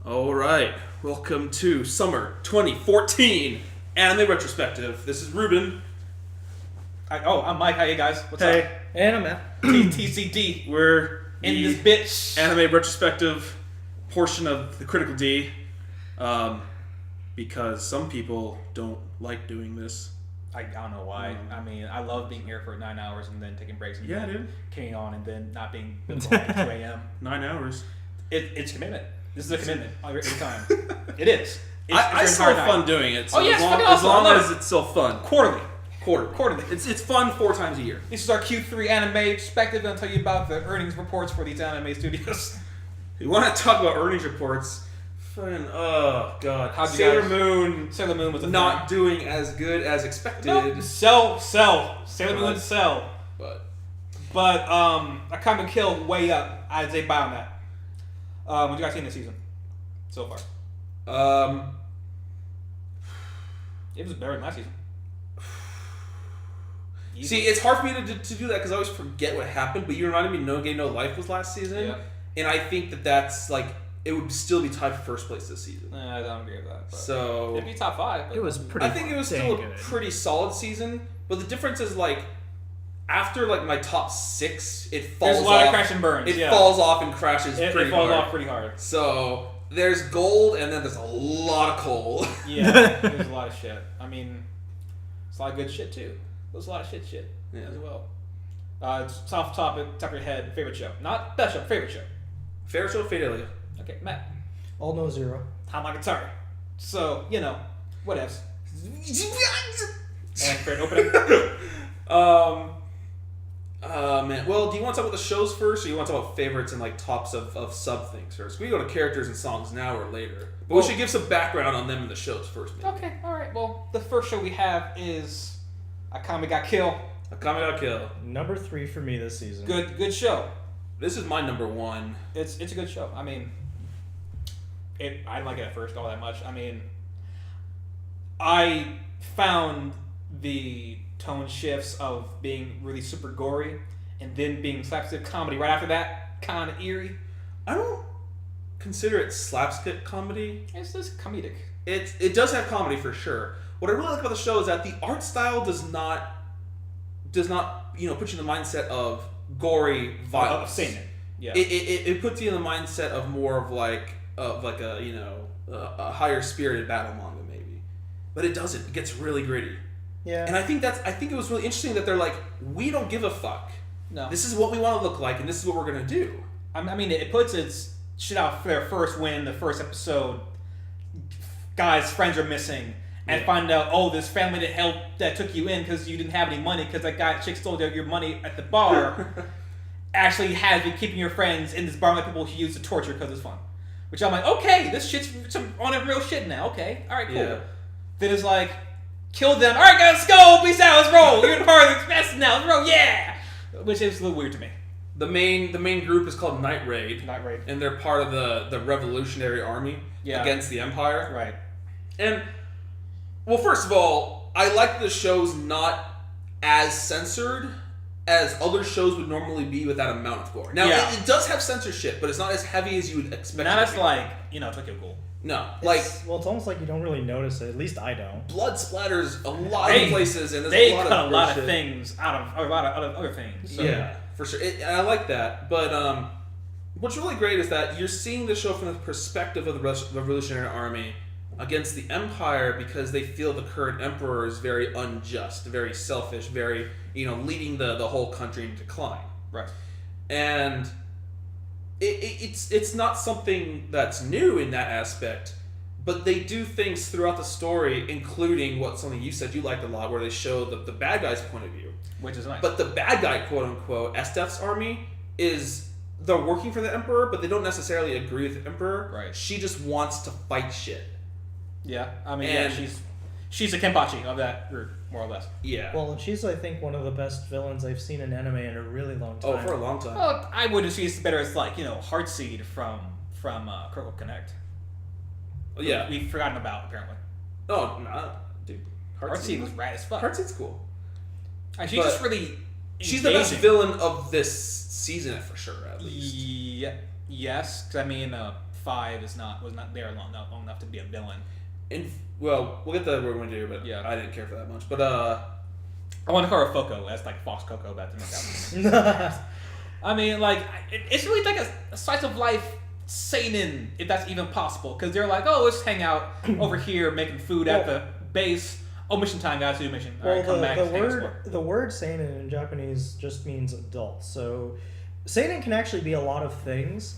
All right, welcome to Summer 2014 Anime Retrospective. This is Ruben. I'm Mike. How you guys? What's Hey. up? And I'm Matt. TTCD. We're In the this bitch. Anime Retrospective portion of the Critical D, because some people don't like doing this. I don't know why. I mean, I love being here for 9 hours and then taking breaks and then dude. carrying on and then not being able to at 2 a.m. 9 hours. It's commitment. This is a commitment every time. It is. I your still entire have fun night. doing it. So Oh, yeah, as it's long, fucking as, awesome. I long love as it. it's still fun. Quarterly. Quarterly. It's fun 4 times a year. This is our Q3 anime perspective. I'm going to tell you about the earnings reports for these anime studios. You want to talk about earnings reports? Fucking, oh god. How'd you Sailor guys- Moon Sailor Moon was a not thing. doing as good as expected. Nope. Sell. Sailor Moon sell. But Akame Kill way up. I'd say buy on that. What you guys seen this season so far? It was better than last season. See, it's hard for me to do that because I always forget what happened. But you reminded me, No Game No Life was last season, and I think that's like it would still be tied for first place this season. I don't agree with that. But So it'd be top 5. But It was pretty. I think it was still a pretty solid season. But the difference is like after like my top 6, it falls there's a lot off. of crash and burns. It falls off and crashes It pretty falls hard. off pretty hard. So there's gold, and then there's a lot of coal. Yeah, there's a lot of shit. I mean, it's a lot of good shit too. There's a lot of shit as well. It's off topic, top of your head. Favorite show, not best show. Favorite show. Fair show, Fatality. Okay, Matt. Aldnoah Zero. Hanamonogatari. So what else? And fair opening. Man. Well, do you want to talk about the shows first, or you want to talk about favorites and like tops of sub things first? We go to characters and songs now or later, but we should give some background on them in the shows first. Maybe. Okay, all right. Well, the first show we have is Akame got killed. Akame got killed. Number 3 for me this season. Good show. This is my number 1. It's a good show. I mean, I didn't like it at first all that much. I mean, I found the tone shifts of being really super gory and then being slapstick comedy right after that kind of eerie. I don't consider it slapstick comedy. It's just comedic. It does have comedy for sure. What I really like about the show is that the art style does not put you in the mindset of gory violence. Saying it. Yeah. It puts you in the mindset of more of like a higher spirited battle manga maybe, but it doesn't. It gets really gritty. Yeah. And I think it was really interesting that they're like, we don't give a fuck. No. This is what we want to look like, and this is what we're gonna do. I mean, it puts its shit out there first when the first episode, guys' friends are missing, and find out, this family that took you in because you didn't have any money because that chick stole your money at the bar, actually has been keeping your friends in this bar like people who use to torture because it's fun. Which I'm like, okay, this shit's on a real shit now. Okay, all right, cool. Yeah. Then it's like, kill them. All right, guys, let's go. Peace out. Let's roll. You're in part of the mess now. Let's roll. Yeah. Which is a little weird to me. The main group is called Night Raid. Night Raid. And they're part of the Revolutionary Army against the Empire. Right. And, well, first of all, I like the show's not as censored as other shows would normally be with that amount of gore. Now, it does have censorship, but it's not as heavy as you would expect. Not as like, Tokyo Ghoul. No. It's almost like you don't really notice it. At least I don't. Blood splatters a lot of places, and there's they a lot cut of a lot of bullshit. things out of other things. So. Yeah, for sure. And I like that. But what's really great is that you're seeing the show from the perspective of the Revolutionary Army against the Empire because they feel the current emperor is very unjust, very selfish, very, leading the whole country in decline. Right. And it's not something that's new in that aspect, but they do things throughout the story, including something you said you liked a lot, where they show the bad guy's point of view. Which is nice. But the bad guy, quote unquote, Estef's army they're working for the Emperor, but they don't necessarily agree with the Emperor. Right. She just wants to fight shit. Yeah, I mean, she's a Kenpachi of that group, more or less. Yeah. Well, and she's, I think, one of the best villains I've seen in anime in a really long time. Oh, for a long time. Well, I wouldn't see it's better as Heartseed from Critical Connect. Yeah. We've forgotten about, apparently. Oh, nah, dude. Heartseed was rad as fuck. Heartseed's cool. She's just really She's the best villain of this season, for sure, at least. Yes, because I mean, 5 was not there long enough to be a villain. Well, we'll get to what we're going to do, but Yeah. I didn't care for that much. But I want to call her Foko as like Fox Coco back to make I mean, like, it's really like a slice of life seinen, if that's even possible. Because they're like, oh, let's hang out over here making food at the base. Oh, mission time, guys, do mission. All right, come back. The word seinen in Japanese just means adult. So seinen can actually be a lot of things.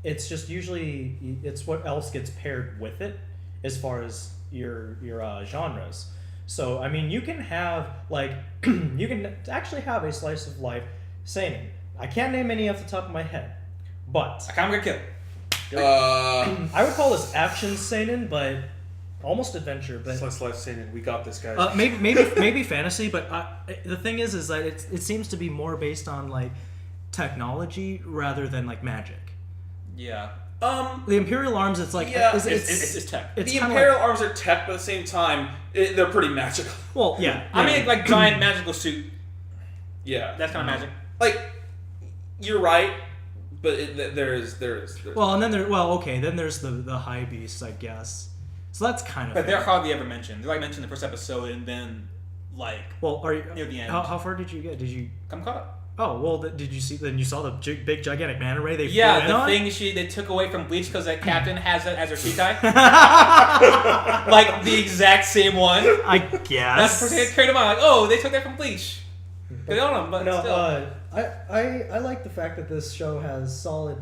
It's just usually it's what else gets paired with it as far as your genres. So I mean, you can have like you can actually have a slice of life seinen. I can't name any off the top of my head, but Akame got killed. I would call this action seinen, but almost adventure. But slice life seinen, we got this, guys. maybe fantasy. But the thing is that it seems to be more based on like technology rather than like magic. Yeah. The Imperial Arms, it's like it's tech. It's the Imperial Arms are tech, but at the same time, they're pretty magical. Well, yeah. I mean, like giant magical suit. Yeah, That's kind of magic. like you're right, but there's Well, and then then there's the high beasts, I guess. So that's kind of. But they're hardly ever mentioned. They're like mentioned in the first episode, and then like are you near the end. How far did you get? Did you Come caught up. Oh well, did you see? Then you saw the big gigantic manta ray they flew in the on? thing they took away from Bleach because that captain has it as her shikai. Like the exact same one. I guess. That's what carried them on. Like, oh, they took that from Bleach. They own them, but No, still. I like the fact that this show has solid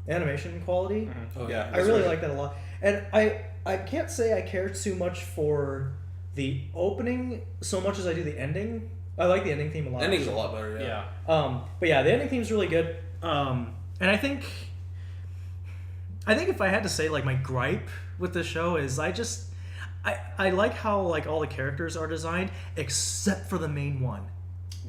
animation quality. Oh yeah, I really like that a lot, and I can't say I care too much for the opening so much as I do the ending. I like the ending theme a lot. The ending's a lot better. Yeah. But yeah, the ending theme's really good. And I think if I had to say like my gripe with the show is I like how like all the characters are designed except for the main one.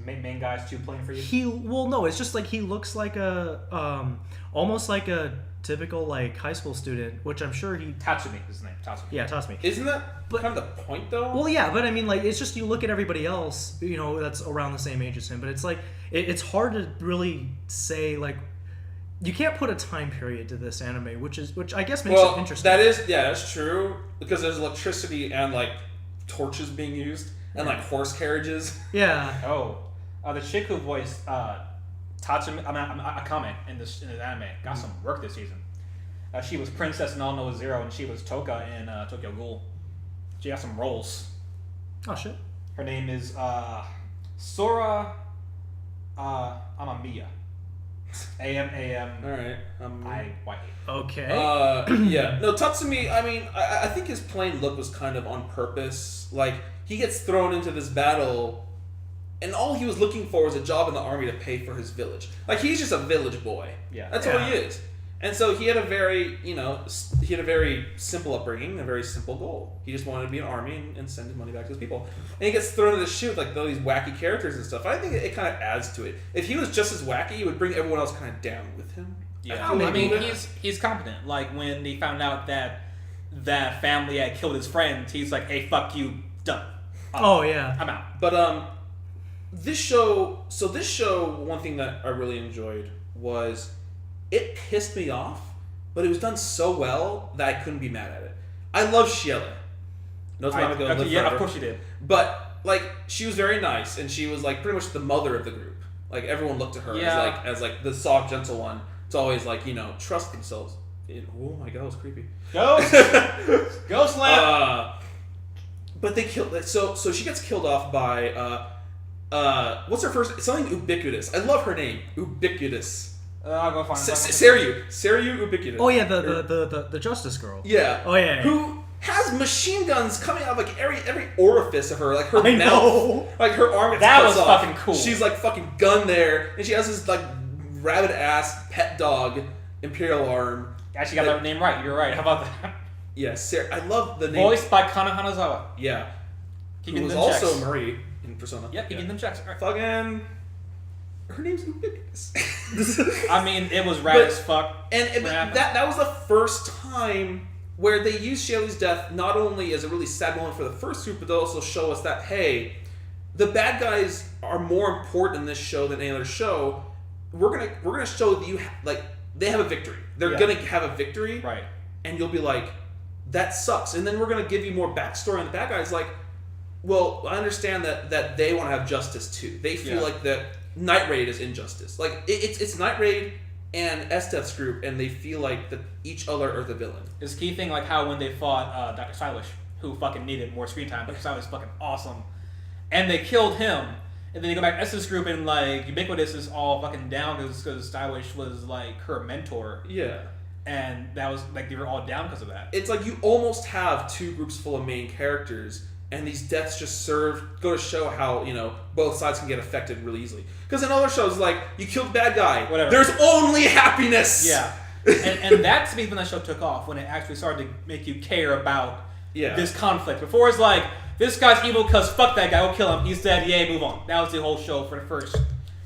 Main guy's too plain for you. No, it's just like he looks like a almost like a typical like high school student, which I'm sure he Tatsumi is his name. Tatsumi. Yeah, Tatsumi. Isn't that kind of the point though? Well, yeah, but I mean, like, it's just you look at everybody else, you know, that's around the same age as him. But it's like it's hard to really say like you can't put a time period to this anime, which I guess makes it interesting. That's true because there's electricity and like torches being used and like horse carriages. Yeah. Oh, the chick who voiced Tatsumi, Akame in this anime got some work this season. She was Princess in Aldnoah Zero, and she was Toka in Tokyo Ghoul. She got some roles. Oh shit. Her name is Sora Amamiya. A-M-A-M. All right. I-Y-A. Okay. Yeah. No, Tatsumi. I mean, I think his plain look was kind of on purpose. Like he gets thrown into this battle. And all he was looking for was a job in the army to pay for his village. Like, he's just a village boy. Yeah. That's all he is. And so he had a very, simple upbringing, a very simple goal. He just wanted to be in an army and send his money back to his people. And he gets thrown into the chute with, like, all these wacky characters and stuff. I think it kind of adds to it. If he was just as wacky, he would bring everyone else kind of down with him. Yeah. I mean, he's competent. Like, when he found out that family had killed his friend, he's like, hey, fuck you, done. Yeah. I'm out. But, this show, one thing that I really enjoyed was it pissed me off, but it was done so well that I couldn't be mad at it. I love Shiele. Yeah, of course you did. But, like, she was very nice, and she was, like, pretty much the mother of the group. Like, everyone looked to her as the soft, gentle one. It's always, like, trust themselves. Oh my god, that was creepy. Ghost lamp! But they killed... So she gets killed off by... what's her first? Something ubiquitous. I love her name. Ubiquitous. I'll go find it. Seryu Ubiquitous. Oh yeah, the Justice Girl. Yeah. Oh yeah. Who has machine guns coming out of like every orifice of her, like her I mouth, know. like her arm. That was off. fucking cool. She's like fucking gun there, and she has this like rabid ass pet dog Imperial Arm. Actually got that name right. You're right. How about that? Yeah, I love the name. Voiced by Kana Hanazawa. Yeah. Keeping Who was them also checks. Marie in Persona. Yep, keeping them checks. Right. Fucking. Her name's Ubiquitous. I mean, it was rad as fuck. And that was the first time where they used Shaylee's death not only as a really sad moment for the first group, but they also show us that, hey, the bad guys are more important in this show than any other show. We're gonna show that they have a victory. They're gonna have a victory, Right. and you'll be like, that sucks. And then we're gonna give you more backstory on the bad guys. Like, well, I understand that they want to have justice too. They feel like that Night Raid is injustice. Like it's Night Raid and Esteth's group, and they feel like that each other are the villain. It's a key thing, like how when they fought Dr. Stylish, who fucking needed more screen time. Dr. Stylish is fucking awesome, and they killed him. And then you go back to Esteth's group, and like Ubiquitous is all fucking down because Stylish was like her mentor. Yeah. And that was like they were all down because of that. It's like you almost have two groups full of main characters, and these deaths just go to show how, both sides can get affected really easily. Because in other shows, like, you killed the bad guy, whatever. There's only happiness! Yeah. and that to me when that show took off, when it actually started to make you care about this conflict. Before it's like, this guy's evil because fuck that guy, we'll kill him, he's dead, yay, move on. That was the whole show for the first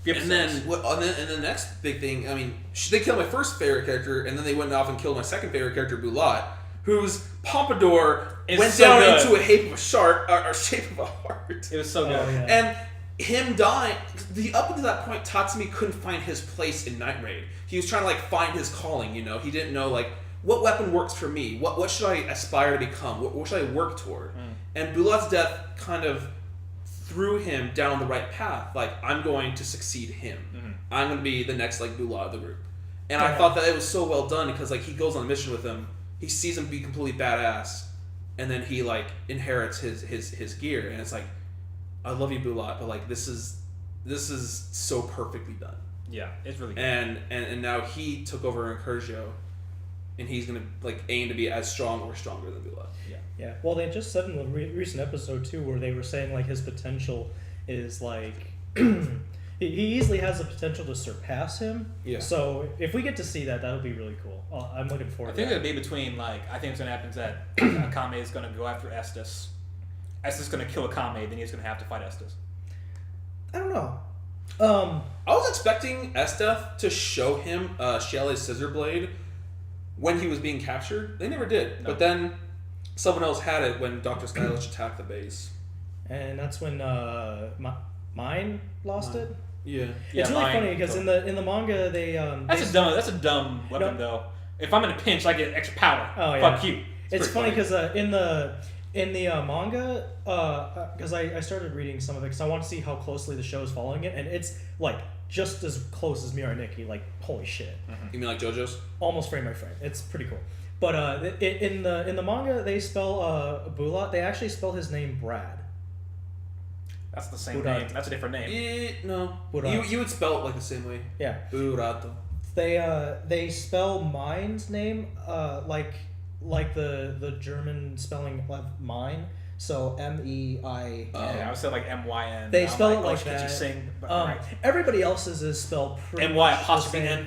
few episodes. And then the next big thing, I mean, they killed my first favorite character, and then they went off and killed my second favorite character, Bulat, whose pompadour went so down good. into a shape of a shark, or shape of a heart. It was so good. yeah. And him dying, up until that point, Tatsumi couldn't find his place in Night Raid. He was trying to find his calling. He didn't know what weapon works for me. What should I aspire to become? What should I work toward? And Bulat's death kind of threw him down the right path. I'm going to succeed him. I'm going to be the next Bulat of the group. And I thought that it was so well done because he goes on a mission with him. He sees him be completely badass, and then he inherits his gear, and it's I love you, Bulat, but this is so perfectly done. Yeah, it's really good. And now he took over in Koukou, and he's gonna aim to be as strong or stronger than Bulat. Yeah. Well, they just said in the recent episode too, where they were saying his potential is he easily has the potential to surpass him. Yeah. So if we get to see that, that'll be really cool. I'm looking forward. I think it'll be between I think it's gonna happen that Akame is gonna go after Estes. Estes is gonna kill Akame, then he's gonna have to fight Estes. I don't know. I was expecting Esteth to show him Shelley's scissor blade when he was being captured. They never did. No. But then someone else had it when Dr. Stylish attacked the base. And that's when Mine lost it. Yeah. It's really funny because in the manga they that's a dumb weapon though. If I'm in a pinch, I get extra power. Oh yeah. Fuck you. It's funny because in the manga, because I started reading some of it because I want to see how closely the show is following it, and it's just as close as Mirai Nikki. Holy shit. Mm-hmm. You mean like JoJo's? Almost frame by frame. It's pretty cool. But in the manga, they spell Bulat. They actually spell his name Brad. That's the same name. That's a different name. No. You would spell it the same way. Yeah. Burato. They spell Mine's name like the German spelling of mine. So MEI. Yeah, I would say MYN. They spell it like that. You sing, right. Everybody else's is spelled pretty MY''N.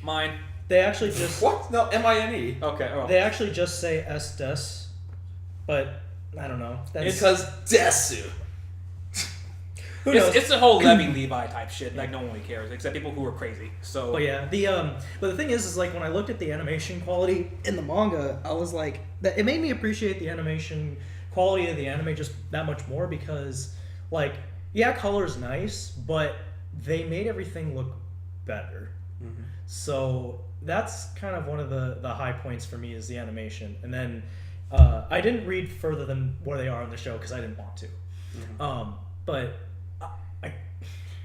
Mine. They actually just what? No, MINE. Okay. Oh. They actually just say Estes, but I don't know. That's because Desu. It's the whole Levi type shit. No one really cares except people who are crazy. So. Oh yeah. But the thing is when I looked at the animation quality in the manga, I was that it made me appreciate the animation quality of the anime just that much more because color's nice, but they made everything look better. Mm-hmm. So that's kind of one of the high points for me is the animation. And then I didn't read further than where they are in the show because I didn't want to. Mm-hmm. But.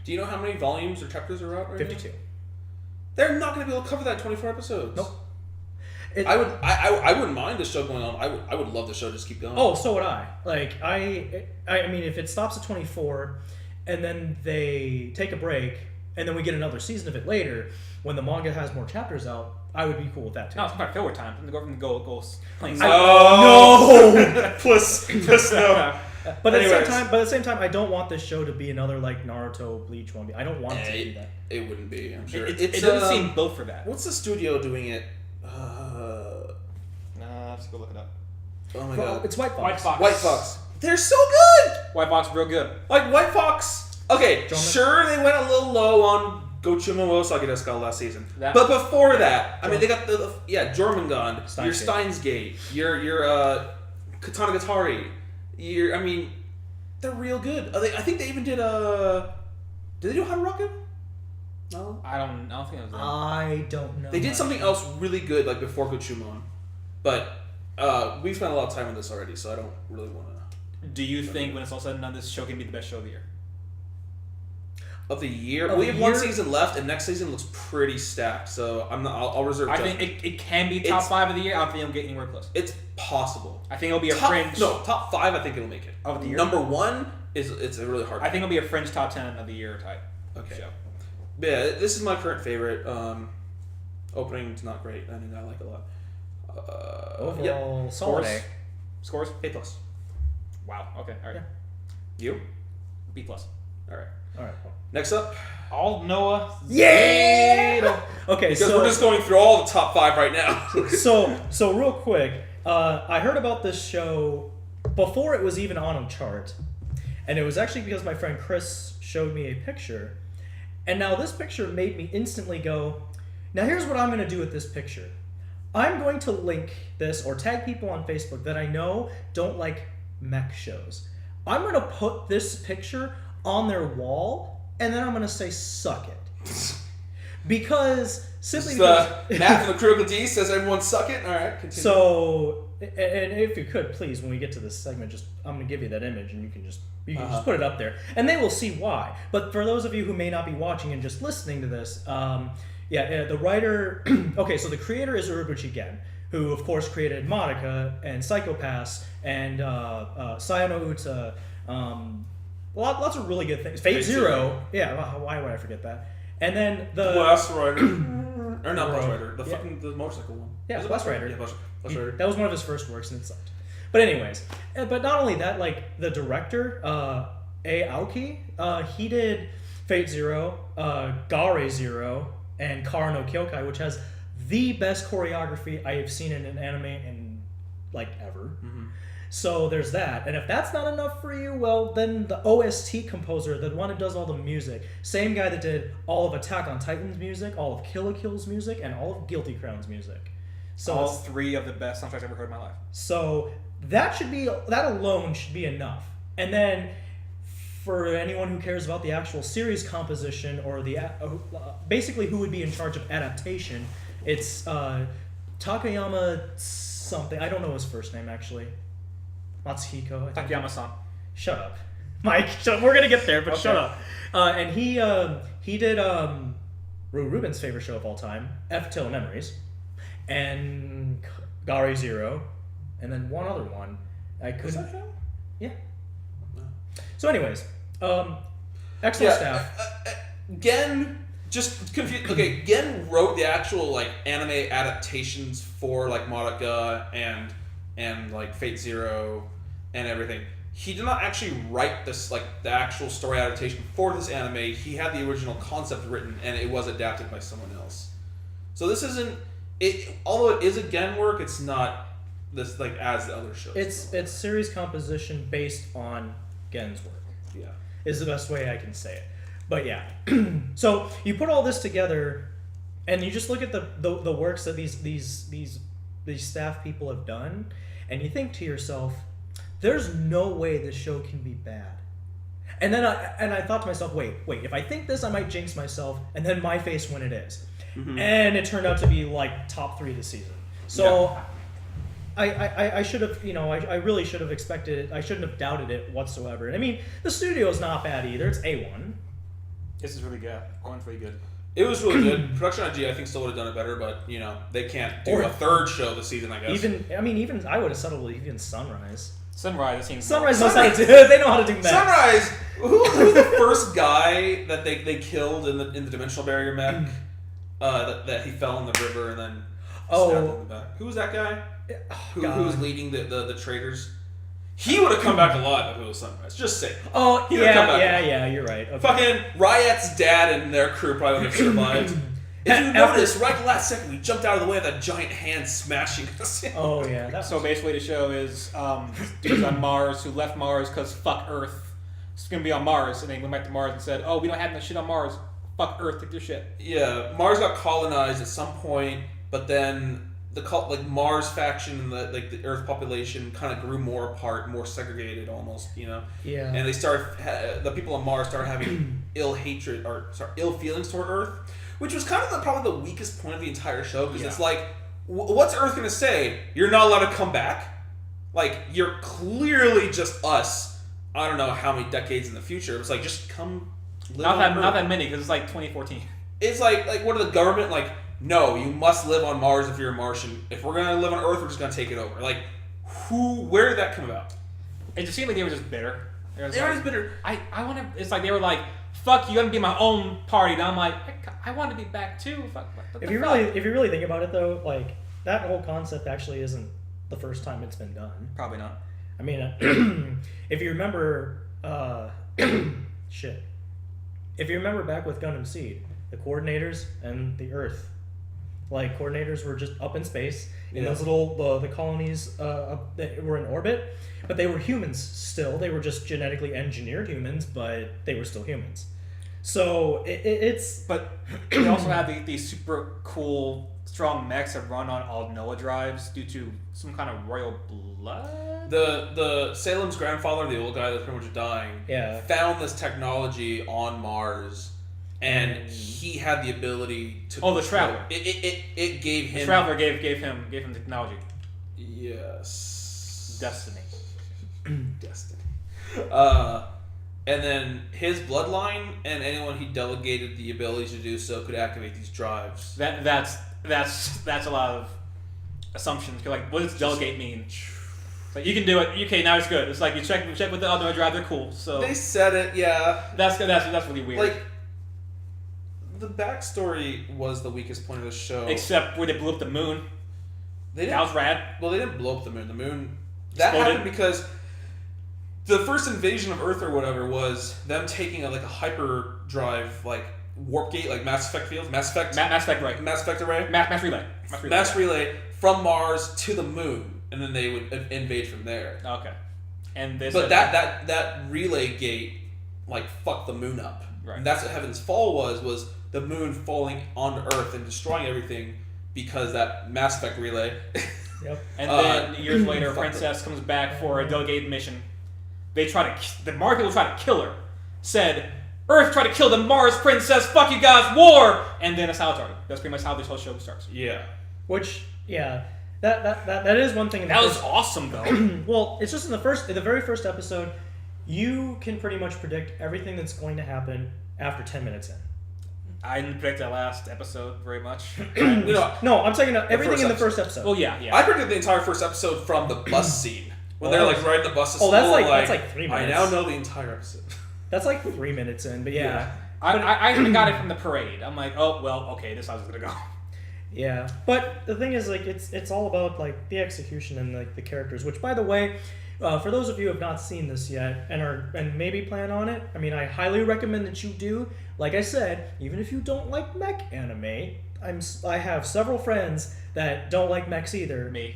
Do you know how many volumes or chapters are out right 52. now? They're not going to be able to cover that in 24 episodes. Nope. I wouldn't mind the show going on. I would love the show just keep going. Oh, so would I. I mean, if it stops at 24, and then they take a break, and then we get another season of it later, when the manga has more chapters out, I would be cool with that too. No, it's about filler time. Go from goals playing. Oh no! plus no. But at the same time, I don't want this show to be another Naruto, Bleach one. I don't want it to be that. It wouldn't be. I'm sure. It doesn't seem built for that. What's the studio doing it? Let's go look it up. Oh my god! It's White Fox. White Fox. They're so good. White Fox, real good. White Fox. Okay, sure they went a little low on Gokujyouma Mosagi Desu last season, but before that, I mean they got the Jormungand, your Steins Gate, your Katanagatari. I mean, they're real good. I think they even did they do Haru? No. I don't think it was them. I don't know. They did something else really good, like before Koukou, but we spent a lot of time on this already, so I don't really want to. Do you think when it's all said and done, this show can be the best show of the year? Of the year, Of we the have one year? season left, and next season looks pretty stacked. So I'm not. I'll reserve. I judgment. think it can be top 5 of the year. I don't think it'll get anywhere close. It's possible. I think it'll be a top, fringe. No, top 5. I think it'll make it. Of the year? Number 1 it's a really hard. I think it'll be a fringe top 10 of the year type. Okay. Show. Yeah, this is my current favorite. Opening's not great. I think I like it a lot. Overall, solid A. Scores? A+. Wow. Okay. All right. Yeah. You? B+. All right. All right. Next up. Aldnoah Yeah. Okay, Because so we're just going through all the top 5 right now. so real quick, I heard about this show before it was even on a chart, and it was actually because my friend Chris showed me a picture, and now this picture made me instantly go, now here's what I'm going to do with this picture. I'm going to link this or tag people on Facebook that I know don't like mech shows. I'm going to put this picture on their wall, and then I'm going to say, suck it. Because, simply because... Matt from the Critical D says everyone suck it. All right, continue. So, and if you could, please, when we get to this segment, I'm going to give you that image, and you can just put it up there. And they will see why. But for those of you who may not be watching and just listening to this, the writer... okay, so the creator is Urobuchi Gen, who, of course, created Mahouka and Psychopaths and Sayano Uta... lots of really good things. Fate Zero. Yeah, why would I forget that? And then the... Blast Rider. Or not Blast Rider. The motorcycle one. Yeah, Was it Blast Rider. Yeah, Blast Rider. That was one of his first works, and it sucked. But anyways, but not only that, like, the director, A. Aoki, he did Fate Zero, Gare Zero, and Kara no Kyokai, which has the best choreography I have seen in an anime in, like, ever. Mm-hmm. So there's that. And if that's not enough for you, well, then the OST composer, the one who does all the music, same guy that did all of Attack on Titan's music, all of Kill la Kill's music, and all of Guilty Crown's music. So all 3 of the best soundtracks I've ever heard in my life. So that alone should be enough. And then for anyone who cares about the actual series composition or the basically who would be in charge of adaptation, it's Takayama something. I don't know his first name actually. Matsuhiko. Takayama-san. Shut up, Mike. We're gonna get there, but okay. Shut up. And he did Rubin's favorite show of all time, F Till Memories, and Gare Zero, and then one other one. I couldn't. Was that him? Yeah. So, anyways, excellent staff. Gen just confused. Okay, Gen wrote the actual like anime adaptations for like Mahouka and like Fate Zero and everything. He did not actually write this like the actual story adaptation for this anime. He had the original concept written and it was adapted by someone else. So this isn't it. Although it is a Gen work, it's not this like as the other shows. It's series composition based on Gen's work. Yeah. Is the best way I can say it. But yeah. So you put all this together and you just look at the works that these staff people have done and you think to yourself, there's no way this show can be bad. And then I thought to myself, wait, if I think this I might jinx myself and then my face when it is. Mm-hmm. And it turned out to be like top 3 this season. So yeah. I should have, I really should have expected it. I shouldn't have doubted it whatsoever. And I mean, the studio's not bad either. It's A1. This is really good. Owen's really good. It was really good. Production IG, I think, still would have done it better, but they can't do a third show this season. I guess. Even I would have settled with even Sunrise. Sunrise knows how to do. They know how to do mech. Sunrise. Who's the first guy that they killed in the dimensional barrier mech? That he fell in the river and then stabbed in the back. Who was that guy? Who was leading the traders? He would have come back alive if it was Sunrise. Just say. Oh, yeah, you're right. Okay. Fucking Riot's dad and their crew probably would have survived. If you notice, right last second, we jumped out of the way of that giant hand smashing us. Oh, yeah. So basically the show is dudes on Mars who left Mars because fuck Earth. It's going to be on Mars. And they went back to Mars and said, oh, we don't have no shit on Mars. Fuck Earth, take your shit. Yeah, Mars got colonized at some point, but then like Mars faction and the Earth population kind of grew more apart, more segregated almost, Yeah. And they the people on Mars started having ill feelings toward Earth, which was kind of probably the weakest point of the entire show, because it's like, what's Earth gonna say? You're not allowed to come back. Like, you're clearly just us. I don't know how many decades in the future. It's like, just come live on Earth. Not that many, because it's like 2014. It's like what are the government like? No, you must live on Mars if you're a Martian. If we're gonna live on Earth, we're just gonna take it over. Like, where did that come about? It just seemed like they were just bitter. They were just bitter. I want to. It's like they were like, "Fuck, you gotta be my own party." And I'm like, I want to be back too. Fuck. If you really think about it though, like that whole concept actually isn't the first time it's been done. Probably not. I mean, if you remember, shit. If you remember back with Gundam Seed, the coordinators and the Earth. Like, coordinators were just up in space in those little the colonies that were in orbit, but they were humans still. They were just genetically engineered humans, but they were still humans. So it's. But they also have these super cool, strong mechs that run on Aldnoah drives due to some kind of royal blood. The Salem's grandfather, the old guy that's pretty much dying, found this technology on Mars. And he had the ability to. The Traveler. It gave him. The Traveler gave him technology. Yes. Destiny. Destiny. And then his bloodline and anyone he delegated the ability to do so could activate these drives. That's a lot of assumptions. You're like, what does delegate mean? Like, you can do it. Okay, now it's good. It's like you check with the other drive. They're cool. So they said it. Yeah. That's really weird. Like. The backstory was the weakest point of the show. Except where they blew up the moon. That was rad. Well, they didn't blow up the moon. The moon... That happened because the first invasion of Earth or whatever was them taking a hyperdrive, warp gate, like Mass Effect fields. Mass Effect array. Mass relay. Mass relay from Mars to the moon. And then they would invade from there. Okay. But that relay gate, fucked the moon up. Right. And that's what Heaven's Fall was the moon falling onto Earth and destroying everything because that Mass Effect relay. Yep. And then years later, Princess comes back for a delegated mission. The Mars people try to kill her. Said, Earth tried to kill the Mars Princess, fuck you guys, war! And then a salutary. That's pretty much how this whole show starts. Yeah. Which, that is one thing. That was awesome, though. Well, it's just in the very first episode, you can pretty much predict everything that's going to happen after 10 minutes in. I didn't predict that last episode very much. No, I'm talking about everything in the first episode. Oh, yeah. I predicted the entire first episode from the bus scene. When they're riding the bus to school. That's like 3 minutes. I now know the entire episode. That's like 3 minutes in, but yeah. I got it from the parade. I'm like, oh, well, okay, this is how it's going to go. Yeah. But the thing is, it's all about, the execution and, the characters, which, by the way... for those of you who have not seen this yet and maybe plan on it, I mean, I highly recommend that you do. Like I said, even if you don't like mech anime, I have several friends that don't like mechs either. Me.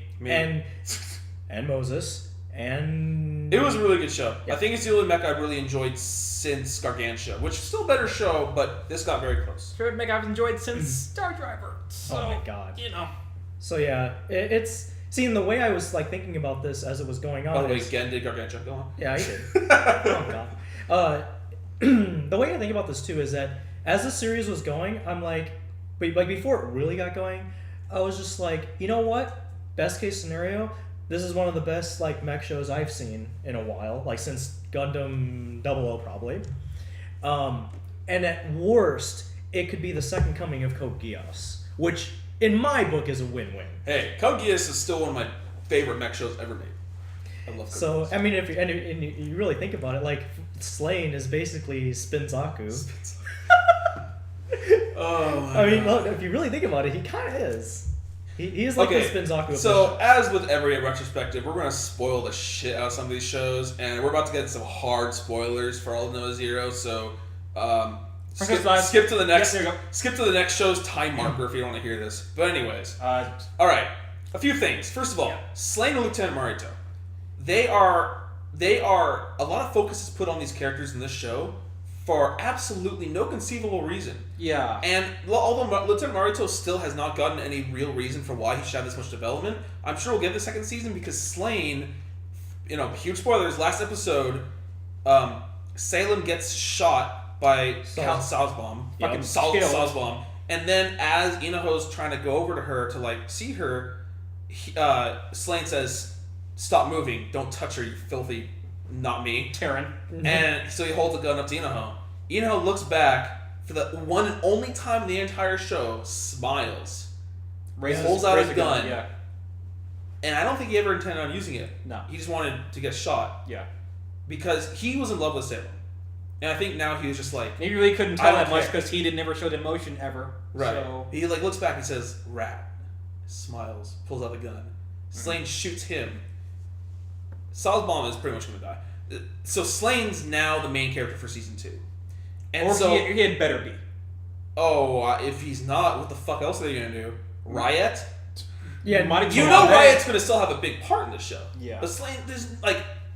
And Moses. And it was a really good show. Yeah. I think it's the only mech I've really enjoyed since Gargantua, which is still a better show, but this got very close. Favorite mech I've enjoyed since Star Driver. So, oh my god. So yeah, it's... See, and the way I was thinking about this as it was going on. By the way, Gen did Gargantua. Go on. Yeah, I did. Oh god. The way I think about this too is that as the series was going, I'm before it really got going, I was just you know what? Best case scenario, this is one of the best mech shows I've seen in a while, since Gundam 00 probably. And at worst, it could be the second coming of Code Geass, which in my book is a win-win. Hey, Code Geass is still one of my favorite mech shows ever made. I love Code Geass. I mean, if you really think about it, Slain is basically Spinzaku. Oh, if you really think about it, he kind of is. He is the Spinzaku. So, as with every retrospective, we're going to spoil the shit out of some of these shows, and we're about to get some hard spoilers for Aldnoah Zero. So, skip to the next. Yep, skip to the next show's time marker if you don't want to hear this. But anyways, all right. A few things. First of all, Slain and Lieutenant Marito. They are. A lot of focus is put on these characters in this show for absolutely no conceivable reason. Yeah. And although Lieutenant Marito still has not gotten any real reason for why he should have this much development, I'm sure we'll get the second season because Slain, huge spoilers, last episode, Salem gets shot by Count Salzbaum. Fucking Salzbaum. And then as Inaho's trying to go over to her to see her, Slain says, "Stop moving, don't touch her, you filthy, not me." Terran. And so he holds a gun up to Inaho. Inaho looks back for the one and only time in the entire show, smiles, holds out a gun. Yeah. And I don't think he ever intended on using it. No. He just wanted to get shot. Yeah. Because he was in love with Salem. And I think now he was just like... He really couldn't tell that much because he never showed emotion ever. Right. So. He looks back and says, "Rat." Smiles, pulls out the gun. Slain shoots him. Salzbaum is pretty much going to die. So Slane's now the main character for season 2. And or so, he had better be. If he's not, what the fuck else are they going to do? Riot? Yeah, Riot's going to still have a big part in the show. Yeah. But Slane,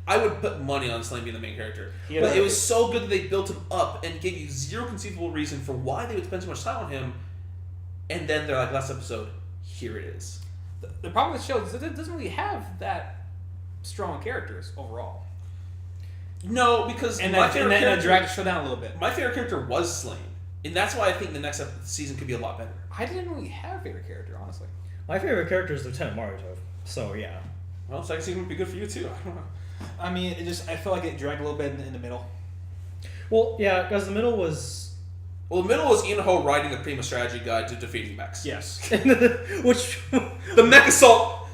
I would put money on Slane being the main character. But it was so good that they built him up and gave you zero conceivable reason for why they would spend so much time on him. And then they're like, last episode, here it is. The problem with the show is that it doesn't really have that strong characters overall. No, because and my favorite character... And dragged the show down a little bit. My favorite character was Slane. And that's why I think the next season could be a lot better. I didn't really have a favorite character, honestly. My favorite character is Lieutenant Marito. So, yeah. Well, second season would be good for you, too. I don't know. I mean, I felt like it dragged a little bit in the middle. Well, yeah, because the middle was... Well, the middle was Inaho writing the Prima strategy guide to defeating mechs. Yes. Which... the Mech Assault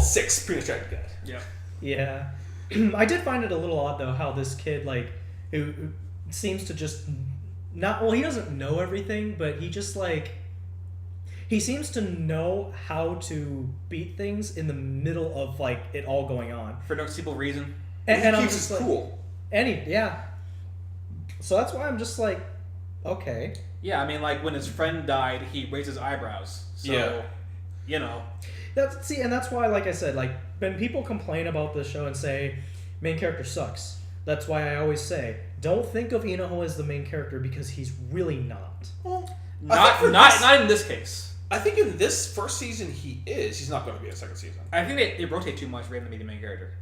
6 Prima strategy guide. Yeah. Yeah. I did find it a little odd, though, how this kid, who seems to just not... Well, he doesn't know everything, but he just, he seems to know how to beat things in the middle of, it all going on. For no conceivable reason. And he I'm keeps just his cool. Yeah. So that's why I'm just okay. Yeah, I mean, when his friend died, he raised his eyebrows. So, And that's why, like I said, when people complain about this show and say, main character sucks, that's why I always say, don't think of Inaho as the main character because he's really not. Well, not in this case. I think in this first season he is. He's not going to be a second season. I think they rotate too much for him to be the main character.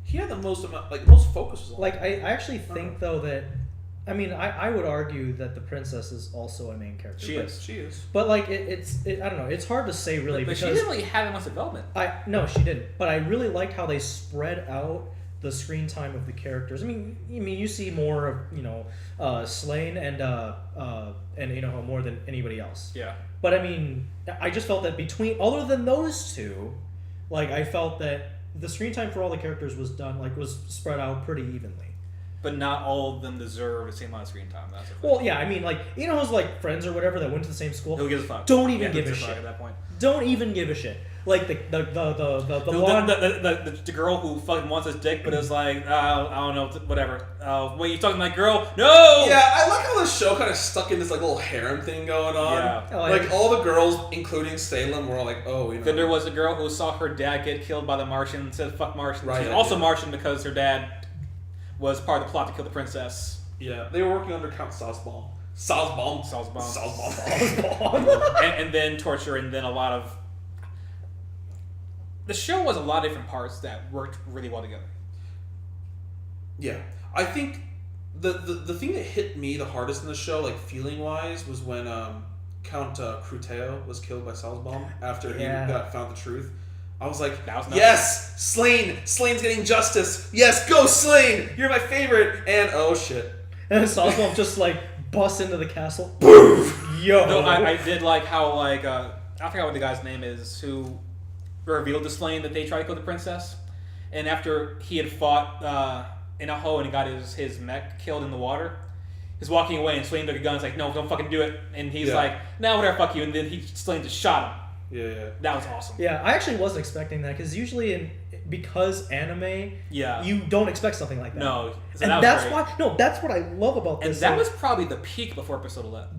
He had the most amount, most focus on. I actually think though that, I mean, I would argue that the princess is also a main character. She is. But I don't know. It's hard to say really but because she didn't really have that much development. No, she didn't. But I really liked how they spread out the screen time of the characters. I mean, you see more of Slane and Inaho more than anybody else. Yeah. But I mean, I just felt that other than those two, I felt that the screen time for all the characters was spread out pretty evenly. But not all of them deserve the same amount of screen time. That's the thing. Well, yeah, I mean, Inaho's friends or whatever that went to the same school. Who gives a fuck? Don't even give a shit at that point. Don't even give a shit. The girl who fucking wants his dick, but is I don't know, whatever. Wait, you talking to my girl? No! Yeah, I like how this show kind of stuck in this little harem thing going on. Yeah. All the girls, including Salem, were all Then there was a girl who saw her dad get killed by the Martian and said, fuck Martian. Right, She's also Martian because her dad was part of the plot to kill the princess. Yeah, they were working under Count Salzbaum. and then torture, and then a lot of... The show was a lot of different parts that worked really well together. Yeah. I think the thing that hit me the hardest in the show, feeling-wise, was when Count Cruteo was killed by Salzbaum after he found the truth. I was like, yes! Slane's getting justice! Yes, go Slane! You're my favorite! And oh shit. And Salzbaum just busts into the castle. Yo! No, I did like how, I forgot what the guy's name is, who revealed to Slane that they tried to kill the princess. And after he had fought Inaho and he got his mech killed in the water, he's walking away and Slane took a gun and was like, no, don't fucking do it. And he's like, nah, whatever, fuck you. And then Slane just shot him. Yeah. That was awesome. Yeah, I actually wasn't expecting that because usually because anime, you don't expect something like that. No, and that's why. No, that's what I love about this. And that was probably the peak before episode 11.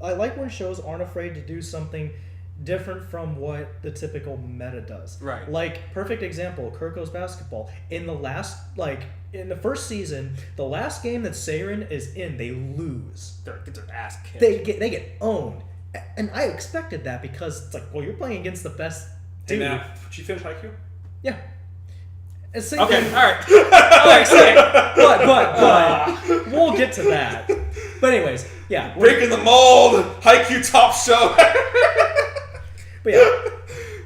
I like when shows aren't afraid to do something different from what the typical meta does. Right. Like, perfect example, Kurko's basketball. In the first season, the last game that Seirin is in, they lose. Get their ass kicked. They get owned. And I expected that because it's like, well, you're playing against the best dude. Hey, man, did you finish Haikyuu? Yeah. Okay, alright. But we'll get to that. But anyways, yeah. Breaking the mold! Haikyuu top show! But yeah,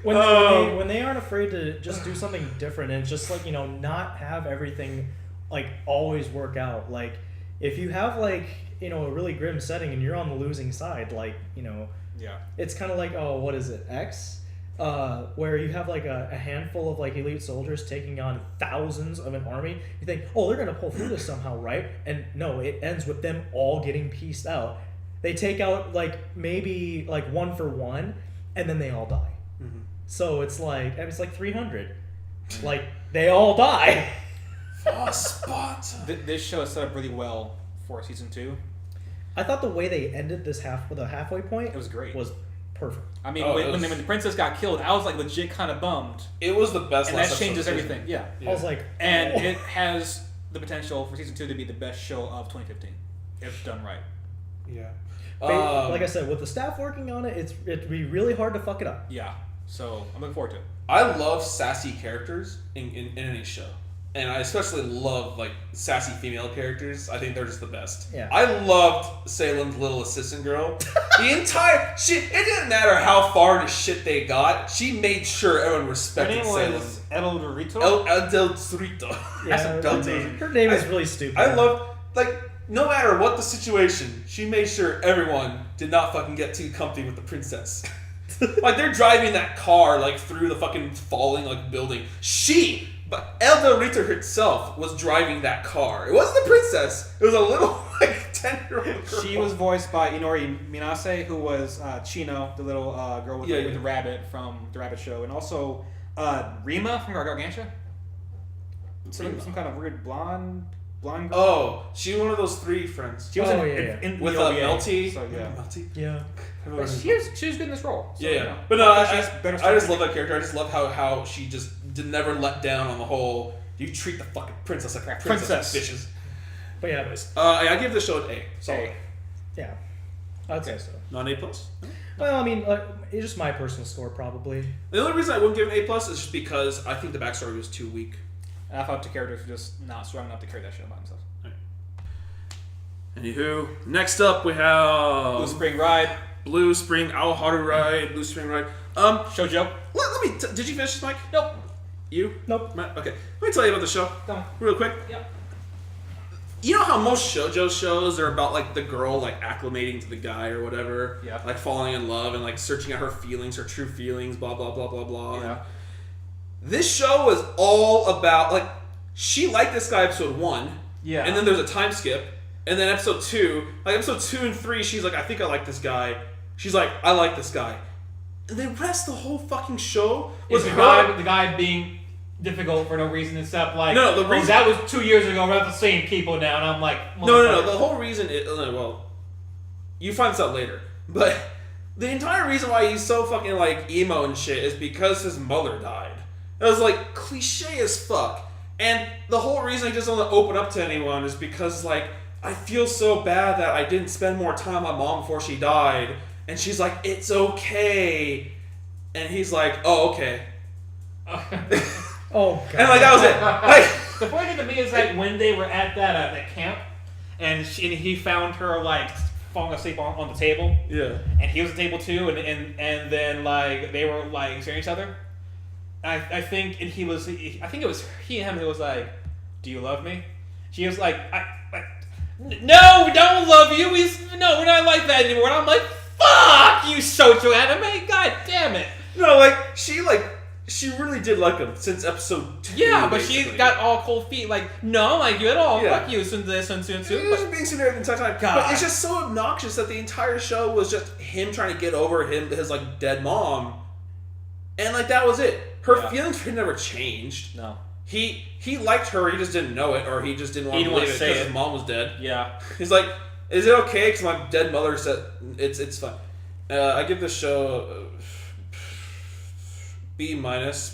when they aren't afraid to just do something different and just like, not have everything like always work out. Like if you have like, a really grim setting and you're on the losing side, like, yeah, it's kind of like, oh, what is it, X? Where you have like a handful of like elite soldiers taking on thousands of an army. You think, oh, they're gonna pull through this somehow, right? And no, it ends with them all getting pieced out. They take out like maybe like 1 for 1, and then they all die. Mm-hmm. So it's like 300. Like they all die. This show is set up really well for season 2. I thought the way they ended this the halfway point It was great. was perfect. I mean, when the princess got killed, I was like legit kind of bummed. It was the best. And that changes everything. Yeah. I was like, And oh. it has the potential for season 2 to be the best show of 2015 if done right. Yeah. Like I said, with the staff working on it, it'd be really hard to fuck it up. Yeah. So I'm looking forward to it. I love sassy characters in any show. And I especially love like sassy female characters. I think they're just the best. Yeah. I loved Salem's little assistant girl. It didn't matter how far to shit they got. She made sure everyone respected Salem. El Dorito. El Cerrito. Yeah, That's a dumb name. Her name is really stupid. I love, like, no matter what the situation, she made sure everyone did not fucking get too comfy with the princess. Like, they're driving that car, like, through the fucking falling, like, building. But El Dorito herself was driving that car. It wasn't the princess. It was a little, like, 10-year-old girl. She was voiced by Inori Minase, who was Chino, the little girl with the rabbit from the Rabbit Show, and also Rima from Gargantua. Some kind of weird blonde girl. Oh, she was one of those 3 friends. She was in With the OVA, Melty. So, yeah. Melty? Yeah. She was good in this role. So, Yeah. But no, I just stuff. love that character. I just love how she just never let down on the whole, you treat the fucking princess like a princess. Fishes. But yeah, I give the show an A. Solid. yeah, I'd say so. Not an A+. Well, I mean, it's just my personal score, probably. The only reason I wouldn't give it an A+ is just because I think the backstory was too weak. And I thought the characters were just not strong enough to carry that show by themselves. Anywho, next up we have Blue Spring Ride. Blue Spring Haru Ride. Blue Spring Ride. Shoujo. Let me. Did you finish this, Mike? Nope. You? Nope. Matt? Okay. Let me tell you about the show. Done. Real quick. Yep. You know how most shoujo shows are about like the girl like acclimating to the guy or whatever, Yeah. like falling in love and like searching out her feelings, her true feelings, blah blah blah blah blah. Yeah. This show was all about like she liked this guy episode 1, Yeah. and then there's a time skip, and then episode 2, like episode 2 and 3, she's like, I think I like this guy. She's like, I like this guy. And the rest of the whole fucking show was the her. guy being difficult for no reason except like No, the reason that was 2 years ago. We're not the same people now, and I'm like, No. The whole reason is well, you find this out later, but the entire reason why he's so fucking like emo and shit is because his mother died. It was like cliche as fuck, and the whole reason he doesn't want to open up to anyone is because like I feel so bad that I didn't spend more time with my mom before she died, and she's like, it's okay, and he's like, oh okay. Oh, God. And like that was it. Like the funny thing to me is like when they were at that camp, and he found her like falling asleep on the table. Yeah. And he was at the table too, and then like they were like staring at each other. I think it was he and him. It was like, do you love me? She was like, no, we don't love you. We're not like that anymore. And I'm like, fuck you, Shoujo anime. God damn it. No, she really did like him since episode 2. Yeah, but basically. she got all cold feet. Like, no, I don't like you at all. Yeah. Fuck you, Sun. He was being sincere the entire time. God. But it's just so obnoxious that the entire show was just him trying to get over his like dead mom, and like that was it. Her feelings for him never changed. No. He liked her. He just didn't know it, or he just didn't want to believe it because his mom was dead. Yeah. He's like, is it okay? Because my dead mother said it's fine. I give this show B-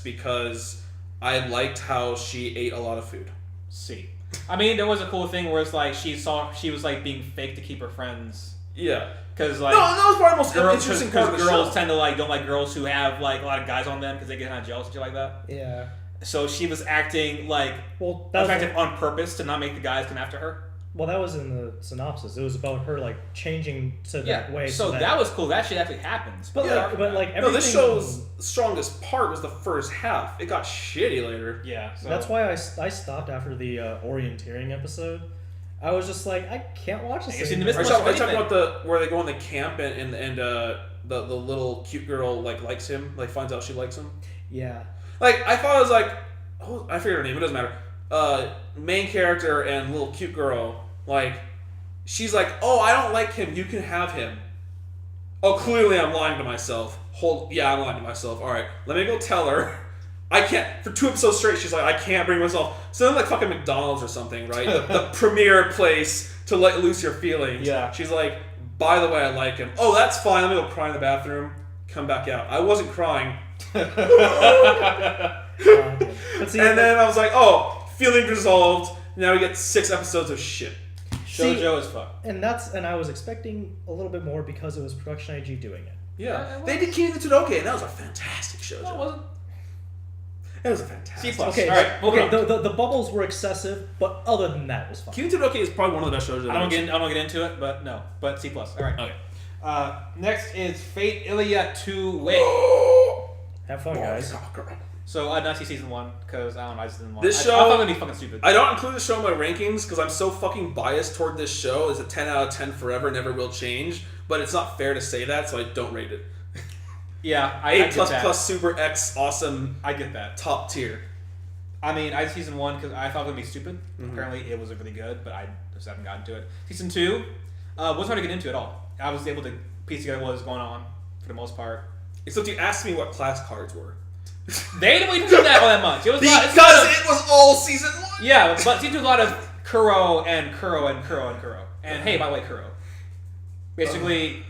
because I liked how she ate a lot of food. C. I mean, there was a cool thing where it's like she was like being fake to keep her friends. Yeah. Because like no, that was probably the most interesting part of the girls show. tend to like don't like girls who have like a lot of guys on them because they get kind of jealous and shit like that. Yeah. So she was acting like attractive on purpose to not make the guys come after her. Well, that was in the synopsis. It was about her like changing to that way. So that was cool. That shit actually happens. But everything. No, this show's strongest part was the first half. It got shitty later. Yeah. So. That's why I stopped after the orienteering episode. I was just like, I can't watch this. Are you talking about where they go on the camp and the little cute girl likes him, finds out she likes him? Yeah. I thought it was I forget her name. It doesn't matter. Main character and little cute girl. She's like, oh, I don't like him. You can have him. Oh, clearly I'm lying to myself. I'm lying to myself. All right, let me go tell her. I can't. For 2 episodes straight, she's like, I can't bring myself. So then, fucking McDonald's or something, right? the premier place to let loose your feelings. Yeah. She's like, by the way, I like him. Oh, that's fine. Let me go cry in the bathroom. Come back out. I wasn't crying. And then I was like, oh, feeling resolved. Now we get 6 episodes of shit. Shoujo is fuck. And I was expecting a little bit more because it was Production IG doing it. Yeah. They did Kimi no Todoke, and that was a fantastic show. No, it wasn't. It was a fantastic C+. Okay, all right. The bubbles were excessive, but other than that, it was fine. Kimi no Todoke is probably one of the best shows. I don't get into it, but no. But C+. All right. Okay. Next is Fate Illya 2-Way. Have fun, guys. So I did not see season 1 because I don't know. I just didn't want. This show, I thought it'd be fucking stupid. I don't include the show in my rankings because I'm so fucking biased toward this show. It's a 10 out of 10 forever, never will change. But it's not fair to say that, so I don't rate it. Yeah, I A++, get that. super X, awesome. I get that. Top tier. I mean, I did season 1 because I thought it would be stupid. Mm-hmm. Apparently, it was really good, but I just haven't gotten to it. Season 2 wasn't hard to get into at all. I was able to piece together what was going on for the most part. Except you asked me what class cards were. They didn't even do that all that much. It was it was all season 1. Yeah, but season 2 was a lot of Kuro and Kuro and Kuro and Kuro. And hey, by the way, Kuro. Basically,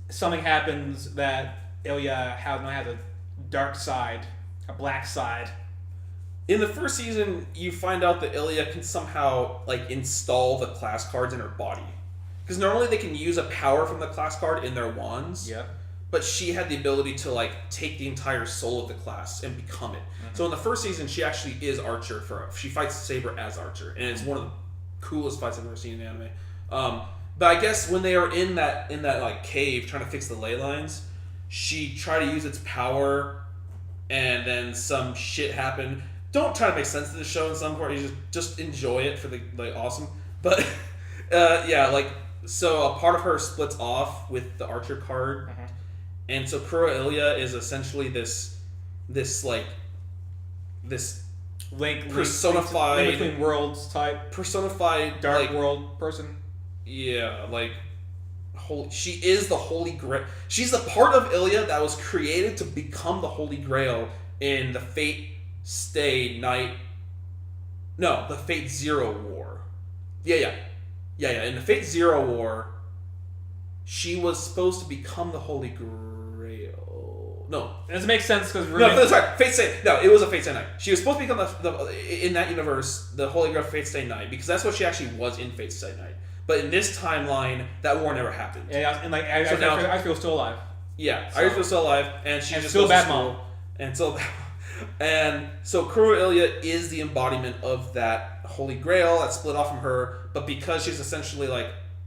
something happens that Illya has a dark side, a black side. In the first season, you find out that Illya can somehow install the class cards in her body. Because normally they can use a power from the class card in their wands. Yeah. But she had the ability to take the entire soul of the class and become it. Mm-hmm. So in the first season, she actually is Archer. She fights Saber as Archer, and it's one of the coolest fights I've ever seen in anime. But I guess when they are in that cave trying to fix the ley lines, she tried to use its power, and then some shit happened. Don't try to make sense of the show in some part. You just enjoy it for the awesome. But so a part of her splits off with the Archer card. Mm-hmm. And so Kuro Illya is essentially this link personified link between worlds type personified dark world person. Yeah, she is the Holy Grail. She's the part of Illya that was created to become the Holy Grail in the Fate Stay Night. No, the Fate Zero War. Yeah. In the Fate Zero War, she was supposed to become the Holy Grail. No. It doesn't make sense because Fate Stay. No, it was a Fate Stay Night. She was supposed to become in that universe the Holy Grail Fate Stay Night because that's what she actually was in Fate Stay Night. But in this timeline, that war never happened. Yeah, and I feel still alive. Yeah, so, I feel still alive, and she's just still bad mom. And so Kuro Illya is the embodiment of that Holy Grail that split off from her, but because she's essentially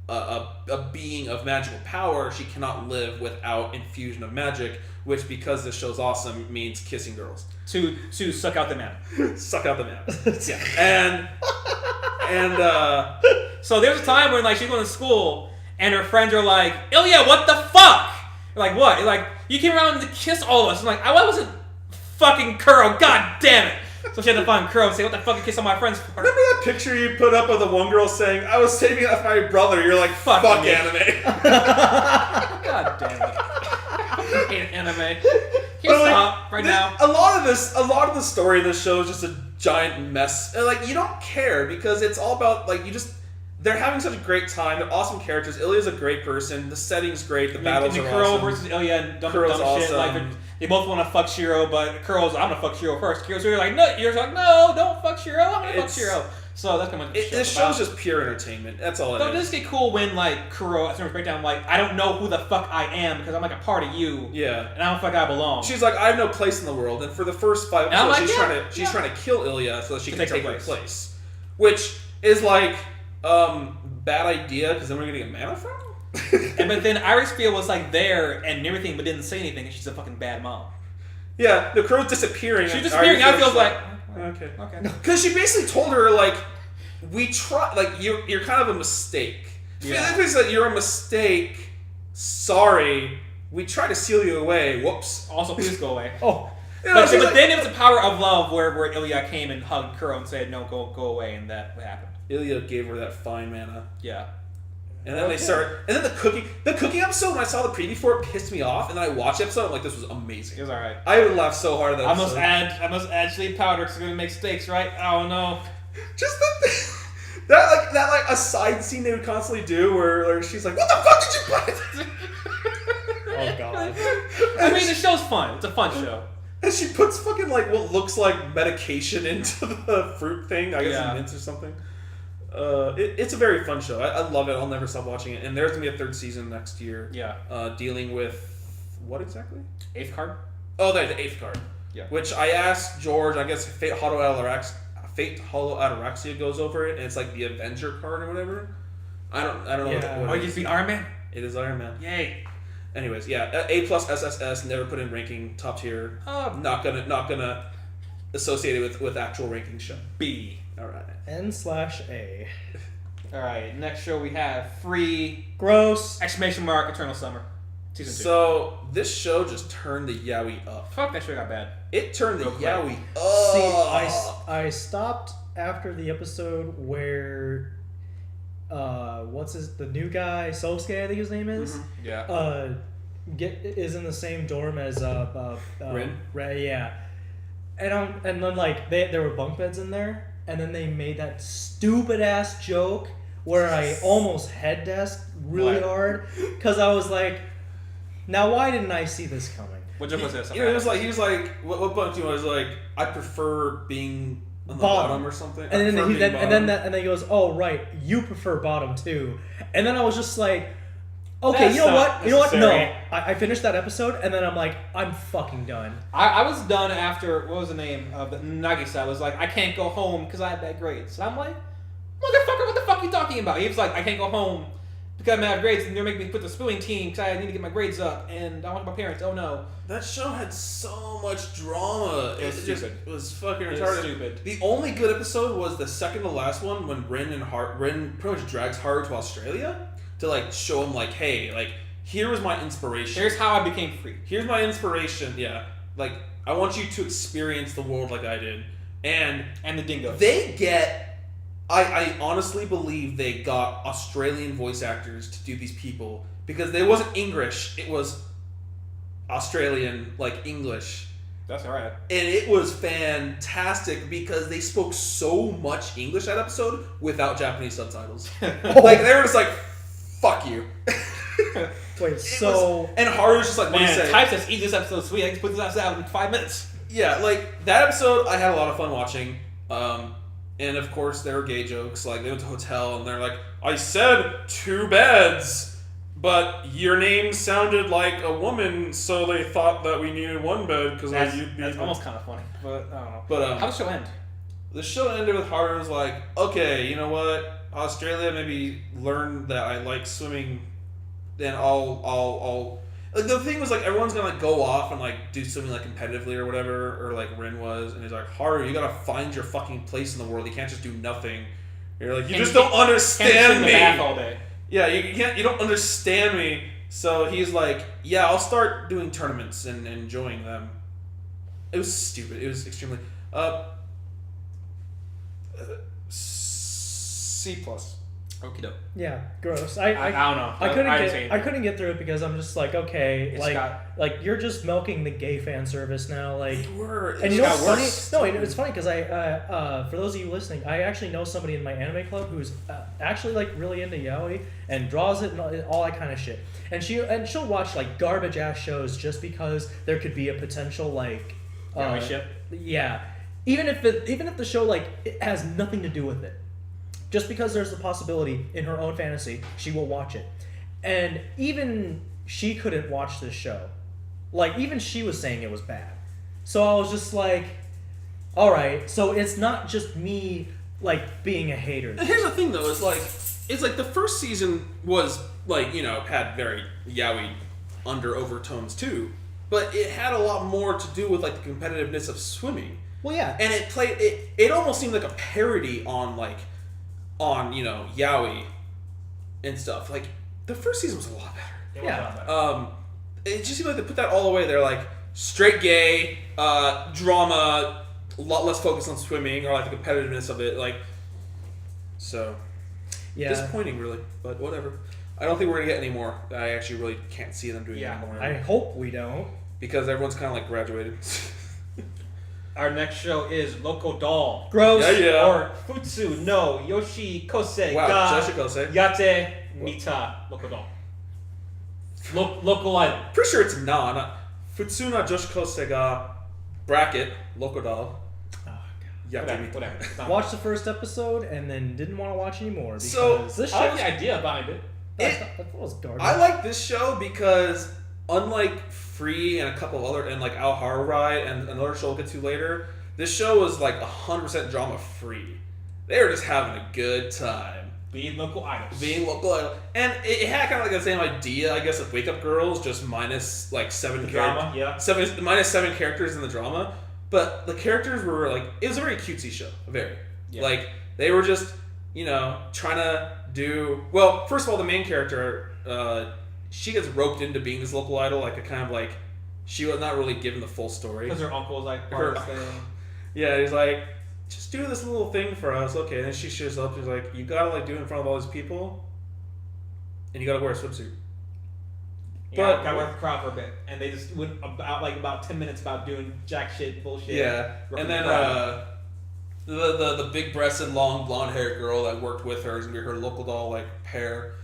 a being of magical power, she cannot live without infusion of magic, which, because this show's awesome, means kissing girls. To suck out the man. Suck out the man. Yeah. And so there's a time when she's going to school and her friends are like, Illya, what the fuck? You're like, what? You're like, you came around to kiss all of us. I'm like, I wasn't fucking Kuro, god damn it. So she had to find Kuro and say, what the fuck you kiss all my friends for? Remember that picture you put up of the one girl saying, I was saving that for my brother? You're like, fuck anime. God damn it. I hate anime. Stop right now. A lot of the story of this show is just a giant mess. And, you don't care because it's all about, they're having such a great time. They're awesome characters. Illya's a great person. The setting's great. The battles are Kuro awesome. versus Illya and dumb Kuro's shit. awesome. They both want to fuck Shiro, but Kuro's I'm gonna fuck Shiro first. Kuro's like, no, you're like, no, don't fuck Shiro. I'm gonna fuck Shiro. So that's kind of what this show's just pure entertainment. That's all it is. So this get cool when like Kuro at some breakdown like I don't know who the fuck I am because I'm like a part of you. Yeah. And I don't feel like I belong. She's like, I have no place in the world, and for the first 5 episodes, like, she's trying to kill Illya so that she can take her place. place, which is like bad idea because then we're gonna get mana from. But then Iris Field was like there and everything, but didn't say anything, and she's a fucking bad mom. Yeah, the crow's disappearing. She's disappearing. I feel like okay. Because she basically told her like, we try, like you're kind of a mistake. Yeah. She said you're a mistake. Sorry, we tried to seal you away. Whoops. Also, please go away. Oh. But then it was the power of love where Illya came and hugged Kuro and said, no, go away, and that happened. Illya gave her that fine mana. Yeah. And then they started, and then the cooking episode, when I saw the preview for it, pissed me off, and then I watched the episode, I'm like, this was amazing. It was alright. I would laugh so hard at that episode. I must add sleep powder because we're gonna make steaks, right? Oh no. Just that aside scene they would constantly do where she's like, what the fuck did you put? Oh god. I mean, the show's fun. It's a fun show. And she puts fucking like what looks like medication into the fruit thing, I guess in mints or something. It's a very fun show. I love it. I'll never stop watching it. And there's gonna be a 3rd season next year. Yeah. Dealing with what exactly? 8th card. Oh, the 8th card. Yeah. Which I asked George. I guess Fate Hollow Ataraxia goes over it, and it's like the Avenger card or whatever. I don't know. Yeah. What you beat Iron Man? It is Iron Man. Yay. Anyways, yeah, A+ SSS. Never put in ranking, top tier. Not gonna associate it with actual ranking show. B. All right. N/A. All right. Next show we have Free. Gross. Eternal Summer. Season 2. So this show just turned the yaoi up. Fuck, that show got bad. It turned the yaoi up. See, I stopped after the episode where the new guy, Sosuke, I think his name is. Mm-hmm. Yeah. Is in the same dorm as Rin? Yeah. And then like there were bunk beds in there, and then they made that stupid ass joke where I almost head desked really hard because I was like, now why didn't I see this coming? What joke was this? He was like, what bunk do you want? He was like, I prefer being on the bottom or something. And then he goes, oh right, you prefer bottom too. And then I was just like, okay, you know what? No, I finished that episode, and then I'm like, I'm fucking done. I was done after, what was the name of the Nagisa? I was like, I can't go home because I had bad grades. And I'm like, motherfucker, what the fuck are you talking about? He was like, I can't go home because I have bad grades, and they're making me put the spooning team because I need to get my grades up, and I want my parents. Oh no. That show had so much drama. It was stupid. It was fucking retarded. It was stupid. The only good episode was the second to last one when Rin pretty much drags Haru to Australia to like show him like, hey, like here was my inspiration. Here's how I became free. Here's my inspiration. Yeah, like I want you to experience the world like I did, and the dingoes. They get. I honestly believe they got Australian voice actors to do these people because they wasn't English. It was Australian, like English. That's alright. And it was fantastic because they spoke so much English that episode without Japanese subtitles. Like they were just like, "Fuck you." Wait, so and Haru's just like, "What do you say?" Type says, "Eat this episode, sweet. I can put this out in 5 minutes." Yeah, like that episode, I had a lot of fun watching. And of course, there were gay jokes. Like they went to a hotel and they're like, "I said 2 beds, but your name sounded like a woman, so they thought that we needed 1 bed because that's almost kind of funny." But I don't know. But how does the show end? The show ended with Haru was like, "Okay, you know what? Australia maybe learned that I like swimming. Then I'll." Like the thing was like everyone's gonna like go off and like do swimming like competitively or whatever, or like Rin was, and he's like, Haru, you gotta find your fucking place in the world. You can't just do nothing. You're like, you just don't understand me. Can't sit in the bath all day. Yeah, you don't understand me. So he's like, yeah, I'll start doing tournaments and enjoying them. It was stupid. It was extremely C+. Okie doke. Yeah, gross. I don't know. I couldn't get through it because I'm just like, okay, It's like you're just milking the gay fan service now, like. They were. And you know what's funny? worse. No, it's funny because for those of you listening, I actually know somebody in my anime club who's actually like really into yaoi and draws it and all that kind of shit. And she'll watch like garbage ass shows just because there could be a potential like. Yaoi ship. Yeah, even if the show like it has nothing to do with it. Just because there's the possibility in her own fantasy, she will watch it. And even she couldn't watch this show. Like, even she was saying it was bad. So I was just like, alright, so it's not just me, like, being a hater. And here's the thing, though, it's like the first season was, like, had very yaoi under overtones, too. But it had a lot more to do with, like, the competitiveness of swimming. Well, yeah. And it almost seemed like a parody on yaoi and stuff. Like, the first season was a lot better. Yeah. It just seemed like they put that all away. They're like straight gay, drama, a lot less focused on swimming or like the competitiveness of it. Like, so Yeah. disappointing, really. But whatever. I don't think we're gonna get any more. I actually really can't see them doing any more. I hope we don't. Because everyone's kind of like graduated. Our next show is Locodol. Gross. Yeah. Or Fuutsu no Yoshi Kousei Wow, ga Joshi Kousei. Yatte Mita Locodol. Local idol. Pretty sure it's not Fuutsu na Joshi Kousei ga bracket Locodol. Whatever. It's not Watched the first episode and then didn't want to watch anymore because So, this I like show the idea behind it. that was garbage. I like this show because unlike Free and a couple of other and like Al Haru Ride and another show we'll get to later, this show was like 100% drama free. They were just having a good time. Being local idols. And it had kind of like the same idea, I guess, of Wake Up Girls, just minus like seven drama, yeah. minus 7 characters in the drama. But the characters were like, it was a very cutesy show. Very. Yeah. Like, they were just, trying to do. Well, first of all, the main character, she gets roped into being this local idol, like a kind of like, she was not really given the full story. Because her uncle was like part of the thing. Yeah, he's like, just do this little thing for us, okay. And then she shows up, she's like, you gotta like do it in front of all these people, and you gotta wear a swimsuit. Yeah, got with the crowd for a bit, and they just went about 10 minutes about doing jack shit bullshit. Yeah, and then the big-breasted, long blonde-haired girl that worked with her is gonna be her local doll like pair.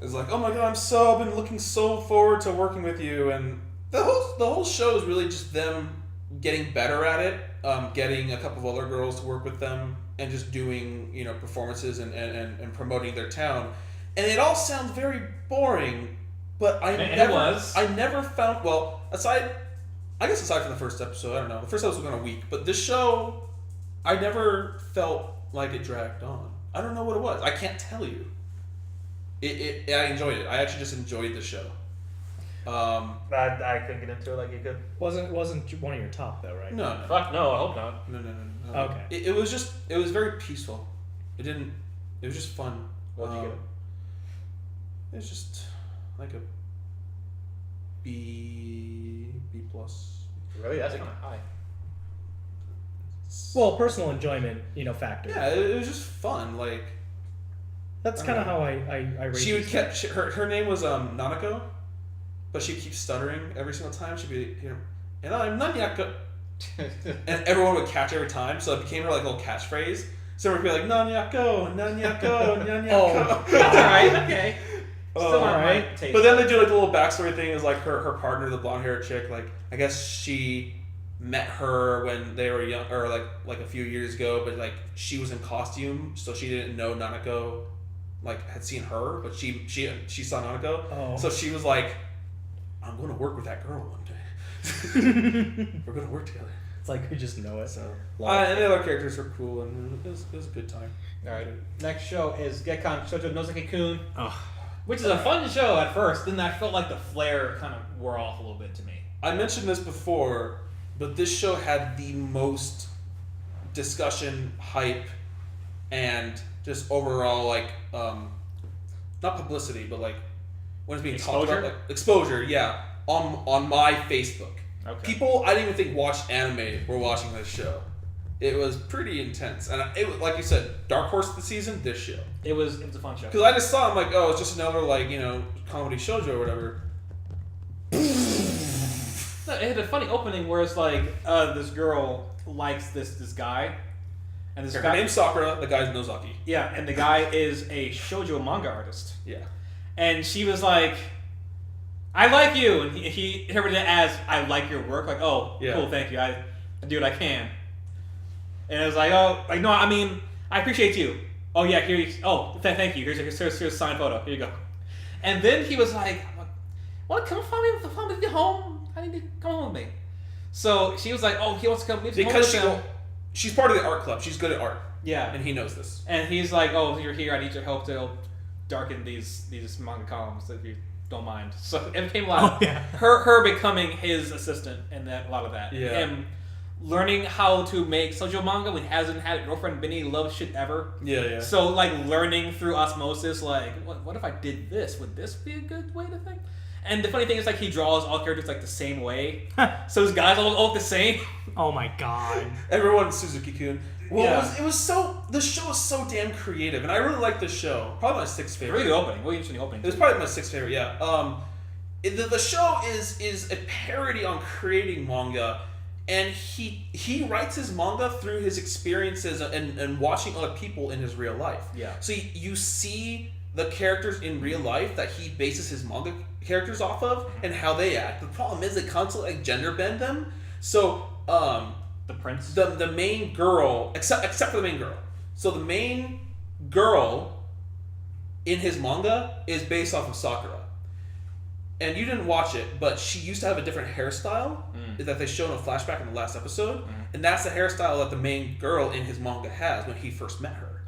Is like, oh my god, I've been looking so forward to working with you, and the whole show is really just them getting better at it, getting a couple of other girls to work with them, and just doing performances and promoting their town, and it all sounds very boring. But I never found, aside from the first episode, I don't know. The first episode was kind of weak, but this show, I never felt like it dragged on. I don't know what it was. I can't tell you. I enjoyed it. I actually just enjoyed the show. I couldn't get into it like you could. Wasn't one of your top though, right? No. Fuck no, I hope not. No. Okay. It was very peaceful. It was just fun. What did you give it? It was just like a B plus. Really? That's kind of high. Well, personal enjoyment, factor. Yeah, it was just fun. Like, that's kind of how I rate she would these her name was Nanako, but she keeps stuttering every single time. She'd be and I'm Nanyako, and everyone would catch every time. So it became her like little catchphrase. So everyone would be like Nanyako, Nanyako, Nanyako. Oh, that's alright. Okay. Still alright. But then they do like the little backstory thing. Is like her partner, the blonde haired chick. Like, I guess she met her when they were young, or like a few years ago. But like she was in costume, so she didn't know Nanako. Like, had seen her, but she saw Nanako. Oh. So she was like, I'm going to work with that girl one day. We're going to work together. It's like we just know it. So and the other characters were cool, and it was a good time. All right. Next show is Gekkan Shoujo Nozaki-kun. Oh. Which is a fun show at first, then I felt like the flair kind of wore off a little bit to me. I mentioned this before, but this show had the most discussion, hype, and just overall, like, not publicity, but like, when it's being talked about, like, exposure, yeah, on my Facebook. Okay. People I didn't even think watched anime were watching this show. It was pretty intense, and it was, like you said, dark horse of the season. This show. It was a fun show. Because I just saw, I'm like, oh, it's just another comedy shoujo or whatever. No, it had a funny opening where it's like this girl likes this guy, and this Her guy name's Sakura. The guy's Nozaki. Yeah, and the guy is a shoujo manga artist. Yeah. And she was like, "I like you," and he interpreted it as "I like your work." Like, oh, Yeah. cool, thank you. I do what I can. And it was like, oh, like no, I mean, I appreciate you. Oh yeah, here you. Oh, thank you. Here's a signed photo. Here you go. And then he was like, "Well, come find me home. I need to come home with me." So she was like, "Oh, he wants to come." Because she's part of the art club. She's good at art. Yeah, and he knows this. And he's like, "Oh, you're here. I need your help to help darken these manga columns if you don't mind." So it became a lot. Her becoming his assistant, and that a lot of that. Yeah. Him learning how to make shoujo manga when he hasn't had a girlfriend, been any love shit ever. Yeah. So like learning through osmosis, like what if I did this? Would this be a good way to think? And the funny thing is, like, he draws all characters like the same way. So his guys all look the same. Oh my god. Everyone's Suzuki-kun. Well, Yeah. it was so. The show was so damn creative, and I really liked this show. Probably my sixth favorite. Really good opening. Really interesting opening. It was probably my sixth favorite. Yeah. The show is a parody on creating manga, and he writes his manga through his experiences and watching other people in his real life. Yeah. So you see the characters in real life that he bases his manga characters off of and how they act. The problem is they constantly like gender bend them. So the prince. The main girl, except for the main girl. So the main girl in his manga is based off of Sakura. And you didn't watch it, but she used to have a different hairstyle that they showed in a flashback in the last episode. And that's the hairstyle that the main girl in his manga has when he first met her.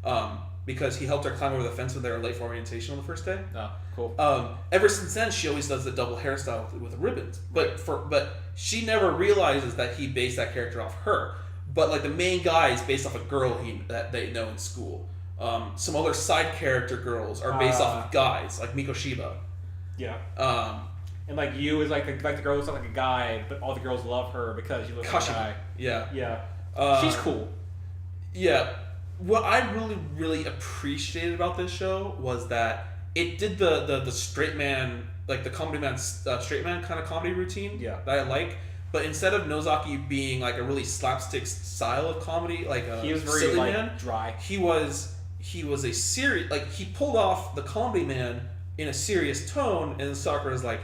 Oh. Because he helped her climb over the fence when they were late for orientation on the first day. Oh, cool. Ever since then, she always does the double hairstyle with the ribbons. But she never realizes that he based that character off her. But like the main guy is based off a girl that they know in school. Some other side character girls are based off of guys, like Miko Shiba. Yeah. And like you is like the girl who's not like a guy, but all the girls love her because you look like a guy. Yeah. Yeah. She's cool. Yeah. What I really, really appreciated about this show was that it did the straight man, like the comedy man, straight man kind of comedy routine that I like. But instead of Nozaki being like a really slapstick style of comedy, like a he was very silly like man, dry. He was a serious, like he pulled off the comedy man in a serious tone, and Sakura's like,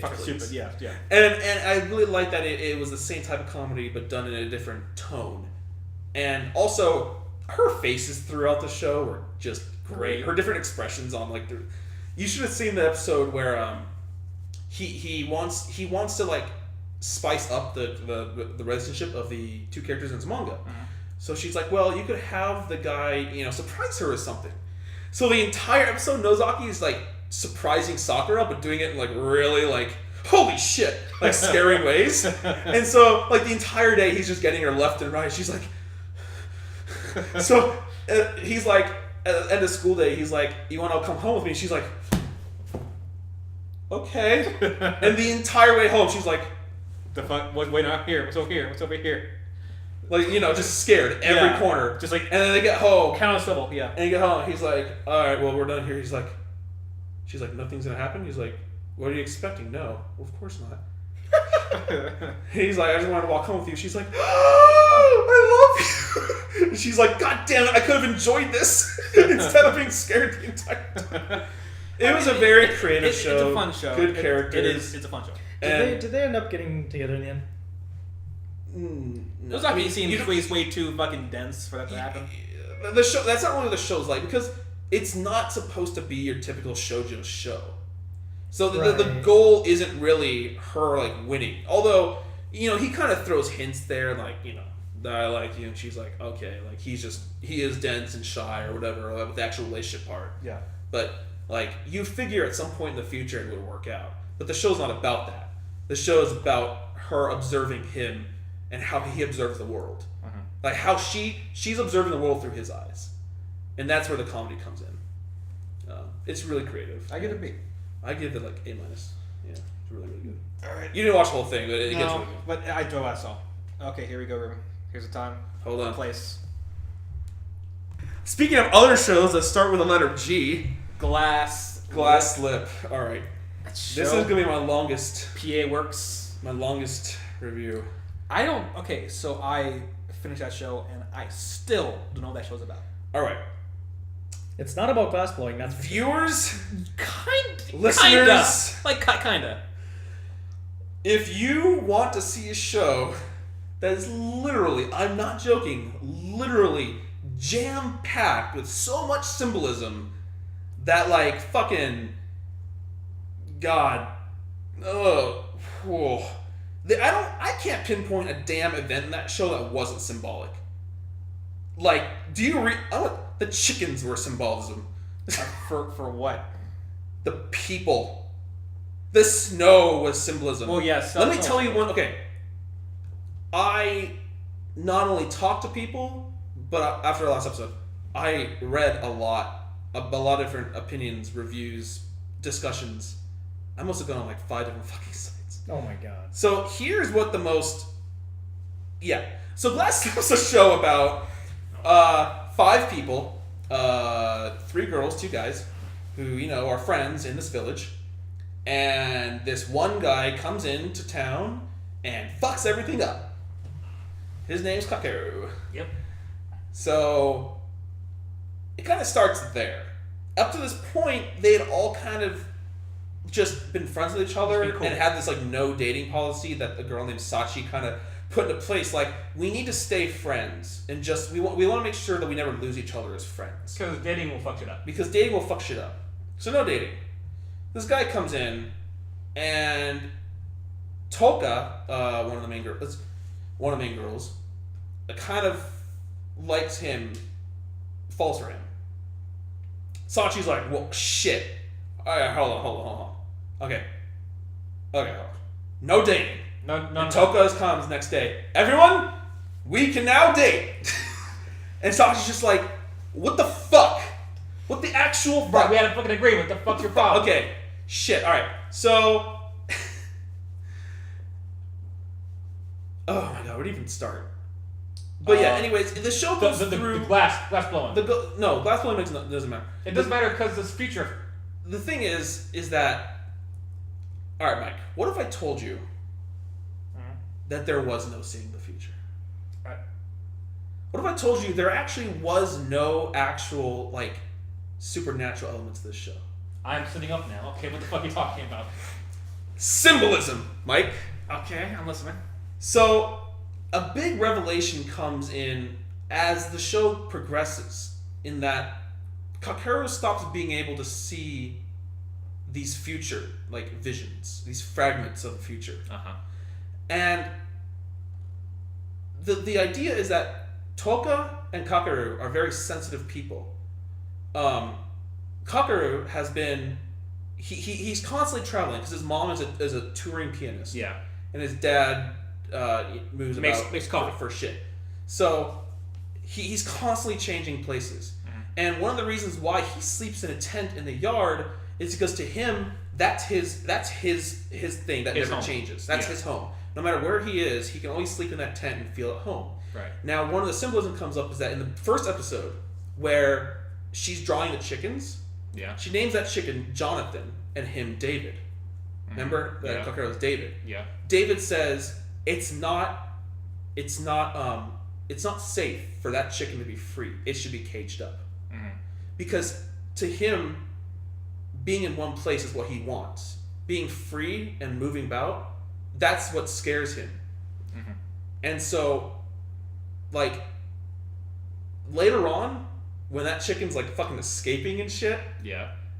fucking stupid. Yeah. And I really like that it was the same type of comedy but done in a different tone. And also, her faces throughout the show were just great. Her different expressions on like you should have seen the episode where he wants to like spice up the relationship of the two characters in his manga. So she's like, well, you could have the guy surprise her with something. So the entire episode, Nozaki is like surprising Sakura, but doing it in like really like holy shit, like scary ways. And so like the entire day, he's just getting her left and right. She's like. So he's like, at the end of school day, he's like, you want to come home with me? She's like, okay. And the entire way home, she's like, the fuck? Wait, not here. What's over here? What's over here? Like, just scared every corner. Just like, and then they get home. Count on swivel, yeah. And they get home, he's like, all right, well, we're done here. She's like, nothing's gonna happen? He's like, what are you expecting? No. Well, of course not. He's like, I just wanted to walk home with you. She's like, oh, I love you. And she's like, God damn it, I could have enjoyed this instead of being scared the entire time. It was a very creative show. It's a fun show. Good characters. It's a fun show. Did they end up getting together in the end? No. Nozaki seems way too fucking dense for that to happen. The show, that's not really what the show's like, because it's not supposed to be your typical shoujo show. So the goal isn't really her like winning. Although, he kind of throws hints there, like, that I like you, and she's like, okay, like he is dense and shy or whatever, with the actual relationship part. Yeah. But like you figure at some point in the future it would work out. But the show's not about that. The show is about her observing him and how he observes the world. Like how she's observing the world through his eyes. And that's where the comedy comes in. It's really creative. I give it a B. I give it like A-. Yeah, it's really, really good. All right. You didn't watch the whole thing, but it gets really good. But I enjoy what I saw. Okay, here we go, Ruben. Here's the time. Hold on. Place. Speaking of other shows that start with the letter G, Glasslip. All right. Show. This is gonna be my longest PA Works. review. I don't. Okay, so I finished that show and I still don't know what that show's about. All right. It's not about glass blowing. That's Viewers, Listeners, kinda. If you want to see a show that is literally, I'm not joking, literally jam-packed with so much symbolism that, like, fucking, God, I can't pinpoint a damn event in that show that wasn't symbolic. Like, the chickens were symbolism. For what? The people. The snow was symbolism. Well, yes. Let me tell you one. Okay. I not only talked to people, but after the last episode, I read a lot of different opinions, reviews, discussions. I must have gone on like 5 different fucking sites. Oh my god. So here's what the most... Yeah. So Glasslip was a show about 5 people, 3 girls, 2 guys, who, you know, are friends in this village. And this one guy comes into town and fucks everything up. His name's Koukou. Yep. So it kind of starts there. Up to this point, they had all kind of just been friends with each other cool. and had this like no dating policy that a girl named Sachi kind of put into place. Like, we need to stay friends and just we want to make sure that we never lose each other as friends. Because dating will fuck shit up. Because dating will fuck shit up. So no dating. This guy comes in, and Toka, one of the main girls, kind of likes him, falls for him. Sachi's like, well, shit. All right, hold on. Okay, hold on. No dating. No. And Toka comes next day. Everyone, we can now date. And Sachi's just like, what the fuck? What the actual fuck? Right, we had a fucking agreement. What the fuck's your problem? Okay. Shit. All right. So, oh my god, where do you even start? But yeah. Anyways, the show goes through the glass blowing. No, glass blowing doesn't matter. It doesn't matter because it's future. The thing is that, all right, Mike. What if I told you that there was no seeing the future? Right. What if I told you there actually was no actual like supernatural elements to this show? I'm sitting up now. Okay, what the fuck are you talking about? Symbolism, Mike. Okay, I'm listening. So, a big revelation comes in as the show progresses, in that Koukou stops being able to see these future, like, visions, these fragments of the future. Uh-huh. And the idea is that Toka and Koukou are very sensitive people. Koukou has been... He's constantly traveling because his mom is a touring pianist. Yeah. And his dad makes coffee for shit. So he's constantly changing places. Mm-hmm. And one of the reasons why he sleeps in a tent in the yard is because to him that's his thing that his never home. changes. That's his home. No matter where he is, he can always sleep in that tent and feel at home. Right. Now, one of the symbolism comes up is that in the first episode where she's drawing the chickens, she names that chicken Jonathan and him David. Mm-hmm. Remember that Koukou is David. Yeah. David says it's not safe for that chicken to be free. It should be caged up. Mm-hmm. Because to him, being in one place is what he wants. Being free and moving about, that's what scares him. Mm-hmm. And so, like, later on, when that chicken's like fucking escaping and shit,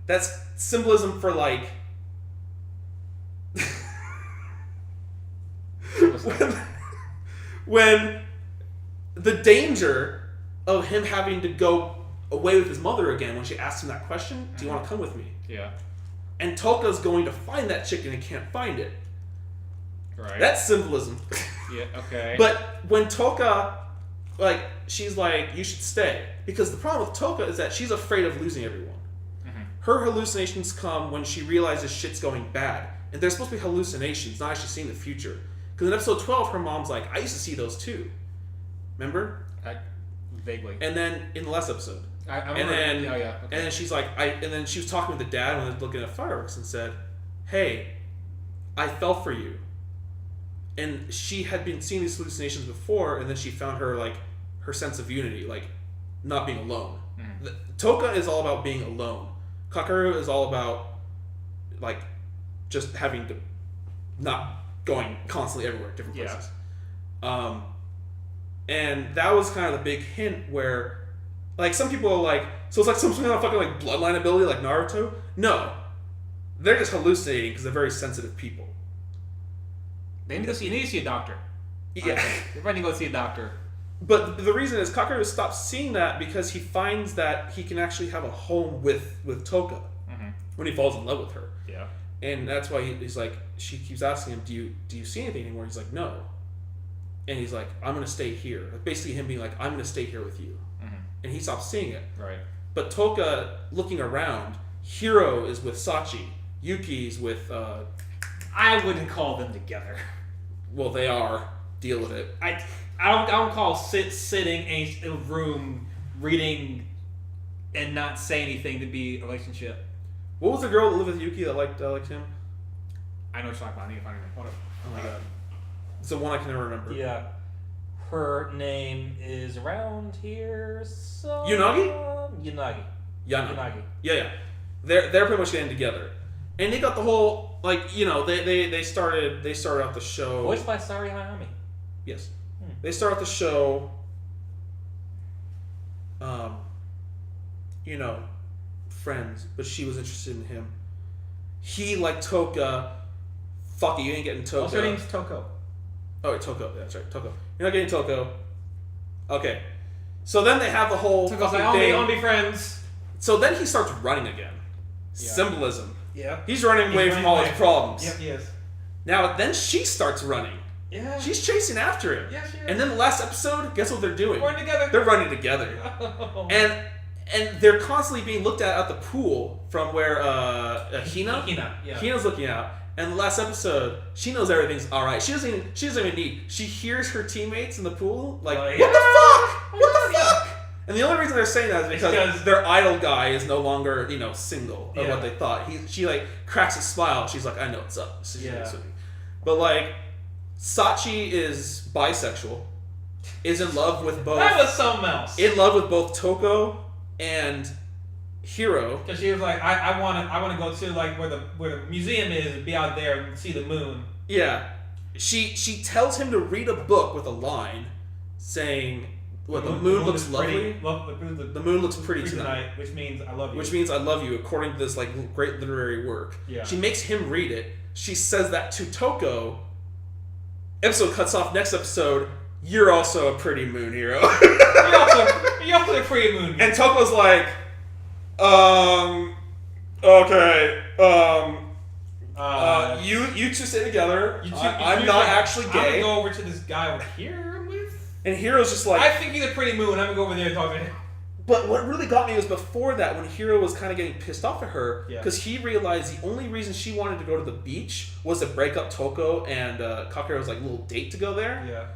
that's symbolism for like when the danger of him having to go away with his mother again when she asks him that question, do you want to come with me? Yeah. And Toka's going to find that chicken and can't find it. Right. That's symbolism. Yeah, okay. But when Toka, like, she's like, you should stay. Because the problem with Toka is that she's afraid of losing everyone. Mm-hmm. Her hallucinations come when she realizes shit's going bad. And they're supposed to be hallucinations, not actually seeing the future. Because in episode 12, her mom's like, I used to see those too. Remember? Vaguely. And then in the last episode. I remember. And Okay. then she's like, and then she was talking with the dad when they were looking at fireworks and said, hey, I fell for you. And she had been seeing these hallucinations before, and then she found her sense of unity, like not being alone. Toka is all about being alone. Kakeru is all about like just having to not going constantly everywhere, different places. And that was kind of the big hint where, like, some people are like, so it's like some kind of fucking like bloodline ability like Naruto. No, they're just hallucinating because they're very sensitive people. You need to see a doctor. Yeah, Everybody need to go see a doctor. But the reason is Kakeru stops seeing that because he finds that he can actually have a home with Toka when he falls in love with her. Yeah. And that's why he's like, she keeps asking him, do you see anything anymore? He's like, no. And he's like, I'm going to stay here. Like, basically him being like, I'm going to stay here with you. And he stops seeing it. Right. But Toka, looking around, Hiro is with Sachi. Yuki's with... I wouldn't call them together. Well, they are. Deal with it. I don't call sitting in a room reading and not say anything to be a relationship. What was the girl that lived with Yuki that liked him? I know what you're talking about. I need to find her name. Hold up. Oh my god. It's the one I can never remember. Yeah. Her name is around here. So... Unagi? Unagi. Unagi. Yeah. They're pretty much getting together. And they got the whole, like, you know, they started out the show. Voiced by Sari Hayami. Yes. They start out the show, you know, friends, but she was interested in him. He liked Toka. Fuck you, ain't getting Toka. What's her name's Toko? Oh, wait, Toko. Yeah, that's right, Toko. You're not getting Toko. Okay. So then they have the whole Toko's fucking like, I thing. want to be friends. So then he starts running again. Yeah. Symbolism. Yeah. He's running away from all his problems. Yep, he is. Now, then she starts running. Yeah. She's chasing after him. Yeah, she is. And then the last episode, guess what they're doing? Running together. They're running together. And they're constantly being looked at the pool from where Hina, yeah. Hina's looking out. And the last episode, she knows everything's all right. She doesn't even need. She hears her teammates in the pool like, what the fuck? What the fuck? And the only reason they're saying that is because their idol guy is no longer, you know, single of what they thought. She like cracks a smile. She's like, I know what's up. This is with me. But like, Sachi is bisexual, is in love with both. That was something else. In love with both Toko and Hiro. Because she was like, I want to go to like where the museum is and be out there and see the moon. Yeah, she tells him to read a book with a line saying, "What the moon looks lovely. The moon looks pretty tonight," which means I love you. Which means I love you, according to this like great literary work. Yeah. She makes him read it. She says that to Toko. Episode cuts off. Next episode, you're also a pretty moon, Hiro. you're also a pretty moon. And Toko's like, okay, you two stay together. I'm not actually gay. I'm gonna go over to this guy over here I'm with. And Hiro's just like, I think he's a pretty moon. I'm gonna go over there and talk to him. But what really got me was before that, when Hiro was kind of getting pissed off at her, because he realized the only reason she wanted to go to the beach was to break up Toko and Kakeru's like little date to go there. Yeah.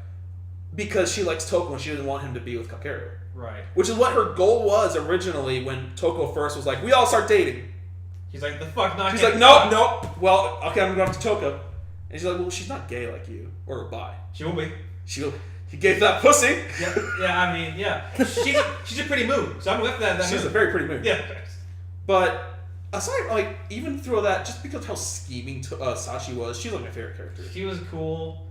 Because she likes Toko and she didn't want him to be with Kakeru. Right. Which is what her goal was originally when Toko first was like, we all start dating. She's like, the fuck not. She's like, nope. Well, okay, I'm going to Toko. And she's like, well, she's not gay like you or bi. She will be. He gave that pussy. Yeah. I mean, yeah. She's a pretty moon, so I'm with that. She's a very pretty moon. Yeah. But aside, like, even through that, just because how scheming Sachi was, she's like my favorite character. She was cool.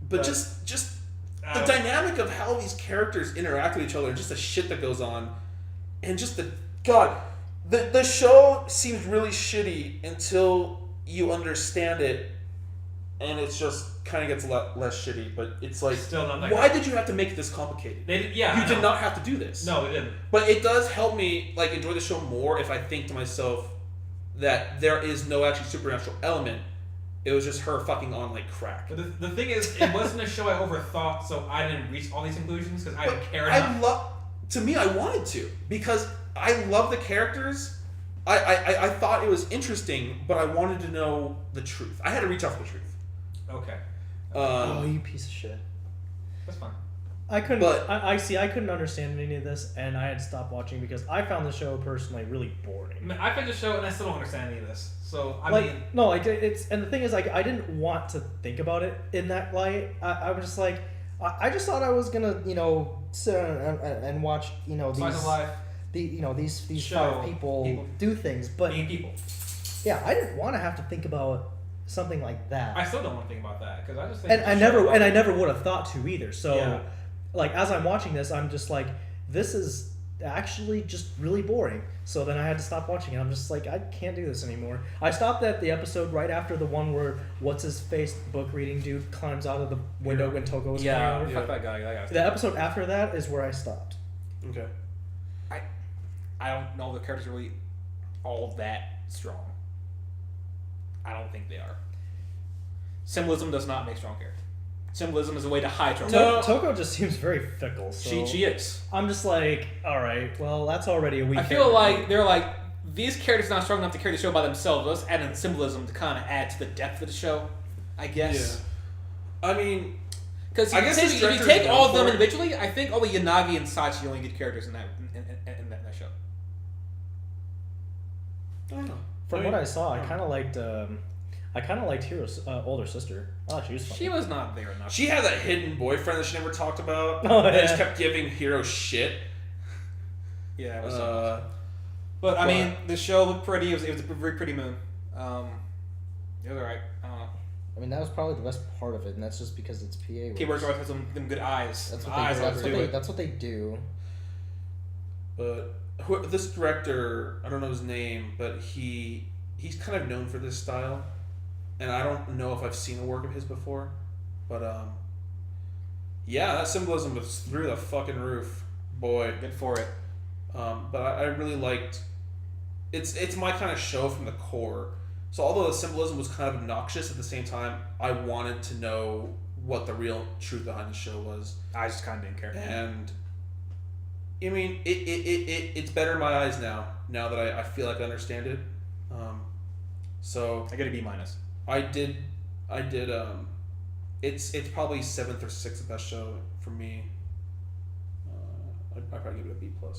But just the dynamic of how these characters interact with each other, just the shit that goes on, and just the show seems really shitty until you understand it, and it's just kind of gets a lot less shitty. But it's like, still not why did you have to make it this complicated? You did not have to do this. No, it didn't. But it does help me like enjoy the show more if I think to myself that there is no actually supernatural element. It was just her fucking on like crack. But the thing is, it wasn't a show I overthought, so I didn't reach all these conclusions because I didn't care enough. To me, I wanted to because I love the characters. I thought it was interesting, but I wanted to know the truth. I had to reach out for the truth. Okay. Oh, you piece of shit. That's fine. I couldn't. But- I see. I couldn't understand any of this, and I had to stop watching because I found the show personally really boring. I mean, I finished the show and I still don't understand any of this. So I like mean, no, like it's and the thing is, like I didn't want to think about it in that light. I was just like, I just thought I was gonna, sit and watch, slice of life, these Show five people do things, but being people. yeah, I didn't want to have to think about something like that. I still don't want to think about that because I just think. And I never would have thought to either. So, Yeah. like as I'm watching this, I'm just like, this is actually just really boring. So then I had to stop watching it. I'm just like, I can't do this anymore. I stopped at the episode right after the one where what's his face book reading dude climbs out of the window when Toko was coming over. Fuck that guy. That The episode after that is where I stopped. Okay. I don't know if the characters are really all that strong. I don't think they are. Symbolism does not make strong characters. Symbolism is a way to hide strong characters. Toko just seems very fickle. So She is. I'm just like, all right, well, that's already a weak. I feel like they're like, these characters are not strong enough to carry the show by themselves. Let's add in symbolism to kind of add to the depth of the show, I guess. Yeah. I mean, because if you take all of them individually, I think only Yanagi and Sachi are only good characters in that show. I don't know. From what I saw, I kind of liked Hiro's older sister. Oh, she was funny. She was not there enough. She had that hidden boyfriend that she never talked about. Oh, that yeah. just kept giving Hiro shit. Yeah, it was but I mean, the show looked pretty. It was a very pretty moon. It was alright. I don't know. I mean, that was probably the best part of it, and that's just because it's PA works. Keywords always have some good eyes. That's what eyes they do. love to do it. That's what they do. But this director, I don't know his name, but he's kind of known for this style, and I don't know if I've seen a work of his before, but yeah, that symbolism was through the fucking roof, boy. Good for it. But I really liked. It's my kind of show from the core. So although the symbolism was kind of obnoxious, at the same time, I wanted to know what the real truth behind the show was. I just kind of didn't care. And I mean, it's better in my eyes now that I feel like I understand it. So I get a B-. I did. It's probably 7th or 6th best show for me. I'd probably give it a B+. All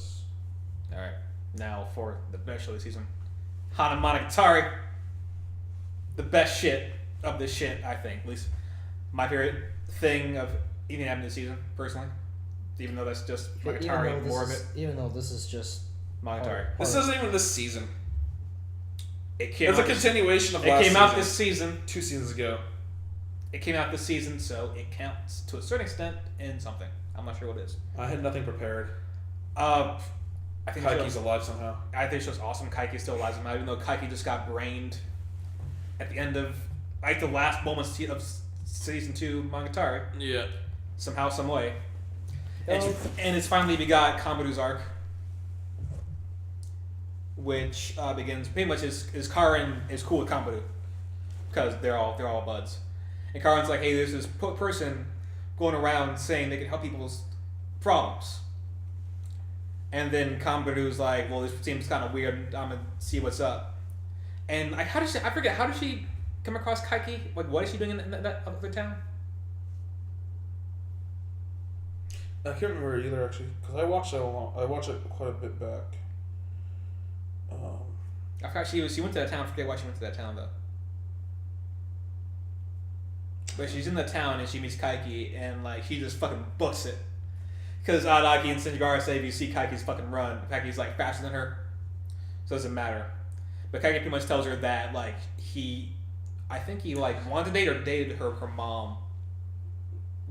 right, now for the best show of the season, Hanamonogatari. The best shit of this shit, I think. At least my favorite thing of even having this season, personally. Even though that's just Monogatari, more of it. Even though this is just Monogatari. This isn't even this season. It came It's a out continuation of It last came out season. this season. 2 seasons ago. It came out this season, so it counts to a certain extent in something. I'm not sure what it is. I had nothing prepared. I think the Kaiki's show's- alive somehow. I think the show's awesome. Kaiki's still alive somehow, even though Kaiki just got brained at the end of the last moments of season 2 Monogatari. Yeah. Somehow, some way. And it's finally begot Kambaru's arc, which begins pretty much is Karin is cool with Kambaru because they're all buds, and Karin's like, hey, there's this person going around saying they can help people's problems, and then Kambaru's like, well, this seems kind of weird. I'm gonna see what's up, and like, how does she come across Kaiki? Like, what is she doing in that other town? I can't remember either, actually, because I watched it quite a bit back. I forgot she went to that town. I forget why she went to that town though. But she's in the town and she meets Kaiki and like she just fucking books it. Because Araki and Senjigara say if you see Kaiki's fucking run, Kaiki's like faster than her. So it doesn't matter. But Kaiki pretty much tells her that like I think he like wanted to date or dated her mom.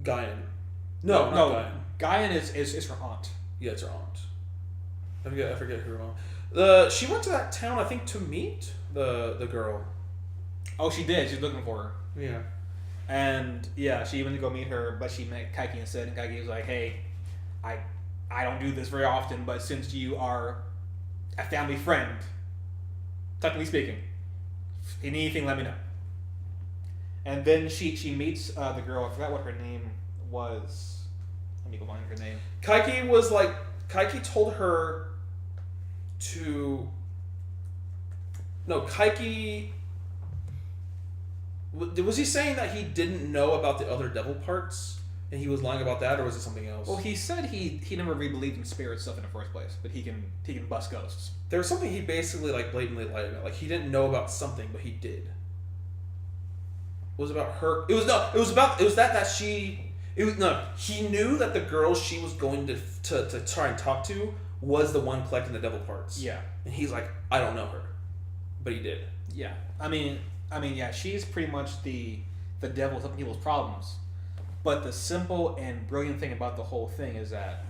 Gaian. No, not Gaian. Gaian is her aunt. Yeah, it's her aunt. I forget her mom. She went to that town, I think, to meet the girl. Oh, she did. She's looking for her. Yeah. And yeah, she went to go meet her, but she met Kaiki instead. And Kaiki was like, "Hey, I don't do this very often, but since you are a family friend, technically speaking, if you need anything, let me know." And then she meets the girl. I forgot what her name was. Let me go find her name. Kaiki told her to. No, Kaiki. Was he saying that he didn't know about the other devil parts, and he was lying about that, or was it something else? Well, he said he never really believed in spirit stuff in the first place, but he can bust ghosts. There was something he basically like blatantly lied about. Like he didn't know about something, but he did. It was about her. He knew that the girl she was going to try and talk to was the one collecting the devil parts. Yeah. And he's like, I don't know her, but he did. Yeah. I mean, yeah, she's pretty much the devil helping people's problems. But the simple and brilliant thing about the whole thing is that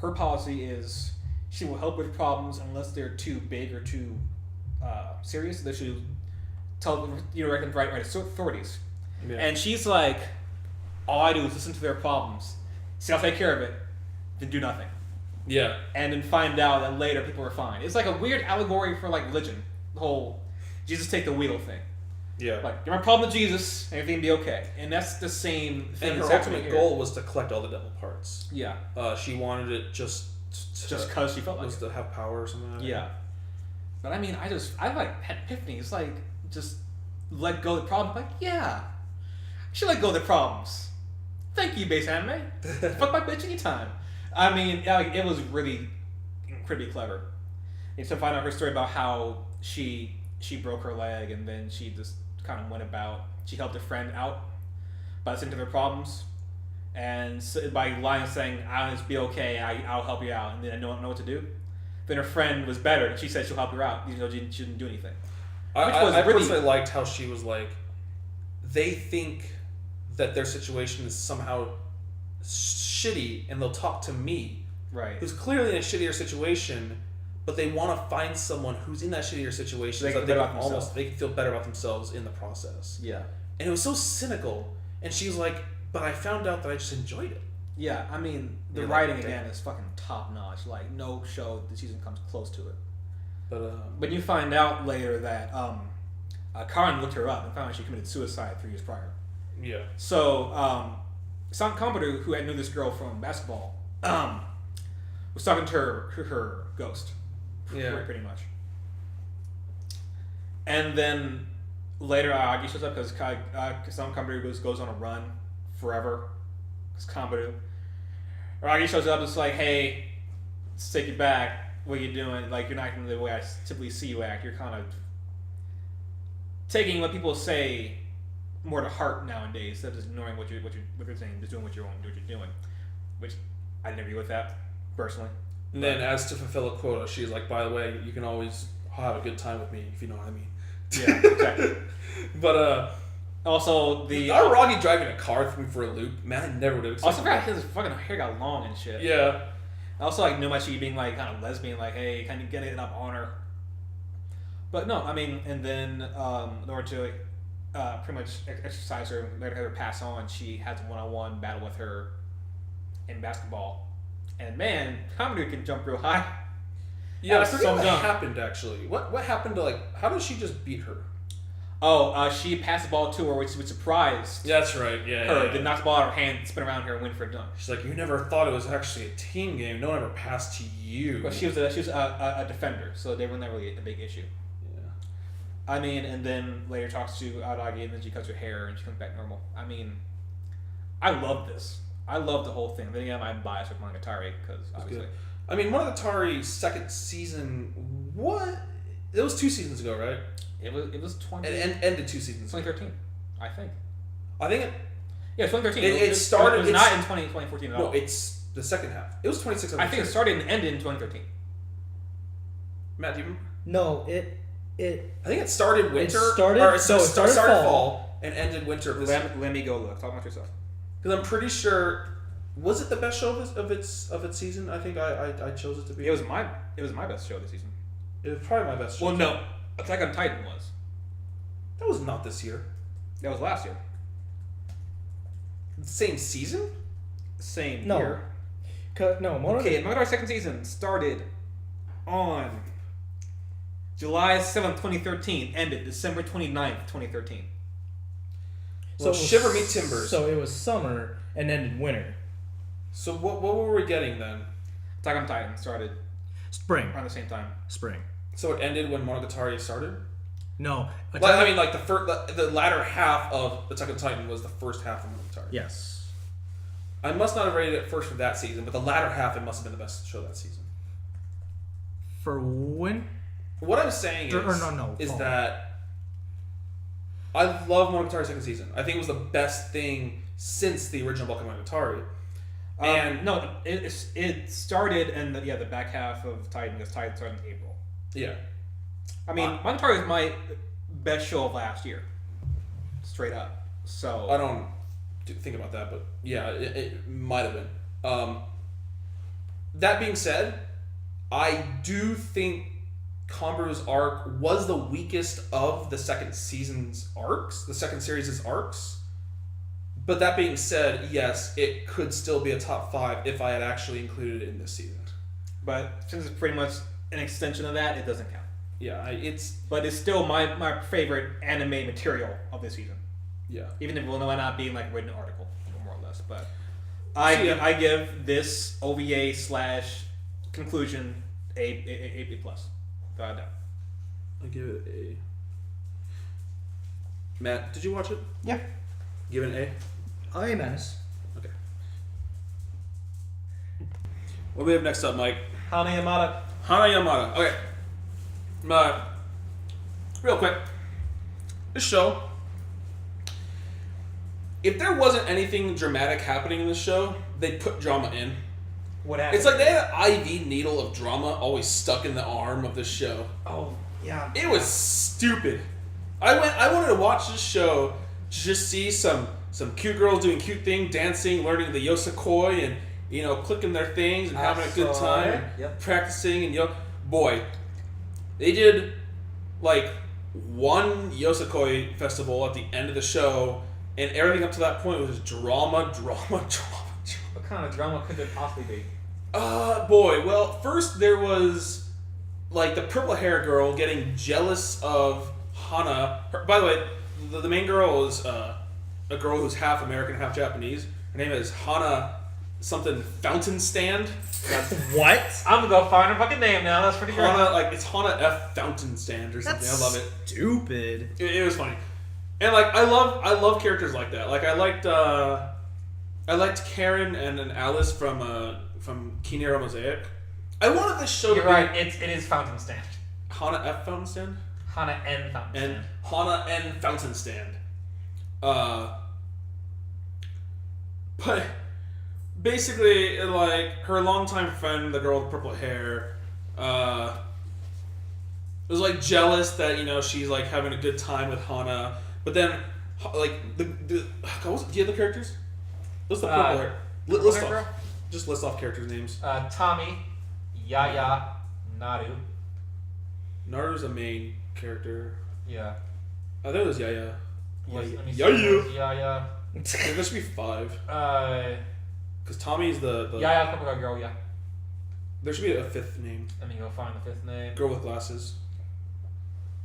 her policy is she will help with problems unless they're too big or too serious. That she'll tell right authorities. Yeah. And she's like, all I do is listen to their problems, see I'll take care of it, then do nothing. Yeah. And then find out that later people are fine. It's like a weird allegory for like religion. The whole Jesus take the wheel thing. Yeah. Like, get my problem with Jesus, and everything will be okay. And that's the same thing. And her ultimate goal was to collect all the devil parts. Yeah. She wanted it just because she felt like was to have power or something like that. Yeah. But I mean, I like had epiphanies. Like, just let go of the problem. Like, yeah. I should let go of the problems. Thank you, base anime. Fuck my bitch anytime. I mean, it was really incredibly clever. And to find out her story about how she broke her leg and then she just kind of went about, she helped a friend out by listening to their problems and by lying saying, I'll just be okay, I'll help you out, and then I don't know what to do. Then her friend was better and she said she'll help her out even though she didn't do anything. I personally liked how she was like, they think that their situation is somehow shitty and they'll talk to me, right? Who's clearly in a shittier situation, but they want to find someone who's in that shittier situation so they can feel better about themselves in the process. Yeah. And it was so cynical, and she's like, but I found out that I just enjoyed it. Yeah, I mean, the writing again is fucking top notch. Like, no show this season comes close to it. But you find out later that Karen looked her up and found out she committed suicide 3 years prior. Yeah. So, Zankyou, who knew this girl from basketball, was talking to her ghost. Yeah. Pretty much. And then later, Agi shows up because Zankyou goes on a run forever. Because Kambaru. Agi shows up and it's like, hey, let's take you back. What are you doing? Like, you're not acting the way I typically see you act. You're kind of taking what people say more to heart nowadays instead of just ignoring what you're saying, just doing what you're doing. Which I didn't agree with that, personally. And then, as to fulfill a quota, she's like, by the way, you can always have a good time with me, if you know what I mean. Yeah, exactly. But, also, the... Araragi driving a car through me for a loop, man, I never would have expected. Also, I forgot his fucking hair got long and shit. Yeah. I also, like, Nomachi being, like, kind of lesbian, like, hey, kind of getting it up on her. But, no, I mean, and then, in order to, like, pretty much exercise her, let her pass on, she has a one-on-one battle with her in basketball. And man, Kambaru can jump real high. Yeah, I forget what happened actually. What happened to how did she just beat her? Oh, she passed the ball to her, which surprised. Yeah, that's right. Yeah. Her, yeah. Then knocked the ball out of her hand, spin around her, and win for a dunk. She's like, you never thought it was actually a team game. No one ever passed to you. But she was a defender, so they were not really a big issue. Yeah. I mean, and then later talks to Aragi, and then she cuts her hair, and she comes back normal. I mean, I love this. I love the whole thing. Then again, I'm biased with Monogatari because obviously. I mean, Monogatari's second season. What? It was 2 seasons ago, right? It was 20. It ended 2 seasons. 2013, I think. I think it. Yeah, 2013. It started. It was not in 2014 at all. No, it's the second half. It was 2016. I think it started and ended in 2013. Matt, do you remember? No, I think it started winter. It started fall and ended winter. Let me go look. Talk about yourself. Because I'm pretty sure, was it the best show of its season? I think I chose it to be. It was my best show this season. It was probably my best show. Well, no, Attack on Titan was. That was not this year. That was last year. Same season? Same No. year. No, Monogatari's second season started on July 7th, 2013, ended December 29th, 2013. Well, shiver me timbers. So it was summer and ended winter. So what were we getting then? Attack on Titan started Spring. around the same time. Spring. So it ended when Monogatari started? No. The latter half of Attack on Titan was the first half of Monogatari. Yes. I must not have rated it first for that season, but the latter half, it must have been the best show that season. For when? What I'm saying is that I love Monogatari's second season. I think it was the best thing since the original Bakemonogatari. And it started in the back half of Titan, because Titan started in April. Yeah. I mean, Monogatari was my best show of last year. Straight up. So I don't think about that, but yeah, it might have been. That being said, I do think Kanbaru's arc was the weakest of the second season's arcs, the second series' arcs. But that being said, yes, it could still be a top 5 if I had actually included it in this season. But since it's pretty much an extension of that, it doesn't count. Yeah, But it's still my favorite anime material of this season. Yeah. Even if it will not be like written article, more or less. But I give this OVA / conclusion a B+. Without a doubt. I give it a... Matt, did you watch it? Yeah. Give it an A? A minus. Okay. What do we have next up, Mike? Hanayamata. Okay. Real quick. This show... If there wasn't anything dramatic happening in this show, they'd put drama in. What happened? It's like they had an IV needle of drama always stuck in the arm of this show. Oh, yeah. It was stupid. I wanted to watch this show to just see some cute girls doing cute things, dancing, learning the yosakoi, and clicking their things and having a good time, practicing, and boy, they did like one yosakoi festival at the end of the show, and everything up to that point was drama. What kind of drama could there possibly be? Boy. Well, first there was like the purple hair girl getting jealous of Hana. By the way, the main girl is a girl who's half American, half Japanese. Her name is Hana something Fountain Stand. What? I'm gonna go find her fucking name now. That's pretty great. It's Hana F Fountain Stand or something. That's I love it. Stupid. It was funny, and like I love characters like that. Like I liked Karen and Alice from Kinero Mosaic. I wanted this show You're to be... right, it is Fountain Stand. Hana F Fountain Stand? Hana N Fountain Stand. And Hana N Fountain Stand. But basically, like, her longtime friend, the girl with purple hair, was like jealous that, she's like having a good time with Hana. But then, like, the other characters? What's the purple hair? List off. Just list off characters' names. Tommy, Yaya, Naru. Naru's a main character. Yeah. I thought it was Yaya. Yaya. There should be 5. Because Tommy's the... Yaya, purple girl, yeah. There should be a 5th name. Let me go find the 5th name. Girl with glasses.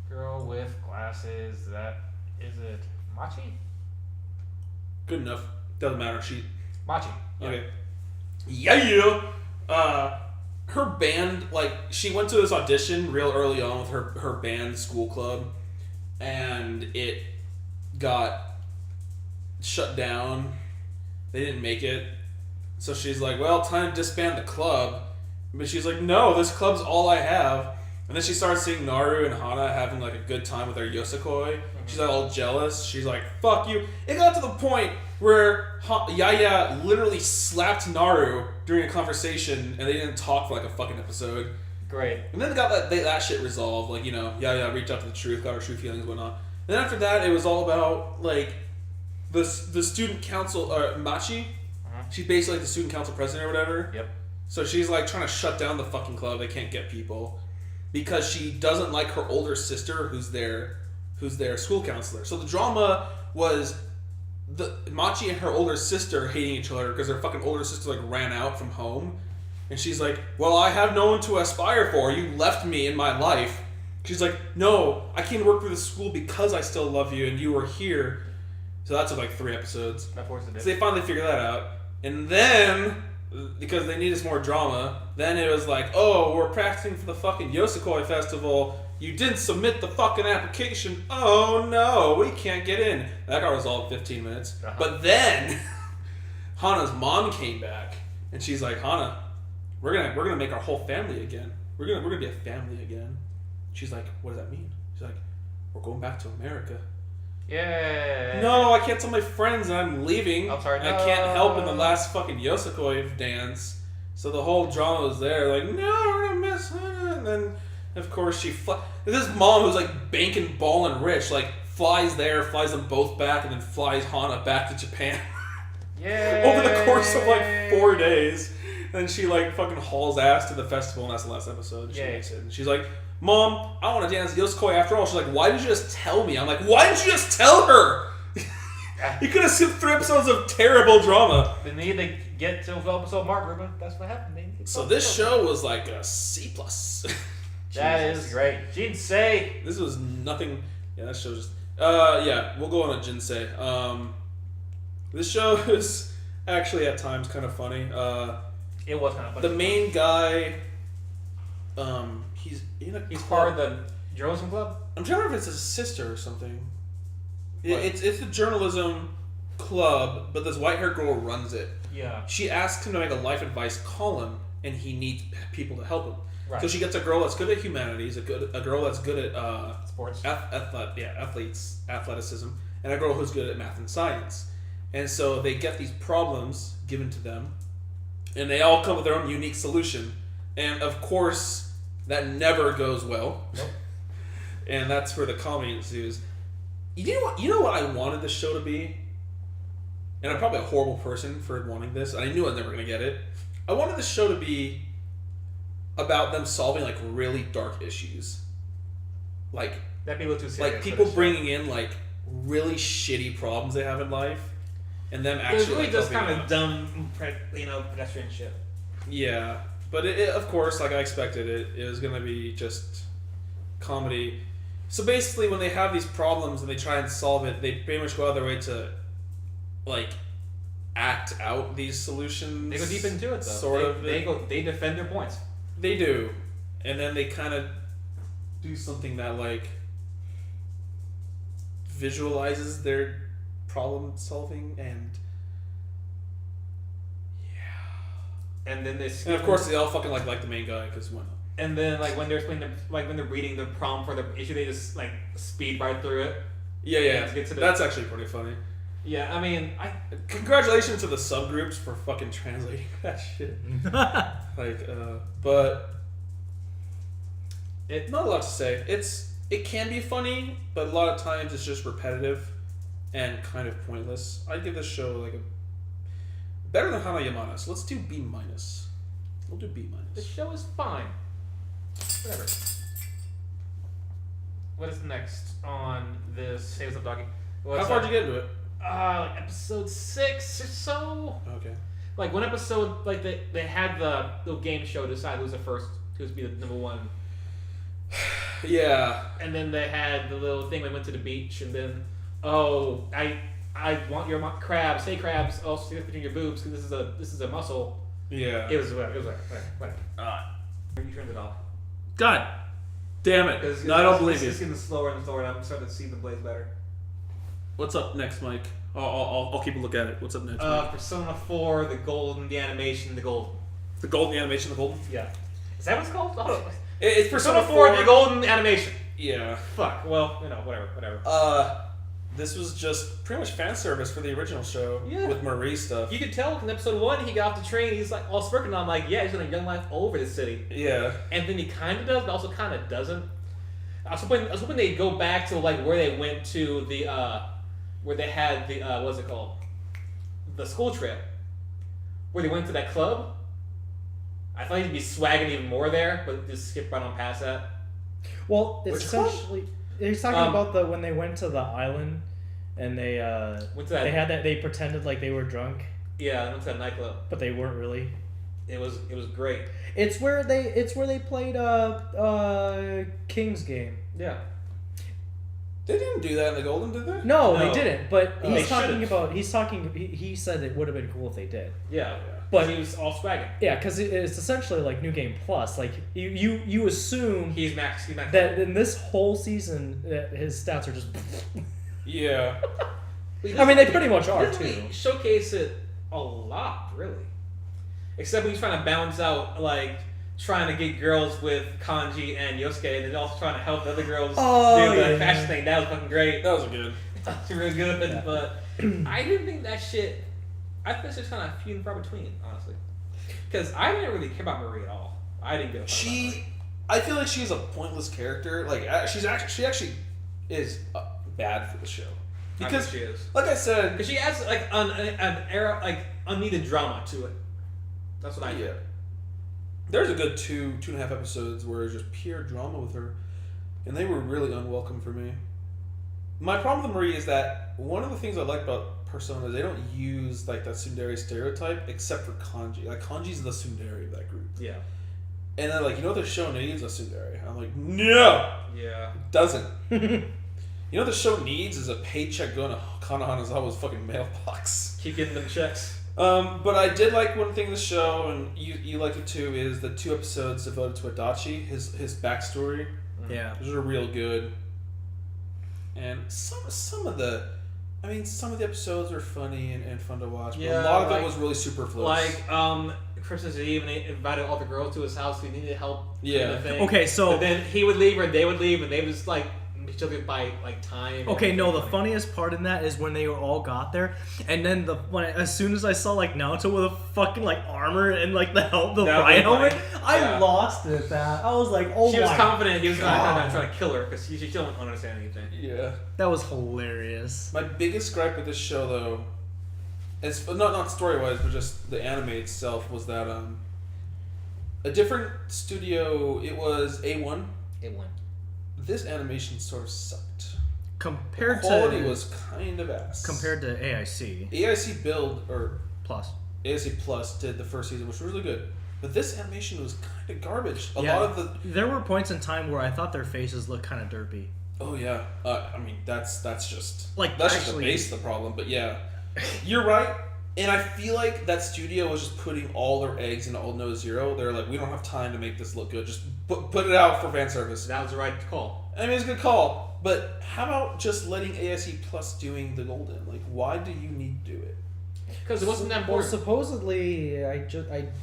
Girl with glasses. Is it Machi? Good enough. Doesn't matter. Machi. Yeah. Okay. Yeah. Her band, like, she went to this audition real early on with her band school club, and it got shut down. They didn't make it. So she's like, well, time to disband the club. But she's like, no, this club's all I have. And then she starts seeing Naru and Hana having like a good time with their yosakoi. Mm-hmm. She's like all jealous. She's like, fuck you. It got to the point where Yaya literally slapped Naru during a conversation, and they didn't talk for like a fucking episode. Great. And then they got that shit resolved. Like, Yaya reached out to the truth, got her true feelings, whatnot. And then after that, it was all about like the student council, Machi. Mm-hmm. She's basically like the student council president or whatever. Yep. So she's like trying to shut down the fucking club. They can't get people because she doesn't like her older sister, who's their school counselor. So the drama was the Machi and her older sister hating each other because their fucking older sister like ran out from home, and she's like, "Well, I have no one to aspire for. You left me in my life." She's like, "No, I came to work for this school because I still love you, and you were here." So that took like 3 episodes. So they finally figured that out, and then because they needed some more drama, then it was like, "Oh, we're practicing for the fucking Yosakoi festival. you didn't submit the fucking application. Oh no, we can't get in. That got resolved in 15 minutes. But then Hana's mom came back and she's like, Hana, we're gonna make our whole family again. We're gonna be a family again. She's like, what does that mean? She's like, we're going back to America. Yeah. No, I can't tell my friends that I'm leaving. I'm sorry, I can't help in the last fucking Yosakoi dance. So the whole drama was there. Like, no, we're gonna miss Hana. And then, of course, this mom who's like banking, ballin' rich, like flies there, flies them both back, and then flies Hana back to Japan. Yeah. Over the course of like 4 days. And she like fucking hauls ass to the festival, and that's the last episode. She makes it. And she's like, Mom, I want to dance Yosakoi after all. She's like, why did you just tell me? I'm like, why didn't you just tell her? You could have skipped 3 episodes of terrible drama. They need to get to the episode mark, Ruben. That's what happened. So this show was like a C+. That is great. Jinsei. This was nothing. Yeah, that show just. Yeah, we'll go on a Jinsei. This show is actually at times kind of funny. It was kind of funny. The main guy, he's in a. He's club. part of the journalism club. I'm trying to remember if it's his sister or something. It's a journalism club, but this white-haired girl runs it. Yeah. She asks him to make a life advice column, and he needs people to help him. Right. So she gets a girl that's good at humanities, a girl that's good at Sports. athleticism, and a girl who's good at math and science. And so they get these problems given to them, and they all come with their own unique solution. And of course, that never goes well. Nope. And that's where the comedy ensues. You know what I wanted this show to be? And I'm probably a horrible person for wanting this. I knew I was never going to get it. I wanted this show to be about them solving like really dark issues. Like That'd be a little too serious. like people bringing in like really shitty problems they have in life, and them actually. It was really like, just helping kind of them. dumb, pedestrian shit. Yeah, but it of course, like I expected, it was gonna be just comedy. So basically, when they have these problems and they try and solve it, they pretty much go out of their way to like act out these solutions. They go deep into it though. Sort of. They defend their points. They do, and then they kind of do something that like visualizes their problem solving, and And then they and of course they all fucking like the main guy because why not? And then like when they're explaining when they're reading the prompt for the issue, they just like speed right through it. Yeah. Let's get to the- That's actually pretty funny. Yeah, I mean, Congratulations to the subgroups for fucking translating that shit. But not a lot to say. It can be funny, but a lot of times it's just repetitive and kind of pointless. I'd give this show like a better than Hanayamata. So let's do B-. We'll do B-. the show is fine. Whatever. What is next on this? Hey, what's up, doggy? How far did you get into it? Like episode 6 or so. Okay. Like one episode, like they had the little game show to decide who's the first, who's be the number one. Yeah. And then they had the little thing. They went to the beach, and then I want your crabs. Hey crabs, oh, stick this between your boobs because this is a muscle. Yeah. It was whatever. You turned it off. God damn it. Because No, I don't believe it's you. getting slower and slower, and I'm starting to see the blades better. What's up next, Mike? I'll keep a look at it. What's up next, Mike? Persona 4, the golden, the animation, the golden. The golden animation, the golden? Yeah. Is that what it's called? Oh, It's Persona 4, the golden animation. Yeah. Fuck. Well, whatever. This was just pretty much fan service for the original show with Marie stuff. You could tell in episode 1, he got off the train, he's like all smirking. I'm like, yeah, he's gonna young life all over the city. Yeah. And then he kind of does, but also kind of doesn't. I was hoping they'd go back to like where they went to the where they had the what's it called, the school trip, where they went to that club. I thought he'd be swagging even more there, but just skip right on past that. Well, it's Which essentially he's talking about when they went to the island and they Went to that. they had that they pretended like they were drunk, Yeah, I went to that nightclub. but they weren't really. It was great. It's where they played King's game. Yeah. They didn't do that in the golden, did they? No, No. they didn't. But They he's talking should've. about he said it would have been cool if they did. Yeah. Yeah. But he was all swagging. yeah, because it's essentially like New Game Plus. Like you assume He's max. that in this whole season his stats are just. Yeah. I mean, they pretty much are Doesn't too. really showcase it a lot, really. Except when he's trying to balance out, like, trying to get girls with Kanji and Yosuke, and then also trying to help the other girls do the fashion thing. That was fucking great. That was good. That was real good, Yeah. but I didn't think that shit. I think it's just kind of few and far between, honestly. Because I didn't really care about Marie at all. I didn't give a fuck about Marie. I feel like she's a pointless character. Like she actually is bad for the show because I think she is. like I said, Because she adds like an era, like unneeded drama to it. That's what I think. yeah. There's a good two and a half episodes where it's just pure drama with her, and they were really unwelcome for me. My problem with Marie is that one of the things I like about Persona is they don't use like that tsundere stereotype except for Kanji. Like Kanji's the tsundere of that group, Yeah. and then like, you know, the show needs a tsundere. I'm like, no, Yeah. it doesn't. You know what the show needs is a paycheck going to Kanahanazawa's fucking mailbox. Keep getting them checks. But I did like one thing in the show, and you liked it too, is the 2 episodes devoted to Adachi, his backstory. Yeah. Those are real good. And some of the episodes are funny and fun to watch, but Yeah, a lot of like- it was really superfluous. Like, Christmas Eve, and they invited all the girls to his house who needed help. Yeah. in the thing. Okay, so But then he would leave or they would leave, and they would just like each other by like time. okay, and no, the funny. funniest part in that is when they all got there, and then as soon as I saw like Naruto with a fucking like armor and like the That was riot helmet, funny. I Yeah. lost it at that. I was like, oh She was my, confident he was going God. to try to kill her because she still didn't understand anything. yeah. that was hilarious. My biggest gripe with this show, though, is not story wise, but just the anime itself, was that a different studio. It was A1. It won. This animation sort of sucked. Compared The quality to was kind of ass. compared to AIC AIC Build or Plus. AIC Plus did the first season, which was really good. But this animation was kind of garbage. A Yeah. lot of the There were points in time where I thought their faces looked kind of derpy. oh yeah, I mean that's just Like, that's actually- just the base of the problem. But yeah, you're right. And I feel like that studio was just putting all their eggs in Aldnoah Zero. They're like, we don't have time to make this look good. Just put it out for fan service. That was the right call. I mean, it's a good call. But how about just letting AIC Plus doing the Golden? Like, why do you need to do it? Because it wasn't that Well, important. supposedly, I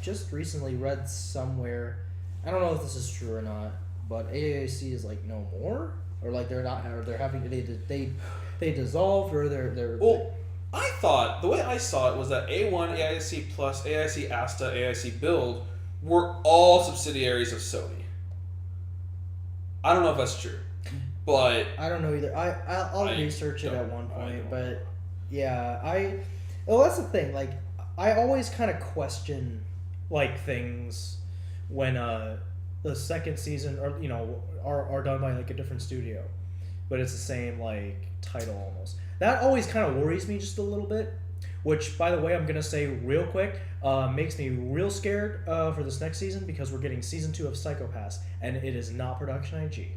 just recently read somewhere, I don't know if this is true or not, but AAC is like no more, or like they're not, or they're having they dissolved, or they're Well, I thought, the way I saw it was that A1, AIC Plus, AIC Asta, AIC Build were all subsidiaries of Sony. I don't know if that's true, but I don't know either. I'll I research it at don't- one I point, don't. but yeah, well, that's the thing. Like, I always kind of question. Like things when the second season or are done by like a different studio, but it's the same like title almost. That always kind of worries me just a little bit. Which, by the way, I'm gonna say real quick, makes me real scared for this next season because we're getting season 2 of Psycho Pass, and it is not Production IG.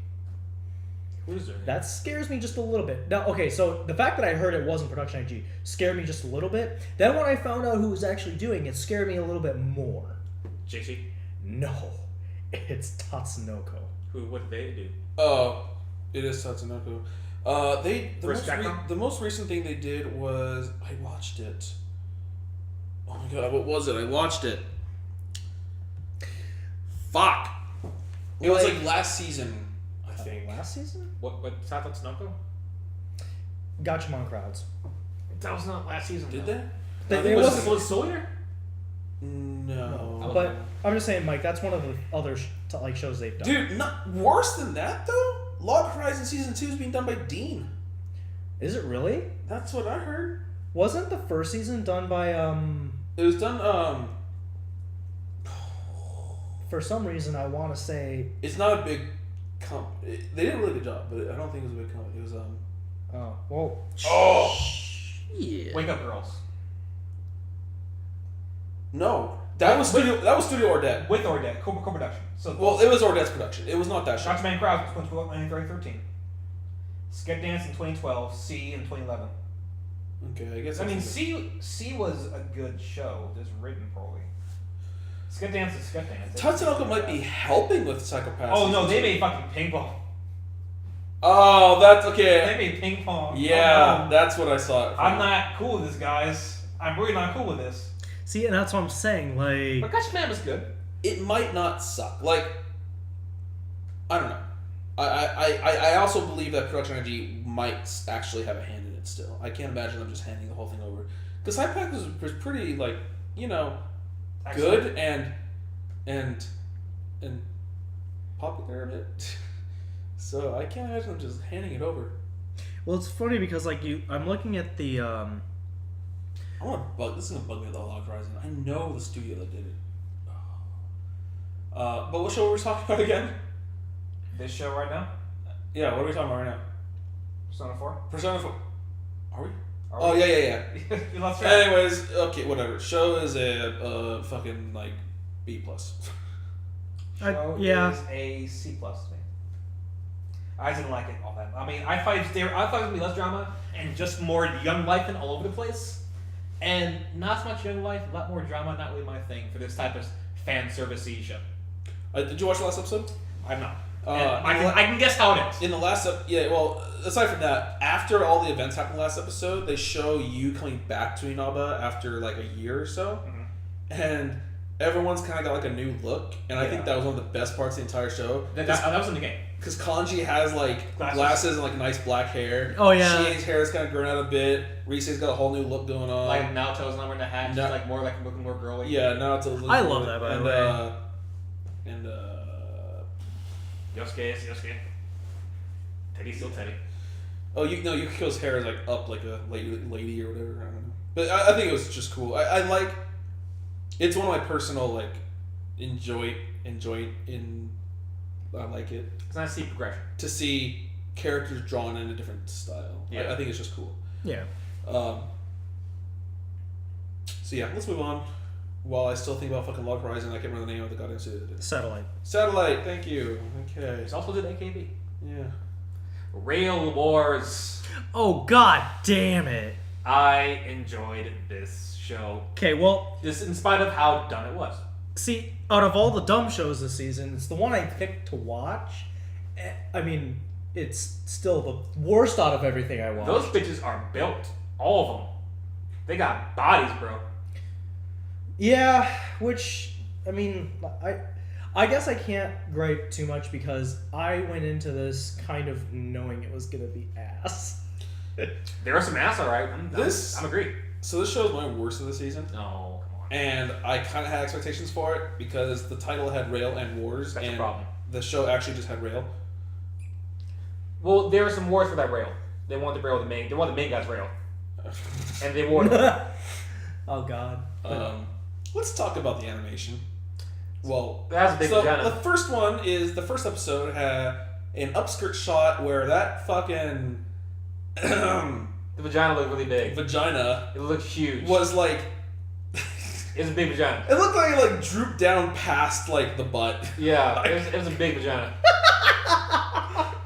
Who is there? That scares me just a little bit. Now, okay, so the fact that I heard it wasn't Production IG scared me just a little bit. Then when I found out who was actually doing it, scared me a little bit more. JC. No, it's Tatsunoko. Who? What did they do? it is Tatsunoko. The most recent thing they did was, I watched it. Oh my god, what was it? I watched it. Fuck. It was like last season, I think. Last season? What? Sato Tsunoko? Gachimon crowds. That was not last season. Did though. they? It Was wasn't. it Sawyer? No. But I'm just saying, Mike, that's one of the other shows they've done. Dude, not worse than that though. Log Horizon Season 2 is being done by Dean. Is it really? That's what I heard. Wasn't the first season done by It was done. For some reason, I want to say. It's not a big they did a really good job, but I don't think it was a big company. It was Oh well. Oh yeah. Wake Up Girls. no, that was Studio Ordet. With Ordet, co-production. So Well, it was Ordet's production. It was not that show. Gachimon Crowds was 2013. Skip Dance in 2012. C in 2011. Okay, I guess. I mean, that's- C was a good show, just written poorly. Skip dance is skip dance. Tatsunoko might be helping with Psychopaths. Oh no, they made fucking ping pong. Oh, that's okay. They made ping pong. Yeah, Oh, no. that's what I saw. I'm not cool with this, guys. I'm really not cool with this. See, and that's what I'm saying. Like, But Gatchaman was good. It might not suck. Like, I don't know. I also believe that production energy might actually have a hand in it still. I can't imagine them just handing the whole thing over. Because Psychopath was pretty, like, you know, Excellent. good and popular a bit. So I can't imagine them just handing it over. well, it's funny because like I'm looking at the I want to bug. This is gonna bug me with the Log Horizon. I know the studio that did it. But what show were we talking about again? This show right now, Yeah, what are we talking about right now? Persona 4. Persona 4. Are we? Are Oh we? yeah. Let's try. Anyways, okay, whatever. Show is a fucking like B plus. Show yeah. is a C plus to me. I didn't like it all that. I mean, I thought it was gonna be less drama and just more young life and all over the place, and not so much young life, a lot more drama. Not really my thing for this type of fan service-y show. Did you watch the last episode? I'm not. In I can guess how it ends. In the last, yeah. Well, aside from that, after all the events happened last episode, they show you coming back to Inaba after like a year or so, and everyone's kind of got like a new look, and I think that was one of the best parts of the entire show. That was in the game. Because Kanji has like glasses and like nice black hair. Oh, yeah. Shien's hair is kind of grown out a bit. Risei's got a whole new look going on. Like Naoto's not wearing a hat, No. just like more like looking more girly. Yeah, now it's a little. I love that, by the way. And Yosuke is Yosuke. Teddy's still Teddy. oh, Yukiko's hair is like up like a lady or whatever. I don't know, but I think it was just cool. I like. It's one of my personal like enjoy in. I like it It's nice to see progression. to see characters drawn in a different style. Yeah. I think it's just cool. yeah. So yeah, let's move on. While I still think about fucking Log Horizon, I can't remember the name of the goddamn studio that did it. Satellite. Satellite, thank you. Okay. It's also did AKB. Yeah. Rail Wars. Oh god damn it. I enjoyed this show. Okay, well, Just in spite of how dumb it was. see, out of all the dumb shows this season, it's the one I picked to watch. I mean, it's still the worst out of everything I watched. Those bitches are built. All of them. They got bodies, bro. Yeah, which I mean, I guess I can't gripe too much because I went into this kind of knowing it was gonna be ass. There are some ass, alright. I'm agree. So this show is my worst of the season, No, come on. and I kind of had expectations for it because the title had Rail and Wars, That's and the problem. the show actually just had Rail. Well, there are some wars for that rail. They want the rail, they want the main guy's rail, and they wore it. Oh god. Let's talk about the animation. Well, That's a big so vagina. the first one is the first episode had an upskirt shot where that fucking The vagina looked really big. vagina It looked huge. was like It was a big vagina. it looked like it like drooped down past like the butt. Yeah, it was a big vagina.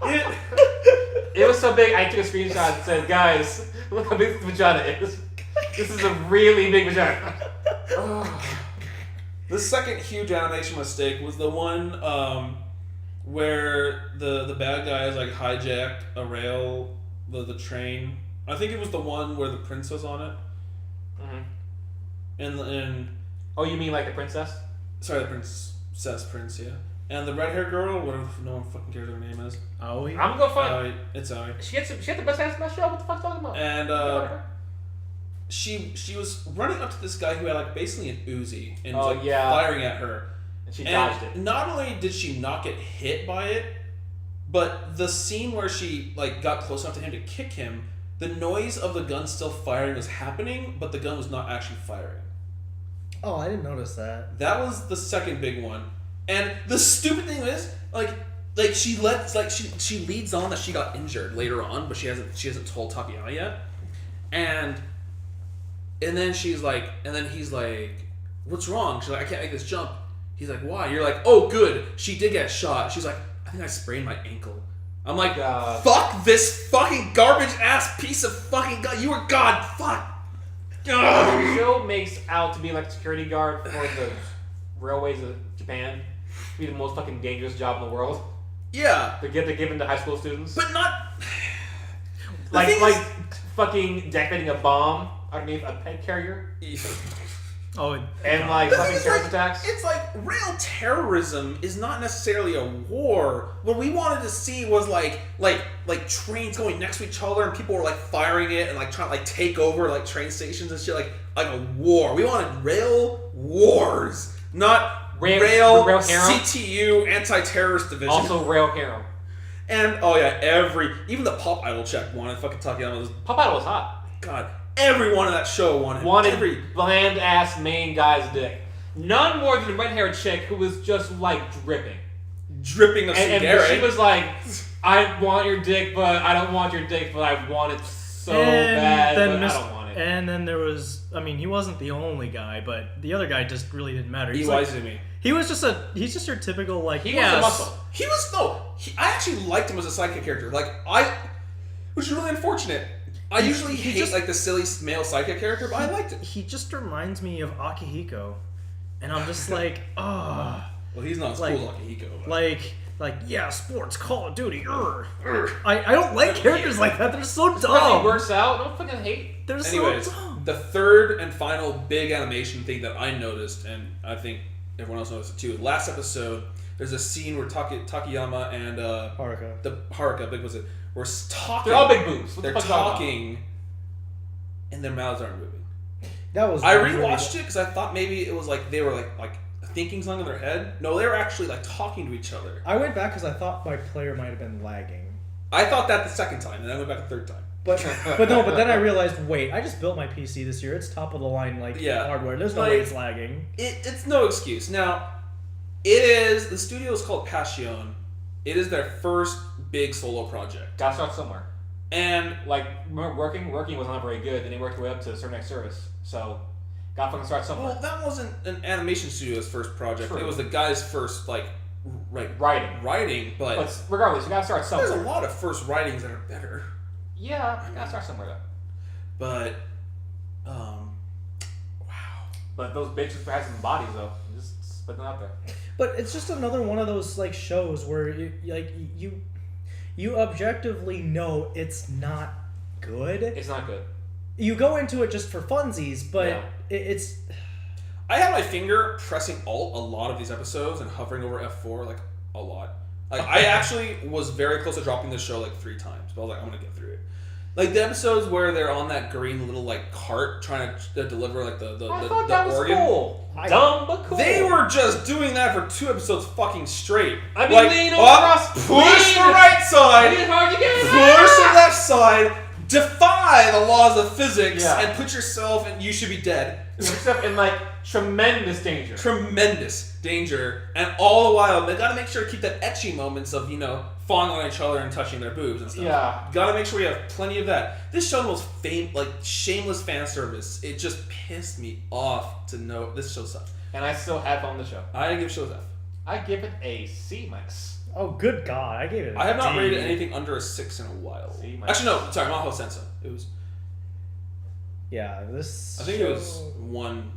It It was so big, I took a screenshot and said, guys, look how big this vagina is. This is a really big vagina. the second huge animation mistake was the one where the bad guys like hijacked a rail, the train. I think it was the one where the prince was on it. And Oh, you mean like the princess? sorry, the prince, yeah. And the red haired girl, whatever, no one fucking cares what her name is. Aoi? I'm gonna go find. It's Aoi. She had the best ass in that show. What the fuck talking about? And she was running up to this guy who had like basically an Uzi and was like firing at her. And she dodged it. Not only did she not get hit by it, but the scene where she like got close enough to him to kick him, the noise of the gun still firing was happening, but the gun was not actually firing. Oh, I didn't notice that. That was the second big one. And the stupid thing is, she leads on that she got injured later on, but she hasn't told Takayama yet. And then he's like, what's wrong? She's like, I can't make this jump. He's like, why? You're like, oh good, she did get shot. She's like, I think I sprained my ankle. I'm like, fuck this fucking garbage ass piece of fucking God. You were God. Fuck. The show makes out to be like a security guard for the railways of Japan to be the most fucking dangerous job in the world. Yeah. They're given to high school students. But not... like fucking deactivating a bomb underneath a pet carrier. Oh, and like fucking terrorist attacks. It's like rail terrorism is not necessarily a war. What we wanted to see was like trains going next to each other and people were like firing it and like trying to like take over like train stations and shit like a war. We wanted rail wars, not rail CTU anti-terrorist division. Also rail harem. And even the Pop Idol check wanted fucking Takayama. Pop Idol was hot. God, everyone on that show wanted every bland ass main guy's dick. None more than the red haired chick who was just like dripping of and she was like, I want your dick, but I don't want your dick, but I want it so bad, but I don't want it. And then there was, I mean, he wasn't the only guy, but the other guy just really didn't matter. He's he's just your typical like. He was a muscle. I actually liked him as a sidekick character. Which is really unfortunate. I usually hate like the silly male sidekick character, but I liked it. He just reminds me of Akihiko, and I'm just like, oh. Well, he's not as cool as Akihiko. Like, yeah, sports, Call of Duty. I don't like characters like that. They're so dumb. It works out. Don't fucking hate. They're so dumb. The third and final big animation thing that I noticed, and I think everyone else noticed it too. Last episode, there's a scene where Takayama and Haruka, big was it? We're talking. They're all big boobs. They're talking, and their mouths aren't moving. That was. I rewatched it because I thought maybe it was like they were like thinking something in their head. No, they were actually like talking to each other. I went back because I thought my player might have been lagging. I thought that the second time, and then I went back a third time. But then I realized, wait, I just built my PC this year. It's top of the line hardware. There's no way it's lagging. It's no excuse. Now, the studio is called Passion. It is their first big solo project. Gotta start somewhere. And working was not very good. Then they worked their way up to Certain Service. So, gotta fucking start somewhere. Well, that wasn't an animation studio's first project. True. It was the guy's first writing. But regardless, you gotta start somewhere. There's a lot of first writings that are better. Yeah, you gotta start somewhere though. But, wow. But those bitches have some bodies though. Just put them out there. But it's just another one of those like shows where you objectively know it's not good. It's not good. You go into it just for funsies, but it's. I had my finger pressing Alt a lot of these episodes and hovering over F4 like a lot. Like I actually was very close to dropping this show like 3 times, but I was like, I'm gonna get through it. Like the episodes where they're on that green little like cart trying to deliver like the I thought that was organ. Cool. Dumb but cool. They were just doing that for 2 episodes fucking straight. I mean, lean over, push the right side, lean hard, you get push the left side, defy the laws of physics, Yeah. and put yourself and you should be dead. Except in like tremendous danger. Tremendous danger, and all the while they gotta make sure to keep that etchy moments of falling on each other and touching their boobs and stuff. Yeah, gotta make sure we have plenty of that. This show was shameless fan service. It just pissed me off to know this show sucked. And I still have on the show. I give shows F. I give it a C-. Oh, good God! I gave it. I have not D. rated anything under a 6 in a while. C-. Actually, no. Sorry, Mahou Senso. It was. Yeah, this. I think it was 1.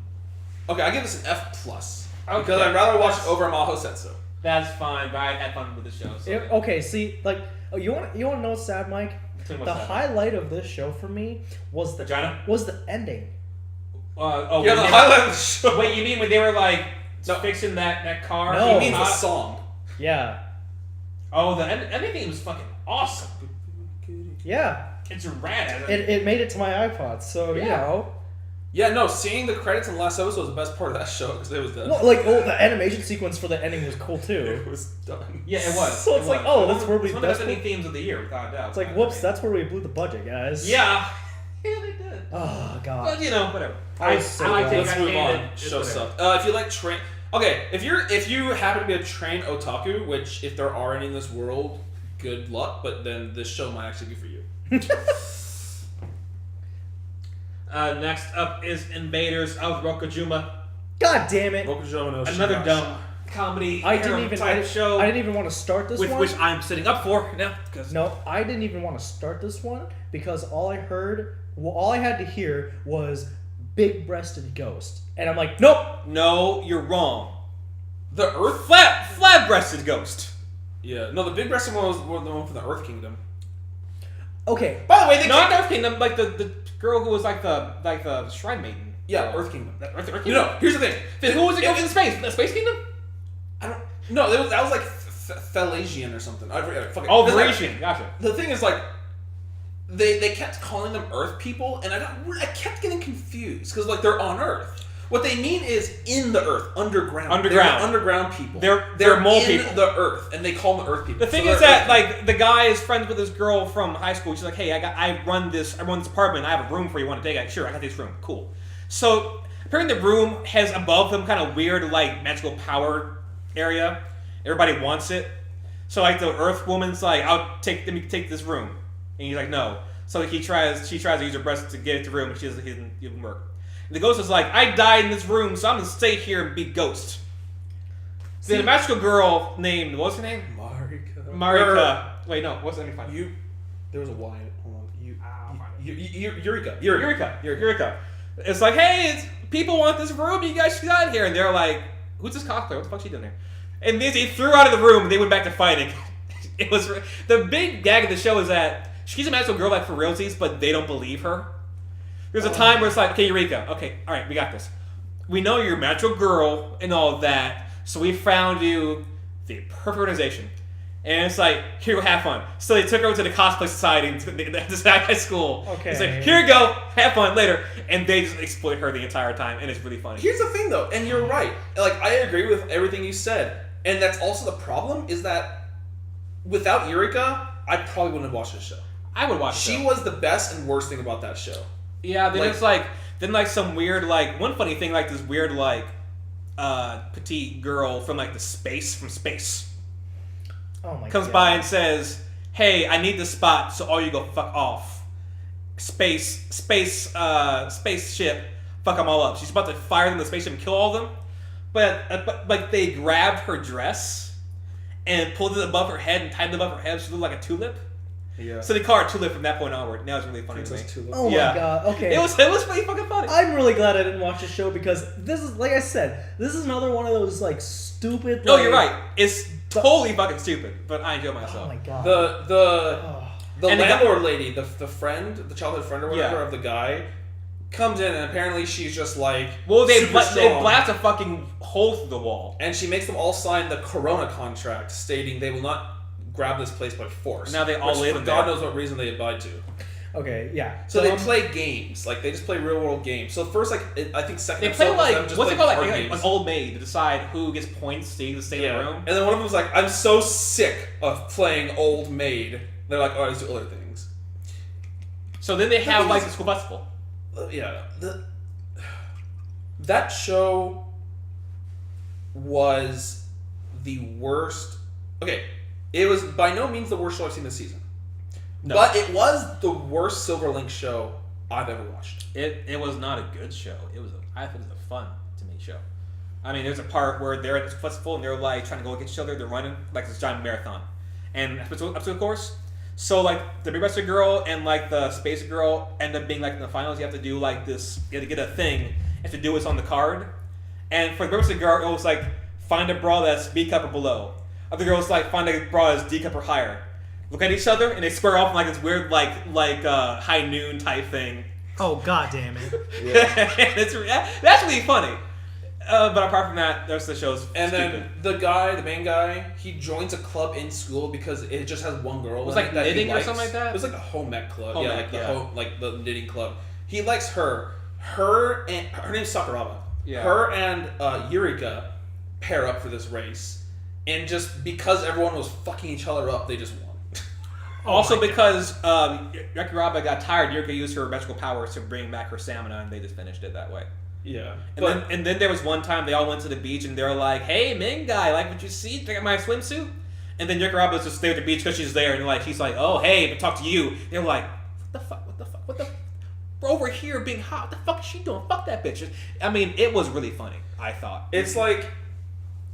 Okay, I give this an F plus because Okay. I'd rather watch it over Mahou Senso. That's fine, but I had fun with the show. So Okay, see, you want to know what's sad, Mike? Tell me The what's sad. highlight of this show for me was the Vagina? ending. The when highlight of the show. Wait, you mean when they were like fixing that car? No. He means the song. Yeah. Oh, the ending was fucking awesome. Yeah. It's rad. It made it to my iPod, so Yeah. Yeah, no, seeing the credits in the last episode was the best part of that show because it was done. Well, the animation sequence for the ending was cool too. It was done. Yeah, it was. So it's like, that's where we. It's one of the best ending themes of the year, without a doubt. It's like, whoops, that's where we blew the budget, guys. Yeah. Yeah, they did. Oh God. But whatever. I was so I like glad. it. Let's move on. Show sucked. If you like train, okay. If you happen to be a train otaku, which if there are any in this world, good luck. But then this show might actually be for you. Next up is Invaders of Rokujyouma. God damn it! Rokujyouma no Another Shinryakusha. dumb comedy I didn't even show. I didn't even want to start this one. Which I'm sitting up for now. No, I didn't even want to start this one because all I had to hear was big-breasted ghost, and I'm like, nope. No, you're wrong. The Earth? Flat-breasted ghost. Yeah. No, the big breasted one was the one from the Earth Kingdom. Okay. By the way, they not Earth Kingdom, like the girl who was like the Shrine Maiden. Yeah, Earth Kingdom. Earth Kingdom. You know, here's the thing. Then who was it going to space? The Space Kingdom? I don't... No, that was like Thalasian or something. Fuck it. Oh, Varisian. Gotcha. The thing is, like, they kept calling them Earth people, and I kept getting confused, because, like, they're on Earth. What they mean is in the Earth, underground. They're underground people. They're mole in people. The Earth, and they call them Earth people. The thing is that, like, the guy is friends with this girl from high school. She's like, hey, I run this apartment. I have a room for you. Want to take it? Sure, I got this room. Cool. So, apparently the room has above them kind of weird, like, magical power area. Everybody wants it. So, like, the Earth woman's like, let me take this room. And he's like, no. So she tries to use her breast to get it to the room, and she doesn't even work. And the ghost is like, I died in this room, so I'm gonna stay here and be ghost. Then a magical girl named, what's her name? Marika. Wait, no, what's let me find it. There was a Y. Hold on. Eureka. Eureka. It's like, hey, people want this room, you guys should get out of here. And they're like, who's this cosplayer? What the fuck's she doing there? And they threw her out of the room, and they went back to fighting. It was the big gag of the show is that she's a magical girl like for realsies, but they don't believe her. There's a time where it's like, okay, Eureka, okay, all right, we got this. We know you're a magical girl and all that, so we found you the perfect organization. And it's like, here, have fun. So they took her to the cosplay society, to this high school. Okay. It's like, here you go, have fun later. And they just exploit her the entire time, and it's really funny. Here's the thing, though, and you're right. Like, I agree with everything you said. And that's also the problem, is that without Eureka, I probably wouldn't have watched this show. I would watch it. She was the best and worst thing about that show. Yeah, then it's like, some weird, like, one funny thing, like, this weird, like, petite girl from, like, from space. Oh my Comes God. by and says, hey, I need this spot, so all you go fuck off. Spaceship, fuck them all up. She's about to fire them to the spaceship and kill all of them. But like, they grabbed her dress and pulled it above her head and tied it above her head so she looked like a tulip. Yeah. So they call her Tulip from that point onward. Now it's really funny Princess to me. Tulip. Oh Yeah. my God. Okay. It was really fucking funny. I'm really glad I didn't watch the show because this is, like I said, this is another one of those like stupid. No, like, you're right. It's totally fucking stupid, but I enjoy myself. Oh my God. The And the landlord lady, the friend, the childhood friend or whatever Yeah. of the guy, comes in and apparently she's just like Well, they super strong. blast a fucking hole through the wall. And she makes them all sign the Corona contract stating they will not grab this place by force. Now they all which, live for in God there. knows what reason they abide to. Okay, yeah. So they play games, like they just play real world games. So first, like I think second They episode play was like, them just what's it playing called? card Like games. an old maid to decide who gets points to stay in the room. And then one of them was like, I'm so sick of playing old maid. They're like, oh, let's do other things. So then they have thing like is- the school festival. That show was the worst. Okay, it was by no means the worst show I've seen this season. No. But it was the worst Silver Link show I've ever watched. It was not a good show. I think it was a fun to me show. I mean, there's a part where they're at this festival and they're like trying to go get each other. They're running like this giant marathon, and episode course. So like the big wrestler girl and like the space girl end up being like in the finals. You have to do like this. You have to get a thing and to do what's on the card. And for the big wrestler girl, it was like find a bra that's B cup or below. Other girls like find a bra that's D cup or higher. Look at each other and they square off in like this weird like high noon type thing. Oh God damn it! That's really funny. But apart from that, the rest of the show's And stupid. then the main guy, he joins a club in school because it just has one girl. It was in like that he knitting or likes. something like that? It was like a home ec club. Home yeah, ec, like yeah. like the knitting club. He likes her. Her and her name's Sakuraba. Yeah. Her and Eureka pair up for this race, and just because everyone was fucking each other up, they just won. Also because Yakuraba got tired, Yurika used her magical powers to bring back her stamina, and they just finished it that way. Yeah. And then there was one time they all went to the beach, and they were like, "Hey, main guy, like what you see? Check out my swimsuit." And then Yakuraba was just there at the beach because she's there, and like she's like, "Oh, hey, but talk to you." They're like, "What the? We're over here being hot. What the fuck is she doing? Fuck that bitch." I mean, it was really funny. I thought It's like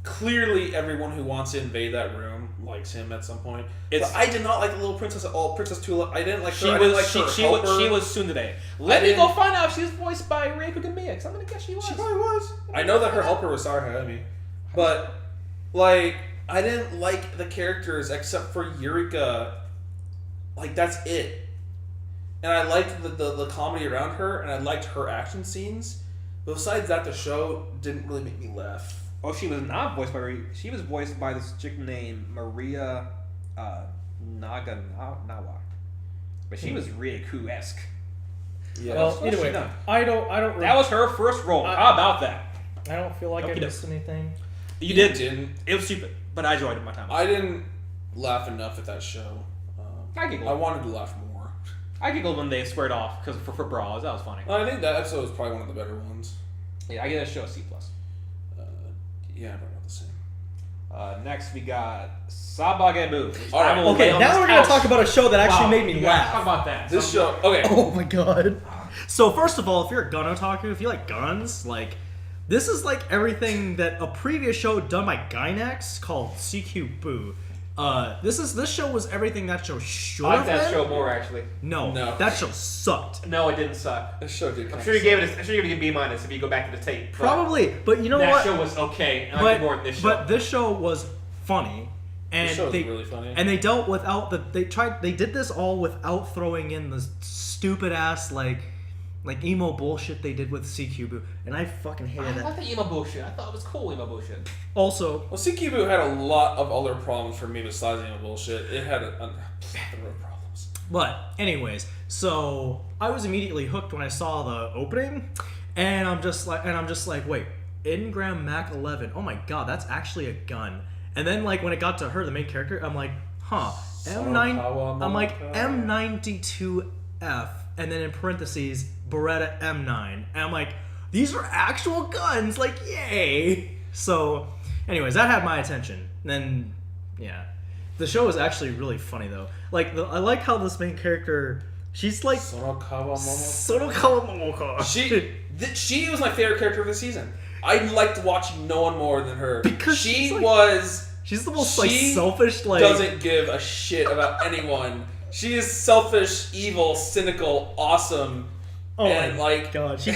clearly everyone who wants to invade that room likes him at some point. But I did not like the little princess at all. Princess Tulip. I didn't like her. She I didn't like was her she helper. was tsundere. Let me go find out if she's voiced by Reiko Gamiya, because I'm gonna guess she was. She probably was. I know that her helper was Sarahami, but Like, I didn't like the characters except for Eureka. Like, that's it. And I liked the comedy around her, and I liked her action scenes. But besides that, the show didn't really make me laugh. Oh, she was not voiced by she was voiced by this chick named Maria Naganawa. But she was Ryoku-esque. Yeah. Well, What's she anyway, done? I don't. That was her first role. How about that? I don't feel like I Okey-doke. missed anything. You did. Didn't. It was stupid, but I enjoyed it my time. I didn't laugh enough at that show. I giggled. I wanted to laugh more. I giggled when they squared off because for bras. That was funny. I think that episode was probably one of the better ones. Yeah, I give that show a C+. Yeah, probably about the same. Next, we got Sabagebu. All right. Okay, now we're gonna talk about a show that actually made me laugh. Talk about that. This show, okay. Oh my god. So first of all, if you're a gun otaku, if you like guns, like this is like everything that a previous show done by Gainax called CQ this show was everything that show should I have like that been. show more actually. No, No. that show sucked. No, it didn't suck. This show did. I'm sure you gave it. I'm sure you gave it a B- if you go back to the tape. But Probably, but you know that what? show was okay. And I liked it more than this show. But this show was funny, and This show was they really funny. and they dealt without they did this all without throwing in the stupid ass like emo bullshit they did with CQ, and I fucking I hated like that. the emo bullshit. I thought it was cool emo bullshit. Also, Well, CQ had a lot of other problems for me besides the bullshit. It had a plethora of problems. but anyways, so I was immediately hooked when I saw the opening, and I'm just like, wait, Ingram Mac 11. Oh my god, that's actually a gun. And then like when it got to her, the main character, I'm like, huh, M9. I'm like M92F, and then in parentheses Beretta M9, and I'm like, these are actual guns, like yay. So, anyways, that had my attention. Then, yeah, the show is actually really funny though. Like I like how this main character, she's like Sonokawa Momoka. She was my favorite character of the season. I liked watching no one more than her Because she she's like- was. She's the most like She selfish, like doesn't give a shit about anyone. She is selfish, evil, cynical, awesome. Oh and my like god, she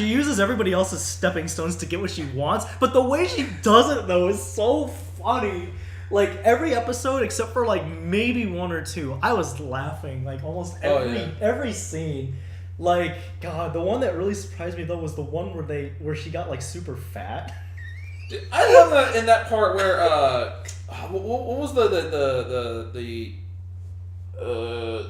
uses everybody else's stepping stones to get what she wants, but the way she does it though is so funny. Like every episode except for like maybe one or two, I was laughing like almost every scene. Like god, the one that really surprised me though was the one where she got like super fat. I love that in that part where what was the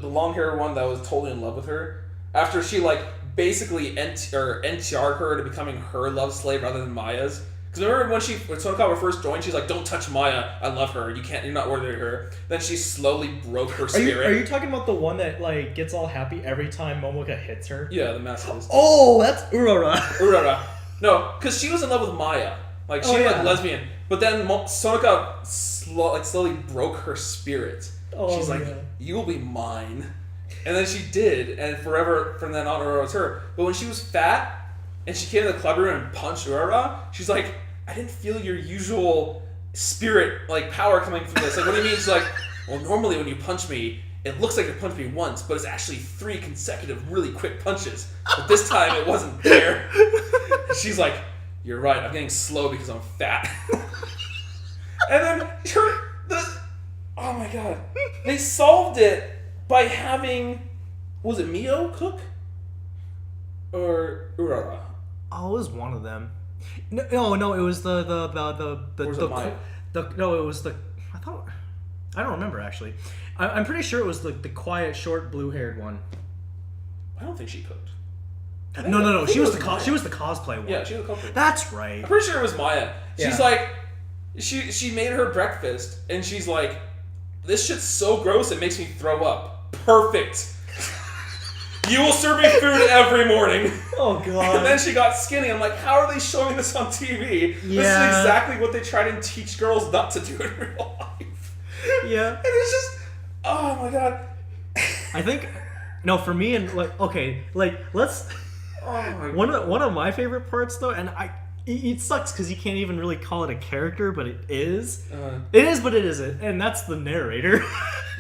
long hair one that was totally in love with her after she like basically NTR'd her to becoming her love slave rather than Maya's. Because remember when Sonokawa first joined, she's like, "Don't touch Maya. I love her. You're not worthy of her." Then she slowly broke her spirit. Are you talking about the one that like gets all happy every time Momoka hits her? Yeah, the masochist. Oh, that's Urara. Urara. No, because she was in love with Maya. Like, she was like lesbian. But then Sonoka slowly broke her spirit. Oh, She's like, yeah. "You will be mine." And then she did, and forever from then on, Urara was her. But when she was fat, and she came to the club room and punched Urara, she's like, "I didn't feel your usual spirit, like, power coming from this." Like, what do you mean? She's like, "Well, normally when you punch me, it looks like you punched me once, but it's actually 3 consecutive really quick punches. But this time it wasn't there." She's like, "You're right, I'm getting slow because I'm fat." And then oh my god, they solved it by having, was it Mio cook? Or Urara? Oh, it was one of them. No, it was the Or was it Maya? no, it was the I don't remember actually. I'm pretty sure it was the quiet, short, blue-haired one. I don't think she cooked. No, she was the Maya. she was the cosplay one. Yeah, she was a cosplay. That's right. I'm pretty sure it was Maya. She's Yeah. like, she made her breakfast, and she's like, "This shit's so gross it makes me throw up." Perfect. You will serve me food every morning. Oh god. And then she got skinny. I'm like, how are they showing this on TV? This is Yeah. exactly what they try to teach girls not to do in real life. Yeah. And it's just, oh my god. I think no, for me and like okay, like let's Oh my one of my favorite parts though, and it sucks because you can't even really call it a character, but it is. It is, but it isn't, and that's the narrator.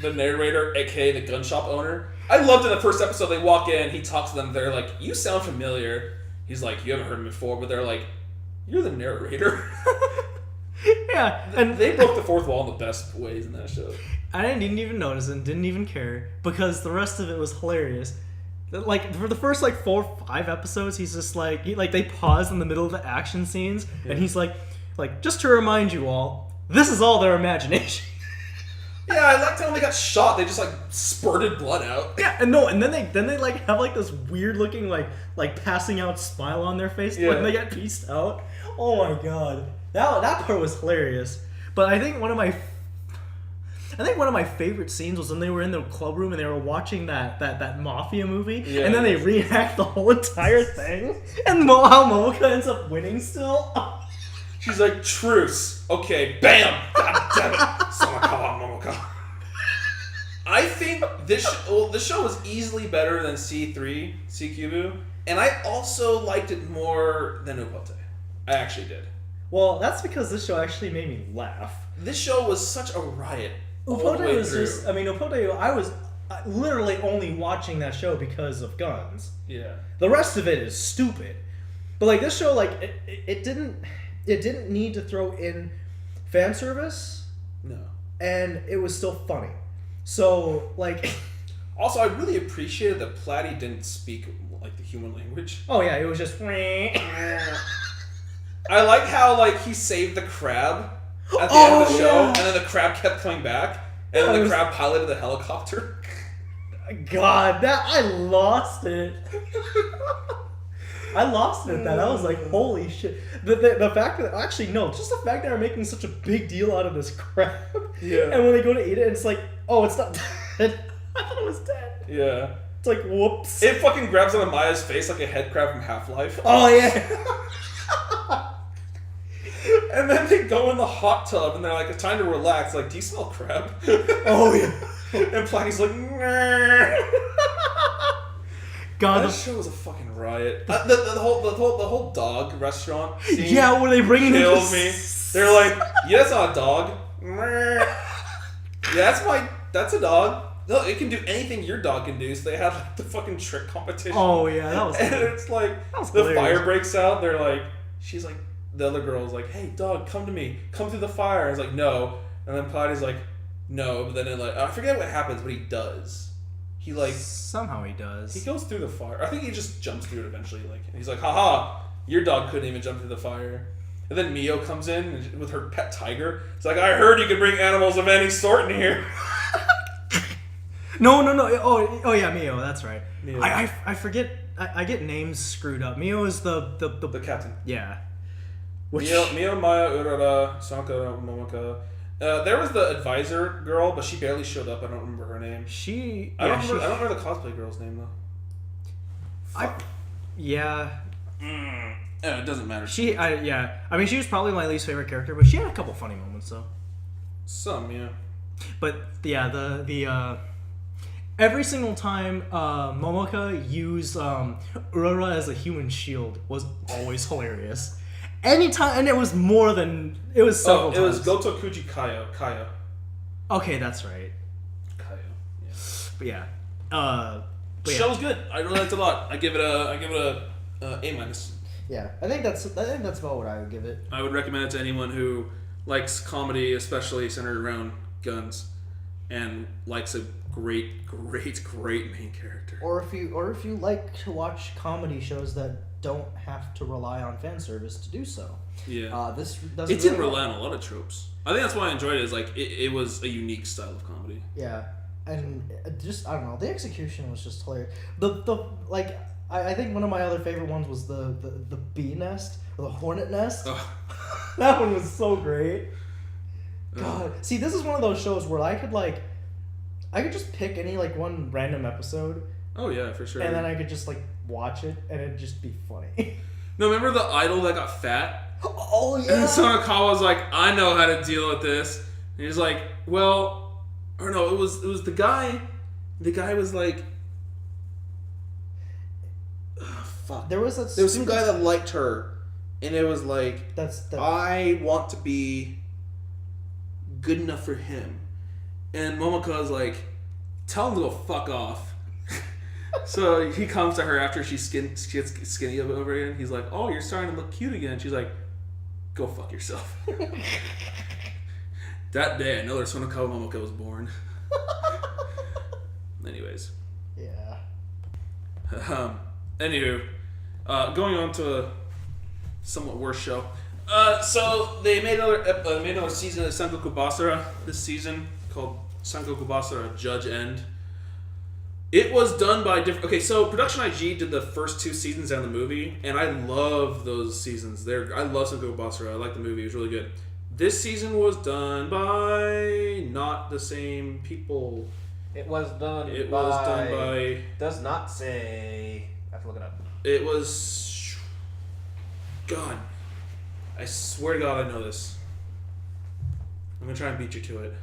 The narrator, aka the gun shop owner. I loved in the first episode, they walk in, he talks to them, they're like, "You sound familiar." He's like, "You haven't heard me before," but they're like, "You're the narrator." Yeah, and They broke the fourth wall in the best ways in that show. I didn't even notice it, didn't even care, because the rest of it was hilarious. Like, for the first, 4 or 5 episodes, he's just they pause in the middle of the action scenes, and he's like, just to remind you all, this is all their imagination. Yeah, I liked how when they got shot, they just spurted blood out. Yeah, and then they have this weird looking passing out smile on their face when they get pieced out. Oh my god, that part was hilarious. But I think one of my favorite scenes was when they were in the club room and they were watching that mafia movie, and then they reenact the whole entire thing, and how Mahouka ends up winning still. She's like, truce. Okay, bam! God damn it! Samakawa Momoka. I think this show was easily better than C3, Seikubu, and I also liked it more than Upote. I actually did. Well, that's because this show actually made me laugh. This show was such a riot. Upote was just, Upote, I was literally only watching that show because of guns. Yeah. The rest of it is stupid. But this show, it didn't need to throw in fan service. No. And it was still funny. So, Also, I really appreciated that Platy didn't speak, the human language. Oh, yeah, it was just... I like how, he saved the crab at the end of the show, and then the crab kept coming back, and then the crab piloted the helicopter. God, I lost it. I lost it at that. I was like, holy shit. The fact that, actually, no, just the fact that they're making such a big deal out of this crab. Yeah. And when they go to eat it, it's like, oh, it's not dead. I thought it was dead. Yeah. It's like, whoops. It fucking grabs onto Maya's face like a head crab from Half-Life. Oh, yeah. And then they go in the hot tub, and they're like, it's time to relax. Do you smell crab? Oh, yeah. And Platy's like, God, that show was a fucking riot. The whole dog restaurant scene. Yeah, where they bring in killed me. They're like, yeah, that's not a dog. Yeah, that's a dog. No, it can do anything your dog can do. So they have the fucking trick competition. Oh yeah, that was. And it's the hilarious. fire breaks out. They're like, she's like, the other girl's like, hey dog, come to me, come through the fire. And it's like, no. And then Platy's like, no. But then I forget what happens, but he does. He somehow he does. He goes through the fire. I think he just jumps through it eventually. And he's like, haha, your dog couldn't even jump through the fire. And then Mio comes in with her pet tiger. It's like, I heard you could bring animals of any sort in here. No. Oh yeah, Mio. That's right. Mio. I forget. I get names screwed up. Mio is the captain. Yeah. Mio, Maya, Urara, Sanka, Momoka. There was the advisor girl, but she barely showed up. I don't remember her name. I don't remember the cosplay girl's name though. Yeah. It doesn't matter. She was probably my least favorite character, but she had a couple funny moments though. Some, yeah. But yeah, the every single time Momoka used Urara as a human shield was always hilarious. Anytime, and it was several times. It was Goto Kuji Kayo. Okay, that's right. Kayo. Yeah. But yeah. The show was good. I really liked it a lot. I give it a A-. Yeah, I think that's about what I would give it. I would recommend it to anyone who likes comedy, especially centered around guns, and likes a great main character. Or if you like to watch comedy shows that don't have to rely on fan service to do so. Yeah. This doesn't. It didn't rely on a lot of tropes. I think that's why I enjoyed it. Is it was a unique style of comedy. Yeah, and just I don't know. The execution was just hilarious. I think one of my other favorite ones was the bee nest or the hornet nest. Oh. That one was so great. God, see, this is one of those shows where I could just pick any one random episode. Oh yeah, for sure. And then I could just watch it and it'd just be funny. No, remember the idol that got fat? Oh yeah. And Sonakawa's like, I know how to deal with this. And he's like, well, or no, it was the guy. The guy was like, fuck. There was some guy that liked her, and it was like, I want to be good enough for him. And Momoka was like, tell him to go fuck off. So he comes to her after she gets skinny over again. He's like, oh, you're starting to look cute again. She's like, Go fuck yourself. That day, another son of Hanamonogatari was born. Anyways. Yeah. Anywho, going on to a somewhat worse show. So they made another season of Sengoku Basara this season called Sengoku Basara Judge End. It was done by different. Okay, so Production IG did the first 2 seasons and the movie, and I love those seasons. I love Sengoku Basara. I like the movie. It was really good. This season was done by not the same people. It was done by... Does not say... I have to look it up. It was... God. I swear to God I know this. I'm going to try and beat you to it.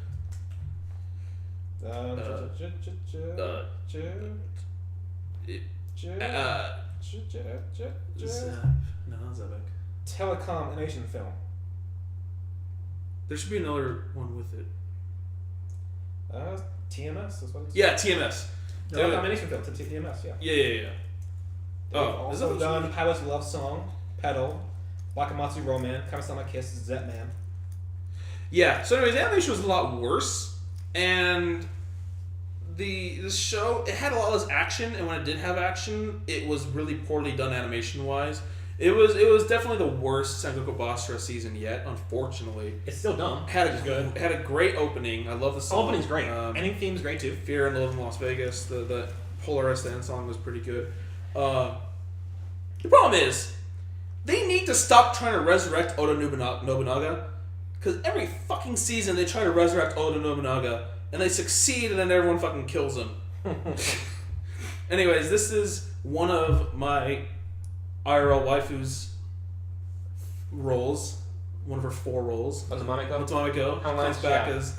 Zabek. Telecom animation film. There should be another one with it. TMS is what it's Yeah, TMS. Telecom animation film. TMS, yeah. Yeah. Oh, also done Pilot's Love Song, Pedal, Wakamatsu Romance, Kamisama Kiss, Zetman. Yeah, so anyways, the animation was a lot worse, and the show, it had a lot less action, and when it did have action, it was really poorly done animation-wise. It was definitely the worst Sengoku Basara season yet, unfortunately. It's still dumb. Had a great opening. I love the song. The opening's great. Ending theme's great too. Fear and Love in Las Vegas. The Polaris Dance song was pretty good. The problem is, they need to stop trying to resurrect Oda Nobunaga. Because every fucking season they try to resurrect Oda Nobunaga, and they succeed, and then everyone fucking kills him. Anyways, this is one of my IRL waifu's roles. One of her 4 roles. Matsumamiko comes back as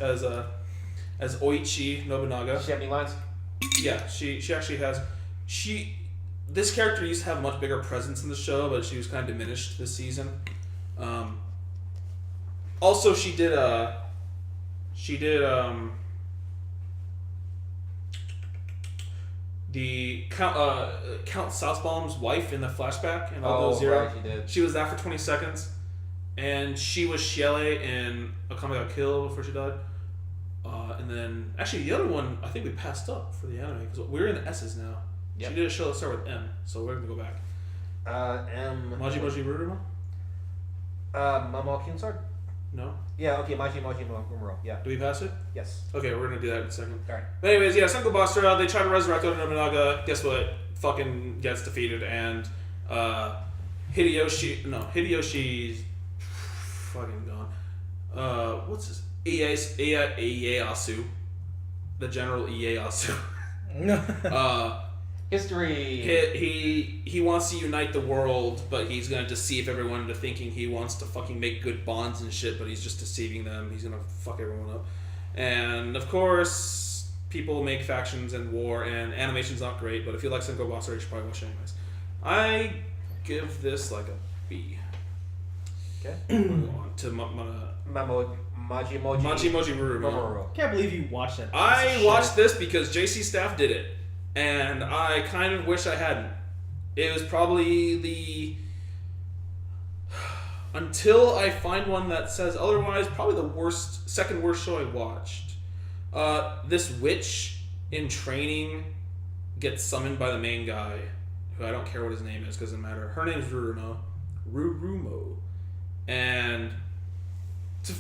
Oichi Nobunaga. Does she have any lines? Yeah, she actually has. This character used to have a much bigger presence in the show, but she was kind of diminished this season. Also, she did the Count Southbomb's wife in the flashback in Aldnoah Zero. Right, she did. She was that for 20 seconds, and she was Shiele in Akame got killed before she died. And then actually the other one I think we passed up for the anime because we're in the S's now. Yep. She did a show that started with M, so we're gonna go back. Majimoji Rurumo? Mamo Kinsard? No. Yeah, okay, Majimoji Rurumo. Yeah. Do we pass it? Yes. Okay, we're gonna do that in a second. Alright. But anyways, yeah, Sengoku Basara, they try to resurrect Oda Nobunaga. Guess what? Fucking gets defeated, and Hideyoshi's fucking gone. What's his? Ieyasu, the General Ieyasu. History. He wants to unite the world, but he's gonna deceive everyone into thinking he wants to fucking make good bonds and shit, but he's just deceiving them. He's gonna fuck everyone up. And of course, people make factions and war, and animation's not great, but if you like Sengoku Basara, you should probably watch it anyways. I give this like a B. Okay. On to Majimoji Rurumo. Can't believe you watched that. I watched this because JC Staff did it, and I kind of wish I hadn't. It was probably the... Until I find one that says otherwise, probably the second worst show I watched. This witch in training gets summoned by the main guy, who I don't care what his name is, because it doesn't matter. Her name's Rurumo. And to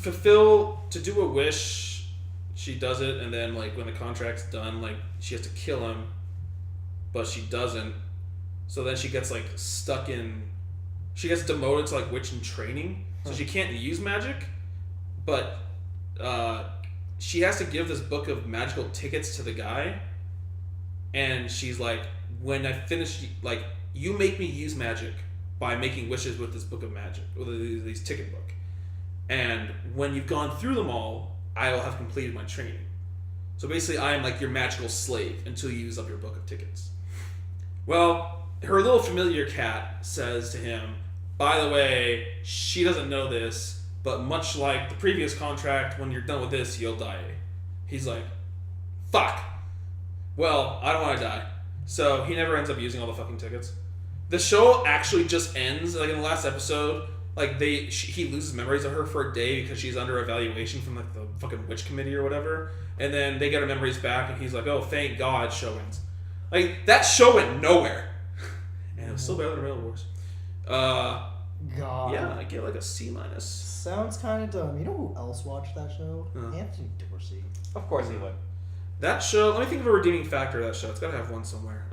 do a wish, she does it, and then like when the contract's done, like she has to kill him, but she doesn't. So then she gets like she gets demoted to like witch in training, so she can't use magic, but she has to give this book of magical tickets to the guy, and she's like, when I finish, like, you make me use magic by making wishes with this book of magic, with these ticket book. And when you've gone through them all, I will have completed my training. So basically, I am like your magical slave until you use up your book of tickets. Well, her little familiar cat says to him, by the way, she doesn't know this, but much like the previous contract, when you're done with this, you'll die. He's like, fuck. Well, I don't want to die. So he never ends up using all the fucking tickets. The show actually just ends, like in the last episode, like he loses memories of her for a day because she's under evaluation from like the fucking witch committee or whatever, and then they get her memories back, and he's like, "Oh, thank God, show ends." Like that show went nowhere, and it was still better than Rail Wars. God. Yeah, I get like a C-. Sounds kind of dumb. You know who else watched that show? Huh. Anthony Dorsey. Of course he would. That show. Let me think of a redeeming factor of that show. It's got to have one somewhere.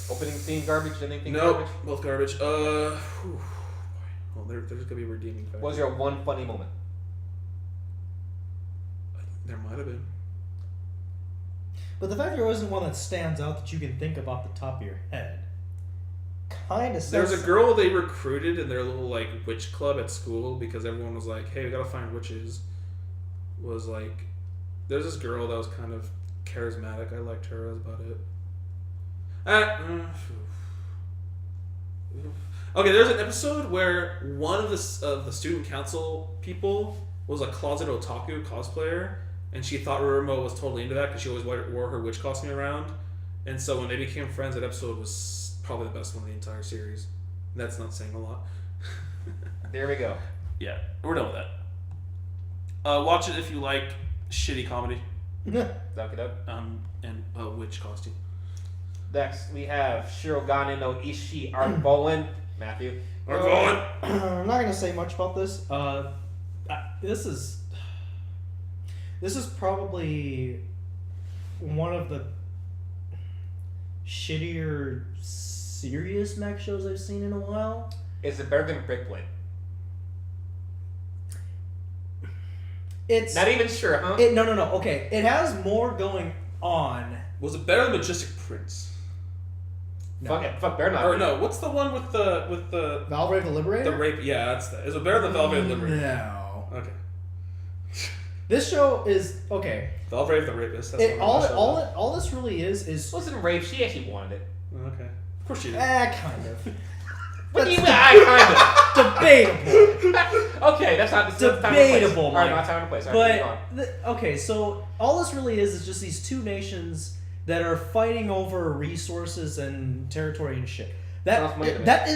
Opening theme garbage, ending theme Nope, garbage. both garbage. Well, there's gonna be a redeeming factor. Was there one funny moment? There might have been. But the fact there wasn't one that stands out that you can think of off the top of your head. Kind of. There's a girl they recruited in their little like witch club at school because everyone was like, "Hey, we gotta find witches." Was like, there's this girl that was kind of charismatic. I liked her. That's about it. Okay, there's an episode where one of the student council people was a closet otaku cosplayer, and she thought Rurumo was totally into that because she always wore her witch costume around. And so when they became friends, that episode was probably the best one in the entire series. That's not saying a lot. There we go. Yeah, we're done with that. Watch it if you like shitty comedy Duck it up. and a witch costume. Next, we have Shirogane no Ishi Art Bowling. Matthew. We're going. I'm not gonna say much about this. This is probably one of the shittier serious mech shows I've seen in a while. Is it better than Brickblade? It's Not even sure, huh? no. Okay, it has more going on. Was it better than Majestic Prince? No. Fuck it. Fuck, better not. Or be. no, what's the one with the Valvrave the Liberator. the rape? Yeah, that's that. Is it better than Valvrave the Liberator? No. Okay. This show is okay. Valvrave the Rapist. That's It, what all this really is It wasn't rape. She actually wanted it. Okay. Of course you did. kind of What do you mean? I debatable. Okay, that's not the Debatable, All right, Mike. not time and place. All right, move on. But okay, so all this really is just these two nations that are fighting over resources and territory and shit. Sounds familiar to me. That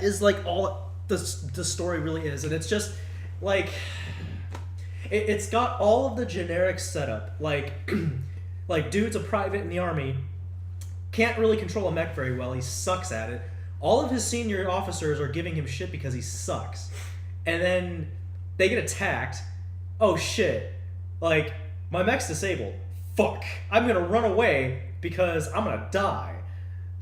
is like all the story really is, and it's just like it's got all of the generic setup, like like dude's a private in the army, can't really control a mech very well, he sucks at it. All of his senior officers are giving him shit because he sucks, and then they get attacked. Oh shit! Like my mech's disabled. Fuck! I'm gonna run away because I'm gonna die.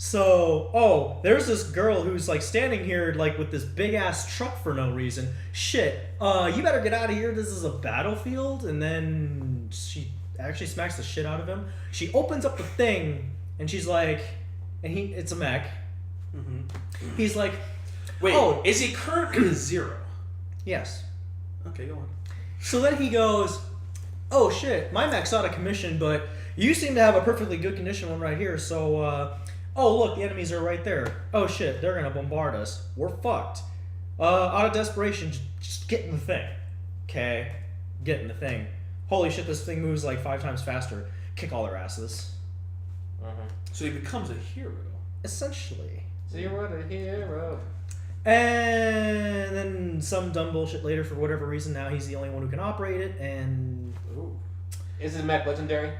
So, there's this girl who's like standing here like with this big ass truck for no reason. Shit, you better get out of here. This is a battlefield. And then she actually smacks the shit out of him. She opens up the thing and she's like, it's a mech. Mm-hmm. He's like, Wait, oh, is he currently Zero? yes. Okay, go on. So then he goes, oh shit, my mech's out of commission, but you seem to have a perfectly good condition one right here, so, oh look, the enemies are right there. Oh shit, they're gonna bombard us. We're fucked. Out of desperation, just get in the thing. Okay, get in the thing. Holy shit, this thing moves like 5 times faster. Kick all their asses. So he becomes a hero. Essentially. Zero to hero. And then some dumb bullshit later, for whatever reason, now he's the only one who can operate it, and... Ooh. Is his mech legendary?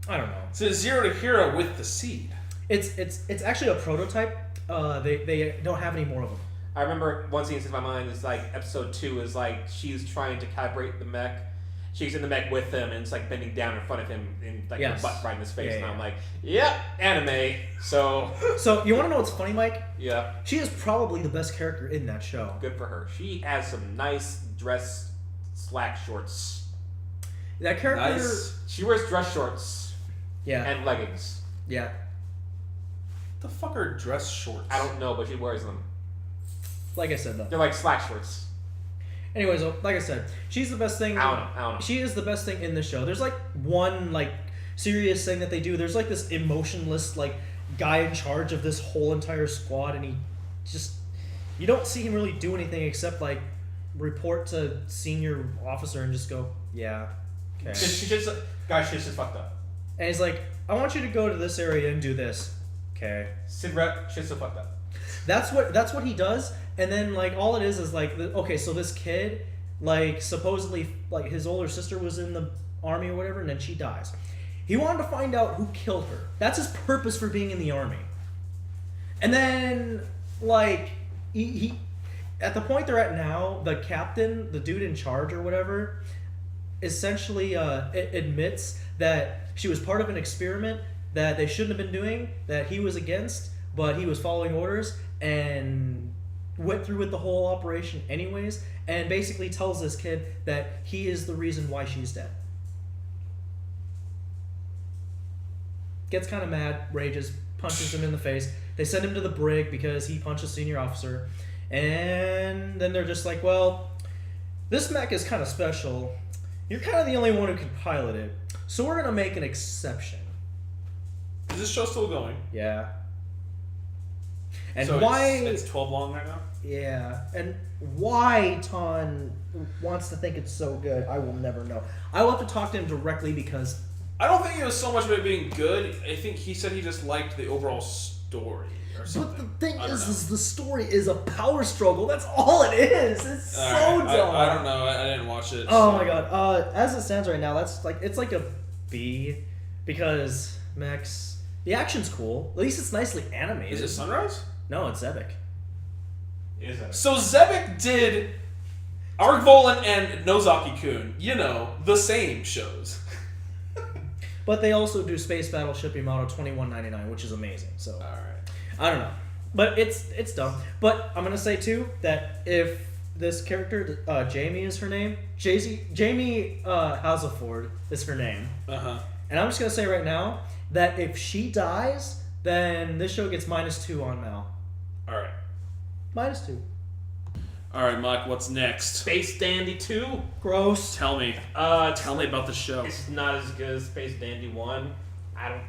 I don't know. So Zero to hero with the seed. It's actually a prototype. They don't have any more of them. I remember one scene in my mind is like episode 2 is like she's trying to calibrate the mech. She's in the mech with him and it's like bending down in front of him and like Yes. her butt right in his face, Yeah, and yeah. I'm like, yep, anime. So So you want to know what's funny, Mike? yeah, She is probably the best character in that show. good for her. She has some nice dress slack shorts. That character, Nice. She wears dress shorts yeah, and leggings. yeah. The fuck are dress shorts? I don't know, but she wears them. Like I said, though. They're like slack shorts. Anyways, like I said, she's the best thing. I don't know. She is the best thing in the show. There's like one like serious thing that they do. There's like this emotionless like guy in charge of this whole entire squad, and you don't see him really do anything except like report to senior officer and just go, yeah, okay. She just, guys, she's just fucked up. And he's like, I want you to go to this area and do this, okay. Sid Rep, she's so fucked up. That's what he does, And then like all it is like okay, so this kid like supposedly like his older sister was in the army or whatever, and then she dies. He wanted to find out who killed her. That's his purpose for being in the army. And then like he at the point they're at now, the captain, the dude in charge or whatever, essentially admits that she was part of an experiment that they shouldn't have been doing, that he was against, but he was following orders and went through with the whole operation anyways, and basically tells this kid that he is the reason why she's dead. Gets kind of mad, rages, punches him in the face. They send him to the brig because he punched a senior officer. And then they're just like, well, this mech is kind of special. You're kind of the only one who can pilot it. So we're going to make an exception. Is this show still going? Yeah. And so why... It's 12 long right now? Yeah, and why Ton wants to think it's so good, I will never know. I will have to talk to him directly because... I don't think it was so much about it being good. I think he said he just liked the overall story or something. But the thing I don't know. is the story is a power struggle. That's all it is. It's so Alright, dumb. I don't know. I didn't watch it. Oh so- my god. As it stands right now, that's like it's like a B because Max, the action's cool. At least it's nicely animated. Is it Sunrise? No, it's Zebek. Is it? So Zebek did Argvolan and Nozaki-kun, you know, the same shows. But they also do Space Battleship Yamato 2199, which is amazing. So Alright. I don't know, but it's dumb. But I'm gonna say too that if this character, Jamie is her name, Jamie Hasselford is her name, and I'm just gonna say right now that if she dies, then this show gets -2 on Mal. Alright. -2. Alright, Mike, what's next? Space Dandy 2? Gross. Tell me about the show. It's not as good as Space Dandy 1. I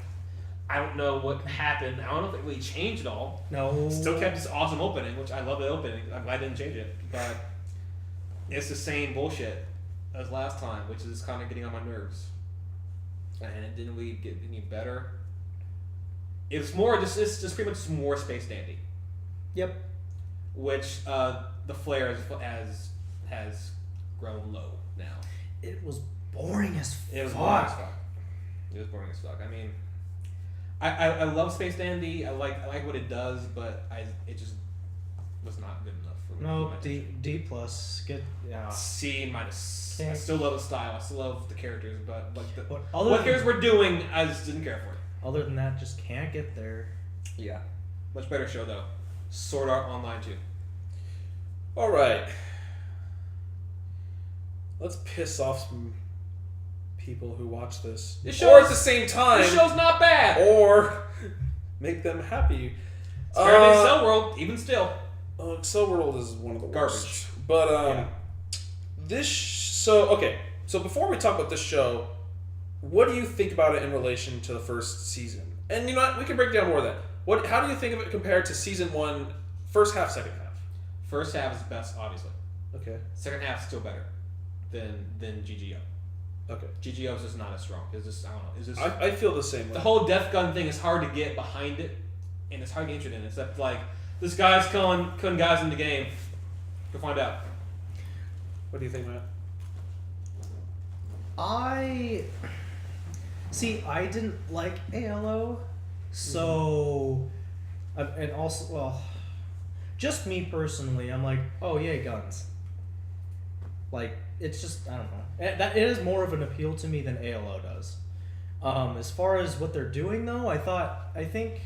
don't know what happened. I don't know if it really changed at all. No. Still kept this awesome opening, which I love the opening. I'm glad I didn't change it. But it's the same bullshit as last time, which is kind of getting on my nerves. And it didn't really get any better. It's just pretty much more Space Dandy. Yep. Which the flare has grown low now. It was boring as fuck. It was boring as fuck. It was boring as fuck. I mean, I love Space Dandy. I like what it does, but it just was not good enough for me. No, D plus. Get C-. I Okay. still love the style. I still love the characters, but like But what characters were doing, I just didn't care for it. Other than that, just can't get there. Yeah, much better show though. Sword Art Online 2. Alright. Let's piss off some people who watch this. Or at the same time. This show's not bad. Or make them happy. It's better than Cell World, even still. Cell World is one of the Garbage. worst. But so before we talk about this show, what do you think about it in relation to the first season? And you know what? We can break down more of that. How do you think of it compared to season 1, first half, second half? First half is best, obviously. Okay. Second half is still better than GGO. Okay. GGO is just not as strong. It's just, I don't know. It's just I feel the same way. the whole Death Gun thing is hard to get behind it, and it's hard to get interested in it. Except like this guy's killing guys in the game. Go find out. What do you think, Matt? I didn't like ALO, so and also just me personally, I'm like, oh yay, guns. Like it's just I don't know. That it is more of an appeal to me than ALO does. As far as what they're doing though, I think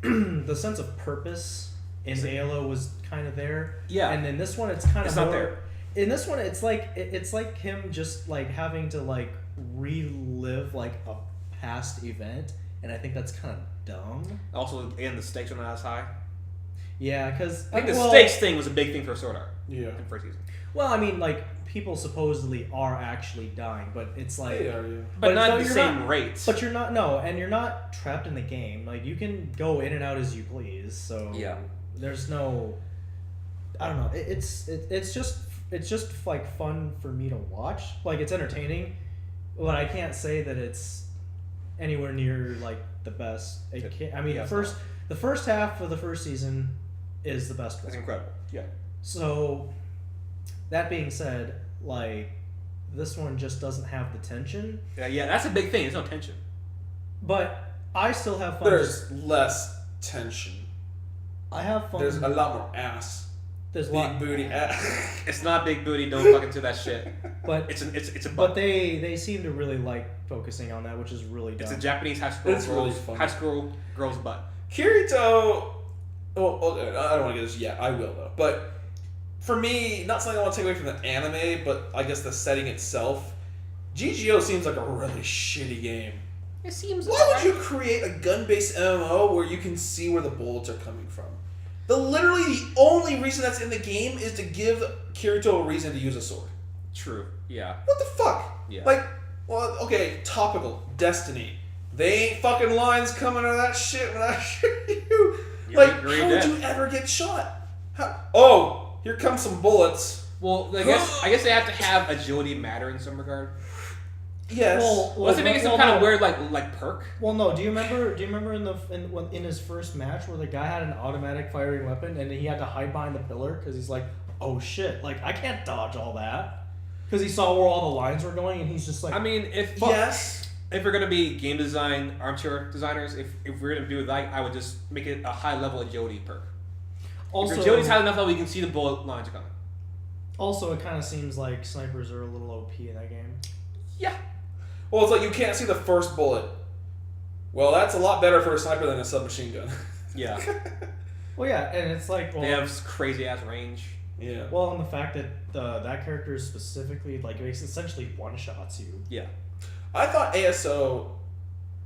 the sense of purpose in ALO was kind of there. Yeah. And in this one, it's kind of It's not more, there. In this one, it's like him just like having to like relive like a past event, and I think that's kind of dumb. Also, and the stakes are not as high. Yeah, because I think the stakes thing was a big thing for Sword Art. Yeah. In first season. Well, I mean, like people supposedly are actually dying, but it's like, Hey, are you? But not no, at the you're same not- rate. But you're not and you're not trapped in the game. Like you can go in and out as you please. So Yeah. there's no, I don't know. It's just like fun for me to watch. Like it's entertaining, but I can't say that it's anywhere near like the best. It can't, I mean, Yeah, it's The first half of the first season is the best That's one. incredible. Yeah. So, that being said, like, this one just doesn't have the tension. Yeah, that's a big thing. There's no tension. But I still have fun. There's less tension. I have fun. There's a lot more ass. There's a Big lot. booty ass. It's not big booty. Don't fucking do that shit. But It's a but butt. they seem to really like focusing on that, which is really dumb. It's a Japanese high school It's really girl's funny. high school girl's butt. Kirito. Well, I don't want to get this yet. I will though. But for me, not something I want to take away from the anime, but I guess the setting itself. GGO seems like a really shitty game. It seems. Why would you create a gun-based MMO where you can see where the bullets are coming from? Literally the only reason that's in the game is to give Kirito a reason to use a sword. True. Yeah. What the fuck? Yeah. Like, well, okay, topical. Destiny. They ain't fucking lines coming out of that shit when I shoot you. You're Like, you're how would dead. you ever get shot? Oh, here come some bullets. Well, I guess they have to have agility matter in some regard. Yes. Unless they make it some kind of weird like perk. Well, no. Do you remember in his first match where the guy had an automatic firing weapon and he had to hide behind the pillar because he's like, oh shit, like I can't dodge all that because he saw where all the lines were going and he's just like, I mean, if we're gonna be game design armchair designers, if we're gonna do that, I would just make it a high level agility perk. also, If your agility's high enough that we can see the bullet lines are coming. also it kind of seems like snipers are a little OP in that game. Yeah. Well, it's like you can't see the first bullet. Well, that's a lot better for a sniper than a submachine gun. Yeah. Well, yeah, and it's like, well, They have crazy ass range. Yeah. well, and the fact that that character is specifically like it essentially one shots you. Yeah. I thought ASO,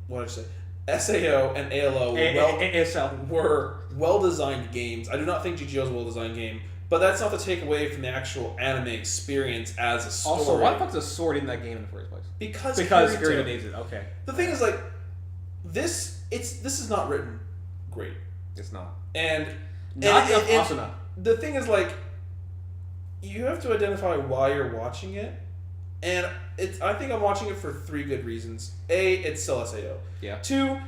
what did I say? SAO and ALO ASL. were well-designed games. I do not think GGO is a well-designed game, but that's not to take away from the actual anime experience as a story. Also, why the fuck's a sword in that game in the first place? Because Kirito Kirito needs it. Okay. The thing is, like, this is not written great, It's not. and Not and also not. the thing is, like, you have to identify why you're watching it, and I think I'm watching it for 3 good reasons. A, it's still SAO. Yeah. 2,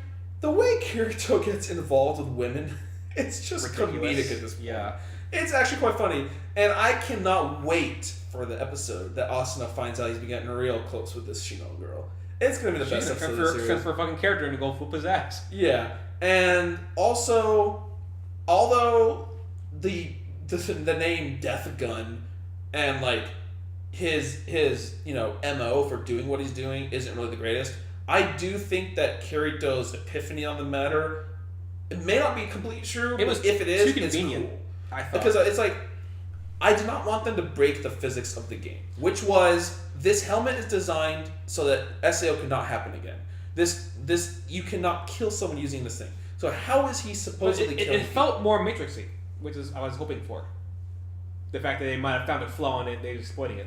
the way Kirito gets involved with women, it's just Ridiculous. comedic at this point. Yeah. It's actually quite funny, and I cannot wait for the episode that Asuna finds out he's been getting real close with this Shino girl. It's gonna be the best episode of the series. For a fucking character and to go whoop his ass. Yeah, and also, although the name Death Gun and like his MO for doing what he's doing isn't really the greatest, I do think that Kirito's epiphany on the matter, it may not be completely true, It was but if it is, too convenient, it's cool. I thought. Because it's like, I did not want them to break the physics of the game, which was this helmet is designed so that SAO could not happen again. This you cannot kill someone using this thing. So how is he But supposedly killing? it felt more Matrixy, which is I was hoping for. The fact that they might have found a flaw in it, they're exploiting it.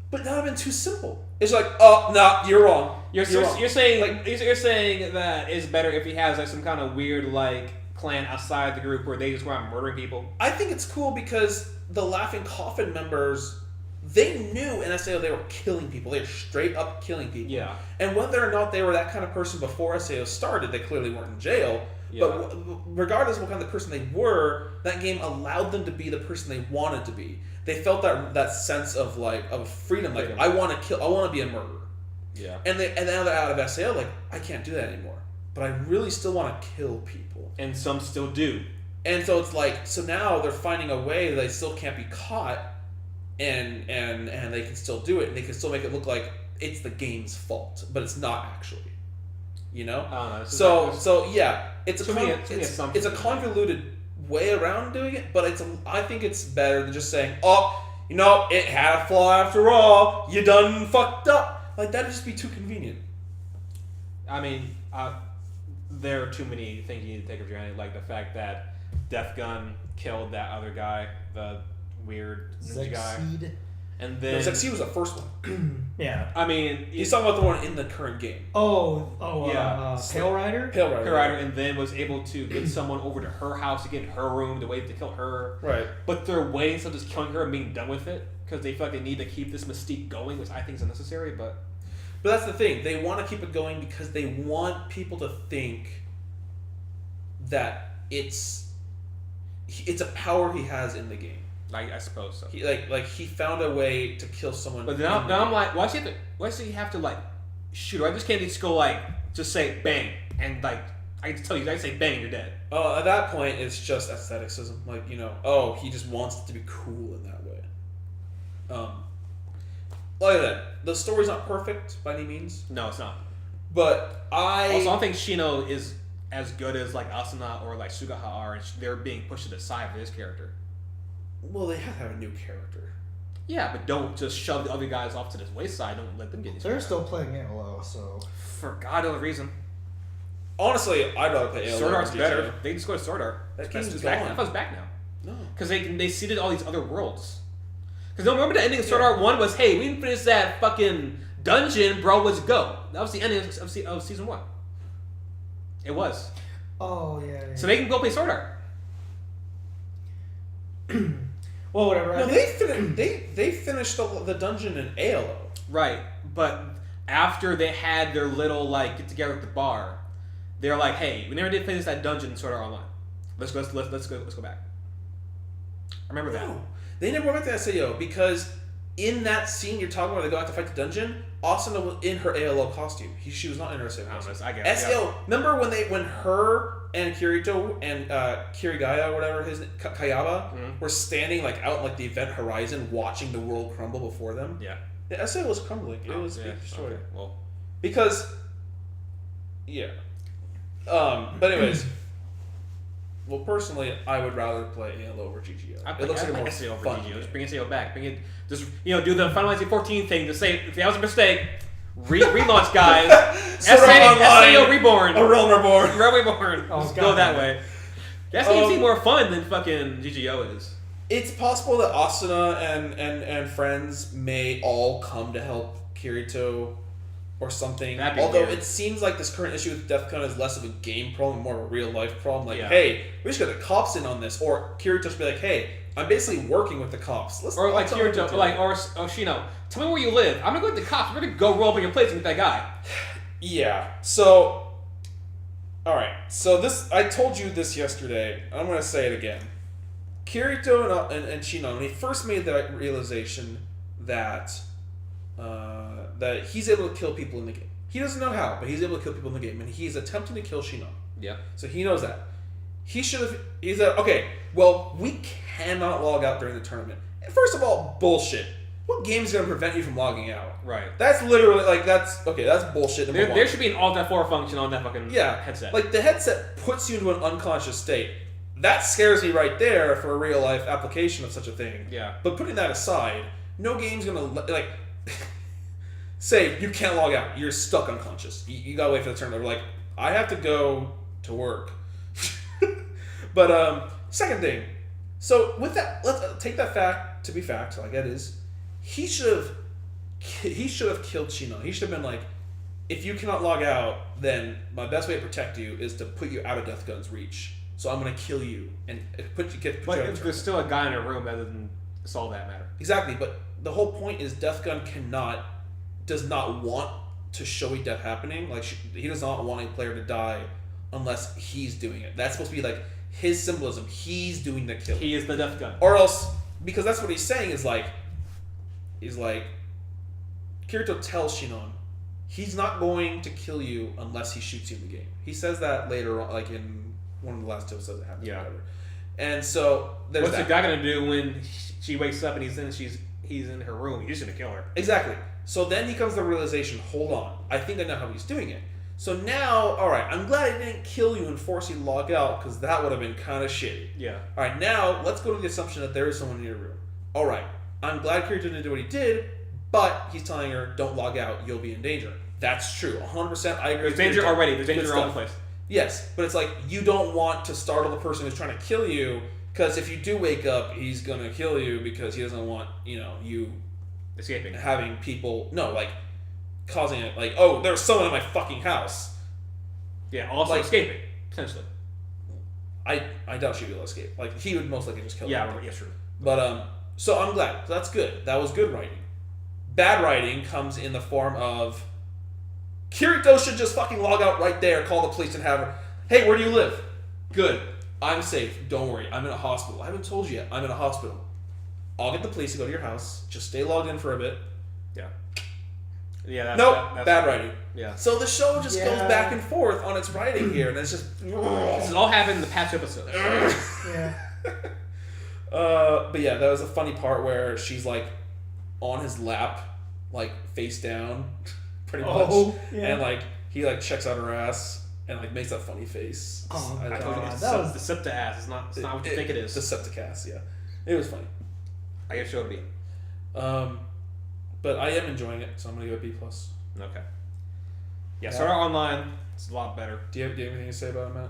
But that would have been too simple. It's like, oh no, you're wrong. You're wrong. saying Like- you're saying that it's better if he has like some kind of weird like clan outside the group where they just go around murdering people. I think it's cool because the Laughing Coffin members, they knew in SAO they were killing people. They were straight up killing people. Yeah. And whether or not they were that kind of person before SAO started, they clearly weren't in jail. Yeah. But regardless of what kind of person they were, that game allowed them to be the person they wanted to be. They felt that sense of freedom. Like, Freedom. I want to kill. I want to be a murderer. Yeah. And now they're out of SAO. Like, I can't do that anymore. But I really still want to kill people. And some still do. And so it's like, so now they're finding a way that they still can't be caught, and they can still do it, and they can still make it look like it's the game's fault, but it's not actually. You know? I don't know. It's just So yeah, it's Too many assumptions. it's a convoluted way around doing it, but I think it's better than just saying, oh, it had a flaw after all. You done fucked up. Like, that'd just be too convenient. I mean, there are too many things you need to take for granted, like the fact that Death Gun killed that other guy, the weird ninja guy, Succeed. and No, then Zexy was the first one. Yeah. I mean, He's talking about the one in the current game. Yeah. Pale Rider? Pale Rider. Her rider, and then was able to get someone over to her house to get in her room to wait to kill her. Right. But they're waiting until just killing her and being done with it because they feel like they need to keep this mystique going, which I think is unnecessary. But But that's the thing. They want to keep it going because they want people to think that it's a power he has in the game. I suppose so. He he found a way to kill someone. But now I'm like, why does he have to like shoot? Or I just can't just go like just say bang and like I just tell you, I say bang, you're dead. Oh, at that point, it's just aestheticism. Like he just wants it to be cool in that way. Like that, the story's not perfect by any means. No, it's not. But I don't think Shino is as good as like Asuna or like Sugaha are, and they're being pushed to the side for this character. Well, they have to have a new character. Yeah, but don't just shove the other guys off to the wayside. Don't let them get these. They're still playing it low, so for God knows reason. Honestly, I'd rather play Sword Art's better. They just go to Sword Art. That game's It's gone. back. That was back now. No. Because they seeded all these other worlds. Because remember the ending of Sword Art 1 was, hey, we didn't finish that fucking dungeon, bro, let's go. That was the ending of Season 1. It was. oh yeah. So they can go play Sword Art. Well, whatever. No, they finished the dungeon in ALO. Right. But after they had their little, like, get-together at the bar, they're like, hey, we never did finish that dungeon in Sword Art Online. Let's go back. I remember that. No, they never went back to SAO because in that scene you're talking about, they go out to fight the dungeon. Asuna was in her ALO costume. She was not in her SAO costume. I guess. SAO. Yeah. Remember when her and Kirito and Kirigaya or whatever his Kayaba were standing like out like the event horizon, watching the world crumble before them. Yeah. The SAO was crumbling. It was being destroyed. Okay. Well, Because, yeah. But anyways, well, personally, I would rather play ALO over GGO. it looks like a more SAO over fun GGO. Just game. bring SAO back. Bring it. Just do the Final Fantasy 14 thing. To say if that was a mistake, relaunch, guys. Sword Art Online. SAO Reborn. A Realm Reborn. Realm Reborn. Oh, Just God. go that way. That seems more fun than fucking GGO is. It's possible that Asuna and friends may all come to help Kirito or something. That'd be Although weird. it seems like this current issue with Defcon is less of a game problem, more of a real life problem. Like, Yeah. hey, we just got the cops in on this. Or Kirito should be like, hey, I'm basically working with the cops. Or like let's Kirito, or Shino. Tell me where you live. I'm gonna go with the cops. We're gonna go roll up in your place and get that guy. Yeah. So, all right. So I told you this yesterday. I'm gonna say it again. Kirito and Shino, when he first made that realization that that he's able to kill people in the game. He doesn't know how, but he's able to kill people in the game, and he's attempting to kill Shino. Yeah. So he knows that. He should have. He's like, okay, well, we cannot log out during the tournament. First of all, bullshit. What game's gonna prevent you from logging out? Right. That's literally that's bullshit. Number one. There should be an Alt F4 function on that fucking headset. Like the headset puts you into an unconscious state. That scares me right there for a real life application of such a thing. Yeah. But putting that aside, no game's gonna like say you can't log out. You're stuck unconscious. You gotta wait for the turn. They're like, I have to go to work. But second thing. So with that, let's take that fact to be fact, like that is. He should have killed Shino. He should have been like, if you cannot log out, then my best way to protect you is to put you out of Death Gun's reach. So I'm gonna kill you and put you But out of if there's still a guy in a room, that doesn't solve that matter. Exactly, but the whole point is Death Gun does not want to show a death happening. Like he does not want a player to die unless he's doing it. That's supposed to be like his symbolism. He's doing the kill. He is the Death Gun. Or else, because that's what he's saying is like, Kirito tells Shinon, he's not going to kill you unless he shoots you in the game. He says that later on, like in one of the last episodes that happened. Yeah. Whatever. And so there's What's that. the guy gonna do when she wakes up and he's in her room? He's just gonna kill her. Exactly. So then he comes to the realization, hold on, I think I know how he's doing it. So now, alright, I'm glad I didn't kill you and force you to log out, because that would have been kind of shitty. Yeah. Alright, now, let's go to the assumption that there is someone in your room. Alright, I'm glad Kirito didn't do what he did, but he's telling her, don't log out, you'll be in danger. That's true, 100%, I agree. There's danger already. There's danger all the place. Yes, but it's like, you don't want to startle the person who's trying to kill you, because if you do wake up, he's going to kill you because he doesn't want, you Escaping. having people, causing it, like, oh, there's someone in my fucking house. Yeah, also escaping, potentially. I doubt she'd be able to escape. Like, he would most likely just kill her. Yeah, true. But, so I'm glad. That's good. That was good writing. Bad writing comes in the form of Kirito should just fucking log out right there, call the police and have her, hey, where do you live? Good. I'm safe. Don't worry. I'm in a hospital. I haven't told you yet. I'm in a hospital. I'll get the police to go to your house. Just stay logged in for a bit. Yeah. Yeah. That's, Nope. that's Bad writing. Yeah. So the show just goes Yeah. back and forth on its writing here, and it's just. This has all happened in the past episodes. Yeah. But yeah, that was a funny part where she's like on his lap, like face down, pretty much, yeah. and like he like checks out her ass and like makes that funny face. Oh, I I thought told you, it it's that the was- septa ass. It's not what you think it is. The septicast, yeah, it was funny. I guess it would be. But I am enjoying it, so I'm gonna give it B plus. Okay. Yeah. Yeah, Sword Art Online, it's a lot better. Do you have anything to say about it, Matt?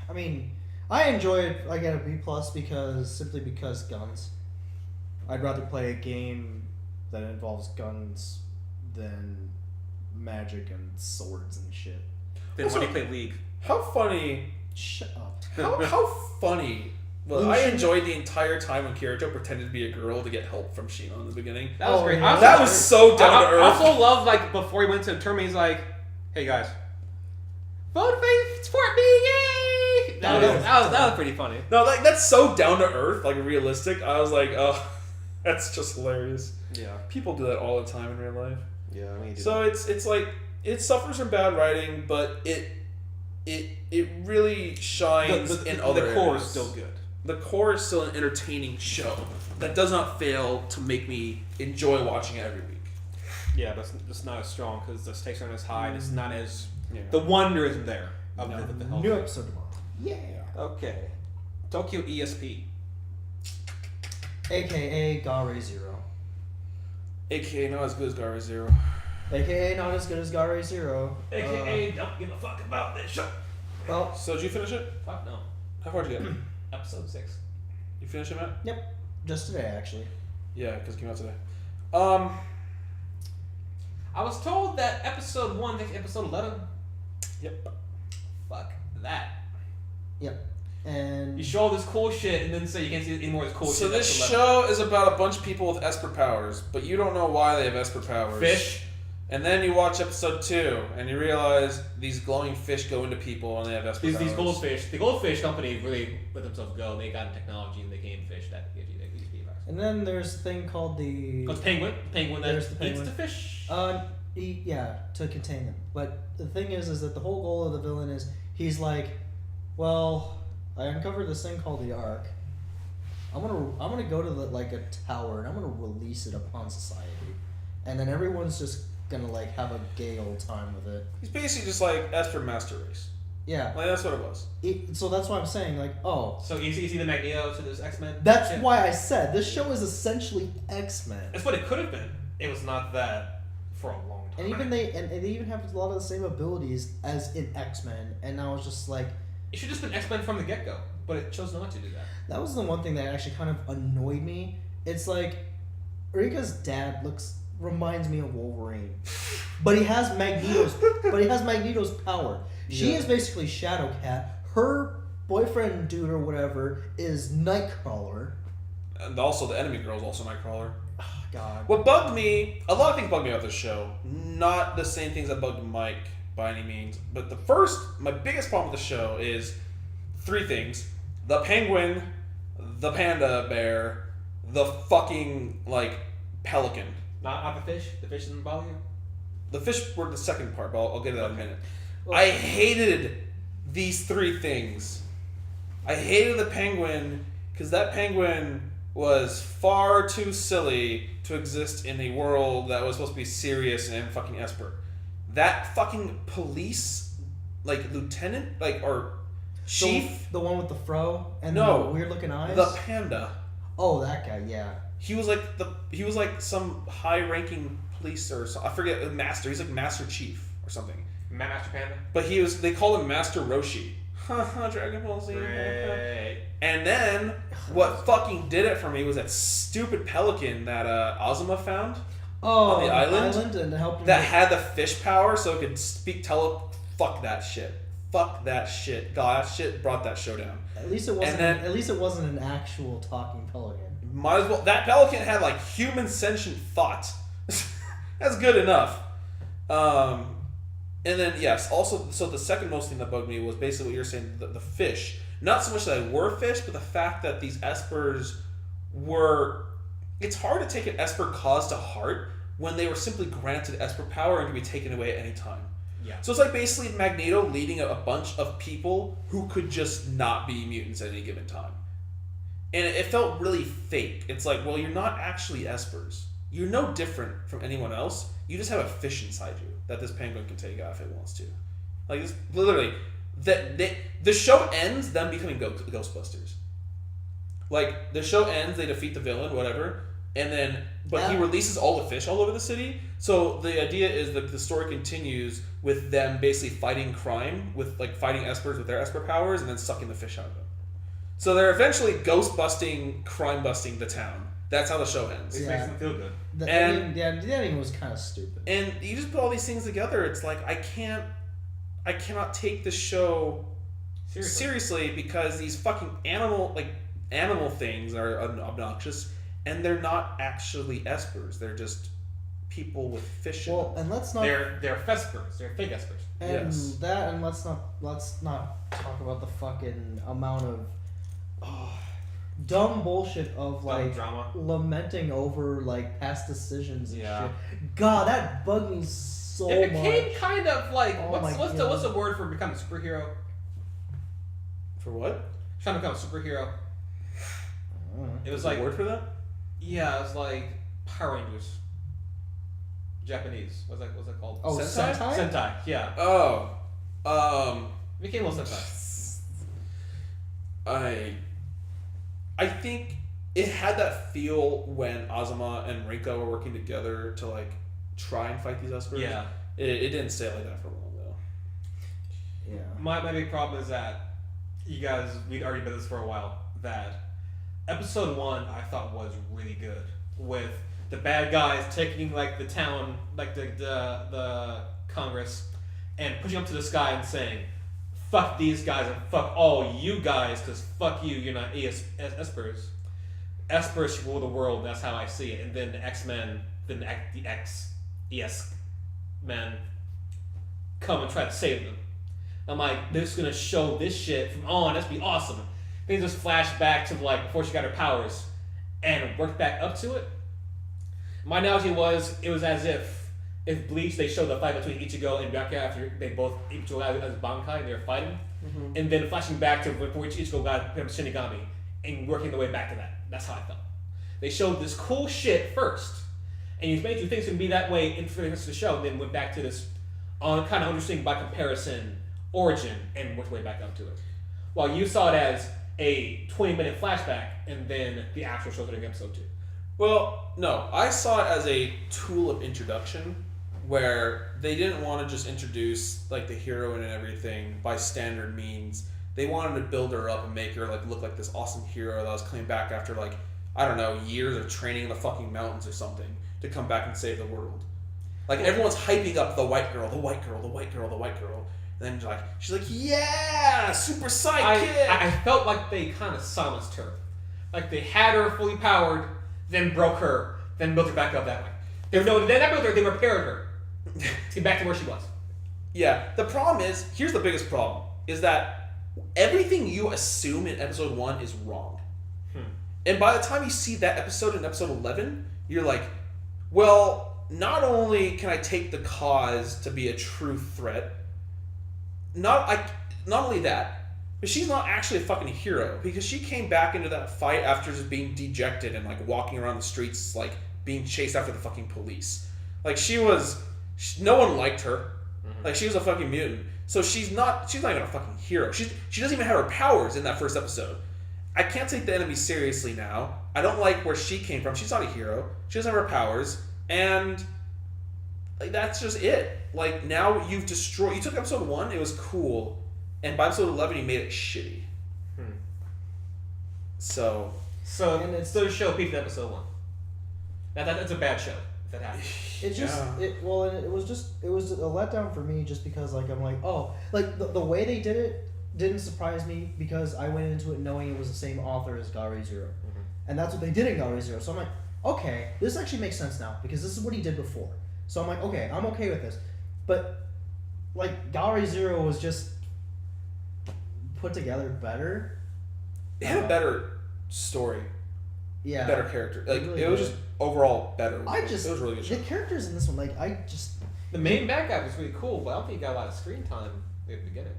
I mean, I enjoy it. I get a B plus simply because guns. I'd rather play a game that involves guns than magic and swords and shit. Then Also- when you play League. How funny? Shut up. How funny? Well, I Lucian- enjoyed the entire time when Kirito pretended to be a girl to get help from Shino in the beginning. That was Oh, great. yeah. I also- That was so down to I earth. also love, like, before he went to the tournament, he's like, hey guys, vote for me, yay! That was pretty funny. No, like that's so down to earth, like realistic. I was like, oh, that's just hilarious. Yeah. People do that all the time in real life. Yeah, I mean, So it's like it suffers from bad writing, but it really shines in other the core areas. is still good. The core is still an entertaining show that does not fail to make me enjoy watching it every week. Yeah, but it's not as strong because the stakes aren't as high and it's not as... Yeah. The wonder isn't there. Of No. the whole New thing. episode tomorrow. Yeah. Okay. Tokyo ESP. AKA Gare Zero. AKA not as good as Gara Zero. AKA not as good as Gare Zero. don't give a fuck about this show. Well, So did you finish it? Fuck no. How far did you get? Episode 6. You finished it, Matt? yep. Just today, actually. Yeah, because it came out today. I was told that episode 1 takes episode 11. Yep. Fuck that. Yep. And You show all this cool shit and then say you can't see any more of this cool So shit. this in episode 11. show is about a bunch of people with Esper powers, but you don't know why they have Esper powers. Fish. And then you watch episode 2, and you realize these glowing fish go into people, and they have Esper powers. These goldfish. The goldfish company really let themselves go. They got technology and they gained fish that gives you these powers. and then there's a thing called the Oh, it's penguin. Penguin that There's the eats penguin. the fish. yeah, to contain them. But the thing is that the whole goal of the villain is he's like, well, I uncovered this thing called the Ark. I'm gonna go to a tower and I'm gonna release it upon society, and then everyone's just gonna have a gay old time with it. He's basically just like Esper Master Race. Yeah. Like, that's what it was. So that's why I'm saying oh. So you see the Magneto to this X-Men? That's shit? why I said this show is essentially X-Men. That's what it could have been. It was not that for a long time. And even they even have a lot of the same abilities as in X-Men, and I was just like, It should have just been X-Men from the get-go, but it chose not to do that. that was the one thing that actually kind of annoyed me. It's like Rika's dad reminds me of Wolverine, but he has Magneto's power. She Yeah. is basically Shadowcat. Her boyfriend dude or whatever is Nightcrawler. And also, the enemy girl is also Nightcrawler. Oh, God. What bugged me, a lot of things bugged me about this show. Not the same things that bugged Mike by any means. But my biggest problem with the show is 3 things. The penguin, the panda bear, the fucking, pelican. Not the fish? The fish didn't bother you? The fish were the second part, but I'll get to that in a minute. I hated these 3 things. I hated the penguin because that penguin was far too silly to exist in a world that was supposed to be serious and fucking Esper. That fucking police, lieutenant, or chief, The one with the fro and No. the weird looking eyes? the panda. Oh, that guy, yeah. He was like some high-ranking police or I forget, master. He's like Master Chief or something. Master Panda? But they called him Master Roshi. Haha, Dragon Ball Z. Great. And then, what fucking did it for me was that stupid pelican that Azuma found Oh, On the island? and helped him that get- had the fish power so it could speak Fuck that shit. Fuck that shit. God, that shit brought that show down. At least it wasn't. then- At least it wasn't an actual talking pelican. Might as well. That pelican had human sentient thought. That's good enough. And then, yes, also, so the second most thing that bugged me was basically what you're saying, the fish. Not so much that they were fish, but the fact that these espers were... It's hard to take an esper cause to heart when they were simply granted esper power and can be taken away at any time. Yeah. So it's like basically Magneto leading a bunch of people who could just not be mutants at any given time. And it felt really fake. It's like, well, you're not actually espers. You're no different from anyone else. You just have a fish inside you that this penguin can take out if it wants to. Like, it's literally, the show ends them becoming Ghostbusters. Like, the show ends, they defeat the villain, whatever, and then, but he releases all the fish all over the city. So the idea is that the story continues with them basically fighting crime, with like fighting espers with their esper powers, and then sucking the fish out of them. So they're eventually ghost-busting, crime-busting the town. That's how the show ends. It makes them feel good. The ending was kind of stupid. And you just put all these things together, it's like, I cannot take this show seriously because these fucking animal things are obnoxious, and they're not actually espers. They're just people with fish in them. And let's not. They're Vespers. They're fake espers. And Yes. that, and let's not talk about the fucking amount of dumb bullshit of like drama. lamenting over like past decisions and Yeah. shit. God, that bugged me so It became much. kind of like Oh what's my the God. word for becoming a superhero? For what? Trying to become a superhero. It was Is there like a word for that? yeah, it was like Power Rangers. Japanese. What's that called? Oh, Sentai? Sentai? Sentai. Yeah. Oh. It became a little Sentai. I think it had that feel when Azuma and Rinko were working together to like try and fight these espers. Yeah. It didn't stay like that for long though. Yeah. My big problem is that you guys, we'd already been this for a while, that episode 1 I thought was really good, with the bad guys taking like the town, like the Congress, and pushing up to the sky and saying, fuck these guys and fuck all you guys, because fuck you, you're not espers. Espers should rule the world, and that's how I see it. And then the X-Men, then the X-Men come and try to save them. I'm like, they're just gonna show this shit from on, that's be awesome. Then just flash back to like before she got her powers and work back up to it. My analogy was, it was as if Bleach, they showed the fight between Ichigo and Byakuya after they both Ichigo as Bankai and they were fighting, and then flashing back to before Ichigo got him Shinigami and working the way back to that. That's how I felt. They showed this cool shit first, and you made you think it's gonna be that way in the rest of the show, and then went back to this on kind of understanding by comparison origin and worked way back up to it. While you saw it as a 20-minute flashback and then the actual show during episode 2. Well, no, I saw it as a tool of introduction where they didn't want to just introduce like the heroine and everything by standard means. They wanted to build her up and make her like look like this awesome hero that was coming back after like, I don't know, years of training in the fucking mountains or something to come back and save the world. Like everyone's hyping up the white girl, the white girl, the white girl, the white girl. And then she's like, yeah, super sidekick. I felt like they kind of silenced her. Like they had her fully powered, then broke her, then built her back up that way. They not built her, they repaired her to get back to where she was. Yeah, the problem is, here's the biggest problem, is that everything you assume in episode 1 is wrong. And by the time you see that episode in episode 11, you're like, well, not only can I take the cause to be a true threat, not only that, but she's not actually a fucking hero, because she came back into that fight after just being dejected and like walking around the streets like being chased after the fucking police. Like no one liked her. Like she was a fucking mutant. So she's not even a fucking hero. She doesn't even have her powers in that first episode. I can't take the enemy seriously now. I don't like where she came from. She's not a hero. She doesn't have her powers. And like that's just it. Like now you took episode 1, it was cool. And by episode 11 you made it shitty. So and it's still a show peaked at episode 1. That's a bad show if that happens. It just it was a letdown for me just because like I'm like, oh, like the way they did it didn't surprise me because I went into it knowing it was the same author as Gari Zero. And that's what they did in Gari Zero. So I'm like, okay, this actually makes sense now because this is what he did before. So I'm like, okay, I'm okay with this. But like Gallery Zero was just put together better. It had a better story, Yeah, better character. Like really it was did. just overall better. I it just was really good. the Show. characters in this one, like The main bad guy was really cool, but I don't think he got a lot of screen time at the beginning.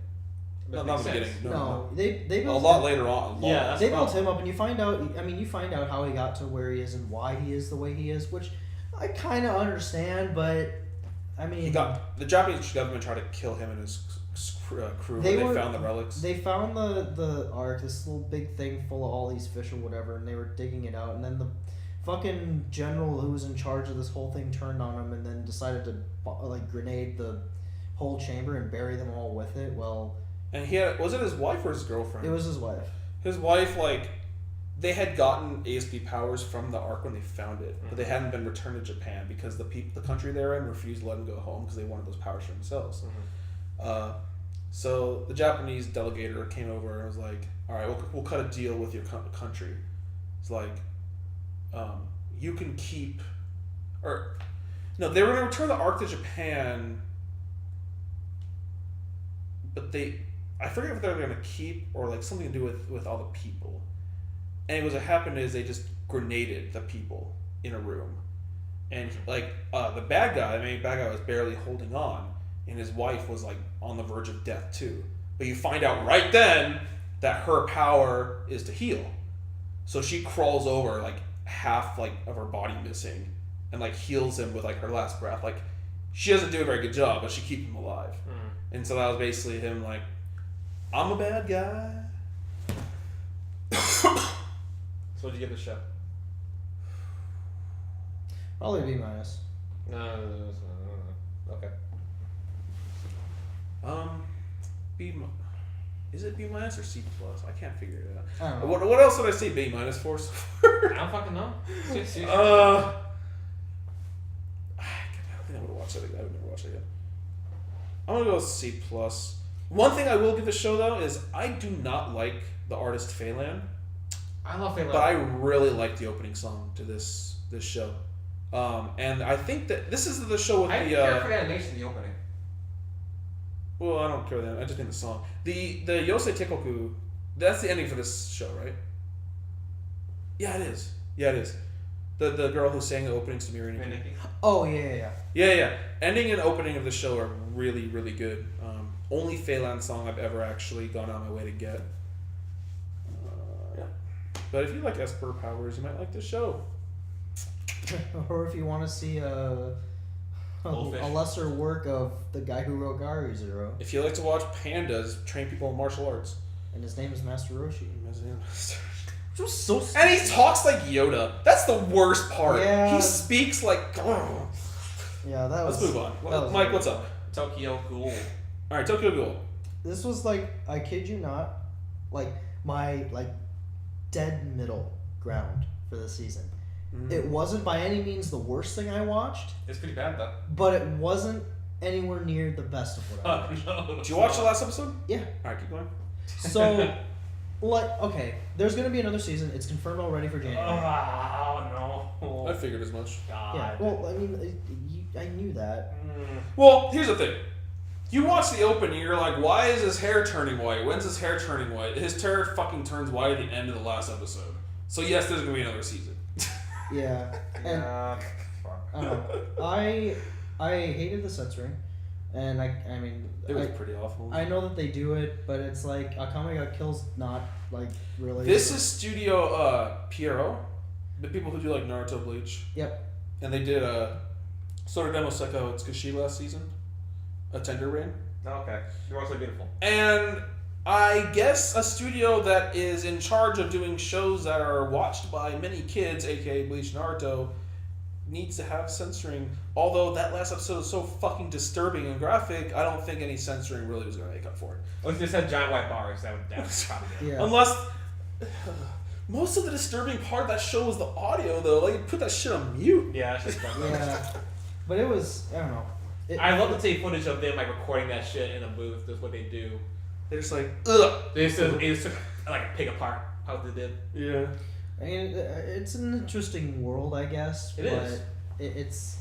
Not the beginning. No. they A built lot him, later on. Yeah, that's they the built problem. him up, and you find out. I mean, you find out how he got to where he is and why he is the way he is, which I kind of understand. But I mean, The Japanese government tried to kill him and his crew. They found the relics. They found the Ark, this little big thing full of all these fish or whatever, and they were digging it out. And then the fucking general who was in charge of this whole thing turned on him, and then decided to like grenade the whole chamber and bury them all with it. Well, And he had, was it his wife or his girlfriend? it was his wife. His wife, like, they had gotten ASP powers from the Ark when they found it, but they hadn't been returned to Japan because the country they're in refused to let them go home because they wanted those powers for themselves. So the Japanese delegator came over and was like, all right, we'll cut a deal with your country. It's like, you can keep, or, no, they were going to return the Ark to Japan, but I forget if they were going to keep or like something to do with all the people. And what happened is they just grenaded the people in a room. And like the main bad guy was barely holding on, and his wife was like on the verge of death too. But you find out right then that her power is to heal. So she crawls over like half like of her body missing and like heals him with like her last breath. Like she doesn't do a very good job, but she keeps him alive. And so that was basically him like, I'm a bad guy. So what did you give the show? Probably B minus. No. Okay. Is it B minus or C plus? I can't figure it out. I don't know. What else did I say B minus for? I don't fucking know. I don't think I would watch that again. I would never watch that again. I'm gonna go with C plus. One thing I will give the show though is I do not like the artist Phelan, I love Phelan. but I really like the opening song to this show. And I think that this is the show with I the. didn't care for the animation in the opening. Well, I don't care that. I just mean the song. The Yosei Tekoku, that's the ending for this show, right? Yeah, it is. Yeah, it is. The girl who sang the openings to Mirai Nikki. Oh yeah. Yeah. Ending and opening of the show are really, really good. Only Phelan song I've ever actually gone on my way to get. Yeah. But if you like Esper powers, you might like this show. Or if you want to see a Goldfish. lesser work of the guy who wrote Gallery Zero, If you like to watch pandas train people in martial arts. and his name is Master Roshi. Which was so and he talks like Yoda. That's the worst part. Yeah. He speaks like. Yeah, that was. Let's move on. that was Mike, weird. what's up? Tokyo Ghoul. All right, Tokyo Ghoul. This was like, I kid you not, like my dead middle ground for the season. It wasn't by any means the worst thing I watched, It's pretty bad though. but it wasn't anywhere near the best of what I watched. No. Did you watch the last episode? Yeah. All right, keep going. So, okay, there's gonna be another season. It's confirmed already for January. Oh no. I figured as much. God. Yeah. Well, I mean, I knew that. Well, here's the thing. You watch the opening, you're like, why is his hair turning white? When's his hair turning white? His hair fucking turns white at the end of the last episode. So yes, there's gonna be another season. Yeah. And Fuck. I don't know. I hated the censoring, and I mean, It was pretty awful. I know that they do it, but it's like Akame got kills not really. This is Studio Pierrot, the people who do like Naruto Bleach. Yep. And they did Sorodemo Seko Tsukushi last season, a Tender Rain. Okay. You're also beautiful. And I guess a studio that is in charge of doing shows that are watched by many kids, aka Bleach Naruto, needs to have censoring. Although that last episode is so fucking disturbing and graphic, I don't think any censoring really was going to make up for it. Well, if they said giant white bars, that would probably do it. Yeah. Unless most of the disturbing part of that show was the audio, though. Like, put that shit on mute. Yeah, that's just Yeah. But it was, I don't know. I love to take footage of them recording that shit in a booth. That's what they do. They're just like, ugh. They just took like a pig apart. How they did. Yeah. I mean, it's an interesting world, I guess. It but is. It's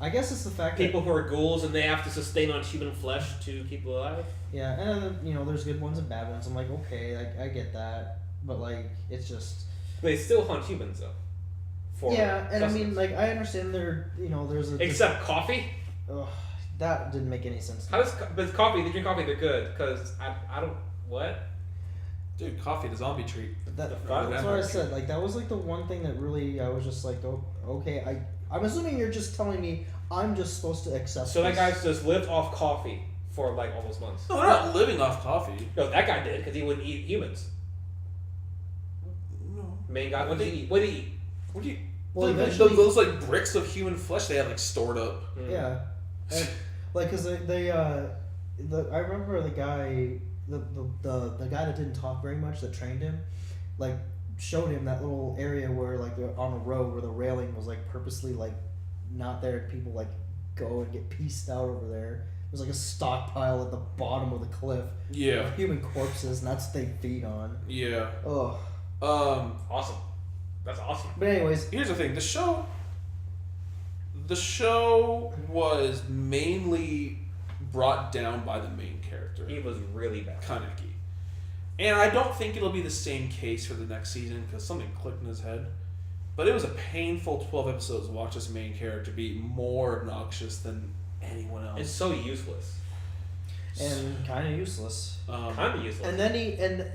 I guess it's the fact People who are ghouls and they have to sustain on human flesh to keep alive. that and you know there's good ones and bad ones. I'm like, okay, I get that, but like it's just They still hunt humans though. For and I mean sustenance. like I understand there's a Except coffee. ugh, that didn't make any sense. How does but coffee? They drink coffee. They're good because I don't what. Dude, coffee, the zombie treat. That, The fuck? that's what I said. Like that was like the one thing that really I was just like, oh, okay. I'm assuming you're just telling me I'm just supposed to accept. So that this. guy just lived off coffee for like almost months. No, they're not living off coffee. No, that guy did because he wouldn't eat humans. No. Main guy. What did he eat? What did he eat? What do you... Well, those, eventually- those like bricks of human flesh they had like stored up. Yeah, and, like because I remember the guy the guy that didn't talk very much that trained him, like showed him that little area where like on the road where the railing was like purposely like not there and people like go and get pieced out over there. There's like a stockpile at the bottom of the cliff Yeah. of human corpses, and that's what they feed on. Yeah. Oh, Awesome. That's awesome. but anyways, Here's the thing. The show was mainly brought down by the main character, He was really bad. Kaneki. And I don't think it'll be the same case for the next season because something clicked in his head. But it was a painful 12 episodes to watch this main character be more obnoxious than anyone else. It's so useless. and kind of useless. Kind of useless. And then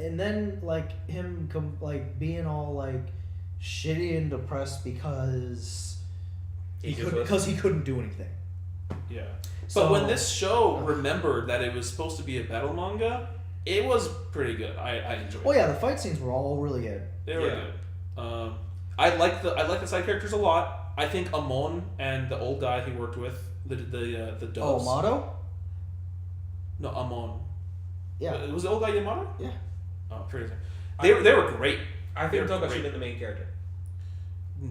and then like him like being all like shitty and depressed because He's he useless. couldn't do anything. Yeah. So- But when this show remembered that it was supposed to be a battle manga, it was pretty good. I enjoyed Oh it. yeah, the fight scenes were all really good. They were Yeah. good. I like the side characters a lot. I think Amon and the old guy he worked with, the doves. Oh, Mato? No, Amon. Yeah. Was the old guy Yamato? Yeah. Oh, crazy. They were great. I think They're Toka great. should have been the main character.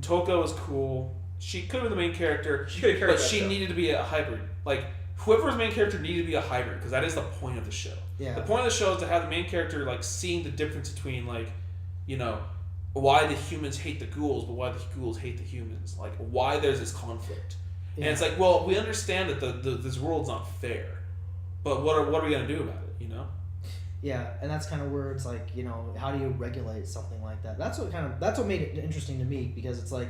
Toka was cool. She could have been the main character. She could have carried But that she show. needed to be a hybrid. Like, whoever's main character needed to be a hybrid, because that is the point of the show. Yeah. The point of the show is to have the main character, like, seeing the difference between, like, you know, why the humans hate the ghouls, but why the ghouls hate the humans. Like, why there's this conflict. Yeah. And it's like, well, we understand that this world's not fair, but what are we going to do about it, you know? Yeah, and that's kind of where it's like, you know, how do you regulate something like that? That's what made it interesting to me, because it's like,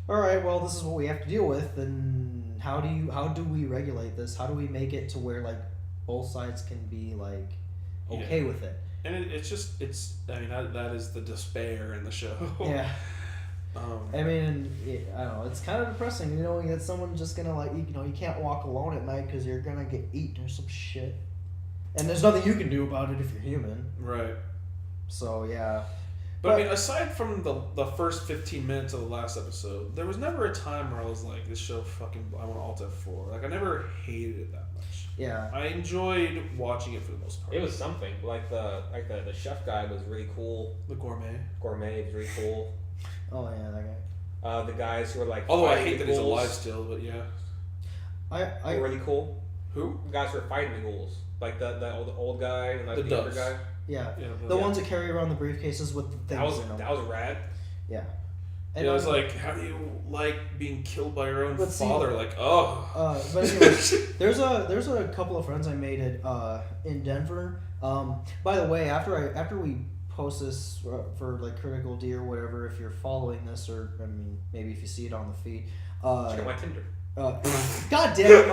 all right, well, this is what we have to deal with, and how do we regulate this? How do we make it to where like both sides can be like okay with it? And I mean, that is the despair in the show. Yeah. I mean, I don't know. It's kind of depressing, you know, that someone just gonna like, you know, you can't walk alone at night because you're gonna get eaten or some shit, and there's nothing you can do about it if you're human. Right. So yeah. But I mean, aside from the first 15 minutes of the last episode, there was never a time where I was like, this show fucking, I want to Alt F4. Like, I never hated it that much. Yeah. I enjoyed watching it for the most part. It was something. Like the chef guy was really cool. The gourmet. Gourmet was really cool. Oh yeah, that guy. The guys who were like Although I fighting hate the that he's ghouls alive still, but yeah. were really cool. Who? The guys who were fighting the ghouls. Like the old guy and like The the younger doves. guy. Yeah. Yeah, The yeah. ones that carry around the briefcases with the things in them. That was rad. Yeah. It was like, how do you like being killed by your own But see- father? Like, oh. But anyways, there's a couple of friends I made in Denver. By the way, after we post this for like Critical D or whatever, if you're following this, or I mean maybe if you see it on the feed. Check out my Tinder. God damn it,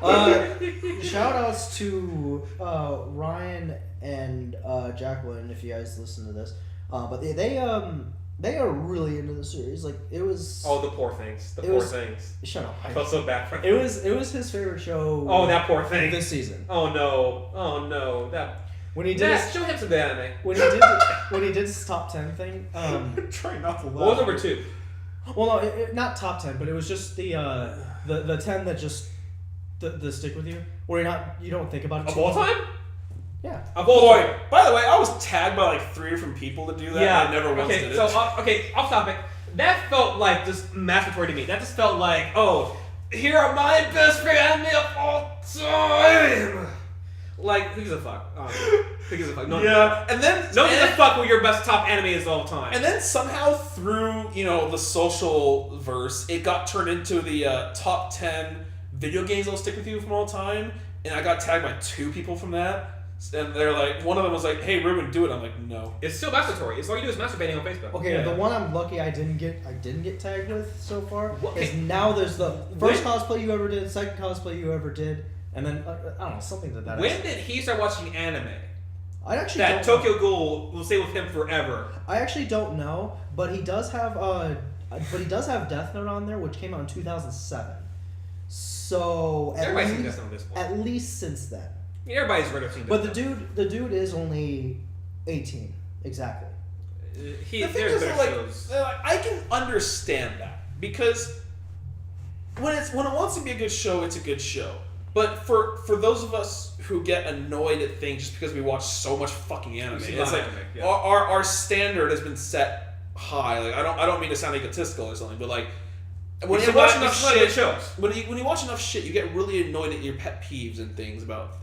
Mike. Shout outs to Ryan and Jacqueline if you guys listen to this. But they are really into the series. Like it was. Oh, the poor things. The It poor was- things. Shut up. I felt so bad for him. It was his favorite show. Oh, that poor thing. this season. Oh no. That. When he did Matt, his, show him some good anime. when he did his top 10 thing. Try not to laugh. What was number 2? Well, no, not top 10, but it was just the 10 that just the stick with you, where you don't think about it. Of too all much. time? Yeah. Of all Boy, time. by the way, I was tagged by like 3 different people to do that, and I never once okay, did it. so off topic. That felt like just masturbatory to me. That just felt like, oh, here are my best friend anime of all time. Like, who gives a fuck? Who gives a fuck? No, Yeah, and then no gives a fuck what your best top anime is all the time. And then somehow through the social verse, it got turned into the top 10 video games that'll stick with you from all time. And I got tagged by 2 people from that. And they're like, one of them was like, "Hey, Ruben, do it." I'm like, "No." It's still masturbatory. It's all you do is masturbating on Facebook. Okay, Yeah. the one I'm lucky I didn't get tagged with so far What? is now there's the first cosplay you ever did, second cosplay you ever did, and then I don't know, something to that. When did he start watching anime? I actually That don't Tokyo Ghoul will stay with him forever. I actually don't know, but he does have Death Note on there, which came out in 2007. So Everybody's seen Death Note at this point. at least since then. Everybody's read seen But Death Note. the dude is only 18 exactly. The thing There's is, better like, shows. I can understand that because when it wants to be a good show, it's a good show. But for those of us who get annoyed at things just because we watch so much fucking anime, see it's a lot like of anime, yeah. our standard has been set high. Like I don't mean to sound egotistical or something, but like when you watch enough shit, when you watch enough shit, you get really annoyed at your pet peeves and things about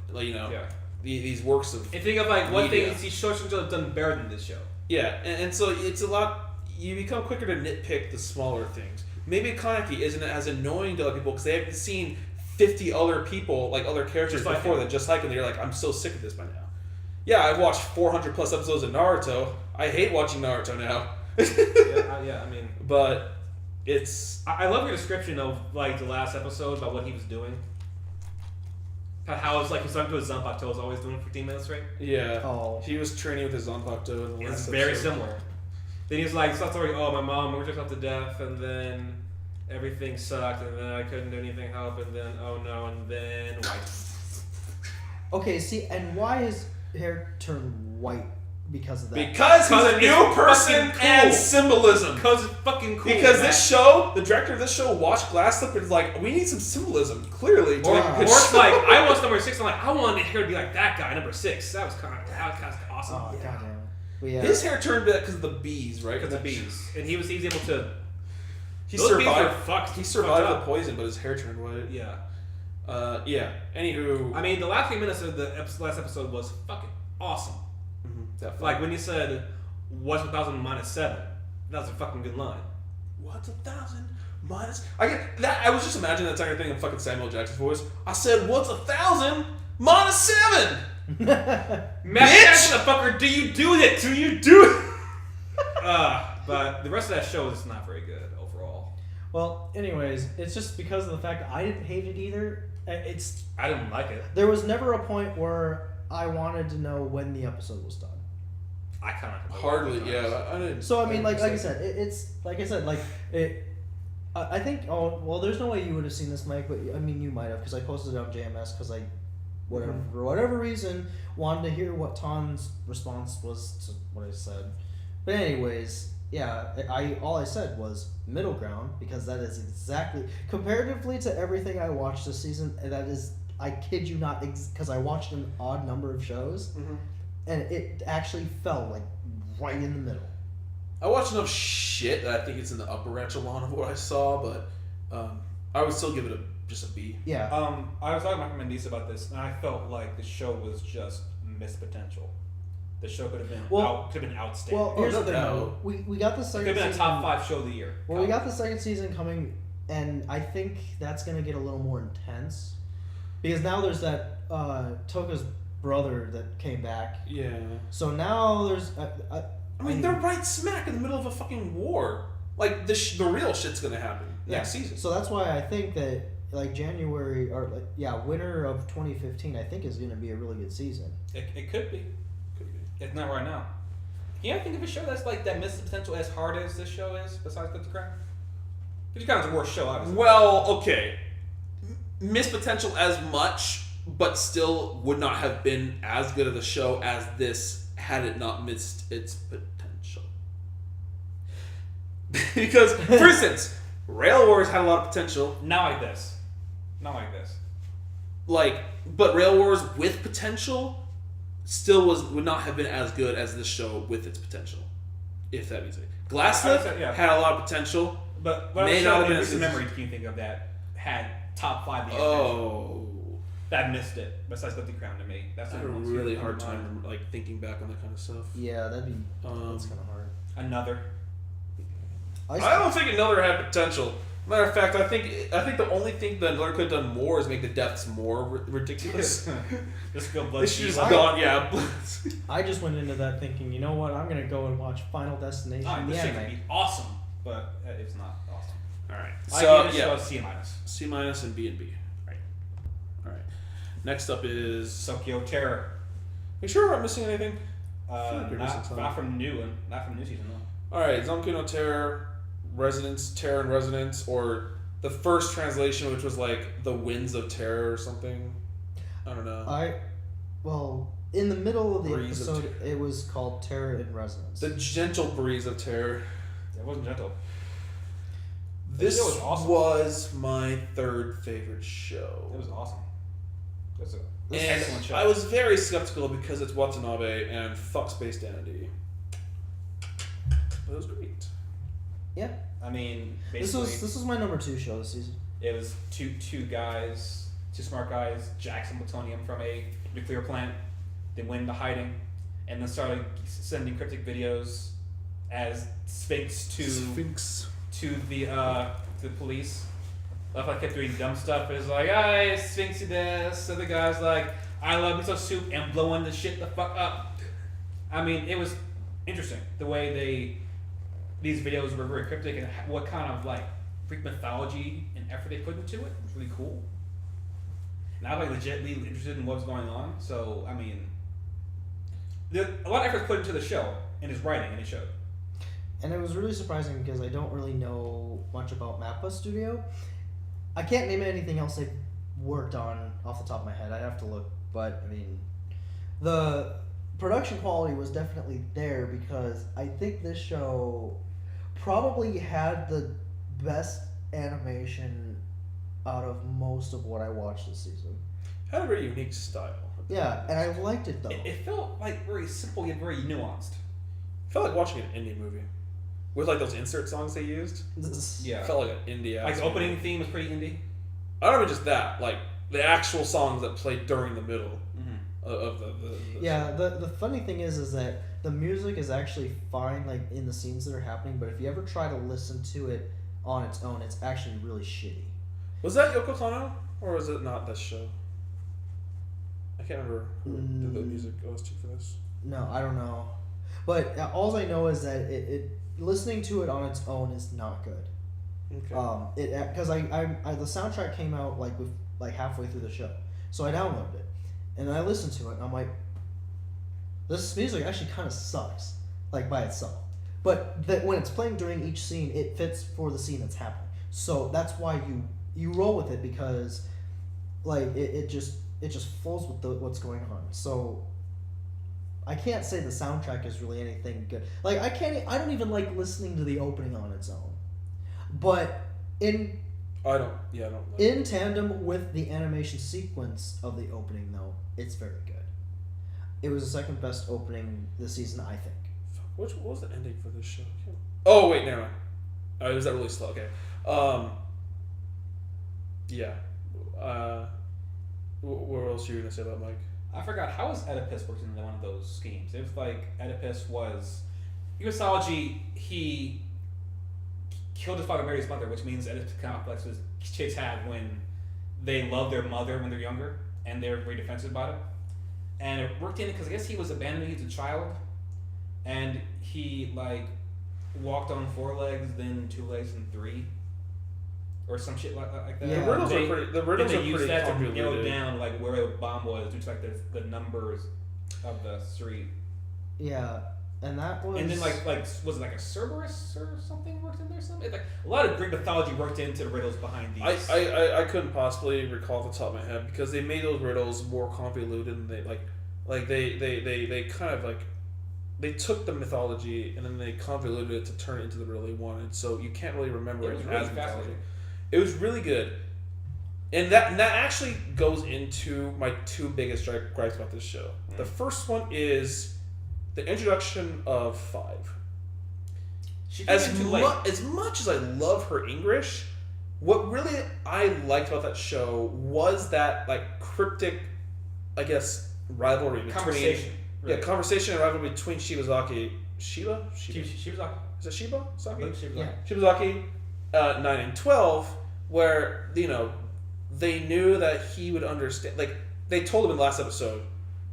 these works of. And think of like what media. things these Shoujo have done better than this show. Yeah, and so it's a lot. You become quicker to nitpick the smaller things. Maybe Kaneki isn't as annoying to other people because they haven't seen 50 other people, like other characters Just like before him. that, just like him. They're like, I'm so sick of this by now. Yeah, I've watched 400 plus episodes of Naruto. I hate watching Naruto now. I mean, but it's. I love your description of like the last episode about what he was doing. How it's like he's talking to his Zanpakuto is always doing 15 minutes straight. Yeah. Oh. He was training with his Zanpakuto in the last It's very episode. similar. Then he's like, "Stop story. Oh, my mom worked herself to death, and then everything sucked, and then I couldn't do anything to help, and then oh no, and then white." Okay, see, and why his hair turned white because of that? Because he's a Because new it's person fucking and cool. symbolism. Because it's fucking cool. Because man. this show, the director of this show watched Glasslip and is like, we need some symbolism, clearly. to Or make a good it's show." like I watched number 6. I'm like, I wanted his hair to be like that guy, number 6. That was kind of awesome. Oh, Yeah. goddamn. But yeah. His hair turned back because of the bees, right? Because of bees, and he's able to. He Those bees survived. are fucked. He survived fucked the up. poison, but his hair turned white. Yeah. Yeah. Anywho. I mean, the last few minutes of the last episode was fucking awesome. Definitely. Like when you said, "What's 1,000 minus 7?" That was a fucking good line. What's 1,000 minus? I get that. I was just imagining that entire thing in fucking Samuel Jackson's voice. I said, "What's 1,000 minus 7?" Matt Bitch! Jackson, fucker, do you do it? Do you do it? But the rest of that show is not very good overall. Well, anyways, it's just because of the fact that I didn't hate it either. It's I didn't like it. There was never a point where I wanted to know when the episode was done. I kind of Hardly. Yeah. I didn't. So I mean, like I didn't said, it's like I said, like it. I think. Oh well, there's no way you would have seen this, Mike. But I mean, you might have because I posted it on JMS because I, whatever for whatever reason, wanted to hear what Tom's response was to what I said. But anyways, yeah, all I said was middle ground because that is exactly comparatively to everything I watched this season. That is, I kid you not, because I watched an odd number of shows, and it actually fell like right in the middle. I watched enough shit that I think it's in the upper echelon of what I saw, but I would still give it just a B. Yeah. I was talking to my Mandisa about this, and I felt like the show was just missed potential. The show could have been outstanding. Well, here's no the thing. doubt. We got the it second could have been a season. top 5 show of the year. Well, we got the second season coming, and I think that's gonna get a little more intense because now there's that Toka's brother that came back. Yeah. So now there's. I mean, they're right smack in the middle of a fucking war. Like the real shit's gonna happen next season. So that's why I think that like January or winter of 2015, I think is gonna be a really good season. It could be. It's not right now. Can you think of a show that's like that missed the potential as hard as this show is, besides Good to Crown? Good to Crown's the worst show, obviously. Well, okay. Missed potential as much, but still would not have been as good of a show as this had it not missed its potential. Because, for instance, Rail Wars had a lot of potential. Not like this. Not like this. But Rail Wars with potential still would not have been as good as this show with its potential, if that means it. Glasslip had a lot of potential. But what May other not show have in been recent as- memory can you think of that had top 5 the Oh. That missed it. Besides Guilty Crown to me. That's I the have a one really too. hard time like thinking back on that kind of stuff. Yeah, that's kind of hard. Another. I don't think Another had potential. Matter of fact, I think the only thing that Another could have done more is make the deaths more ridiculous. Just go They blood. should just gone, yeah. I just went into that thinking, you know what? I'm gonna go and watch Final Destination, the This shit anime. could be awesome, but it's not awesome. All right. I So give it yeah, a C minus. C minus and B and B. Right. All right. Next up is. Sokyo Terror. Are you sure we're not missing anything? feel like you're missing Not something. from new season. No. All right, Zankyou no Terror, Terror and Resonance, or the first translation, which was like the Winds of Terror or something. I don't know. Well, in the middle of the Breeze of episode, it was called Terror in Resonance. The Gentle Breeze of Terror. It wasn't gentle. This It was awesome. was my third favorite show. It was awesome. That's an And excellent show. I was very skeptical because it's Watanabe and fuck Space Dandy. But it was great. Yeah. I mean, This basically, was my number 2 show this season. it was two smart guys, jacked some plutonium from a nuclear plant. They went into hiding, and then started sending cryptic videos as Sphinx to the police. Left I kept doing dumb stuff. It's like, "Hey, Sphinxy this." So the guy's like, "I love miso soup," and blowing the shit the fuck up. I mean, it was interesting the way these videos were very cryptic and what kind of like Greek mythology and effort they put into it. It was really cool. And I was like legitimately interested in what's going on. So I mean, a lot of effort put into the show and his writing, and it showed. And it was really surprising because I don't really know much about Mappa Studio. I can't name anything else they've worked on off the top of my head. I'd have to look. But, I mean, the production quality was definitely there because I think this show probably had the best animation out of most of what I watched this season. Had a very unique style. Yeah, and I liked it though. It felt like very simple yet very nuanced. Felt like watching an indie movie. With like those insert songs they used. Yeah. Felt like an indie. Like the opening theme was pretty indie. I don't mean just that, like the actual songs that played during the middle Mm-hmm. of the Yeah, the funny thing is that the music is actually fine, like in the scenes that are happening. But if you ever try to listen to it on its own, it's actually really shitty. Was that Yoko Kanno? Or was it not this show? I can't remember who did the music OST for this. No, I don't know. But all I know is that it listening to it on its own is not good. Okay. Because I the soundtrack came out like halfway through the show, so I downloaded it, and then I listened to it, and I'm like, this music actually kind of sucks, like by itself. But that when it's playing during each scene, it fits for the scene that's happening. So that's why you roll with it because, like it just flows with what's going on. So I can't say the soundtrack is really anything good. Like I don't even like listening to the opening on its own. But in tandem with the animation sequence of the opening though, it's very good. It was the second best opening this season, I think. What was the ending for this show? Oh wait, never mind. Oh, was that really slow? Okay. Yeah. What else are you gonna say about Mike? I forgot how was Oedipus worked into one of those schemes. It was like Oedipus was in mythology. He killed his father, married his mother, which means Oedipus complex was kids have when they love their mother when they're younger and they're very defensive about it. And it worked in because I guess he was abandoned as a child, and he like walked on 4 legs, then 2 legs, and 3, or some shit like that. Yeah. The riddles are pretty. The riddles Then are they used pretty that to narrow convoluted. down like where the bomb was due to like the numbers of the 3. Yeah, and that was. And then like was it like a Cerberus or something worked in there? Something like a lot of Greek mythology worked into the riddles behind these. I couldn't possibly recall off the top of my head because they made those riddles more convoluted and they they kind of like they took the mythology and then they convoluted it to turn it into the riddle they wanted. So you can't really remember It was it really as mythology. fascinating. It was really good, and that actually goes into my 2 biggest gripes about this show. The first one is the introduction of 5. She came in too late. As much as I love her English, What really I liked about that show was that like cryptic, I guess, rivalry between Conversation. Really. Yeah, conversation and rivalry between Shibazaki. Shiba? Shibazaki. Is it Shiba? Saki? Shibazaki. Shibazaki, 9 and 12, where, they knew that he would understand. Like, they told him in the last episode,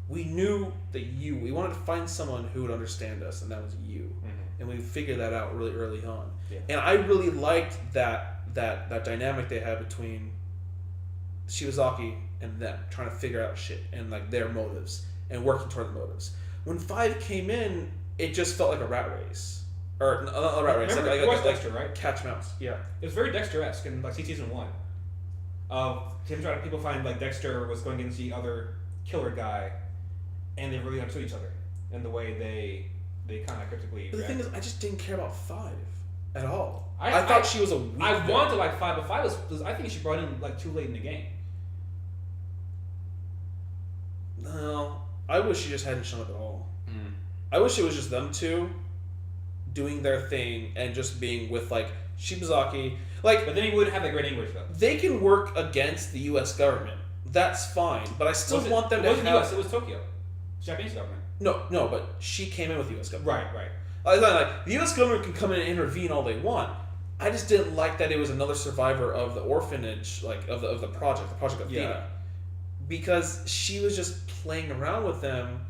we knew that we wanted to find someone who would understand us, and that was you. Mm-hmm. And we figured that out really early on. Yeah. And I really liked that dynamic they had between Shibazaki and them, trying to figure out shit, and, like, their motives, and working toward the motives. When 5 came in, it just felt like a rat race. Or, not a rat race, Remember, like it was Dexter, right? catch mouse. Yeah. It was very Dexter-esque in like season 1. Him trying to people find like Dexter was going against the other killer guy, and they really understood each other in the way they kind of cryptically. But the thing is, I just didn't care about 5 at all. I thought she was a weak I villain. wanted to like 5, but 5 was I think she brought in like too late in the game. No, I wish she just hadn't shown up at all. I wish it was just them two doing their thing and just being with like Shibazaki. Like, But then he wouldn't have that great English though. they can work against the U.S. government. That's fine, but I still want them it to wasn't have. US, it was Tokyo. Japanese government. No, but she came in with the U.S. government. Right. I was like, the U.S. government can come in and intervene all they want. I just didn't like that it was another survivor of the orphanage, like of the Project Athena, Yeah. because she was just playing around with them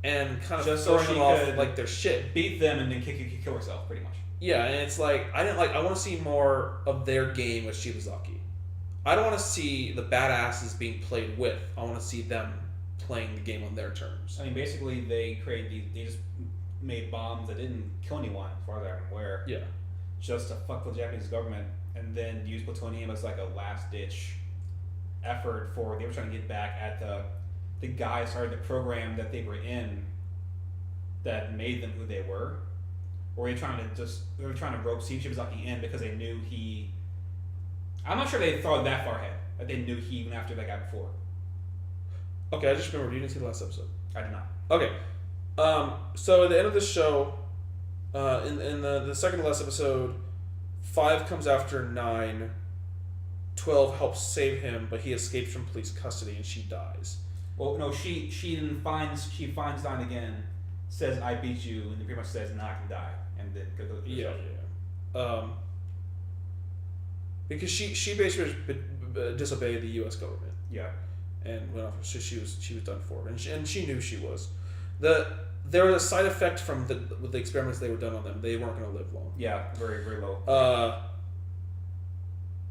and kind of Just so throwing she them off could like their shit. Beat them and then kill herself, pretty much. Yeah, and it's like I want to see more of their game with Shibazaki. I don't want to see the badasses being played with. I want to see them playing the game on their terms. I mean, basically, they just made bombs that didn't kill anyone, as far as I'm aware. Yeah. Just to fuck with the Japanese government, and then use plutonium as like a last ditch effort for they were trying to get back at the guy started the program that they were in that made them who they were. Or they were trying to rope Steve Shibazaki in because they knew he. I'm not sure they thought that far ahead. That they knew he went after that guy before. Okay, I just remembered you didn't see the last episode. I did not. Okay, so at the end of the show, in the second to last episode, 5 comes after 9. 12 helps save him, but he escapes from police custody and she dies. Well, no, she finds 9 again, says I beat you, and then pretty much says nah, I can die, and then goes. Yeah. Because she basically disobeyed the U.S. government. Yeah. And went off. So she was done for, and she knew she was. There was a side effect from the experiments they were done on them. They weren't going to live long. Yeah, very very low.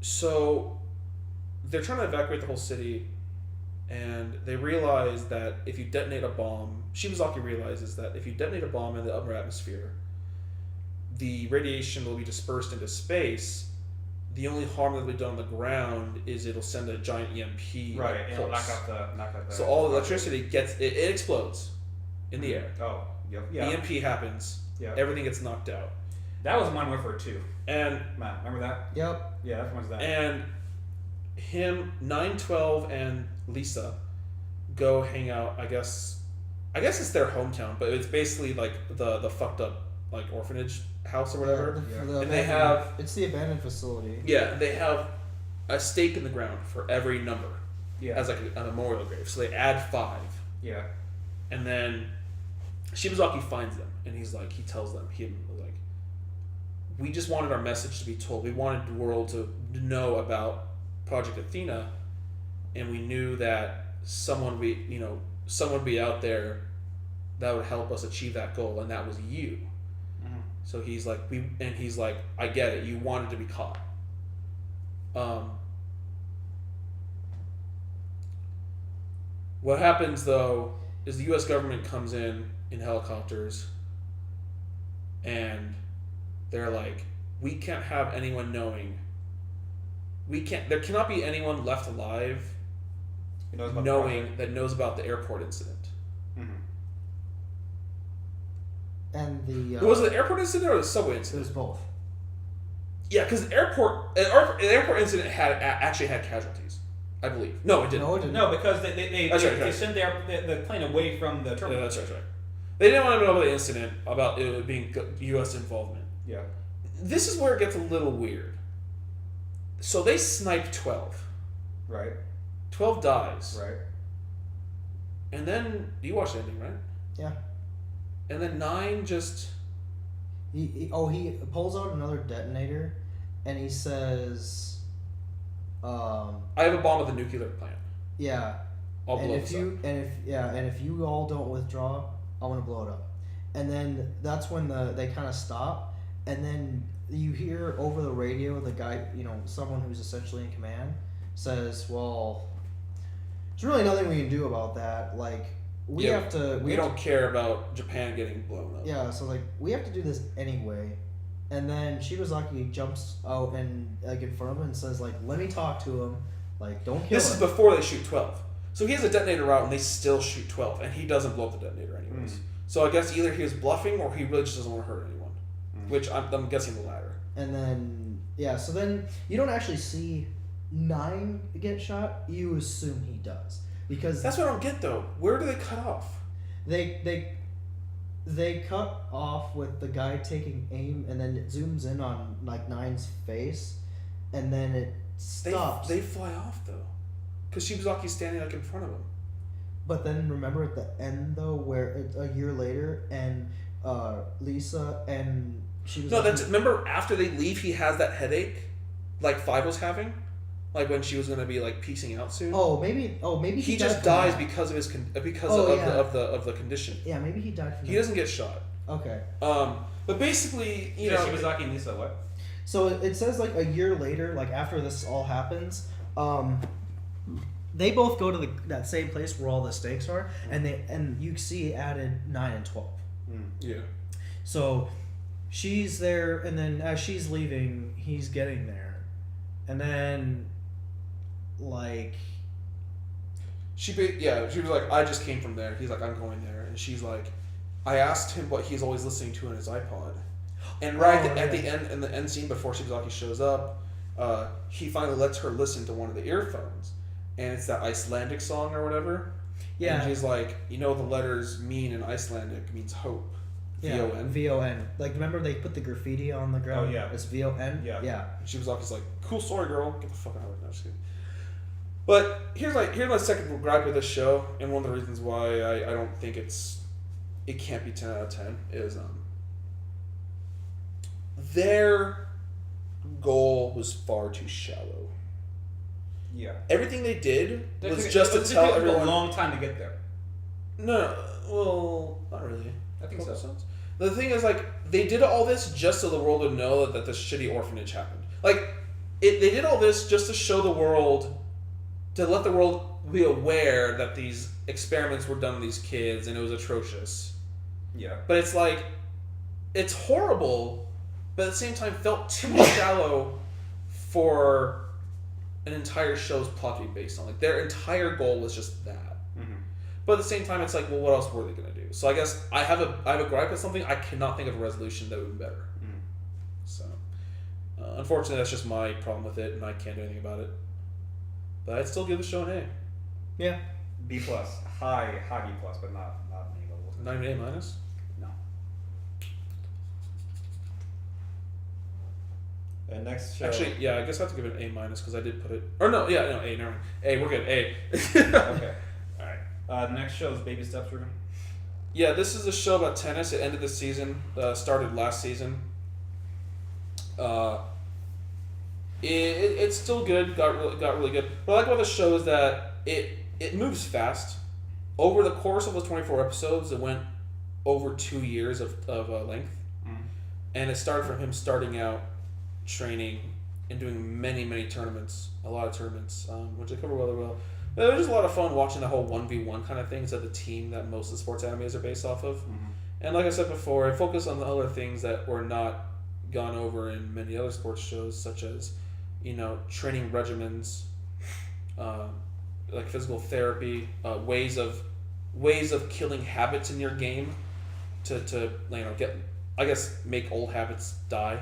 So they're trying to evacuate the whole city, and they realize that if you detonate a bomb, Shibazaki realizes that if you detonate a bomb in the upper atmosphere, the radiation will be dispersed into space. The only harm that will be done on the ground is it'll send a giant EMP. Right, and it'll pulse. knock out the. So all the electricity it explodes in the air. Oh, yep. Yeah. EMP happens. Yeah. Everything gets knocked out. That was Modern Warfare 2. And Matt, remember that? Yep. Yeah, that's much that. And him, 912 and Lisa go hang out. I guess it's their hometown, but it's basically like the fucked up like orphanage house or whatever. Yeah. And they have it's the abandoned facility. Yeah, they have a stake in the ground for every number Yeah. as like a memorial grave. So they add 5. Yeah. And then Shibazaki finds them, and he tells them, we just wanted our message to be told. We wanted the world to know about Project Athena, and we knew that someone would be out there that would help us achieve that goal, and that was you. Mm-hmm. So he's like, I get it. You wanted to be caught. What happens though is the U.S. government comes in helicopters, and they're like, we can't have anyone knowing. There cannot be anyone left alive that knows about the airport incident. Mm-hmm. And the Was it the airport incident or the subway it incident? was both. Yeah, because the airport incident actually had casualties, I believe. No, it didn't. No, it didn't. No, because they That's right, right. sent the plane away from the Yeah, terminal. that's right. They didn't want to know about the incident, about it being U.S. involvement. Yeah. This is where it gets a little weird. So they snipe 12. Right. 12 dies. Right. And then you watched the ending, right? Yeah. And then 9 just. He pulls out another detonator, and he says, I have a bomb at the nuclear plant. yeah. I'll blow and if this you up. and if you all don't withdraw, I'm gonna blow it up. And then that's when they kind of stop, and then you hear over the radio the guy, someone who's essentially in command, says, "Well, there's really nothing we can do about that. Like, we have to. We don't care about Japan getting blown up." Yeah, so like we have to do this anyway. And then Shibazaki jumps out and in front of him and says, like, "Let me talk to him. Like, don't kill This him." is before they shoot 12. So he has a detonator out and they still shoot 12, and he doesn't blow up the detonator anyways. So I guess either he was bluffing or he really just doesn't want to hurt anyone. Which I'm guessing the latter. And then so then you don't actually see 9 get shot. You assume he does, because That's what I don't get though. Where do they cut off? they cut off with the guy taking aim, and then it zooms in on like 9's face, and then it stops. They fly off though. Because Shibazaki's standing like in front of him. But then remember at the end though, where it's a year later, and Lisa and Shibazaki. No, remember after they leave, he has that headache, like 5 was having, like when she was gonna be like piecing out soon. Maybe he died just from dies that. because of his of the condition. Yeah, maybe he died from He that. doesn't get shot. Okay. But basically, Shibazaki and Lisa, what? So it says like a year later, like after this all happens, they both go to that same place where all the stakes are, and you see added 9 and 12. Yeah. So she's there, and then as she's leaving, he's getting there. And then, like... She was like, I just came from there. He's like, I'm going there. And she's like, I asked him what he's always listening to in his iPod. And at the end, in the end scene before Shibazaki shows up, he finally lets her listen to one of the earphones. And it's that Icelandic song or whatever. Yeah. And she's like, the letters mean in Icelandic means hope. Yeah, V-O-N. V-O-N. Like, remember they put the graffiti on the ground? Oh, yeah. It's V-O-N? Yeah. Yeah. And Shibazaki's like, cool story, girl. Get the fuck out of here. No, just kidding. But here's my second gripe with this show, and one of the reasons why I don't think it can't be 10 out of 10 is their goal was far too shallow. Yeah. Everything they did was It just to tell took everyone. a long time to get there. No, well, not really. I think so. Sense. The thing is, like, they did all this just so the world would know that this shitty orphanage happened. Like, they did all this just to show the world, to let the world be aware that these experiments were done on these kids and it was atrocious. Yeah. But it's like, it's horrible, but at the same time felt too shallow for an entire show's plot to be based on. Like, their entire goal was just that. Mm-hmm. But at the same time, it's like, well, what else were they going to do? So I guess I have a gripe with something. I cannot think of a resolution that would be better. Mm-hmm. So, unfortunately, that's just my problem with it, and I can't do anything about it. But I'd still give the show an A. Yeah. B+. High B+, but not an A level. Not even A minus? No. And next show. Actually, yeah, I guess I have to give it an A minus because I did put it. Or no, yeah, no, A, never mind. A, we're good. A. Okay. All right. The next show is Baby Steps, Ruben. Yeah, this is a show about tennis. It ended this season. Started last season. It's still good. Got really good. What I like about the show is that it moves fast. Over the course of those 24 episodes, it went over 2 years of length, and it started from him starting out training and doing many tournaments, a lot of tournaments, which I cover really well. But it was just a lot of fun watching the whole 1v1 kind of things that the team that most of the sports animes are based off of. Mm-hmm. And like I said before, it focused on the other things that were not gone over in many other sports shows, such as, training regimens, like physical therapy, ways of killing habits in your game to make old habits die.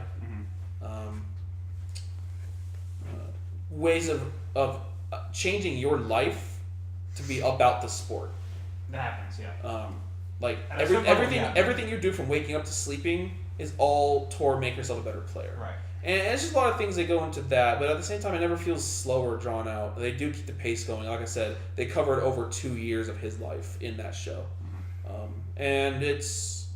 Ways of changing your life to be about the sport. That happens, yeah. Like At some point, everything yeah. everything you do from waking up to sleeping is all toward make yourself a better player. Right. And it's just a lot of things that go into that, but at the same time, it never feels slow or drawn out. They do keep the pace going. Like I said, they covered over 2 years of his life in that show. And it's,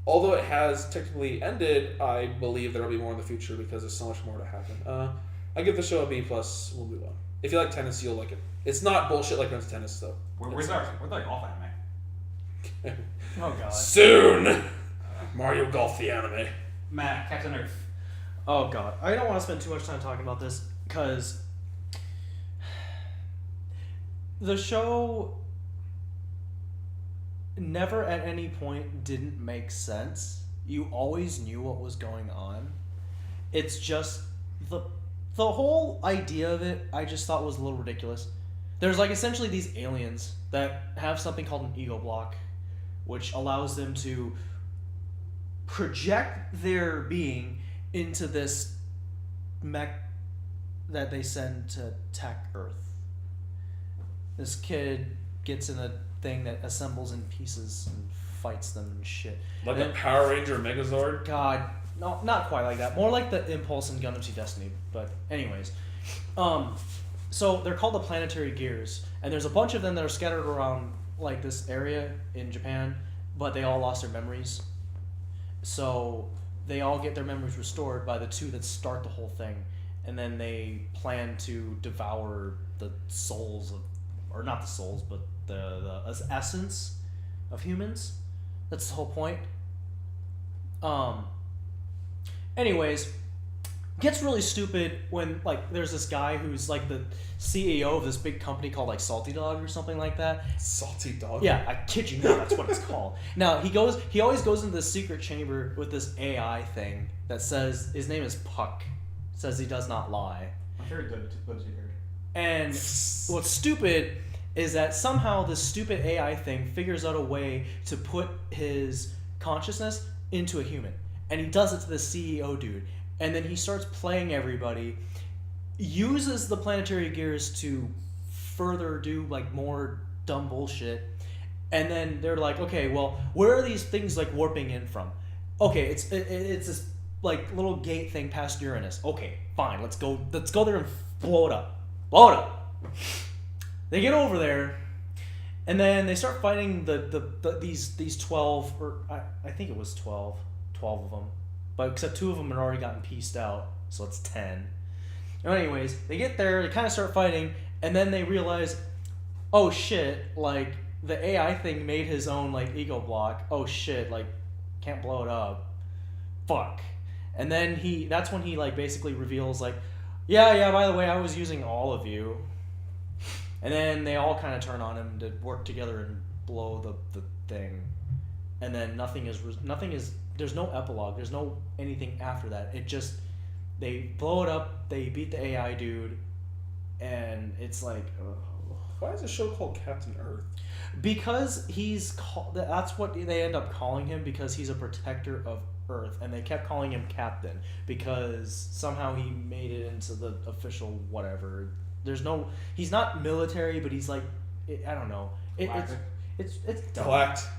although it has technically ended, I believe there will be more in the future because there's so much more to happen. I give the show a B+. We'll move on. If you like tennis, you'll like it. It's not bullshit like Ren's Tennis, though. Where's our golf anime? Oh god. Soon! Mario Golf the anime. Matt, Captain Earth. Oh god. I don't want to spend too much time talking about this because the show never at any point didn't make sense. You always knew what was going on. It's just the whole idea of it I just thought was a little ridiculous. There's like essentially these aliens that have something called an ego block, which allows them to project their being into this mech that they send to attack Earth. This kid gets in a thing that assembles in pieces and fights them and shit. Like a Power Ranger Megazord? God, no, not quite like that. More like the Impulse in Gundam Seed Destiny. But anyways, so they're called the Planetary Gears, and there's a bunch of them that are scattered around like this area in Japan, but they all lost their memories. So they all get their memories restored by the two that start the whole thing, and then they plan to devour the souls of, or not the souls, but the essence of humans. That's the whole point. Anyways, gets really stupid when like there's this guy who's like the CEO of this big company called like Salty Dog or something like that. Salty Dog? Yeah, I kid you not, that's what it's called. Now he always goes into this secret chamber with this AI thing that says his name is Puck. Says he does not lie. My favorite what you heard. And what's stupid is that somehow this stupid AI thing figures out a way to put his consciousness into a human. And he does it to the CEO dude. And then he starts playing everybody, uses the planetary gears to further do like more dumb bullshit. And then they're like, okay, well, where are these things like warping in from? Okay, it's this like little gate thing past Uranus. Okay, fine, let's go there and blow it up. Blow it up. They get over there, and then they start fighting these 12, or I think it was 12 of them, but except 2 of them had already gotten pieced out, so it's 10. Anyways, they get there, they kind of start fighting, and then they realize, oh shit, like the AI thing made his own like ego block. Oh shit, like can't blow it up. Fuck. And then that's when he like basically reveals like, yeah, by the way, I was using all of you. And then they all kind of turn on him to work together and blow the thing. And then nothing is, there's no epilogue, there's no anything after that. It just, they blow it up, they beat the AI dude, and it's like, Why is the show called Captain Earth? because that's what they end up calling him, because he's a protector of Earth, and they kept calling him Captain because somehow he made it into the official whatever. He's not military, but he's like, I don't know. It's dumb. Galactic.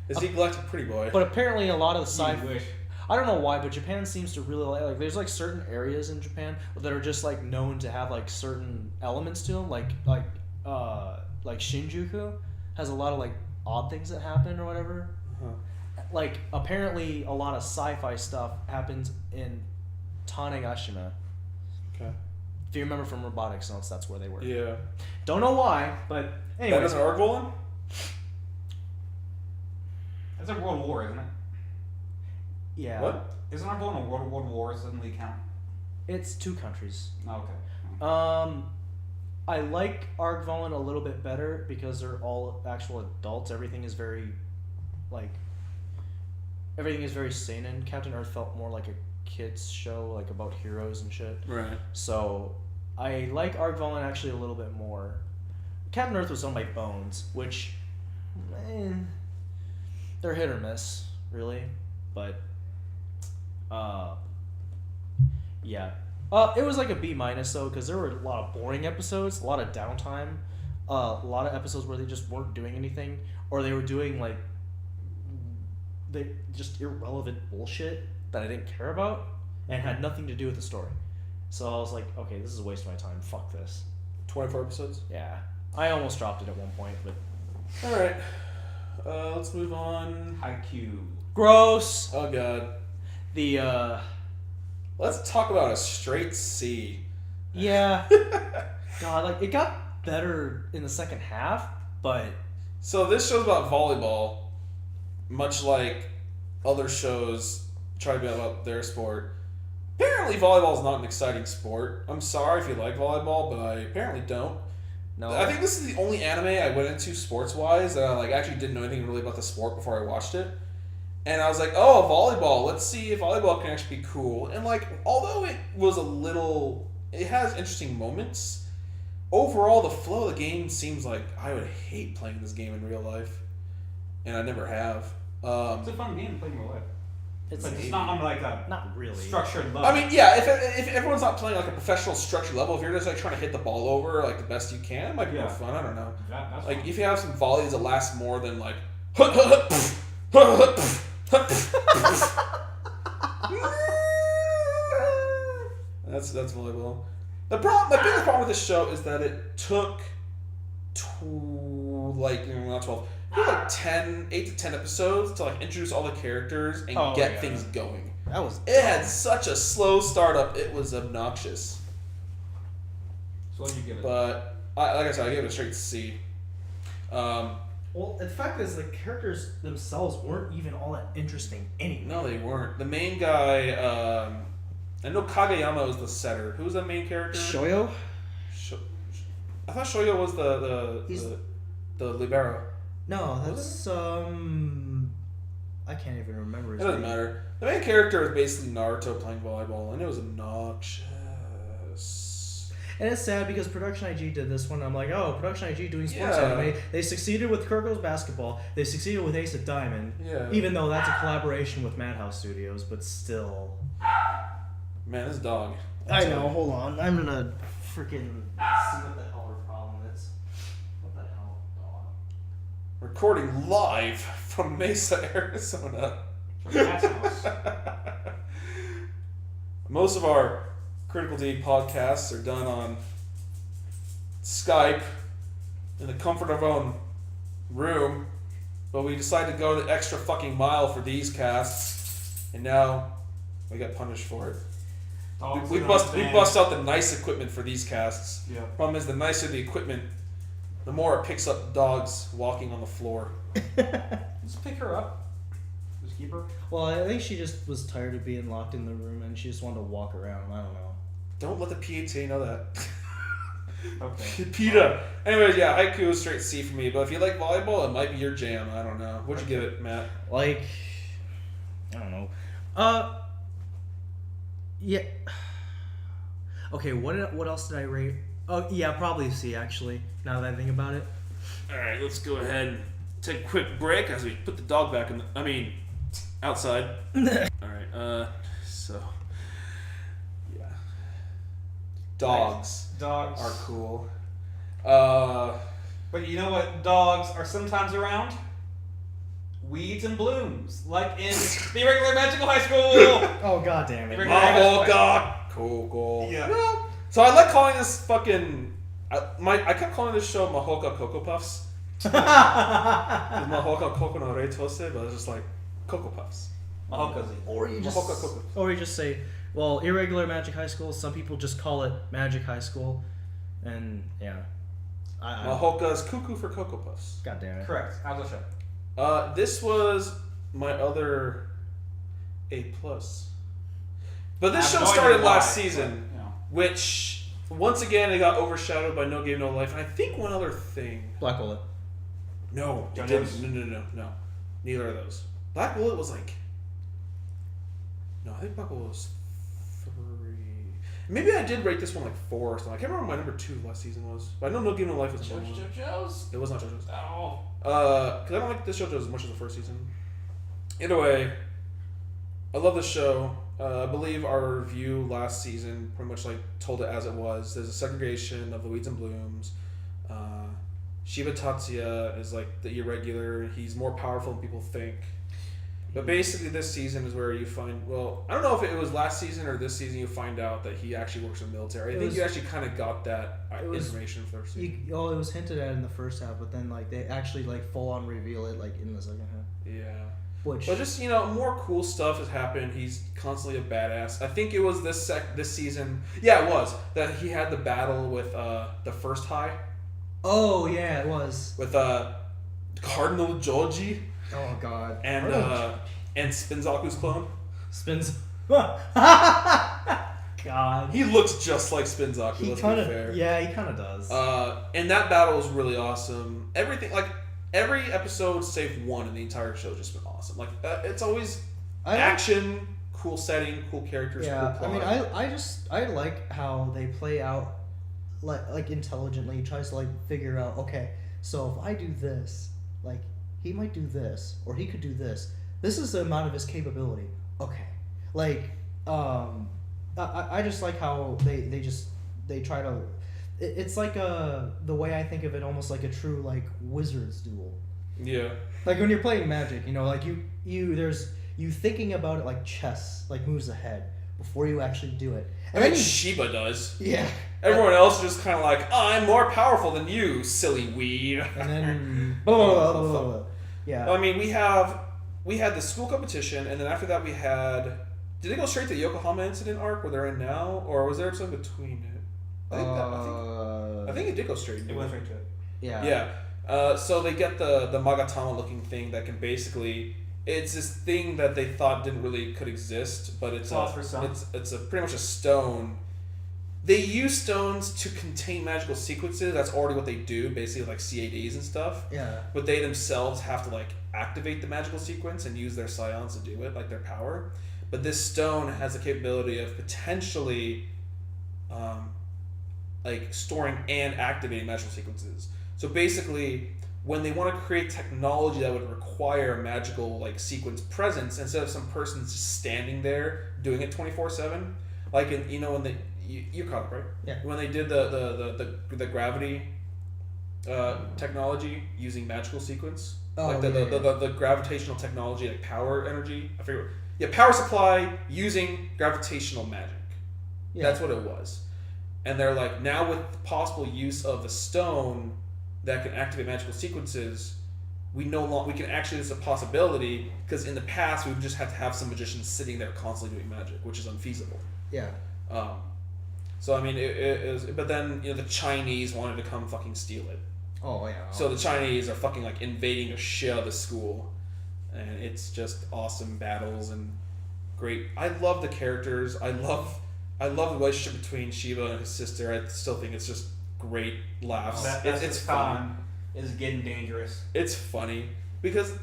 Is he Galactic Pretty Boy? But apparently a lot of the You sci-fi, wish. I don't know why, but Japan seems to really like there's like certain areas in Japan that are just like known to have like certain elements to them, like Shinjuku has a lot of like odd things that happen or whatever. Uh-huh. Like apparently a lot of sci-fi stuff happens in Tanegashima. Okay. If you remember from Robotics Notes, that's where they were. Yeah. Don't know why, but That anyways. is Argolin? That's a World War, isn't it? Yeah. What? Isn't our going to World War? Doesn't really count. It's 2 countries. Oh, okay. I like Argvollen a little bit better because they're all actual adults. Everything is very seinen. Captain Earth felt more like a kids show, like about heroes and shit. Right. So I like Argvollen actually a little bit more. Captain Earth was on my bones, which they're hit or miss, really. But yeah. It was like a B- though, because there were a lot of boring episodes, a lot of downtime, a lot of episodes where they just weren't doing anything, or they were doing like just irrelevant bullshit that I didn't care about. and had nothing to do with the story. So I was like, okay, this is a waste of my time. Fuck this. 24 episodes. Yeah, I almost dropped it at one point, but All right. Let's move on. Haikyuu. gross. Oh god. The Let's talk about a straight C. yeah, God, like it got better in the second half, but So this show's about volleyball, much like other shows try to be about their sport. Apparently volleyball is not an exciting sport. I'm sorry if you like volleyball, but I apparently don't. no. I think this is the only anime I went into sports-wise that I like actually didn't know anything really about the sport before I watched it. And I was like, oh, volleyball. Let's see if volleyball can actually be cool. And like, although it was it has interesting moments, overall the flow of the game seems like I would hate playing this game in real life. And I never have. It's a fun game to play in real life. It's But it's not on like a not really structured level. I mean, yeah, if everyone's not playing like a professional structured level, if you're just like trying to hit the ball over like the best you can, it might be more Yeah. fun. I don't know. That's Like fun. if you have some volleys that last more than like that's volleyball. The biggest problem with this show is that it took not 12, it took like 8 to 10 episodes to like introduce all the characters and Oh, get yeah. things going. that was It had such a slow startup, it was obnoxious. So what do you give it? But like I said, I gave it a straight C. well. The fact is, the characters themselves weren't even all that interesting anyway. No, they weren't. The main guy, I know Kageyama was the setter. Who was the main character? Shoyo? I thought Shoujo was He's- the libero. No, that's I can't even remember It his doesn't name. matter. The main character is basically Naruto playing volleyball, and it was obnoxious. And it's sad because Production IG did this one. I'm like, oh, Production IG doing sports Yeah. anime. They succeeded with Kurgo's basketball. They succeeded with Ace of Diamond. Yeah. Even though that's a collaboration with Madhouse Studios, but still. Man, this dog. I know. Hold on. I'm gonna freaking see what the hell her problem is. What the hell, dog? Recording live from Mesa, Arizona. From Pat's house. Most of our Critical D podcasts are done on Skype in the comfort of our own room, but we decided to go the extra fucking mile for these casts, and now we got punished for it. Dogs We don't bust understand. out the nice equipment for these casts. Yeah. Problem is, the nicer the equipment, the more it picks up dogs walking on the floor. Just pick her up. Just keep her. Well, I think she just was tired of being locked in the room and she just wanted to walk around. I don't know. Don't let the PTA know that. Okay. PETA. Anyways, yeah, Haiku is straight C for me, but if you like volleyball, it might be your jam. I don't know. What'd you give it, Matt? Like, I don't know. Yeah. Okay, what else did I rate? Oh, yeah, probably C, actually, now that I think about it. Alright, let's go ahead and take a quick break as we put the dog back outside. Alright, so, yeah. Dogs Dogs are cool. But you know what dogs are sometimes around? Weeds and blooms. Like in the regular magical high school! Oh, god damn it. Mahouka! Koukou. Yeah. No. So I like calling this fucking... I kept calling this show Mahouka Cocoa Puffs. It's Mahouka Cocoa no Rettousei, but it's just like Cocoa Puffs. Mahouka's Or you just, Mahouka Cocoa. or you just say, well, irregular Magic High School, some people just call it Magic High School, and yeah. Mahouka's Koukou for Cocoa Puffs. God damn it. Correct. How's the show? This was my other A+. But this I have show no started idea last why, season, but, you know. which, once again, it got overshadowed by No Game No Life, and I think one other thing. Black Bullet. No, it JoJo's? didn't. No. Neither of those. Black Bullet was like... No, I think Black Bullet was 3. Maybe I did rate this one like 4 or something. I can't remember what my number 2 last season was. But I know No Game No Life was number 1. JoJo's? It was not JoJo's. Oh. Because I don't like this show as much as the first season. Either way, I love this show. I believe our review last season pretty much like told it as it was. There's a segregation of the weeds and blooms. Shiba Tatsuya is like the irregular. He's more powerful than people think. But basically, this season is where you find. Well, I don't know if it was last season or this season. You find out that he actually works in the military. I think you actually kind of got that information first. It was hinted at in the first half, but then like they actually like full on reveal it like in the second half. Yeah. Which, but just more cool stuff has happened. He's constantly a badass. I think it was this season. Yeah, it was that he had the battle with the first high. Oh yeah, it was with Cardinal Joshi. Oh god. And Spinzaku's clone. God. He looks just like Spinzaku. He let's kind be of. fair. Yeah, he kind of does. And that battle was really awesome. Everything every episode save one in the entire show just been awesome. Like it's always action, cool setting, cool characters, cool plot. I mean, I like how they play out like intelligently. He tries to like figure out, okay, so if I do this, like he might do this, or he could do this. This is the amount of his capability. Okay, like I just like how they try to. It's like the way I think of it, almost like a true like wizard's duel. Yeah. Like when you're playing Magic, like you thinking about it like chess, like moves ahead before you actually do it. And then Shiba does. Yeah. Everyone else is just kind of like, I'm more powerful than you, silly weed. And then blah, blah, blah, blah, blah. Yeah. I mean, we had the school competition, and then after that we had. Did they go straight to the Yokohama incident arc where they're in now, or was there something between it? I think it did go straight. It went straight to it. Yeah. Yeah. So they get the Magatama looking thing that can basically. It's this thing that they thought could exist, but it's a pretty much a stone. They use stones to contain magical sequences. That's already what they do, basically like CADs and stuff. Yeah. But they themselves have to like activate the magical sequence and use their science to do it, like their power. But this stone has the capability of potentially, like storing and activating magical sequences. So basically, when they want to create technology that would require a magical like sequence presence, instead of some person just standing there doing it 24/7, like when they you're caught up, right? Yeah. When they did the gravity technology using magical sequence, the gravitational technology, like power energy. I forget. Yeah, power supply using gravitational magic. Yeah. That's what it was. And they're like, now with the possible use of the stone that can activate magical sequences, we can actually, there's a possibility, because in the past we would just have to have some magicians sitting there constantly doing magic, which is unfeasible. Yeah. So I mean, it was, but then the Chinese wanted to come fucking steal it. Oh yeah. So the Chinese are fucking like invading the shit out of the school, and it's just awesome battles and great. I love the characters. I love the relationship between Shiba and his sister. I still think it's just great laughs. It's fun. Is getting dangerous. It's funny because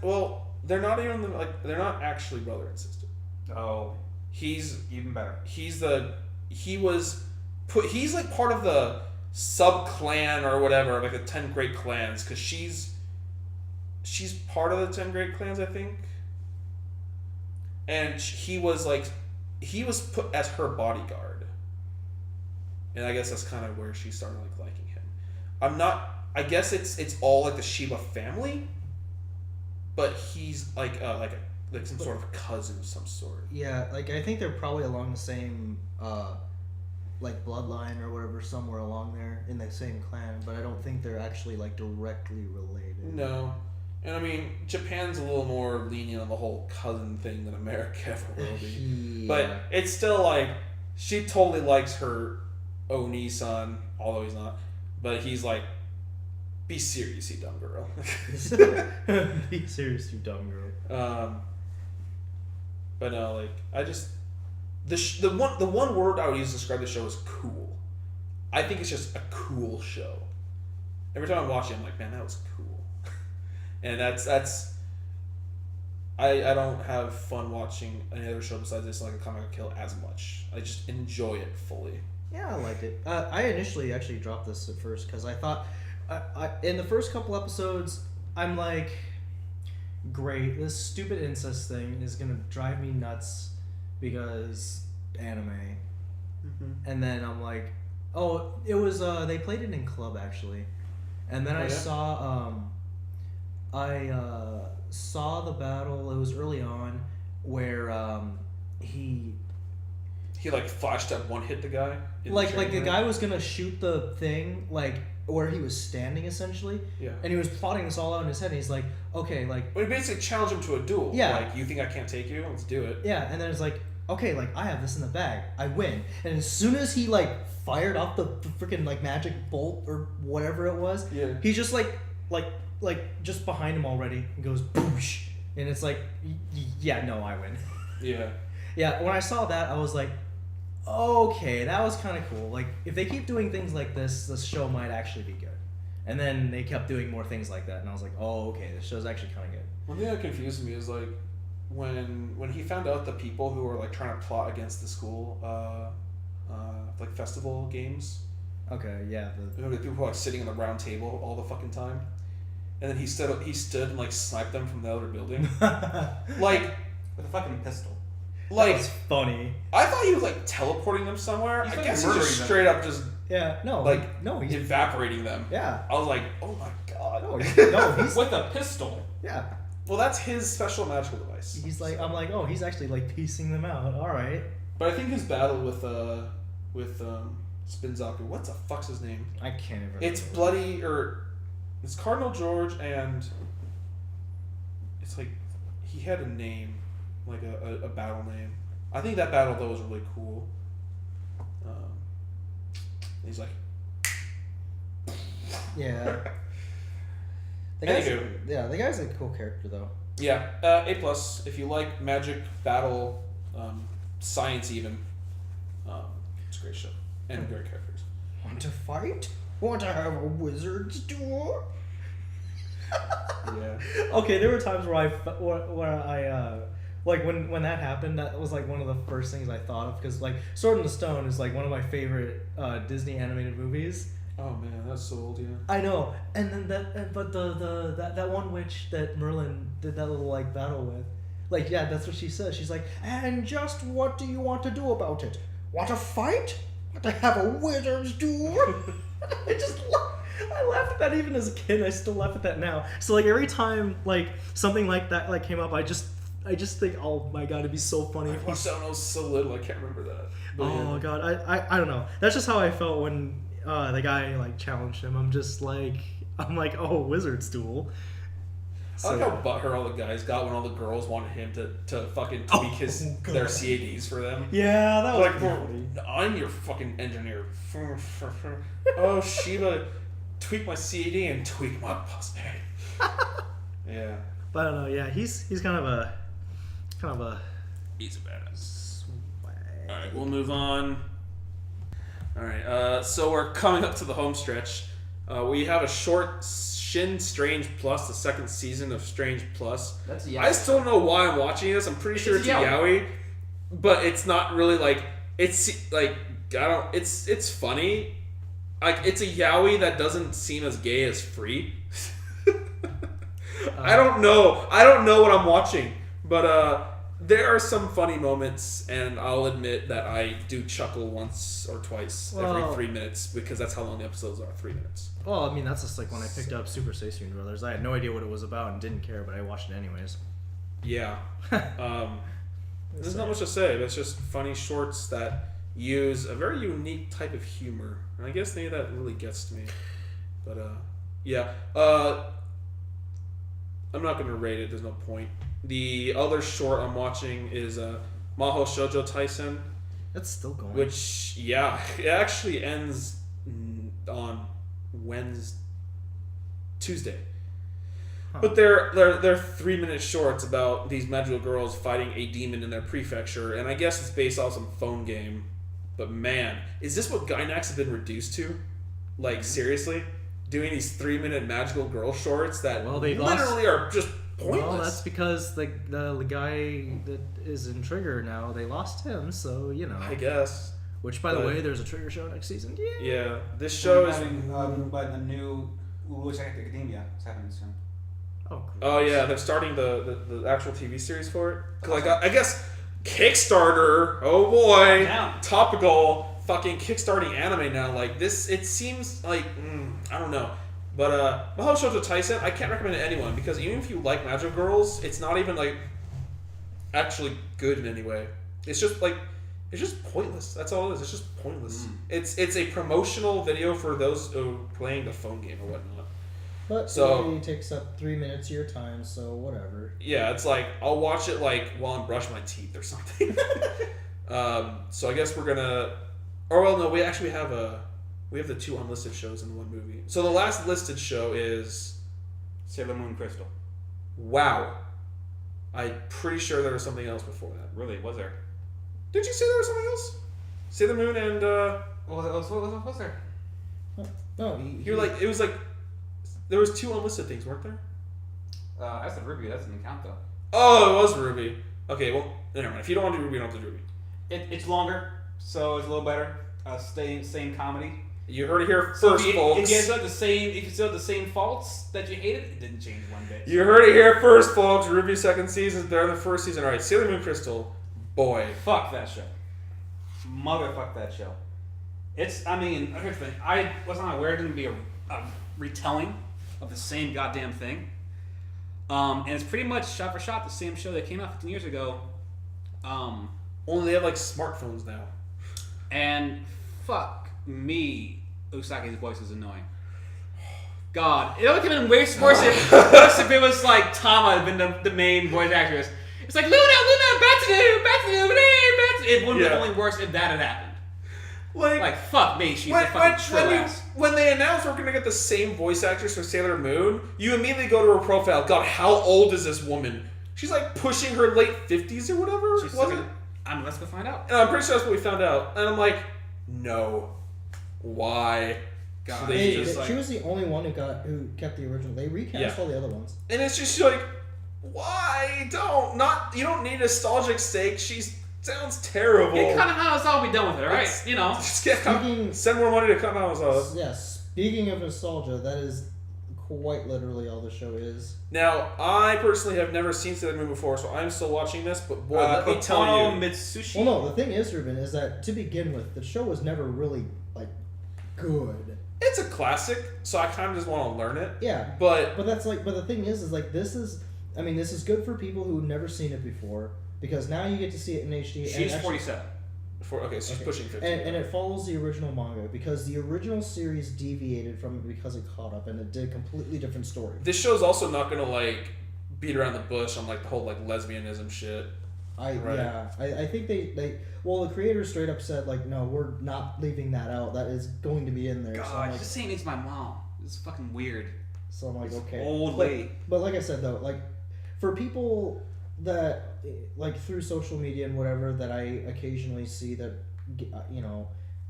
they're not even they're not actually brother and sister. Oh, he's even better. He's like part of the sub clan or whatever, like the 10 great clans, because she's part of the 10 great clans, I think. And he was put as her bodyguard, and I guess that's kind of where she started like liking him. I guess it's all like the Shiba family, but he's like some sort of cousin of some sort. Yeah, like I think they're probably along the same like bloodline or whatever, somewhere along there in the same clan, but I don't think they're actually like directly related. No. And I mean, Japan's a little more lenient on the whole cousin thing than America ever will be. Yeah. But it's still like, she totally likes her Oni-san, although he's not. But he's like, be serious, you dumb girl. Be serious, you dumb girl. But no, like, I just... The one word I would use to describe the show is cool. I think it's just a cool show. Every time I watch it, I'm like, man, that was cool. And that's I don't have fun watching any other show besides this, like Akame Kill, as much. I just enjoy it fully. Yeah, I liked it. I initially actually dropped this at first because I thought, in the first couple episodes, I'm like, great, this stupid incest thing is gonna drive me nuts because anime. Mm-hmm. And then I'm like, oh, it was they played it in club actually, and then I saw I saw the battle. It was early on where he like flashed up one hit the guy. like the guy was gonna shoot the thing like where he was standing essentially. Yeah. And he was plotting this all out in his head. And he's like, okay, like. Well, he basically challenged him to a duel. Yeah. Like, you think I can't take you? Let's do it. Yeah, and then it's like, okay, like I have this in the bag, I win. And as soon as he like fired off the freaking like magic bolt or whatever it was, Yeah. he's just like just behind him already and goes boosh, and it's like, yeah, no, I win. Yeah. Yeah, when I saw that, I was like, okay, that was kind of cool. Like if they keep doing things like this show might actually be good. And then they kept doing more things like that, and I was like, oh, okay, this show's actually kind of good. One thing that confused me is like when he found out the people who were like trying to plot against the school like festival games. Okay, yeah. You know, the people who are like sitting on the round table all the fucking time. And then he stood and like sniped them from the other building. Like With a fucking pistol. like That was funny. I thought he was like teleporting them somewhere. He's I fucking guess he's just murdering them. straight up just Yeah, no, Like, no, he's evaporating them. yeah, I was like, oh my god. no, he's With a pistol. yeah. Well, that's his special magical device. He's like, I'm like, oh, he's actually like piecing them out. All right, But I think his battle with Spinzaku, what the fuck's his name? I can't even. It's remember. Bloody, or it's Cardinal George, and it's like he had a name, like a battle name. I think that battle though was really cool. He's like, Yeah. The guy's, Anywho. yeah, the guy's a cool character though. yeah, A+. If you like magic, battle, science even, it's a great show and great characters. Want to fight? Want to have a wizard's duel? Yeah. Okay, there were times where I like when that happened. That was like one of the first things I thought of, because like Sword in the Stone is like one of my favorite Disney animated movies. Oh man, that's so old, yeah. I know, and then but that one witch that Merlin did that little like battle with, like yeah, that's what she says. She's like, and just what do you want to do about it? Want to fight? Want to have a wizard's duel? I laughed at that even as a kid. I still laugh at that now. So like every time like something like that like came up, I just think, oh my god, it'd be so funny. I if watched that when I was so little, I can't remember that. But Oh yeah. god, I don't know. That's just how I felt when the guy like challenged him. I'm like, oh, wizard's duel. I like how butthurt all the guys got when all the girls wanted him to fucking tweak God. their CADs for them. Yeah, that was Like, pretty funny. I'm your fucking engineer. Oh, Shiva, tweak my CAD and tweak my pussy. Yeah. But I don't know. Yeah, he's kind of a He's a badass. Alright, we'll move on. Alright, so we're coming up to the home stretch. We have a short Shin Strange Plus, the second season of Strange Plus. That's I still don't know why I'm watching this. I'm pretty sure it's a yaoi, but it's not really like it's like it's funny. Like it's a yaoi that doesn't seem as gay as Free. I don't know what I'm watching, but there are some funny moments, and I'll admit that I do chuckle once or twice every 3 minutes, because that's how long the episodes are, 3 minutes. well. I mean, that's just like when I picked up Super Station Brothers. I had no idea what it was about and didn't care, but I watched it anyways. Yeah. There's not much to say, but it's just funny shorts that use a very unique type of humor, and I guess maybe that really gets to me. But yeah. I'm not going to rate it, there's no point. The other short I'm watching is Mahou Shoujo Tyson, That's still going. which, yeah, it actually ends on Tuesday. Huh. But they're 3-minute shorts about these magical girls fighting a demon in their prefecture, and I guess it's based off some phone game. But man, is this what Gainax have been reduced to? Like, seriously? Doing these 3-minute magical girl shorts that Well, they literally are just pointless. Well, that's because the guy that is in Trigger now, they lost him, so you know. I guess. Which, by the but- way, there's a Trigger show next season. Yeah. Yeah, this show is. But the new Lucha Academia is happening soon. Oh. Cool. Oh yeah, they're starting the actual TV series for it. 'Cause, like I guess Kickstarter. Oh boy, Down. topical fucking kickstarting anime now. Like this, it seems like I don't know. But Mahou Shoujo Taisen, I can't recommend it to anyone because even if you like Magic Girls, it's not even like actually good in any way. It's just pointless. That's all it is. It's just pointless. It's a promotional video for those playing the phone game or whatnot. But So- it takes up 3 minutes of your time, so whatever. Yeah, it's like I'll watch it like while I'm brushing my teeth or something. So I guess we're gonna. Or well, no, we have the 2 unlisted shows in one movie. So the last listed show is Sailor Moon Crystal. Wow. I'm pretty sure there was something else before that. Really? Was there? Did you say there was something else? Sailor Moon and What was there? No, you're like it was like there was 2 unlisted things, weren't there? I said Ruby. That doesn't count though. Oh, it was Ruby. Okay, well, never mind. If you don't want to do Ruby, you don't have to do Ruby. It's longer, so it's a little better. Same comedy. You heard it here So first, folks. if you still have the same faults that you hated, it didn't change one bit. You heard it here first, folks. Ruby's second season is better than the first season. All right, Sailor Moon Crystal, boy. Fuck that show. Motherfuck that show. Here's the thing. I was not aware it was going to be a retelling of the same goddamn thing. And it's pretty much shot for shot the same show that came out 15 years ago. Only they have like smartphones now. And fuck me, Usagi's voice is annoying. God, it would have been worse if it was like Tama had been the main voice actress. It's like Luna, Batsu. It would have been only worse if that had happened. Like fuck me, she's a fucking trill ass. When they announced we're gonna get the same voice actress for Sailor Moon, you immediately go to her profile. God, how old is this woman? She's like pushing her late 50s or whatever. Let's go find out. And I'm pretty sure that's what we found out. And I'm like, no. Why? God, she was the only one who kept the original. They recast all the other ones. And it's just like, why? You don't need nostalgic sake. She sounds terrible. Get Kanaha's all be done with it, right? Just send more money to Kanaha's. Yes. Speaking of nostalgia, that is quite literally all the show is. Now, I personally have never seen Sailor Moon before, so I'm still watching this, but boy, let me tell you. Mitsushi. Well, no, the thing is, Ruben, is that to begin with, the show was never really, good. It's a classic, so I kind of just want to learn it. Yeah. But the thing is this is good for people who've never seen it before, because now you get to see it in HD. She's 47. So she's pushing 50. And it follows the original manga, because the original series deviated from it because it caught up, and it did a completely different story. This show's also not going to, beat around the bush on, the whole, lesbianism shit. I think the creators straight up said, no, we're not leaving that out. That is going to be in there. God, just saying it's my mom. This is fucking weird. So I'm like, okay. Old lady. But like I said, though, for people that, through social media and whatever, that I occasionally see that,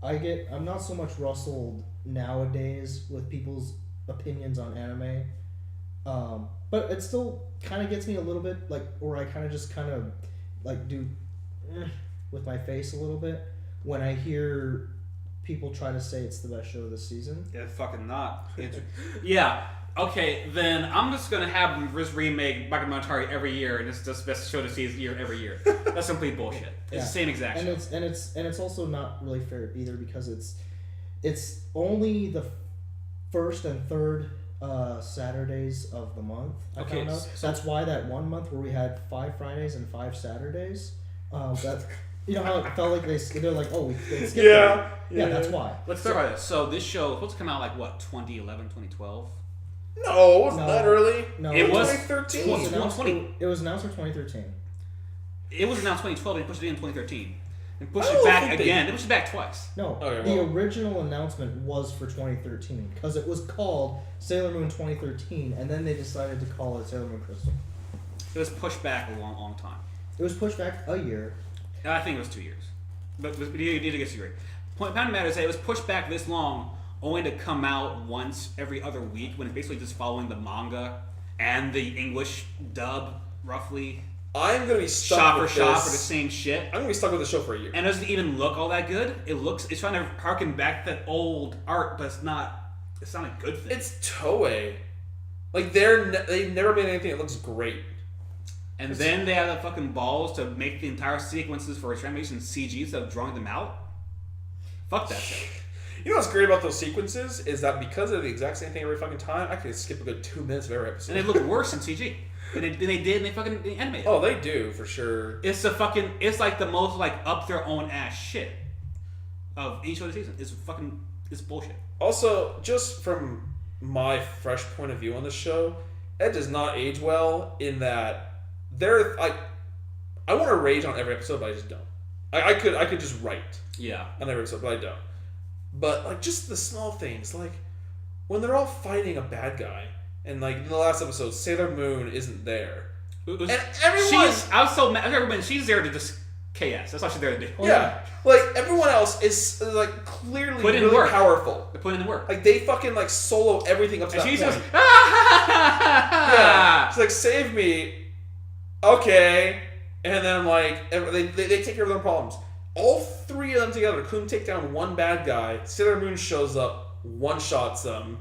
I'm not so much rustled nowadays with people's opinions on anime. But it still kind of gets me a little bit, or I kind of just do with my face a little bit when I hear people try to say it's the best show of the season. Yeah, fucking not. Yeah. Okay, then I'm just gonna have them just remake Mahouka every year, and it's just best show to see every year. That's complete bullshit. It's the same exact show. And it's also not really fair either, because it's only the first and third Saturdays of the month. I found out. That's why that one month where we had 5 Fridays and 5 Saturdays. That how it felt like they're like, oh, we skipped Yeah, that's why. Let's start by this. So this show was supposed to come out 2011, 2012. No, it wasn't that early. No, it was 2013. It was announced for 2013. It was announced 2012 and pushed it in 2013. And pushed it back again. They pushed it back twice. No, the original announcement was for 2013, because it was called Sailor Moon 2013, and then they decided to call it Sailor Moon Crystal. It was pushed back a long, long time. It was pushed back a year. I think it was 2 years. But you need to get your point. Point matter is that it was pushed back this long only to come out once every other week, when it's basically just following the manga and the English dub, roughly. I'm going to be stuck shot with for shot this. for the same shit. I'm going to be stuck with the show for a year. And it doesn't even look all that good. It's trying to harken back to that old art, but it's not a good thing. It's Toei. They've never made anything that looks great. And then they have the fucking balls to make the entire sequences for its animation CG instead of drawing them out. Fuck that shit. You know what's great about those sequences is that because they're the exact same thing every fucking time, I can skip a good 2 minutes of every episode. And they look worse in CG than they did in the fucking animated. Oh, they do for sure. It's like the most like up their own ass shit of each other season. It's bullshit. Also, just from my fresh point of view on this show, it does not age well in that I want to rage on every episode, but I just don't. I could just write on every episode, but I don't. But like just the small things, like when they're all fighting a bad guy, and like in the last episode, Sailor Moon isn't there, and everyone. I was so mad. When she's there to just chaos. That's all she's there to do. Yeah, like everyone else is like clearly Put in really work. powerful. They're putting in the work. Like they fucking like solo everything up to And that she's point. just Yeah, she's like, save me. Okay. And then like they take care of their problems. All three of them together couldn't take down one bad guy. Sailor Moon shows up, one-shots them,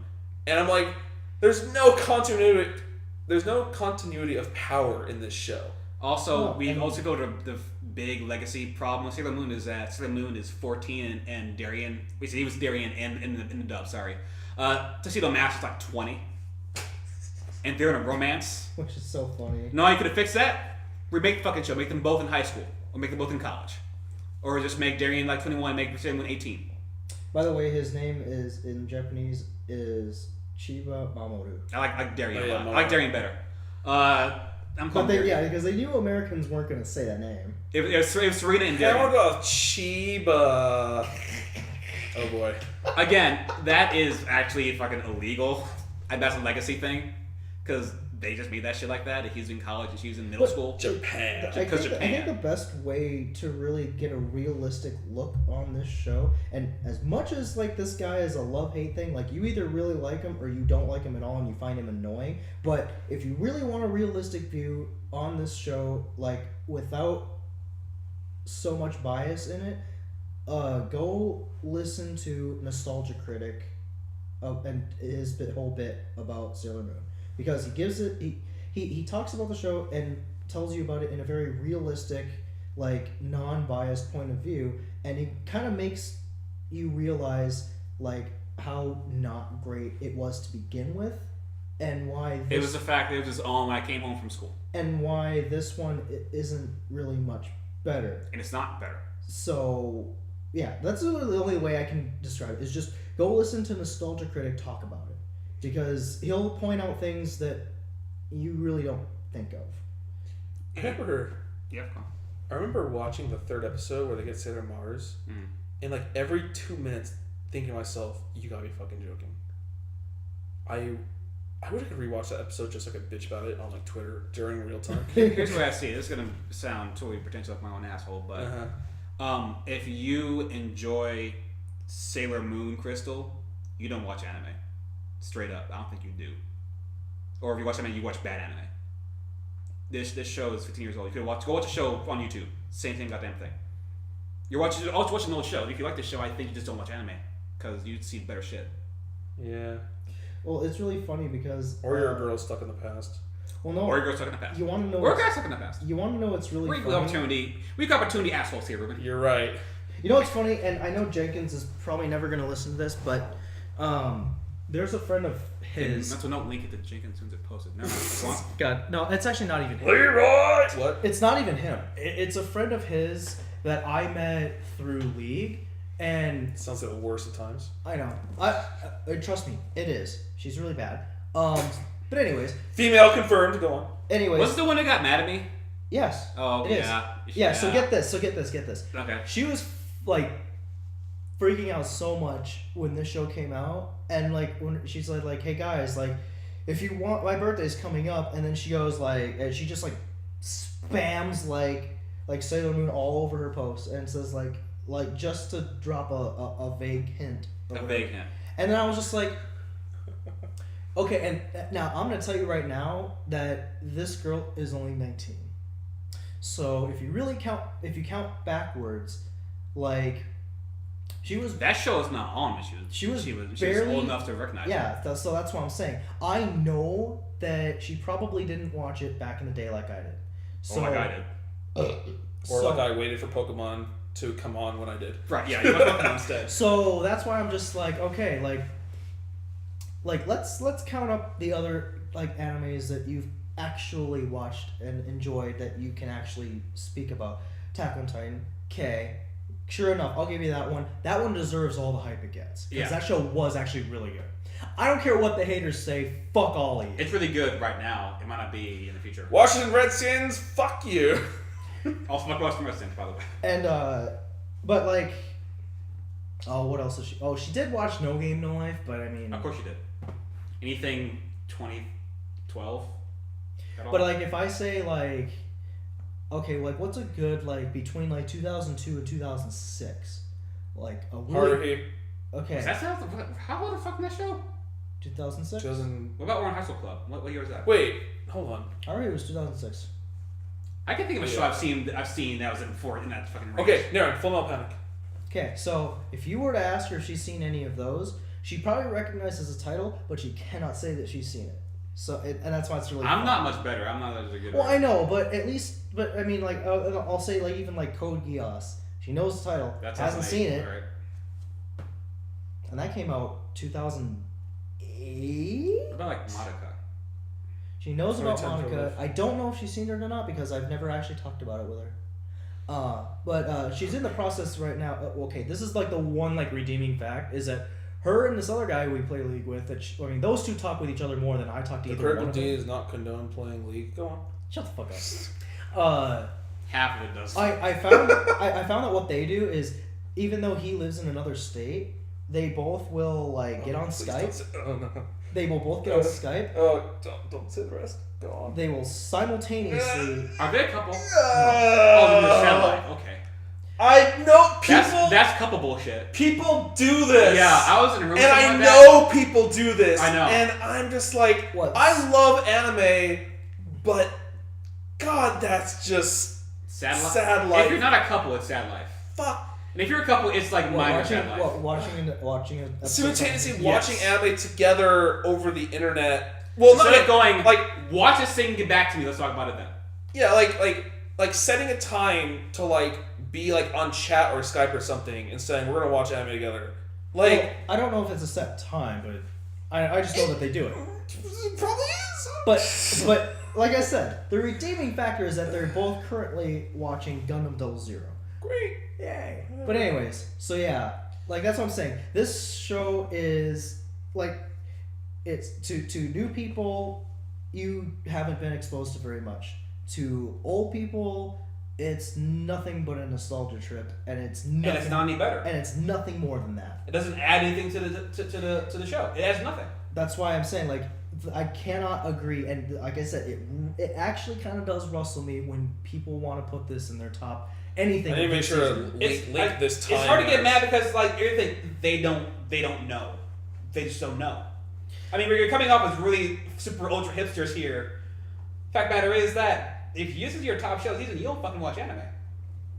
and I'm like, there's no continuity. There's no continuity of power in this show. Also, we also go to the big legacy problem with Sailor Moon is that Sailor Moon is 14 and Darien. He was Darien in the dub. Sorry, Tuxedo Mask is like 20, and they're in a romance. Which is so funny. No, you could have fixed that. Remake the fucking show. Make them both in high school, or make them both in college, or just make Darien like 21, make Sailor Moon 18. By the way, his name is in Japanese is Chiba Mamoru. I like Darien. Oh, yeah, I like Darien better. I'm But calling Darien. because they knew Americans weren't going to say that name. If Serena and Yeah, I want Darien. to go with Chiba. Oh boy. Again, that is actually fucking illegal. And that's a legacy thing. Because they just made that shit like that. If he's in college and she's in middle school. Japan. I Because think Japan. the best way to really get a realistic look on this show, and as much as like this guy is a love-hate thing, like you either really like him or you don't like him at all and you find him annoying. But if you really want a realistic view on this show, like without so much bias in it, go listen to Nostalgia Critic and his whole bit about Sailor Moon. Because he gives it, he talks about the show and tells you about it in a very realistic, like non-biased point of view, and he kind of makes you realize like how not great it was to begin with, and why It was the fact that it was his own when I came home from school. and why this one isn't really much better. And it's not better. So yeah, that's really the only way I can describe it. Is just go listen to Nostalgia Critic talk about it. Because he'll point out things that you really don't think of. I remember watching the third episode where they get Sailor Mars, and like every 2 minutes thinking to myself, you gotta be fucking joking. I wish I could rewatch that episode just so I could bitch about it on like Twitter during real time. Here's the way I see it. This is going to sound totally pretentious like my own asshole, but if you enjoy Sailor Moon Crystal, you don't watch anime. Straight up. I don't think you do. Or if you watch anime, you watch bad anime. This show is 15 years old. You could go watch a show on YouTube. Same thing, goddamn thing. You're watching an old show. If you like this show, I think you just don't watch anime because you'd see better shit. Yeah. Well, it's really funny because Or you're a girl stuck in the past. Well, no. Or a girl stuck in the past. You want to know? Or a guy stuck in the past. You want to know what's really We're funny? equal opportunity. We're equal opportunity assholes here, Ruben. You're right. You know what's funny, and I know Jenkins is probably never going to listen to this, but there's a friend of his. Mental note, link it to Jenkins as soon as it posted. Never mind. Go on. God, no, it's actually not even him. Leroy! What? It's not even him. It's a friend of his that I met through League, and Sounds like the worst of times. I know. I trust me, it is. She's really bad. But anyways, Female confirmed. Go on. Was the one that got mad at me? Yes. Oh, it is. yeah. Yeah. So get this. Okay. she was like freaking out so much when this show came out, and like when she's like, hey guys, like if you want, my birthday's coming up, and then she goes like, and she just like spams like Sailor Moon all over her posts and says like just to drop a vague hint. A vague hint. And then I was just like, okay, and now I'm gonna tell you right now that this girl is only 19. So if you count backwards, like she was That show is not on, but she was barely old enough to recognize it. Yeah, so that's what I'm saying. I know that she probably didn't watch it back in the day like I did. So, Or like I did. Or like I waited for Pokemon to come on when I did. Right, yeah, you must welcome instead. So that's why I'm just like, okay, like let's count up the other like animes that you've actually watched and enjoyed that you can actually speak about. Attack on Titan, K. Sure enough, I'll give you that one. That one deserves all the hype it gets because Yeah. that show was actually really good. I don't care what the haters say. Fuck all of you. It's really good right now. It might not be in the future. Washington Redskins, fuck you. Also, my Washington Redskins, by the way. And but like, oh, what else is she? Oh, she did watch No Game No Life, but I mean, Of course you did. Anything 2012? at all? but like if I say like, okay, like what's a good like between like 2002 and 2006, like a really Haruhi. okay Was that how old the fuck was that show? 2006. Doesn't. What about Warren High School Club? What year was that? Wait, hold on. Already was 2006. I can think of a show Yeah. I've seen that was in that fucking range. Okay, Naren, Full Metal Panic. Okay, so if you were to ask her if she's seen any of those, she probably recognizes the title, but she cannot say that she's seen it. So and that's why it's really. I'm fun. not much better. I'm not as good. Well, I know, but at least, but I mean, like, I'll say, like, even like Code Geass. She knows the title, That's hasn't seen it, Right. and that came out 2008. What about like Madoka? She knows about 2010 Monica. for I don't know if she's seen it or not because I've never actually talked about it with her. But she's in the process right now. Okay, this is like the one like redeeming fact is that her and this other guy we play League with. I mean, those two talk with each other more than I talk to The either Critical one of D them. is not condone playing League. Go on. Shut the fuck up. Half of it does. I found that what they do is even though he lives in another state, they both will like get on Please Skype. don't say- oh no. They will both get on Skype. Oh, don't say the rest. Go on. They will simultaneously. Are they a couple? Oh, Oh, the Shed Life. Okay. I know people. That's couple bullshit. People do this. Yeah, I was in a room with And someone I like that. know people do this. I know. And I'm just like, What? I love anime, but God, that's just Sad life. Sad life. If you're not a couple, it's sad life. fuck. And if you're a couple, it's like minor sad life. Watching a Simultaneously Yes. watching anime together over the internet. Well, Instead not of going like watch this thing, get back to me. Let's talk about it then. yeah, like setting a time to like be like on chat or Skype or something and saying we're gonna watch anime together. Like Well, I don't know if it's a set time, but I just know that they do it. it probably is. But like I said, the redeeming factor is that they're both currently watching Gundam 00. Great. Yay. But anyways, so yeah, like that's what I'm saying. This show is like it's to new people you haven't been exposed to very much. To old people, it's nothing but a nostalgia trip, and it's nothing. And it's not any better. And it's nothing more than that. It doesn't add anything to the show. It adds nothing. That's why I'm saying like I cannot agree, and like I said, it actually kind of does rustle me when people want to put this in their top anything. I need to make sure to It's link this time. It's hard to get mad because like everything they don't know. They just don't know. I mean, you're coming off as really super ultra hipsters here. Fact matter is that if this is your top show season, you don't fucking watch anime.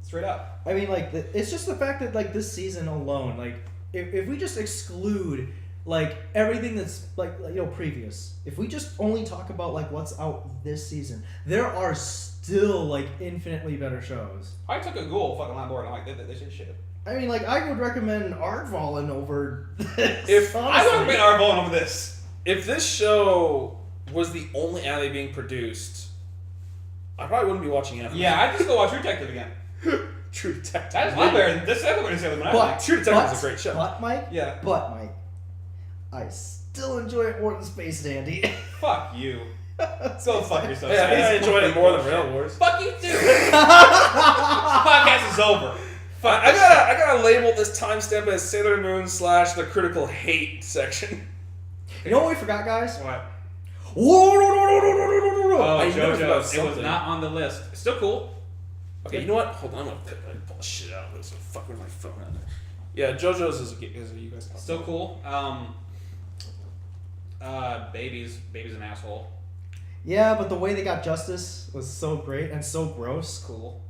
Straight up. I mean, like it's just the fact that like this season alone, like if we just exclude like everything that's like previous, if we just only talk about like what's out this season, there are still like infinitely better shows. I took a Google fucking on board. I'm like, this is shit. I mean, like I would recommend Aardvallen over this. If I would recommend Arbon over this. If this show was the only anime being produced, I probably wouldn't be watching anime. Yeah, I'd just go watch True Detective again. True Detective. That is way better. This is better than Sailor Moon. I But, think. True Detective is a great show. But Mike, Yeah. I still enjoy it more than Space Dandy. Fuck you. Go fuck yourself. Yeah, I Space enjoyed it more than bullshit. Rail Wars. Fuck you too. This podcast is over. Fuck I gotta label this timestamp as Sailor Moon / the critical hate section. You know what we forgot, guys? What? Whoa! Oh, I never forgot JoJo's. It was something. not on the list. It's still cool. Okay, you know what? Hold on, I'm gonna pull this shit out. There's a fuck with my phone on there. Yeah, JoJo's is a you guys. Still cool. Baby's an asshole. Yeah, but the way they got justice was so great and so gross. Cool.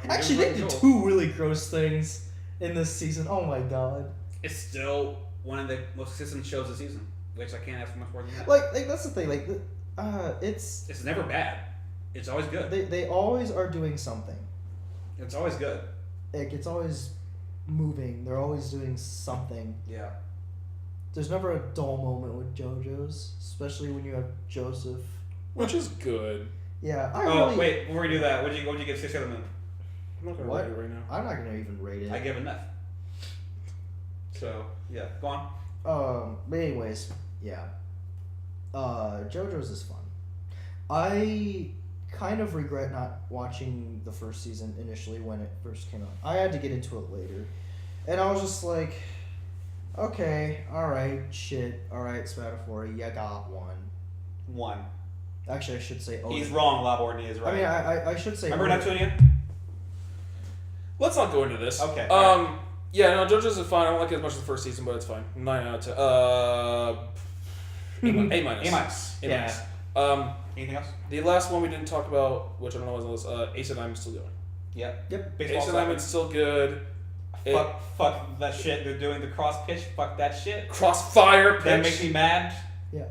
Actually, they did two really gross things in this season. Oh my god! It's still one of the most consistent shows this season, which I can't ask for much more than that. Like that's the thing. Like, It's never bad. It's always good. they always are doing something. It's always good. like it's always moving. They're always doing something. Yeah. There's never a dull moment with JoJo's, especially when you have Joseph. Which is good. Yeah, Wait, before we do that, what'd you give 6 Sailor Moon? I'm not gonna What? rate it right now. I'm not gonna even rate it. I give enough. So yeah, go on. But anyways, yeah. JoJo's is fun. I kind of regret not watching the first season initially when it first came out. I had to get into it later. And I was just like, okay, alright, shit, alright, Spatafora, you got one. One. Actually, I should say Odin. He's wrong, Laborny is right. I mean, I should say Remember Odin. Neptunia? Let's not go into this. Okay. Yeah, no, JoJo's is fine. I don't like it as much as the first season, but it's fine. 9 out of 10. A minus. A minus. A Yeah. minus. Anything else? The last one we didn't talk about, which I don't know what was, Ace of Diamonds still going. Yep. Yep. Baseball Ace of Diamonds still good. Fuck that shit. They're doing the cross pitch. Fuck that shit. Crossfire pitch. That makes me mad. Yeah.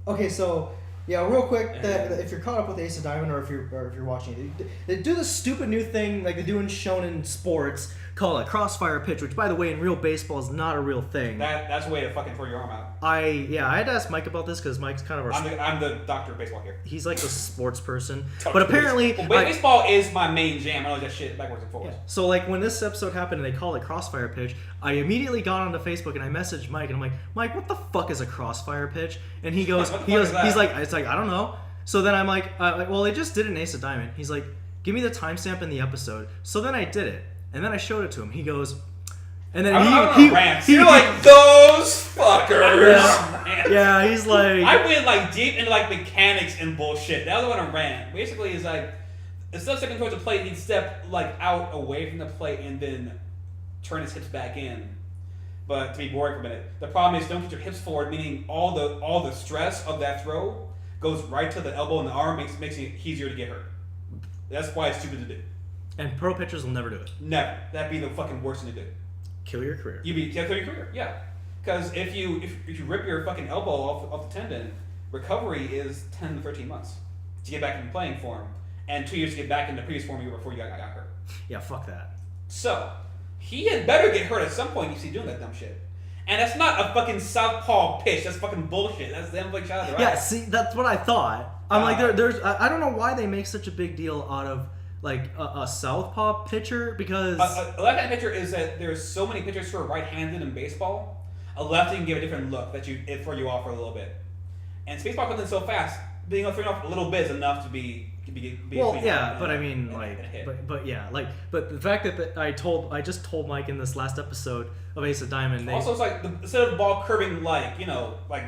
Okay, so yeah, real quick, that if you're caught up with Ace of Diamond or if you're watching it, they do this stupid new thing like they do in shonen sports called a crossfire pitch, which by the way in real baseball is not a real thing. That's a way to fucking throw your arm out. I had to ask Mike about this because Mike's kind of I'm the doctor of baseball here. he's like the sports person, Doctor but apparently Well, baseball is my main jam. I know that shit backwards and forwards. So like when this episode happened and they call it crossfire pitch, I immediately got onto Facebook and I messaged Mike and I'm like, Mike, what the fuck is a crossfire pitch? And he goes, What the fuck is that? he's like, it's like I don't know. So then I'm like, well, they just did an Ace of Diamond. He's like, give me the timestamp in the episode. So then I did it, and then I showed it to him. He goes, and then You're like, those fuckers. Yeah, he's like, I went like deep into like mechanics and bullshit. That was when I ran. Basically, is like instead of stepping towards the plate, he'd step like out away from the plate and then turn his hips back in. But to be boring for a minute, the problem is don't get your hips forward, meaning all the stress of that throw goes right to the elbow and the arm, makes it easier to get hurt. That's why it's stupid to do. and pro pitchers will never do it. Never. That'd be the fucking worst thing to do. Kill your career. Kill your career. Yeah. Because if you rip your fucking elbow off the tendon, recovery is 10 to 13 months to get back in playing form, and 2 years to get back into previous form before you got hurt. Yeah, fuck that. So he had better get hurt at some point if he's doing that dumb shit. And that's not a fucking southpaw pitch. That's fucking bullshit. That's them like shot of the Yeah, right. see, that's what I thought. I'm like, there's I don't know why they make such a big deal out of like a southpaw pitcher because A left-handed pitcher is that there's so many pitchers who are right-handed in baseball. A lefty can give a different look that it throw you off for a little bit. And baseball comes in so fast, being able to throw you off a little bit is enough to be well, between yeah, and- but I mean, and- like, and a hit. but yeah, like, but the fact that I just told Mike in this last episode of Ace of Diamond, Also, it's like instead of the ball curving like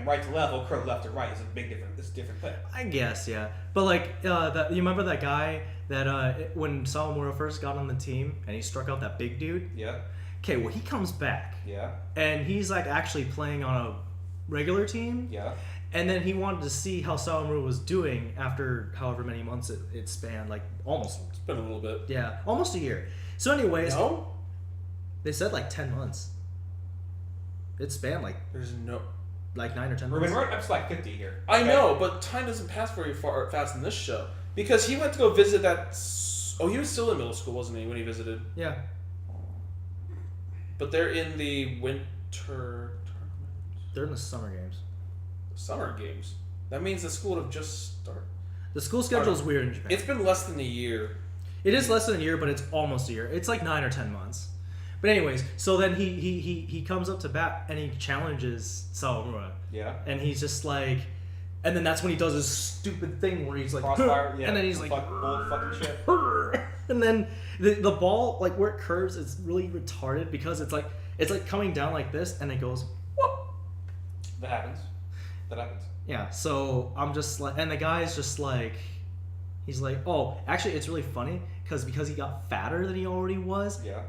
right to left, it'll curve left to right. It's a big difference. It's a different thing. I guess, yeah, but like, that you remember that guy that when Sawamura first got on the team and he struck out that big dude? Yeah. Okay, well he comes back Yeah. and he's like actually playing on a regular team. Yeah. And then he wanted to see how Sawamura was doing after however many months it spanned, like almost It's been a little bit. Yeah, almost a year. So anyways, No? they said like 10 months. It spanned like There's no... 9 or 10 Ruben, months. we're up to like 50 here. I Okay? know, but time doesn't pass very fast in this show. Because he went to go visit that... Oh, he was still in middle school, wasn't he, when he visited? Yeah. But they're in the winter tournament. They're in the summer games. Summer games. That means the school would have just started. The school schedule is weird in Japan. It's been less than a year. It is less than a year, but it's almost a year. It's like 9 or 10 months. But anyways, so then he comes up to bat and he challenges Sawamura. Yeah. And he's just like, and then that's when he does his stupid thing where he's like, Crossfire. Yeah. and then he's like, bull fucking shit. and then the ball, like where it curves, is really retarded because it's like coming down like this and it goes, whoop. That happens. Yeah, so I'm just like, and the guy's just like, he's like, oh, actually, it's really funny because he got fatter than he already was. Yeah.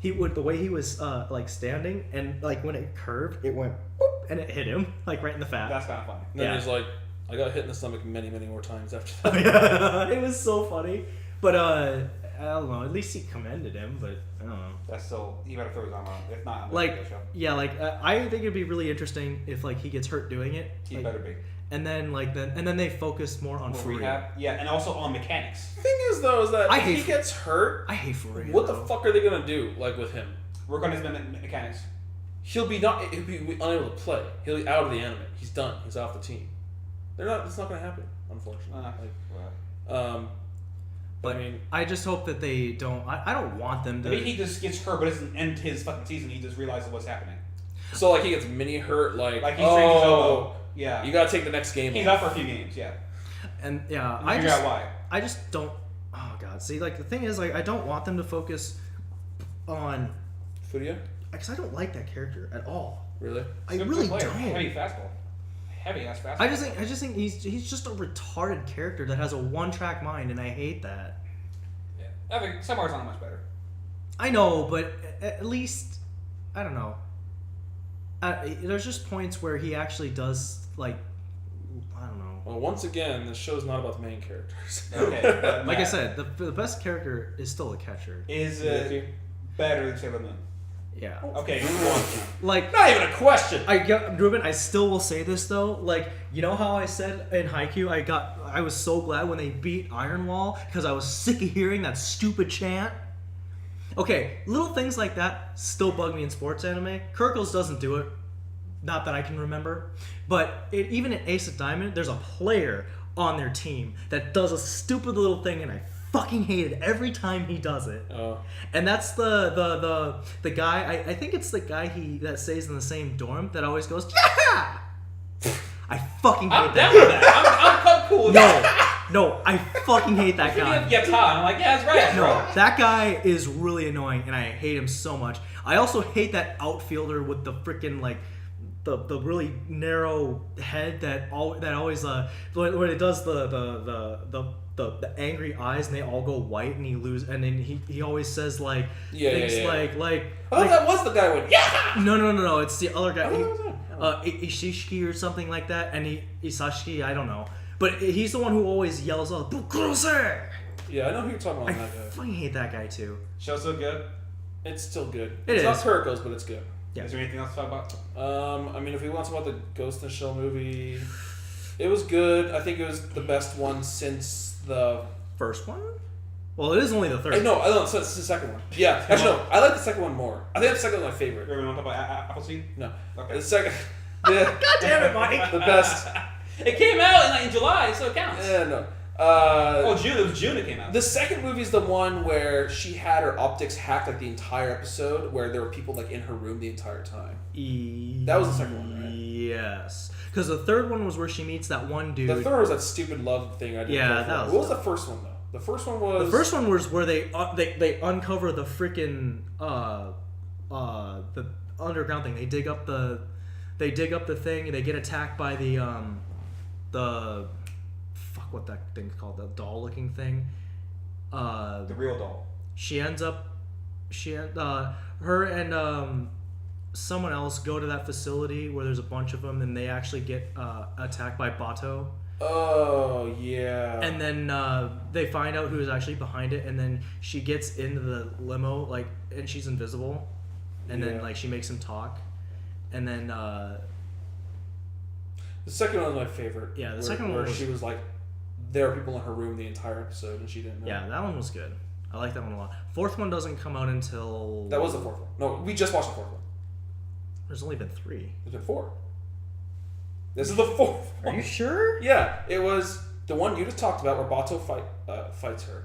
The way he was like standing and like when it curved, it went whoop, and it hit him like right in the fat. That's kind of funny. And then Yeah. he's like, I got hit in the stomach many, many more times after that. It was so funny. But I don't know. At least he commended him, but I don't know. That's still, you gotta throw his arm out. If not, I'm Like, gonna show. yeah, like I think it'd be really interesting if like he gets hurt doing it. He like, better be. And then they focus more on More Furia. rehab. Yeah, and also on mechanics. The thing is, though, is that I if hate he gets hurt, I hate Furia. what the though. fuck are they gonna do? Like with him, Work on his mechanics. he'll be unable to play. He'll be out of the anime. He's done. He's off the team. They're not. It's not gonna happen, unfortunately. But I mean, I just hope that they don't. I don't want them to. Maybe he just gets hurt, but it doesn't end his fucking season. He just realizes what's happening. so like he gets mini hurt. Like Like he strains his elbow. you Yeah. gotta take the next game. He's off. out for a few games. Yeah. And yeah, I figure out why. I just don't. Oh god, see, like the thing is, like I don't want them to focus on Furia? because I don't like that character at all. Really? I Good really player. don't. Heavy fastball. Heavy ass fastball. I just think he's just a retarded character that has a one-track mind, and I hate that. Yeah. I think some art's not much better. I know, but at least I don't know. There's just points where he actually does like I don't know. Well, once again, the show's not about the main characters. Okay. But Like I Matt, said, the best character is still a catcher. is Mickey? it better than Sailor Moon? Yeah. Okay. Move on. Like Not even a question. Ruben, I still will say this though. Like, you know how I said in Haikyuu, I was so glad when they beat Iron Wall because I was sick of hearing that stupid chant. Okay, little things like that still bug me in sports anime. Kirkles doesn't do it, not that I can remember. But even in Ace of Diamond, there's a player on their team that does a stupid little thing, and I fucking hate it every time he does it. Oh. And that's the guy. I think it's the guy that stays in the same dorm that always goes yeah. I fucking hate I'm that. down with that. I'm cool with that. No, I fucking hate that Speaking guy. of Yatte, I'm like, yeah, that's right. No, that guy is really annoying, and I hate him so much. I also hate that outfielder with the freaking like the really narrow head that always when it does the angry eyes and they all go white and he lose and then he always says like things like Oh, that was the guy with yeah. no it's the other guy Oh, Ishishiki or something like that and Isashiki I don't know but he's the one who always yells out Kousei. Yeah, I know who you're talking about. I That guy. fucking hate that guy too. Show's so good. It's still good. It It's is. not Kurokos, but it's good. Yeah. Is there anything else to talk about? I mean, if we want to talk about the Ghost in the Shell movie, it was good. I think it was the best one since the. First one? Well, it is only the third. No, it's the second one. Yeah, actually, no, I like the second one more. I think the second one's my favorite. Do we want to talk about Appleseed? No, Okay. the second. Yeah, God damn it, Mike! the best. It came out in July, so it counts. Yeah, no. June. It was June it came out. The second movie is the one where she had her optics hacked like the entire episode, where there were people like in her room the entire time. That was the second one, right? Yes, because the third one was where she meets that one dude. The third was that stupid love thing I didn't Yeah, go that for. was What was the first one though? The first one was. The first one was where they uncover the freaking the underground thing. They dig up the thing. They get attacked by the fuck what that thing's called, the doll looking thing. The real doll. Her and someone else go to that facility where there's a bunch of them and they actually get attacked by Bato. Oh yeah. And then they find out who's actually behind it, and then she gets into the limo, like, and she's invisible, and then like she makes him talk, and then the second one was my favorite. Yeah, the second one was. She was like, there were people in her room the entire episode, and she didn't know. Yeah, that one was good. I like that one a lot. Fourth one doesn't come out until. That was the fourth one. No, we just watched the fourth one. There's only been 3. There's been 4. This is the fourth Are one. you sure? Yeah, it was the one you just talked about where Bato fights her.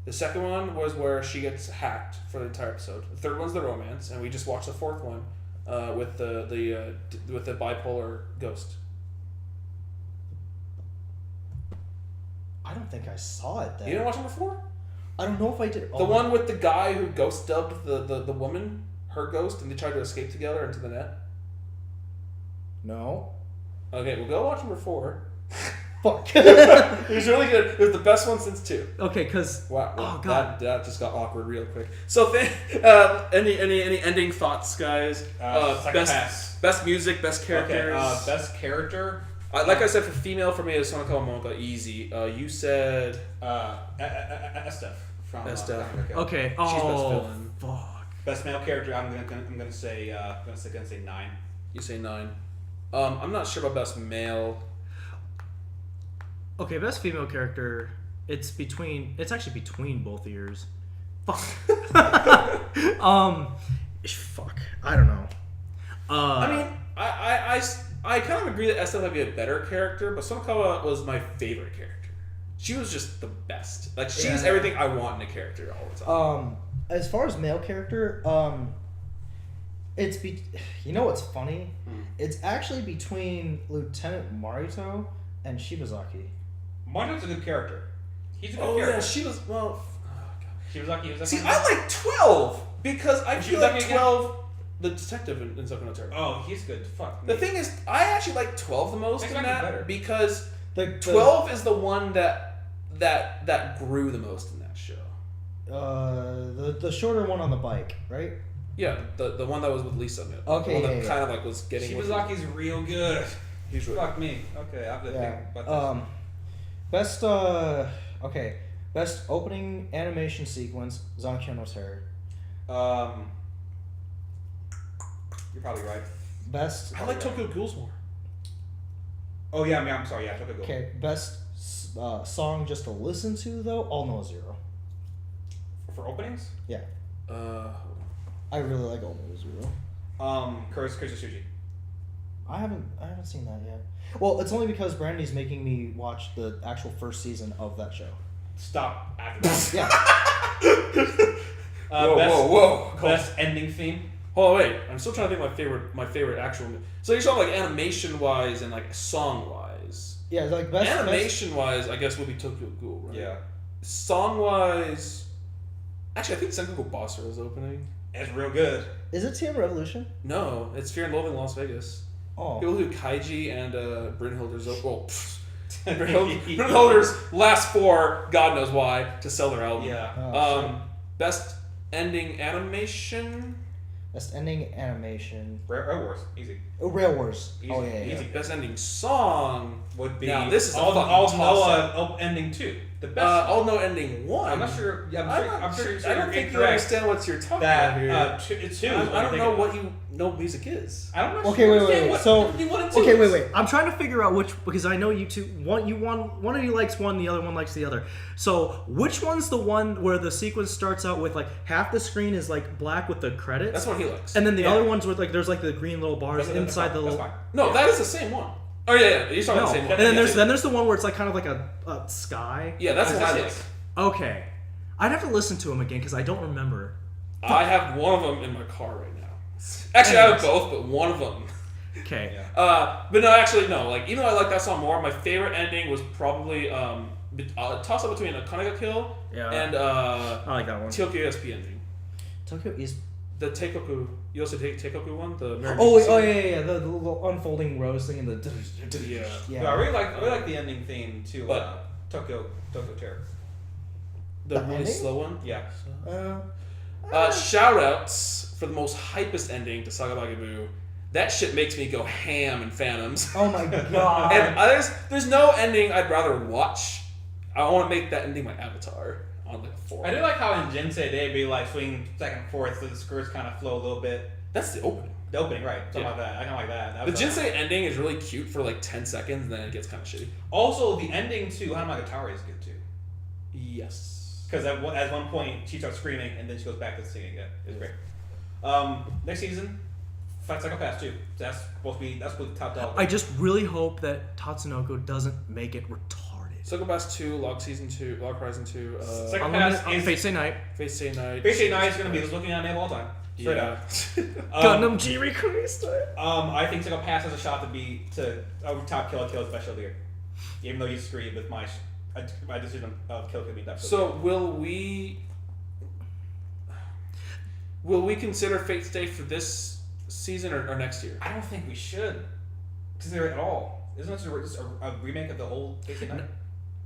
The second one was where she gets hacked for the entire episode. The third one's the romance, and we just watched the fourth one with the bipolar ghost. I don't think I saw it then. You didn't watch number 4? I don't know if I did. The one with the guy who ghost dubbed the woman, her ghost, and they tried to escape together into the net? No. Okay, we'll go watch number 4. Fuck. It was really good. It was the best one since 2. Okay, because Wow, Oh, God. that just got awkward real quick. So, any ending thoughts, guys? Best music, best characters. Okay, best character. Like I said, for female, for me, it's Sonoko Momoka, easy. You said Estef from Best Hanayamata. Okay. She's best Oh, villain. fuck. Best male character. I'm gonna say 9. You say 9. I'm not sure about best male. Okay, best female character. It's actually between both ears. Fuck. Fuck. I don't know. I mean, I kind of agree that Estelle might be a better character, but Sonokawa was my favorite character. She was just the best. Like, she's everything I want in a character all the time. As far as male character, you know what's funny? It's actually between Lieutenant Marito and Shibazaki. Marito's a good character. He's a good Oh character. yeah, she was well. Shibazaki. See, I like 12 because I And feel Shibazaki like again? 12, the detective in Zokunotaro. Oh, he's good. Fuck. The thing is, I actually like 12 the most Makes in Mikey that better. because The 12 is the one that grew the most in that show. the shorter one on the bike, right? Yeah, the one that was with Lisa. Okay, the one that yeah. kind of like was getting. Shibazaki's real good. He's really Fuck me. Okay, I have to think about this. Best opening animation sequence, Zankyou no Terror. You're probably right. Best I like Tokyo Ghouls more. Oh yeah, I'm sorry. Yeah, Tokyo Ghoul. Okay, best song just to listen to though, Aldnoah Zero. For openings, Yeah, Hold I really like Aldnoah Zero. Curse Sushi. I haven't seen that yet. Well, it's only because Brandy's making me watch the actual first season of that show. Stop after that. Yeah. whoa. Best ending theme. Hold on, wait. I'm still trying to think my favorite actual. So you're talking like animation wise and like song wise. Yeah, like best Animation wise, I guess would be Tokyo Ghoul, right? Yeah, Song wise, actually, I think Sengoku Basara is opening. it's real good. Is it TM Revolution? No, it's Fear and Loathing in Las Vegas. Oh. People do Kaiji and Brynhilder's. Brynhilder's last 4, God knows why, to sell their album. Yeah. Oh, Best ending animation. Best ending animation. Rail Wars, easy. Oh, Rail Wars. Easy, Oh yeah. easy. Best ending song. Would be Now, this is a all fucking Noah ending 2. The best. I'll know ending 1. I'm not sure. Yeah, I'm sure. I don't think you incorrect. understand what you're talking That about here. it's 2. I don't know what you know music is. I don't know. Okay, wait. So, okay, wait. I'm trying to figure out which, because I know you two. One of you likes one, the other one likes the other. So which one's the one where the sequence starts out with like half the screen is like black with the credits, That's what he likes. and then the Yeah. other ones with like there's like the green little bars That's inside the fine. little. No, that is the same one. Oh yeah, you're talking No, about the same and one. then Yeah, there's the one where it's like kind of like a sky. Yeah, that's what I like. Yes. Okay, I'd have to listen to them again because I don't remember. I have one of them in my car right now. Actually, I have both, but one of them. Okay. Yeah. But no, actually, no. Like, even though I like that song more, my favorite ending was probably toss up between a Kanega Kill Yeah. and I like that one. Tokyo SP ending. Tokyo is. The Teikoku, you also take Teikoku one, the Yeah. The little unfolding rose thing and the. Yeah. Yeah, I really like the ending theme to But- Tokyo Terror. the The really ending? slow one. Yeah. Shout outs for the most hypest ending to Sabagebu. That shit makes me go ham in Phantoms. Oh my god. And there's no ending I'd rather watch. I want to make that ending my avatar on like a 4. I do like how in Jinsei they'd be like swinging back and forth so the skirts kind of flow a little bit. That's the opening. The opening, right? Something Yeah. like that. I kind of like that. The That was Jinsei ending is really cute for like 10 seconds, and then it gets kind of shitty. Also, the ending to Hanamonogatari is good too. Yes. Because at one point she starts screaming and then she goes back to singing again. It's great. Next season, Fight Cycle Pass 2. That's supposed to be top dog. I just really hope that Tatsunoko doesn't make it retarded. Psycho Pass 2, Log Horizon 2, Psycho Unlimited Pass is Fate Stay Night. Face Day Night. Face Day Night is going to be the looking anime of all time. Straight Yeah. up. Gundam Jiri Kurista. I think Psycho Pass has a shot to top Kill Special of the Year. Even though you disagree with my decision of Kill being top. So will we consider Fate Stay for this season or next year? I don't think we should consider it at all. Isn't it just a remake of the old Face Day Night?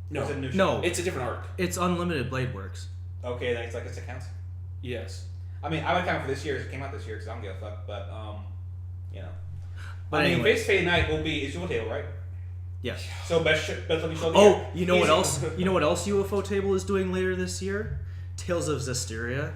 No. Or is it a new show? No, It's a different arc. it's Unlimited Blade Works. Okay, then it's like it counts. Yes. I mean, I would count for this year. It came out this year because I don't give a fuck. But you know. But I mean, anyway. Face Day Night will be UFO Table, right? Yes. So best looking show of the Oh, year. you know what Easy. else? You know what else UFO Table is doing later this year? Tales of Zestiria.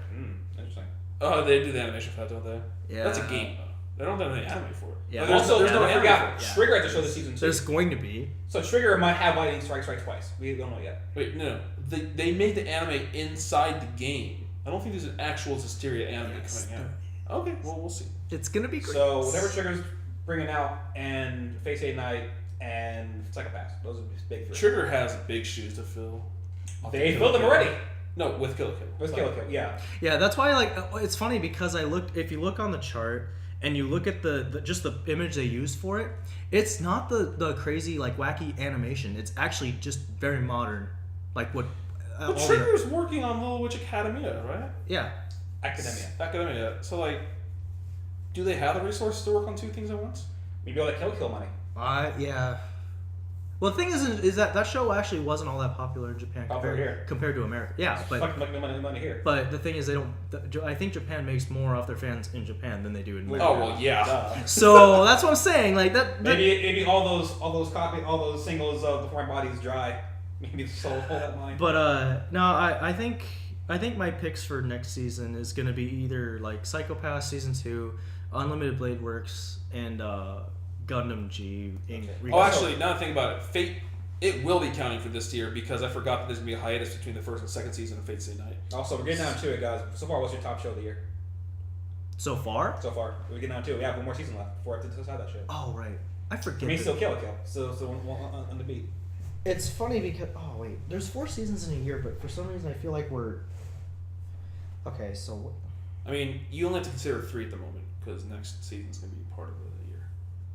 Interesting. Oh, they do the animation for that, don't they? Yeah. That's a game, though. They don't have any anime for it. Yeah. Like, there's no I anime forgot. for it. Trigger has to show the season 2. There's going to be. So Trigger might have lightning strike twice. We don't know yet. Wait, no. They made the anime inside the game. I don't think there's an actual Zestiria anime coming out. Okay, well, we'll see. It's gonna be great. So whatever Trigger's bringing out, and Face 8 Night, and Psychopaths. Those are big 3. Trigger has big shoes to fill. They filled them already. No, with Kill la Kill. With Kill la Kill, yeah. Yeah, that's why it's funny because if you look on the chart and you look at the just the image they used for it, it's not the crazy wacky animation. It's actually just very modern, like what. But Trigger's working on Little Witch Academia, right? Yeah. Academia. So do they have the resources to work on 2 things at once? Maybe all that Kill la Kill money. Yeah. Well, the thing is that show actually wasn't all that popular in Japan compared to America. Yeah, but Fucking make money here. But the thing is, they don't. I think Japan makes more off their fans in Japan than they do in America. Oh well, yeah. So that's what I'm saying. Maybe all those singles of Before My Body Is Dry. Maybe sold all that money. But no, I think my picks for next season is gonna be either Psychopath season 2, Unlimited Blade Works, and Gundam G. Oh, actually, now that I think about it, Fate, it will be counting for this tier because I forgot that there's going to be a hiatus between the first and second season of Fate Stay Night. Also, we're getting down to it, guys. So far, what's your top show of the year? So far? So far. We're getting down to it. We have one more season left before I have to decide that shit. Oh, right. I forget. I mean, still Kill la Kill. So one on the beat. It's funny because there's 4 seasons in a year, but for some reason I feel like we're okay. So I mean, you only have to consider 3 at the moment because next season's going to be part of the year.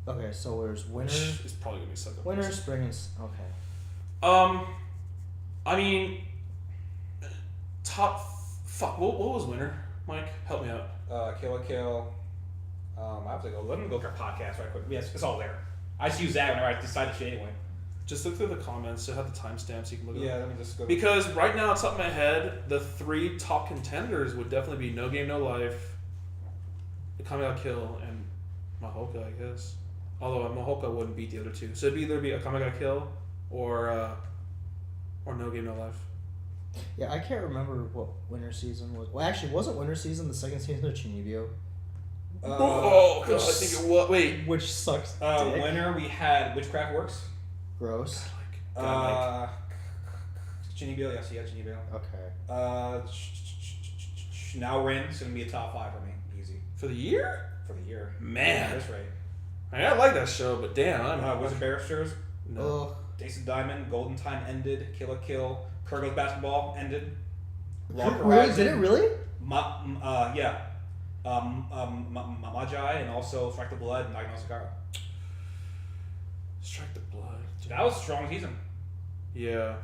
okay, so there's winter, It's probably going to be second. winter, spring, and okay. I mean, what was winter? Mike, help me out. Kill la Kill. I have to go. Let me go to our podcast right quick. Yes, it's all there. I just use that whenever I decide the shit anyway. Just look through the comments. So have the timestamps so you can look at Yeah, let me just go. Because right now, off the top of my head, the 3 top contenders would definitely be No Game, No Life, Akame Kill, and Mahouka, I guess. Although Mahouka wouldn't beat the other 2. So it'd either be Akame Kill or No Game, No Life. Yeah, I can't remember what winter season was. Well, actually, wasn't winter season the second season of Chinibyo? God, I think it was. Wait. Which sucks. Winter we had Witchcraft Works. Gross. Chinibyo, yes, yeah, Chinibyo. Okay. Now Rin's gonna be a top 5 for me, easy For the year? for the year. Man. That's right. I like that show, but damn. Wizard Barristers, No. Ugh. Ace of Diamond, Golden Time ended, Kill la Kill, Kurgo's Basketball ended. Long Really? Horizon. Did it really? Yeah. Magi and also Strike the Blood and Nagasakara. Strike the Blood. That was a strong season. Yeah.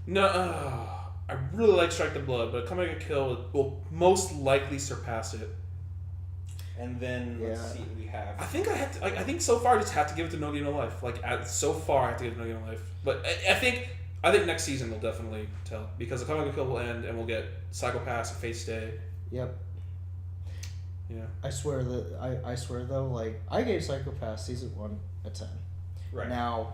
No, I really like Strike the Blood, but Akame Kill will most likely surpass it. And then let's see what we have. I think I think so far I just have to give it to No Game No Life. So far I have to give it to No Game No Life. But I think next season will definitely tell because Akame Kill will end and we'll get Psychopaths and Fate Stay. Yep. Yeah. I swear though, I gave Psychopath season 1 a 10. Right. Now,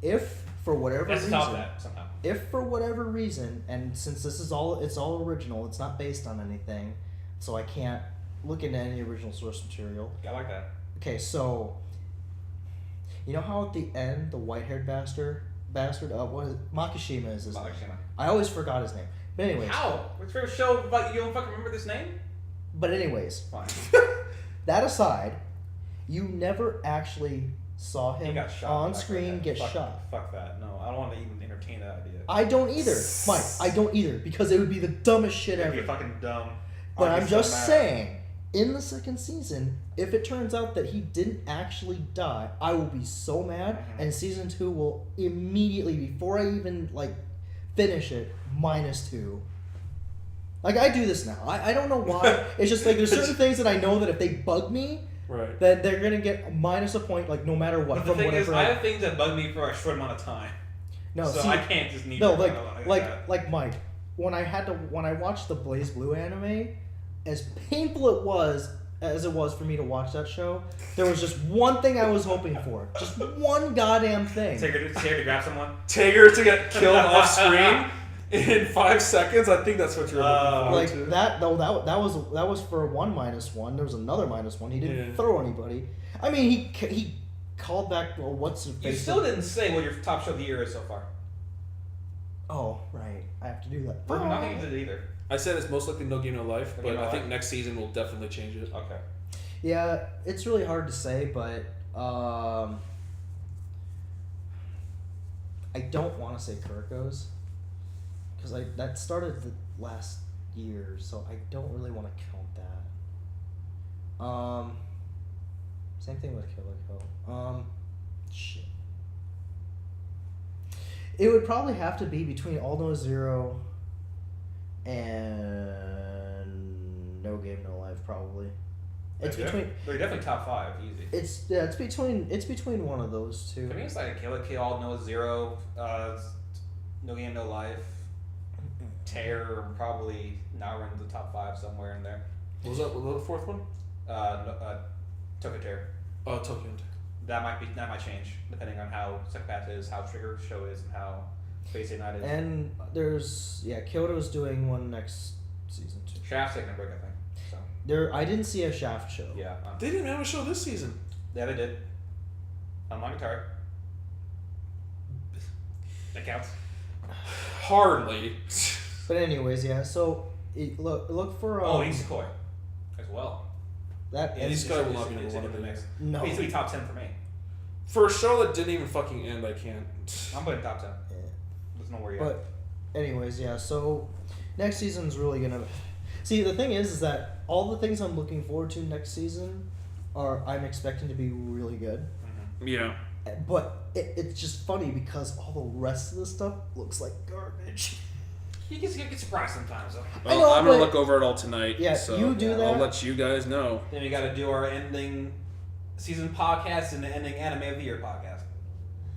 if for whatever Let's reason, top that somehow. if for whatever reason, and since this is all original, it's not based on anything, so I can't look into any original source material. I like that. Okay, so you know how at the end the white-haired bastard, what is it? Makishima is his name. I always forgot his name. But anyways, How? What's your show? But you don't fucking remember this name? But anyways, Fine. that aside, you never actually saw He him got shot. on Fuck screen that. get Fuck- shot. Fuck that. No, I don't want to even entertain that idea. I don't either, Mike. I don't either because it would be the dumbest shit It'd be ever. fucking dumb. But I'd I'm be so just mad. saying, in the second season, if it turns out that he didn't actually die, I will be so mad, Mhm. and season 2 will immediately, before I even finish it, -2. I do this now. I don't know why. It's just there's certain things that I know that if they bug me, Right. that they're gonna get minus a point, no matter what. But the from thing is, whatever I have things that bug me for a short amount of time. no, so see, I can't just need no, that. like Mike, when I watched the Blaze Blue anime, as painful as it was for me to watch that show, there was just one thing I was hoping for, just one goddamn thing. Take her to grab someone. Tager to get killed off screen. in 5 seconds. I think that's what you're looking Like for. too. that though. That was for one -1. There was another -1. He didn't throw anybody. I mean, he called back. Well, what's the You still didn't say what your top show of the year is so far. Oh right, I have to do that. I don't think you did either. I said it's most likely No Game No Life, No but Game No I think Life. next season will definitely change it. Okay. Yeah, it's really hard to say, but I don't want to say Kuriko's because that started the last year, so I don't really want to count that. Same thing with Killer Kill. Shit. It would probably have to be between Aldnoah Zero and No Game No Life, probably. It's between. They're definitely top 5, easy. It's between one of those two. I mean, it's like Kill Aldnoah Zero, No Game No Life, Tear, probably now we're in the top 5 somewhere in there. What was that? What was the fourth one? Tokyo Tear. Oh, Tokyo. That might change depending on how Psychopath is, how Trigger Show is, and how Space Night is. And there's Kyoto's doing one next season too. Shaft's taking a break, I think. So I didn't see a Shaft show. yeah, They didn't have a show this season. yeah, they did. Hanamonogatari. That counts. Hardly. But anyways, yeah. So look for. Oh, Isekoi as well. that. Yeah, is- Isekoi will not be It's number one in the of the mix. No. He's gonna be top 10 for me. For a show that didn't even fucking end, I can't. I'm putting top 10. Yeah. There's nowhere yet. But, anyways, yeah. So next season's really gonna. See, the thing is that all the things I'm looking forward to next season I'm expecting to be really good. Yeah. But it's just funny because all the rest of the stuff looks like garbage. You get surprised sometimes. Though. Well, know, I'm gonna but- look over it all tonight. Yeah, so you do I'll that. let you guys know. Then we got to do our ending season podcast and the ending anime of the year podcast.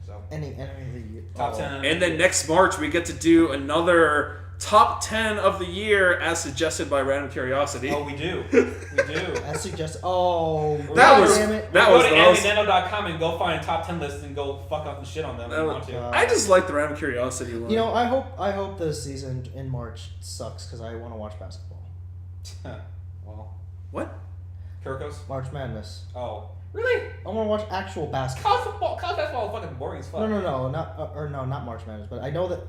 So Any enemy of the year. top 10. And then next March we get to do another top 10 of the year as suggested by Random Curiosity. Oh, we do. We do. I suggest. Oh, That was- damn it. that Go was to the most- AnimeNando.com and go find a top 10 list and go fuck up and shit on them if That you was- want to. I just like the Random Curiosity one. You know, I hope the season in March sucks because I want to watch basketball. Well, What? Kuriko's? March Madness. Oh. Really? I want to watch actual basketball. College basketball is fucking boring as fuck. No, not March Madness, but I know that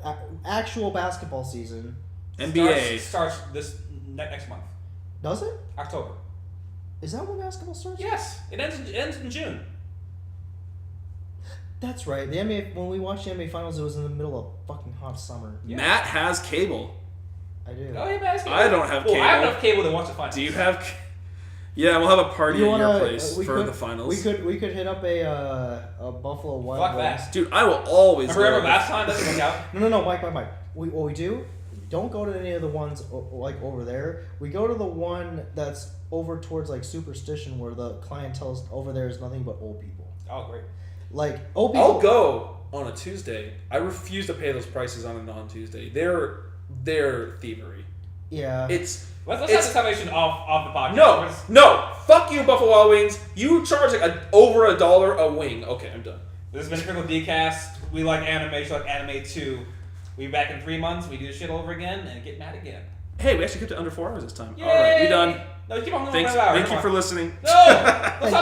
actual basketball season. NBA. Starts this next month. Does it? October. Is that when basketball starts? Yes. It ends in June. That's right. The NBA, when we watched the NBA finals, it was in the middle of fucking hot summer. Yeah. Matt has cable. I do. Oh, yeah, basketball. I don't have well, I have cable. enough cable to watch the finals. Do you have? Yeah, we'll have a party You at wanna- your place we for could- the finals. We could hit up a Buffalo Wild Fuck Wings. that. Dude, I will always. Remember go. last time? Doesn't work out. No, Mike. What we do? Don't go to any of the ones like over there. We go to the one that's over towards like Superstition, where the clientele is over there is nothing but old people. Oh, great. Like old people. I'll go on a Tuesday. I refuse to pay those prices on a non-Tuesday. They're thievery. Yeah. It's Let's It's- have this conversation off the podcast. no. Fuck you, Buffalo Wild Wings. You charge like over $1 a wing. Okay, I'm done. This has been Critical Dcast. We like anime. We like anime too. We be back in 3 months. We do this shit over again and get mad again. Hey, we actually kept it under 4 hours this time. Yay! All right, we done. No, keep on going. Thank you for listening. No. Let's talk